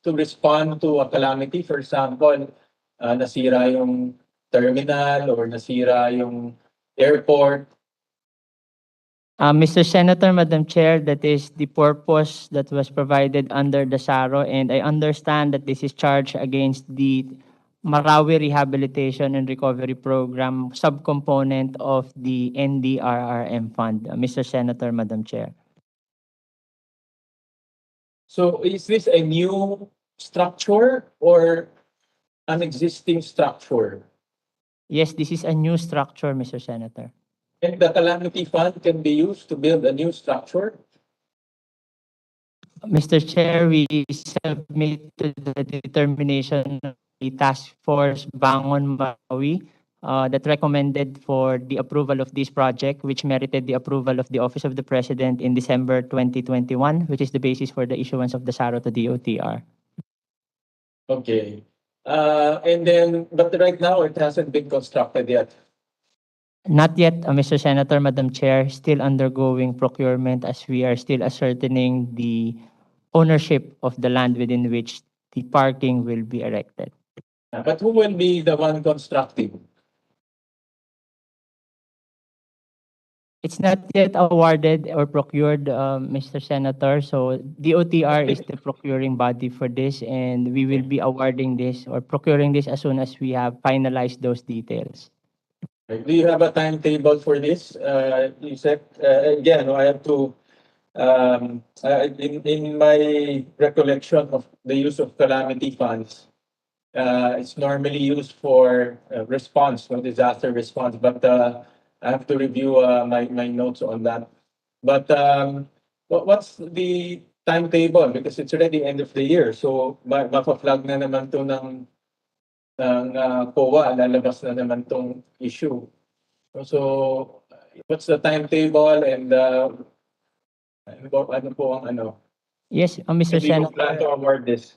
respond to a calamity? For example, nasira yung terminal or nasira yung airport. Mr. Senator, Madam Chair, that is the purpose that was provided under the SARO, and I understand that this is charged against the Marawi Rehabilitation and Recovery Program subcomponent of the NDRRM fund. Mr. Senator, Madam Chair. So is this a new structure or an existing structure? Yes, this is a new structure, Mr. Senator. And the calamity fund can be used to build a new structure? Mr. Chair, we submit to the determination of the Task Force Bangon Marawi that recommended for the approval of this project, which merited the approval of the Office of the President in December 2021, which is the basis for the issuance of the SARO to DOTR. Okay. And then, but right now it hasn't been constructed yet. Not yet, Mr. Senator, Madam Chair, still undergoing procurement as we are still ascertaining the ownership of the land within which the parking will be erected. But who will be the one constructing? It's not yet awarded or procured, Mr. Senator. So DOTR is the procuring body for this, and we will be awarding this or procuring this as soon as we have finalized those details. Do you have a timetable for this? You said, again, I have to In my recollection of the use of calamity funds, it's normally used for response, for disaster response, but I have to review my notes on that. But what's the timetable? Because it's already end of the year, so mapa-flag na naman to ng COA, lalabas na naman tong issue. So, what's the timetable and ano po ang ano? Yes, Mr. Hindi ko Senator. plan to award this.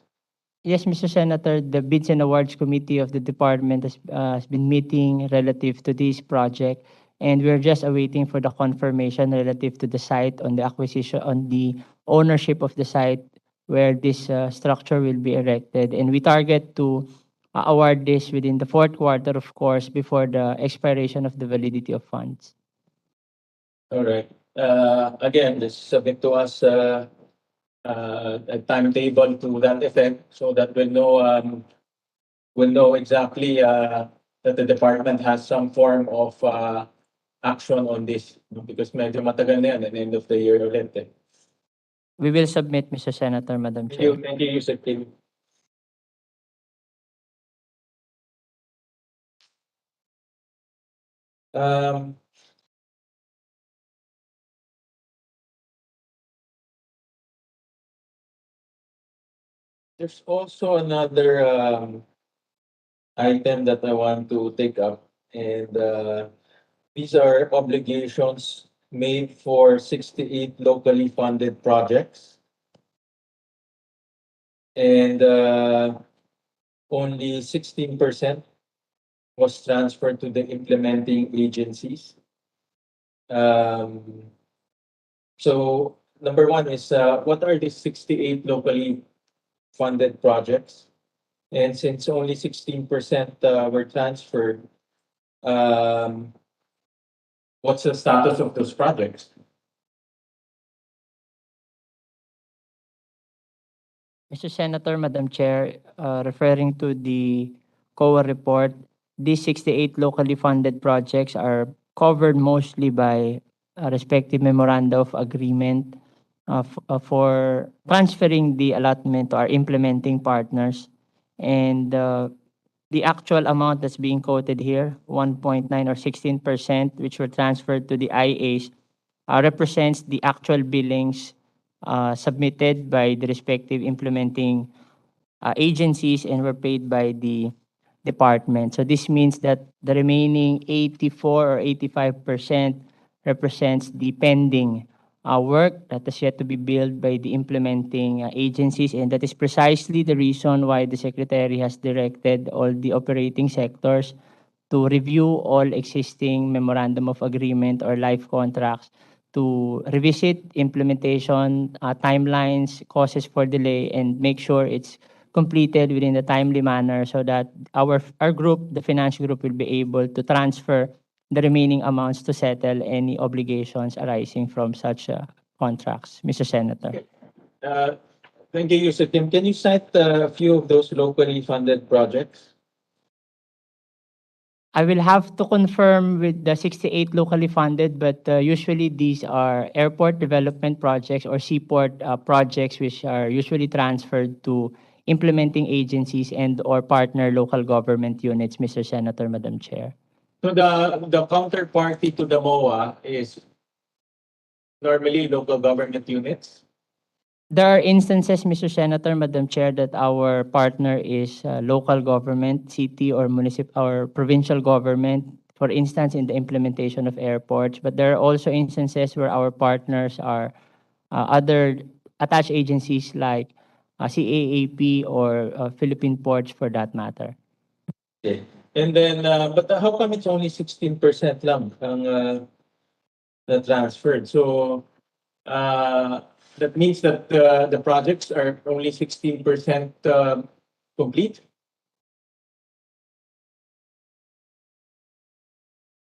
Yes, Mr. Senator, the Bids and Awards Committee of the department has been meeting relative to this project, and we're just awaiting for the confirmation relative to the site on the acquisition, on the ownership of the site where this structure will be erected. And we target to award this within the fourth quarter, of course, before the expiration of the validity of funds. All right. Again, this submit to us a timetable to that effect so that we'll know exactly that the department has some form of action on this because medyo matagal na yan at the end of the year ulit. We will submit, Mr. Senator, Madam Chair. Thank you, Yusek Tim. There's also another item that I want to take up, and these are obligations made for 68 locally funded projects. And only 16% was transferred to the implementing agencies. So number one is what are these 68 locally funded projects? And since only 16% were transferred, what's the status of those projects? Mr. Senator, Madam Chair, referring to the COA report, these 68 locally funded projects are covered mostly by respective memoranda of agreement for transferring the allotment to our implementing partners. And the actual amount that's being quoted here, 1.9 or 16%, which were transferred to the IAs, represents the actual billings submitted by the respective implementing agencies and were paid by the department. So this means that the remaining 84 or 85% represents the pending work that is yet to be billed by the implementing agencies, and that is precisely the reason why the Secretary has directed all the operating sectors to review all existing memorandum of agreement or life contracts, to revisit implementation timelines, causes for delay, and make sure it's completed within a timely manner so that our group, the finance group, will be able to transfer the remaining amounts to settle any obligations arising from such contracts. Mr. Senator. Thank you, Yusek Tim. Can you cite a few of those locally funded projects? I will have to confirm with the 68 locally funded, but usually these are airport development projects or seaport projects which are usually transferred to implementing agencies and or partner local government units, Mr. Senator, Madam Chair. So the counterparty to the MOA is normally local government units? There are instances, Mr. Senator, Madam Chair, that our partner is local government, city or municipal or provincial government, for instance, in the implementation of airports. But there are also instances where our partners are other attached agencies like CAAP or Philippine Ports for that matter. Okay. And then, but how come it's only 16% lang ang na transferred? So, that means that the projects are only 16% complete?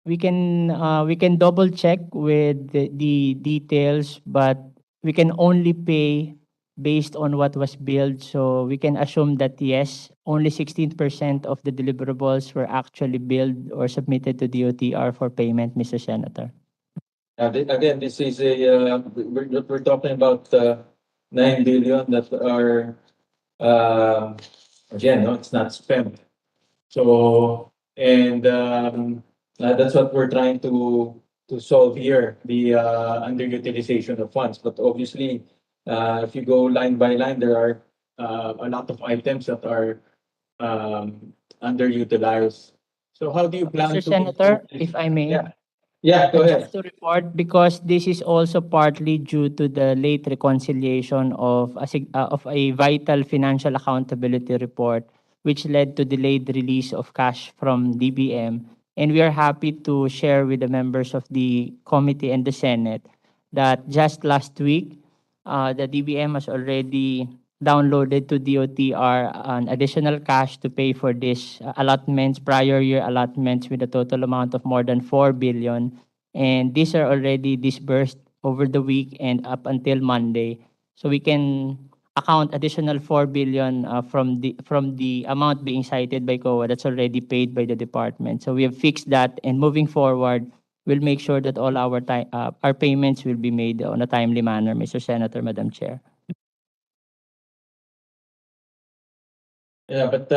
We can double check with the details, but we can only pay based on what was billed. So we can assume that yes, only 16% of the deliverables were actually billed or submitted to DOTR for payment, Mr. Senator. Again, this is we're talking about 9 billion that are again, no, it's not spent. So and that's what we're trying to solve here, the underutilization of funds. But obviously, if you go line by line, there are a lot of items that are underutilized. So how do you plan Mr. to Senator, improve this? if I may. Yeah. Yeah, go ahead. Just to report, because this is also partly due to the late reconciliation of a vital financial accountability report, which led to delayed release of cash from DBM. And we are happy to share with the members of the committee and the Senate that just last week, the DBM has already downloaded to DOTR an additional cash to pay for this allotments, prior year allotments with a total amount of more than 4 billion. And these are already disbursed over the week and up until Monday. So we can account additional 4 billion from the amount being cited by COA that's already paid by the department. So we have fixed that, and moving forward, we'll make sure that all our payments will be made on a timely manner, Mr. Senator, Madam Chair. Yeah, but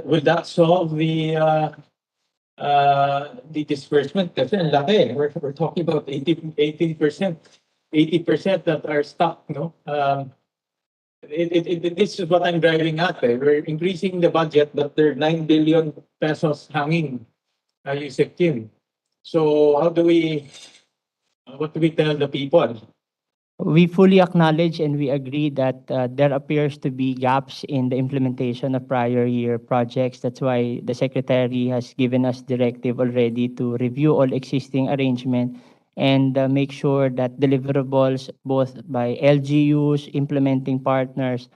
will that solve the disbursement? Kasi ang laki. We're talking about 18%, 80% that are stuck, no? This is what I'm driving at. We're increasing the budget, but there are 9 billion pesos hanging, Yusek Kim. So what do we tell the people? We fully acknowledge and we agree that there appears to be gaps in the implementation of prior year projects. That's why the Secretary has given us directive already to review all existing arrangement and make sure that deliverables both by LGUs, implementing partners,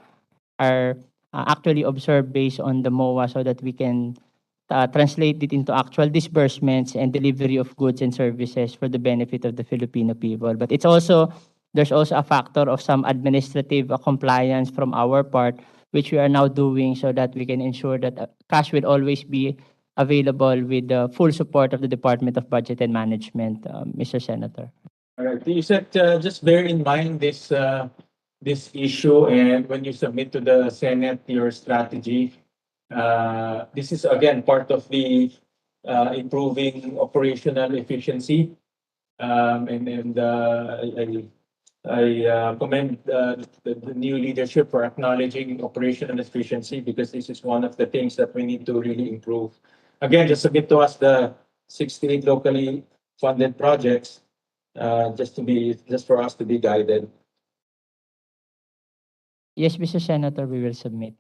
are actually observed based on the MOA so that we can translate it into actual disbursements and delivery of goods and services for the benefit of the Filipino people. But there's also a factor of some administrative compliance from our part, which we are now doing so that we can ensure that cash will always be available with the full support of the Department of Budget and Management, Mr. Senator. All right. You said just bear in mind this issue, and when you submit to the Senate your strategy, this is again part of the improving operational efficiency. And I commend the new leadership for acknowledging operational efficiency, because this is one of the things that we need to really improve. Again, just submit to us the 68 locally funded projects, just for us to be guided. Yes, Mr. Senator, we will submit.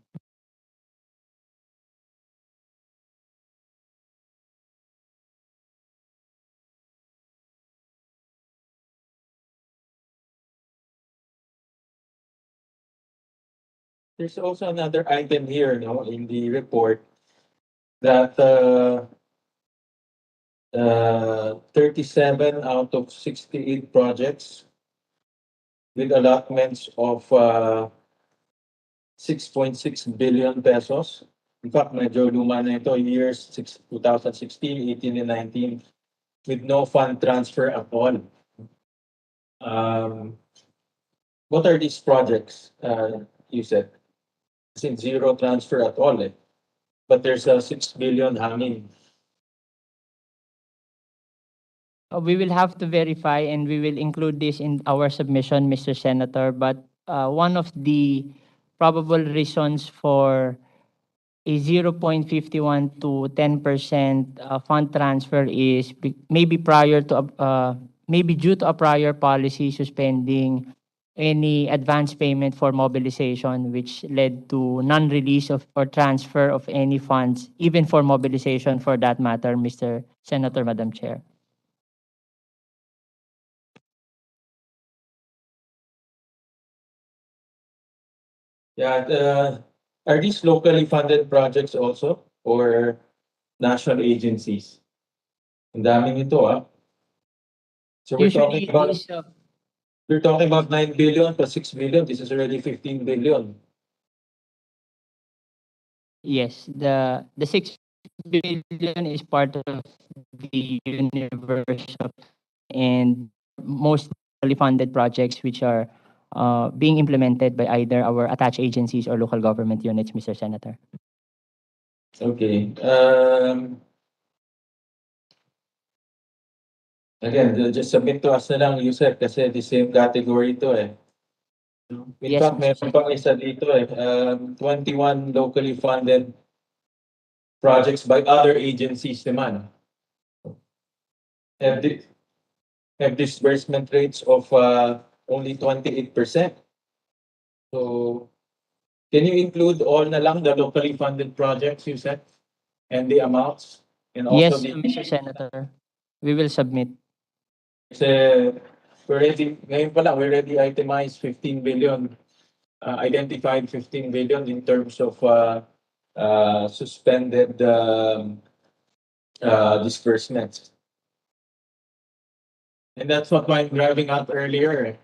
There's also another item here, no, in the report that 37 out of 68 projects with allotments of 6.6 billion pesos. In fact, medyo luma na ito, years 2016, 18, and 19, with no fund transfer at all. What are these projects, you said? Since zero transfer at all, but there's a 6 billion hanging. We will have to verify and we will include this in our submission, Mr. Senator. But one of the probable reasons for a 0.51 to 10% fund transfer is maybe due to a prior policy suspending any advance payment for mobilization, which led to non-release of or transfer of any funds, even for mobilization for that matter, Mr. Senator, Madam Chair. Yeah, are these locally funded projects also, or national agencies? Ang daming ito, ah. So we're Usually, talking about 9 billion plus 6 billion. This is already 15 billion. yes, the 6 billion is part of the universe of, and mostly funded projects which are being implemented by either our attached agencies or local government units, Mr. Senator. Okay. Again, just submit to us na lang, user, kasi the same category to eh. In Yes, fact, Mr. meron pang isa dito eh. 21 locally funded projects by other agencies naman. Have disbursement rates of only 28%. So, can you include all na lang the locally funded projects you said? And the amounts? And also Yes, the Mr. Senator. We will submit. Kasi ngayon pa lang, we already itemized 15 billion, identified 15 billion in terms of suspended disbursements. And that's what I'm driving at earlier.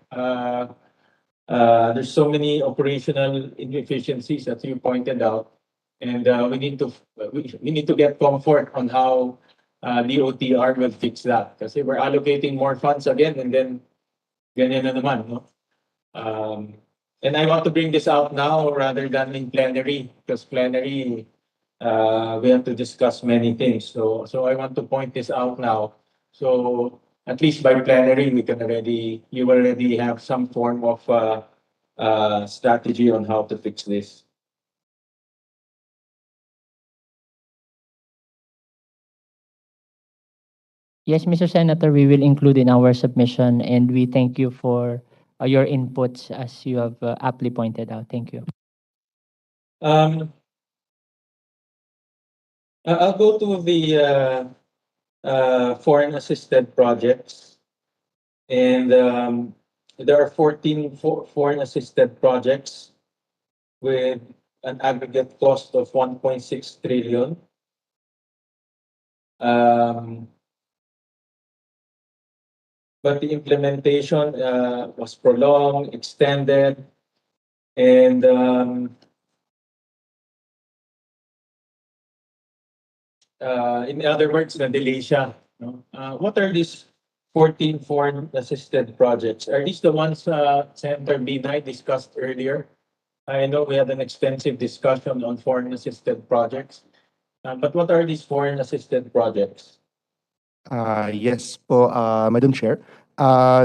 There's so many operational inefficiencies that you pointed out, and we need to get comfort on how DOTR will fix that. Kasi we're allocating more funds again, and then ganyan na naman, no? And I want to bring this out now rather than in plenary, because plenary we have to discuss many things. So I want to point this out now. So at least by plenary, you already have some form of strategy on how to fix this. Yes, Mr. Senator, we will include in our submission, and we thank you for your inputs as you have aptly pointed out. Thank you. I'll go to the foreign assisted projects, and there are 14 foreign assisted projects with an aggregate cost of 1.6 trillion. But the implementation was prolonged, extended, and in other words, na-delay siya. No? What are these 14 foreign assisted projects? Are these the ones Senator Binay discussed earlier? I know we had an extensive discussion on foreign assisted projects. But what are these foreign assisted projects? Yes po, Madam Chair.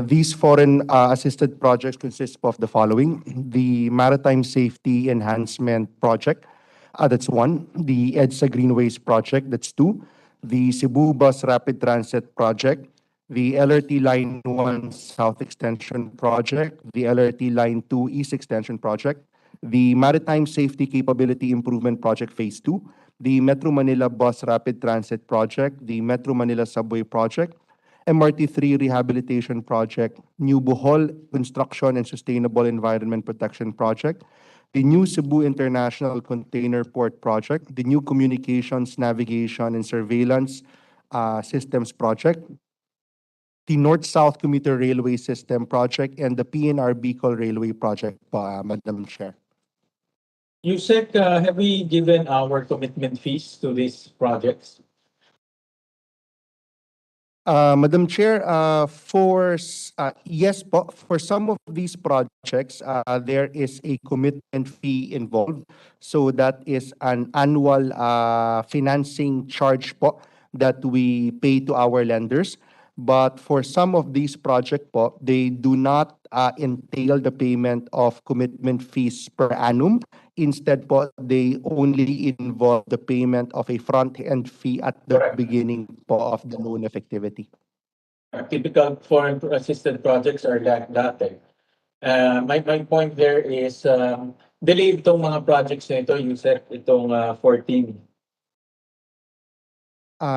These foreign assisted projects consist of the following: the Maritime Safety Enhancement Project, that's one; the EDSA Greenways Project, that's two; the Cebu Bus Rapid Transit Project; the LRT Line 1 South Extension Project; the LRT Line 2 East Extension Project; the Maritime Safety Capability Improvement Project Phase 2; the Metro Manila Bus Rapid Transit Project; the Metro Manila Subway Project; MRT3 Rehabilitation Project; New Bohol Construction and Sustainable Environment Protection Project; the New Cebu International Container Port Project; the New Communications, Navigation and Surveillance Systems Project; the North-South Commuter Railway System Project; and the PNR Bicol Railway Project, Madam Chair. Yusek, have we given our commitment fees to these projects? Madam Chair, yes po, for some of these projects, there is a commitment fee involved. So that is an annual financing charge po that we pay to our lenders. But for some of these projects po, they do not entail the payment of commitment fees per annum. Instead po, they only involve the payment of a front-end fee at the beginning po of the loan effectivity. Typical foreign assisted projects are like that. My point there is, delayed itong mga projects na ito, Yusek, itong 14.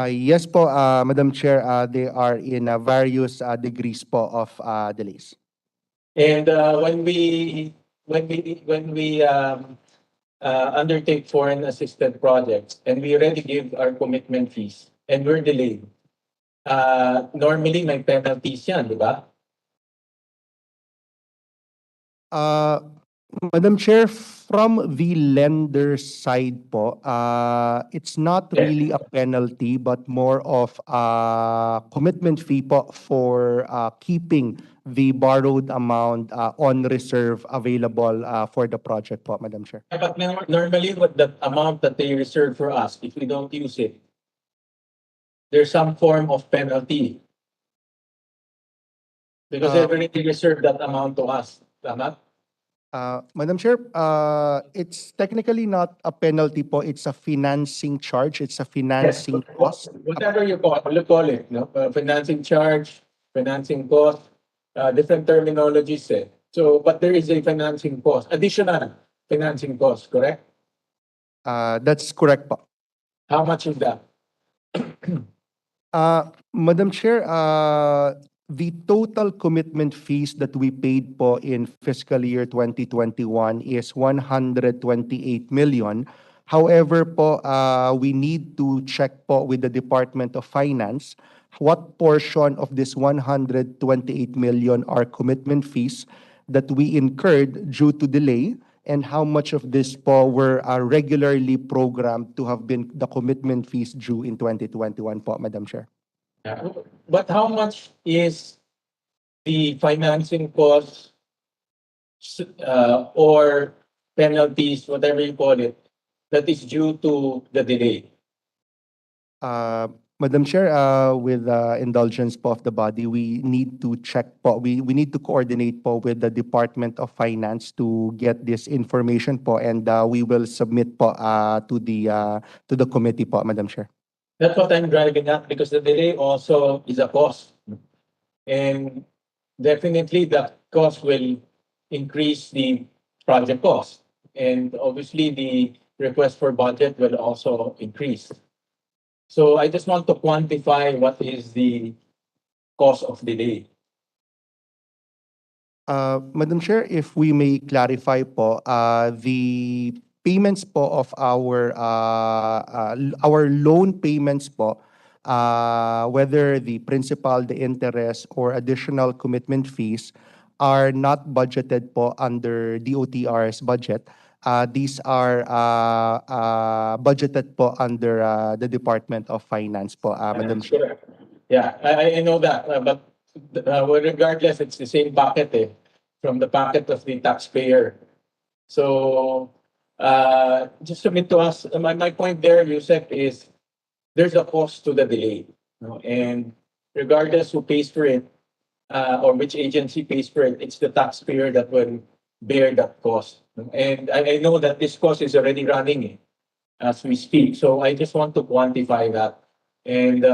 Yes po, Madam Chair, they are in various degrees po of delays. And when we undertake foreign assisted projects and we already give our commitment fees and we're delayed, normally may penalties yan, di ba? Madam Chair, from the lender side po, it's not really a penalty but more of a commitment fee po for keeping the borrowed amount on reserve available for the project po, Madam Chair. But normally, what the amount that they reserve for us, if we don't use it, there's some form of penalty. Because they already reserved that amount to us. Tama? Madam Chair, it's technically not a penalty po. It's a financing charge. It's a financing cost. Whatever you call it, no? Financing charge, financing cost, different terminologies. So, but there is a financing cost, additional financing cost, correct? That's correct po. How much is that? Madam Chair, the total commitment fees that we paid po in fiscal year 2021 is 128 million. However po, we need to check po with the Department of Finance what portion of this 128 million are commitment fees that we incurred due to delay and how much of this po were regularly programmed to have been the commitment fees due in 2021 po, Madam Chair. But how much is the financing cost or penalties, whatever you call it, that is due to the delay? Madam Chair, with indulgence po of the body, we need to check po. We need to coordinate po with the Department of Finance to get this information po, and we will submit po to the committee po, Madam Chair. That's what I'm driving at, because the delay also is a cost. And definitely the cost will increase the project cost. And obviously the request for budget will also increase. So I just want to quantify what is the cost of delay. Madam Chair, if we may clarify po, the payments po of our loan payments po, whether the principal, the interest, or additional commitment fees are not budgeted po under DOTR's budget. These are budgeted po under the Department of Finance po, Madam Chair. Yeah, I know that, but regardless, it's the same bucket from the pocket of the taxpayer. So just submit to us. My point there, Yusek, is there's a cost to the delay, and regardless who pays for it or which agency pays for it, it's the taxpayer that will bear that cost. And I know that this cost is already running as we speak. So I just want to quantify that. And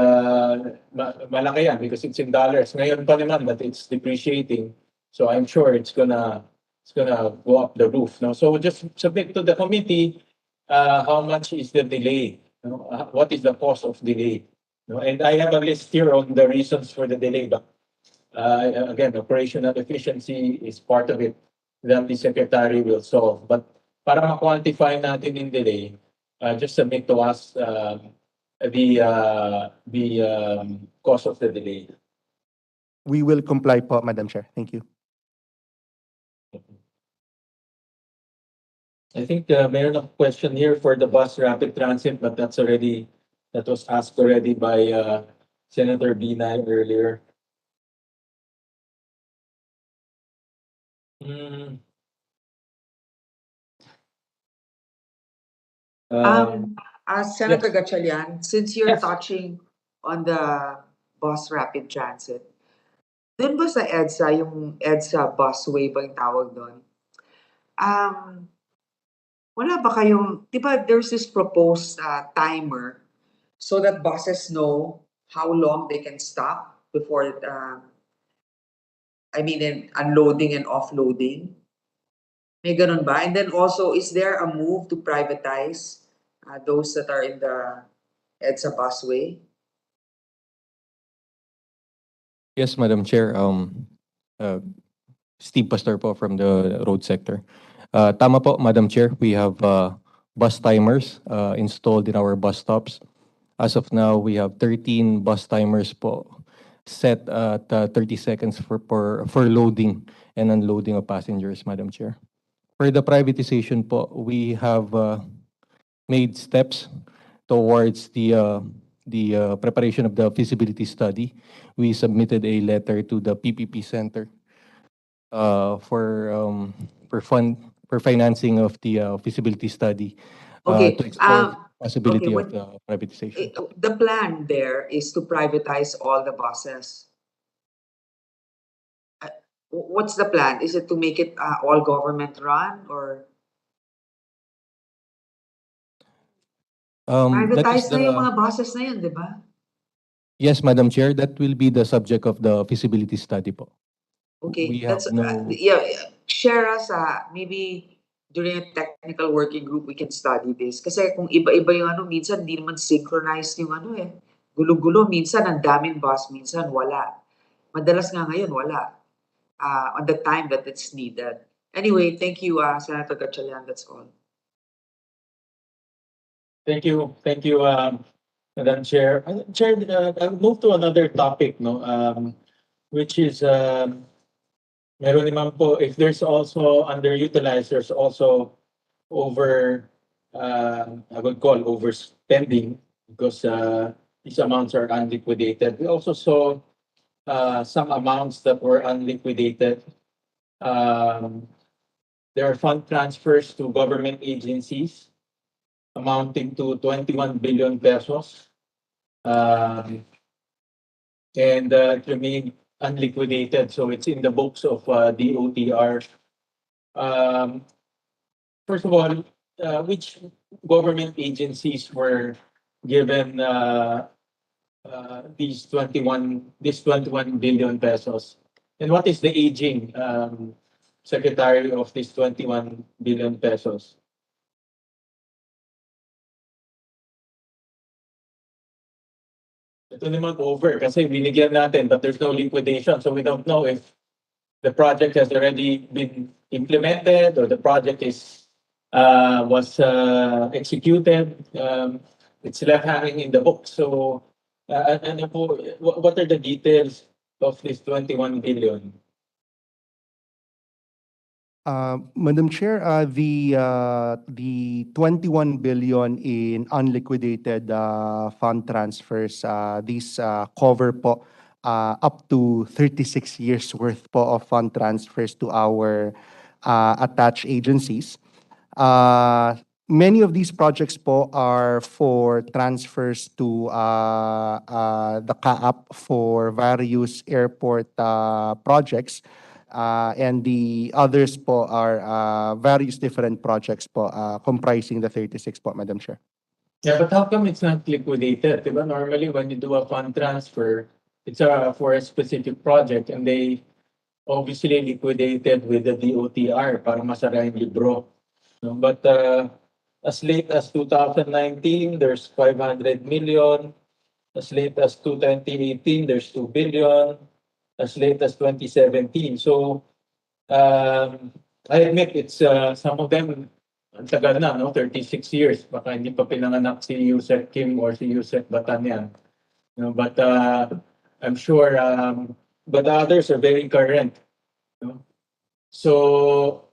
malaki yan because it's in dollars. Ngayon pa naman that it's depreciating. So I'm sure it's gonna go up the roof. No? So just submit to the committee how much is the delay? What is the cost of delay? And I have a list here on the reasons for the delay. But again, operational efficiency is part of it that the secretary will solve. But para ma-quantify natin in delay, just submit to us the cost of the delay. We will comply po, Madam Chair. Thank you. I think mayroon a question here for the bus rapid transit, but that was asked already by Senator Binay earlier. Senator Gatchalian, since you're touching on the bus rapid transit, dun ba sa EDSA, yung EDSA busway ba yung tawag doon? Wala ba kayong, di ba there's this proposed timer so that buses know how long they can stop before, in unloading and offloading? May ganun ba? And then also, is there a move to privatize those that are in the EDSA busway? Yes, Madam Chair. Steve Pastor po from the road sector. Tama po, Madam Chair. We have bus timers installed in our bus stops. As of now, we have 13 bus timers po set at 30 seconds for loading and unloading of passengers, Madam Chair. For the privatization po, we have made steps towards the preparation of the feasibility study. We submitted a letter to the PPP Center for financing of the feasibility study Okay, to explore the possibility okay, of privatization. the plan there is to privatize all the buses. What's the plan? Is it to make it all government run or That is privatize na yung the mga buses na yun, di ba? Yes, Madam Chair, that will be the subject of the feasibility study po. Okay, We that's have no yeah. Share us maybe during a technical working group we can study this. Kasi kung iba-iba yung ano, minsan hindi naman synchronized yung ano eh. Gulo-gulo, minsan ang daming bus, minsan wala. Madalas nga ngayon wala. On the time that it's needed. Anyway, thank you, Senator Gatchalian. That's all. Thank you, Madam Chair. Chair, I'll move to another topic, no, which is meron naman po, if there's also underutilized, there's also I would call overspending because these amounts are unliquidated. We also saw some amounts that were unliquidated. There are fund transfers to government agencies amounting to 21 billion pesos. And it remained unliquidated, so it's in the books of DOTR. First of all, which government agencies were given these 21 billion pesos? And what is the aging, Secretary, of these 21 billion pesos? Ito naman over kasi binigyan natin but there's no liquidation, so we don't know if the project has already been implemented or the project was executed. It's left hanging in the book. So ano po, what are the details of this 21 billion? Madam Chair, the 21 billion in unliquidated fund transfers, these cover po up to 36 years worth po of fund transfers to our attached agencies. Many of these projects po are for transfers to the CAAP for various airport projects. And the others po are various different projects po comprising the 36 po, Madam Chair. Yeah, but how come it's not liquidated? Diba? Normally, when you do a fund transfer, it's for a specific project and they obviously liquidated with the DOTR para masara yung libro. No? But as late as 2019, there's 500 million. As late as 2018, there's 2 billion. As late as 2017. So, I admit it's some of them ang tagal na, no? 36 years. Baka hindi pa pinanganak si Yusek Kim or si Yusek Batanian. You know, but I'm sure, but others are very current. You know? So,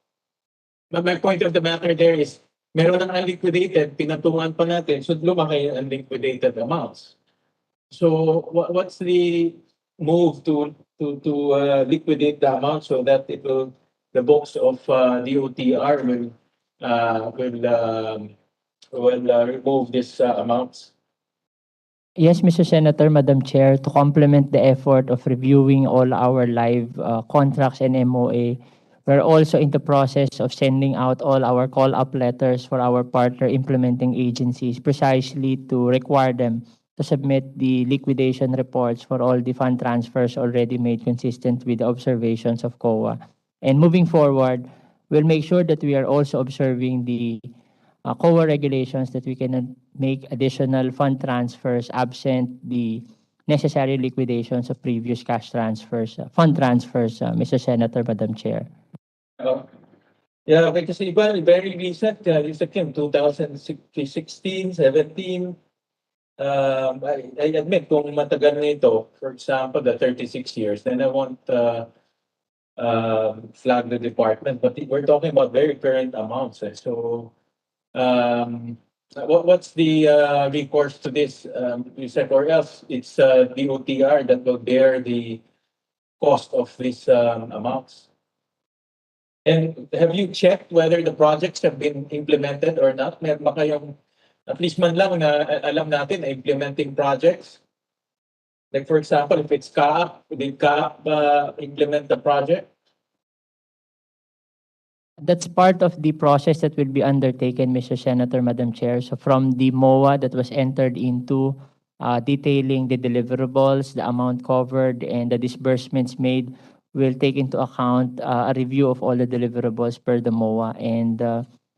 but my point of the matter there is, meron ng unliquidated, pinatungan pa natin, so lumaki yung unliquidated amounts. So, what's the move to liquidate the amount so that the books of DOTR will remove these amounts? Yes, Mr. Senator, Madam Chair, to complement the effort of reviewing all our live contracts and MOA, we're also in the process of sending out all our call-up letters for our partner implementing agencies precisely to require them to submit the liquidation reports for all the fund transfers already made consistent with the observations of COA. And moving forward, we'll make sure that we are also observing the COA regulations that we cannot make additional fund transfers absent the necessary liquidations of previous cash transfers, fund transfers, Mr. Senator, Madam Chair. Yeah, kasi iba, very recent, Yusek Kim, 2016, 17, I admit, kung matagal na ito, for example, the 36 years, then I won't flag the department, but we're talking about very current amounts. So, what's the recourse to this? You said, or else it's the OTR that will bear the cost of these amounts. And have you checked whether the projects have been implemented or not? Meron ba kayong, at least man lang na alam natin na implementing projects? Like for example, if it's CAAP, did CAAP implement the project? That's part of the process that will be undertaken, Mr. Senator, Madam Chair. So from the MOA that was entered into, detailing the deliverables, the amount covered, and the disbursements made, will take into account a review of all the deliverables per the MOA. And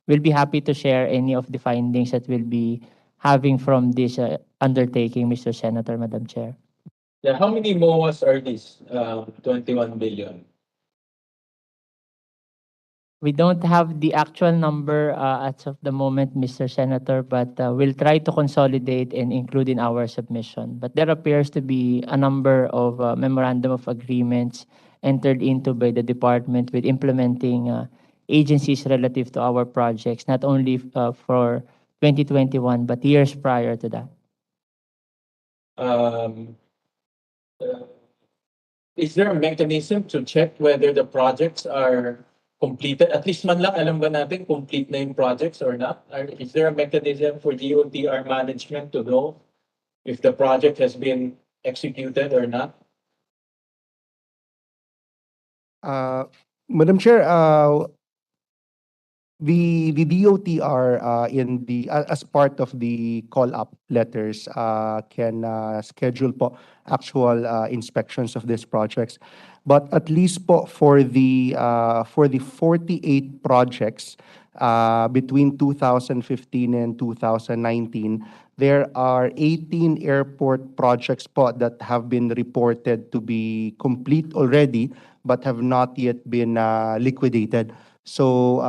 we'll be happy to share any of the findings that we'll be having from this undertaking, Mr. Senator, Madam Chair. Yeah, how many MOAs are these? 21 billion. We don't have the actual number as of the moment, Mr. Senator, but we'll try to consolidate and include in our submission. But there appears to be a number of memorandum of agreements entered into by the department with implementing agencies relative to our projects, not only for 2021, but years prior to that. Is there a mechanism to check whether the projects are completed? At least man lang, alam ba natin complete na yung projects or not? Is there a mechanism for DOTR management to know if the project has been executed or not? Madam Chair, the DOTR in the as part of the call-up letters can schedule po actual inspections of these projects. But at least po for the 48 projects between 2015 and 2019, there are 18 airport projects po that have been reported to be complete already but have not yet been liquidated. So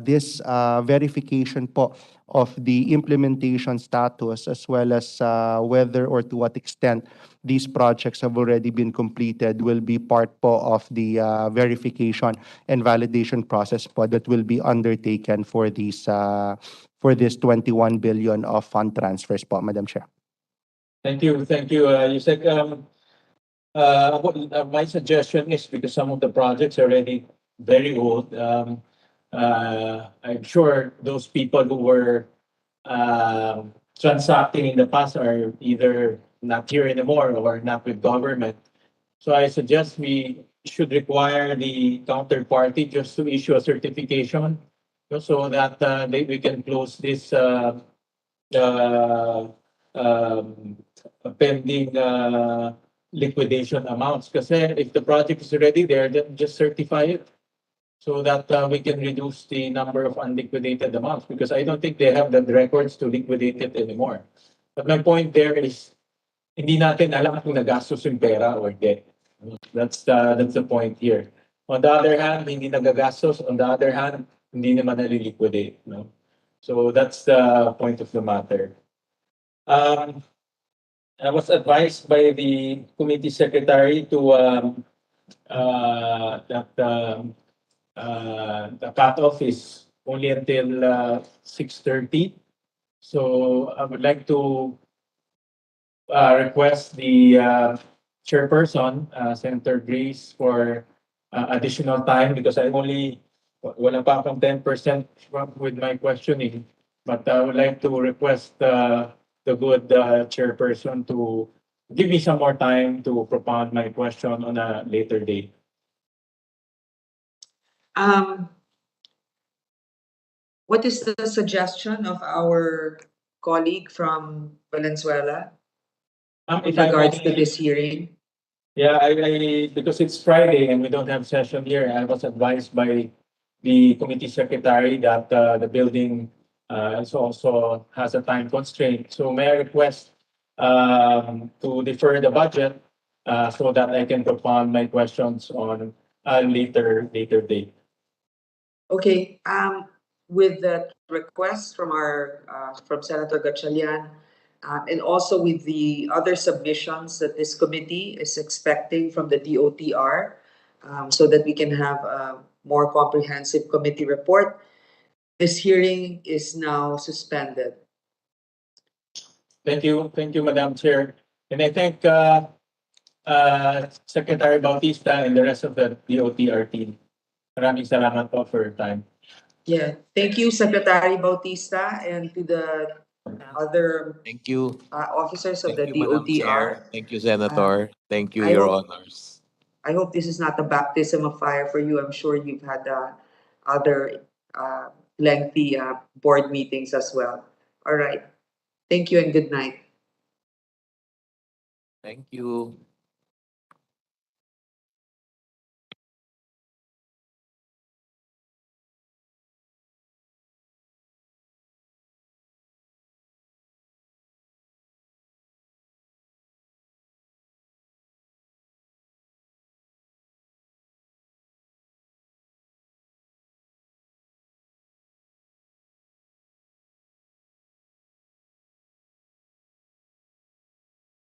this verification po of the implementation status as well as whether or to what extent these projects have already been completed will be part po of the verification and validation process po that will be undertaken for this 21 billion of fund transfers po, Madam Chair. Thank you. You said my suggestion is because some of the projects are already very old. I'm sure those people who were transacting in the past are either not here anymore or not with government. So I suggest we should require the counterparty just to issue a certification so that we can close this pending liquidation amounts. Because if the project is already there, then just certify it so that we can reduce the number of unliquidated amounts. Because I don't think they have the records to liquidate it anymore. But my point there is, hindi natin alam kung nagastos yung pera or debt. That's the point here. On the other hand, hindi nagagastos. On the other hand, hindi naman naliliquidate. No? So that's the point of the matter. I was advised by the committee secretary to that the cutoff is only until 6:30. So I would like to request the chairperson, Senator Grace, for additional time because I only wala pa akong 10% with my questioning, but I would like to request the good chairperson to give me some more time to propound my question on a later date. What is the suggestion of our colleague from Valenzuela with regards to this hearing? Yeah, I because it's Friday and we don't have session here, I was advised by the committee secretary that the building also has a time constraint. So may I request to defer the budget so that I can propound my questions on a later date. Okay. With the request from from Senator Gatchalian, and also with the other submissions that this committee is expecting from the DOTR, so that we can have a more comprehensive committee report. This hearing is now suspended. Thank you, Madam Chair. And I thank Secretary Bautista and the rest of the DOTR team. Maraming salamat po for your time. Yeah, thank you, Secretary Bautista, and to the other Thank you. officers of the Thank you, Madam Chair. DOTR. Thank you, Senator. Thank you, I Your hope- Honors. I hope this is not a baptism of fire for you. I'm sure you've had other lengthy board meetings as well. All right. Thank you and good night. Thank you.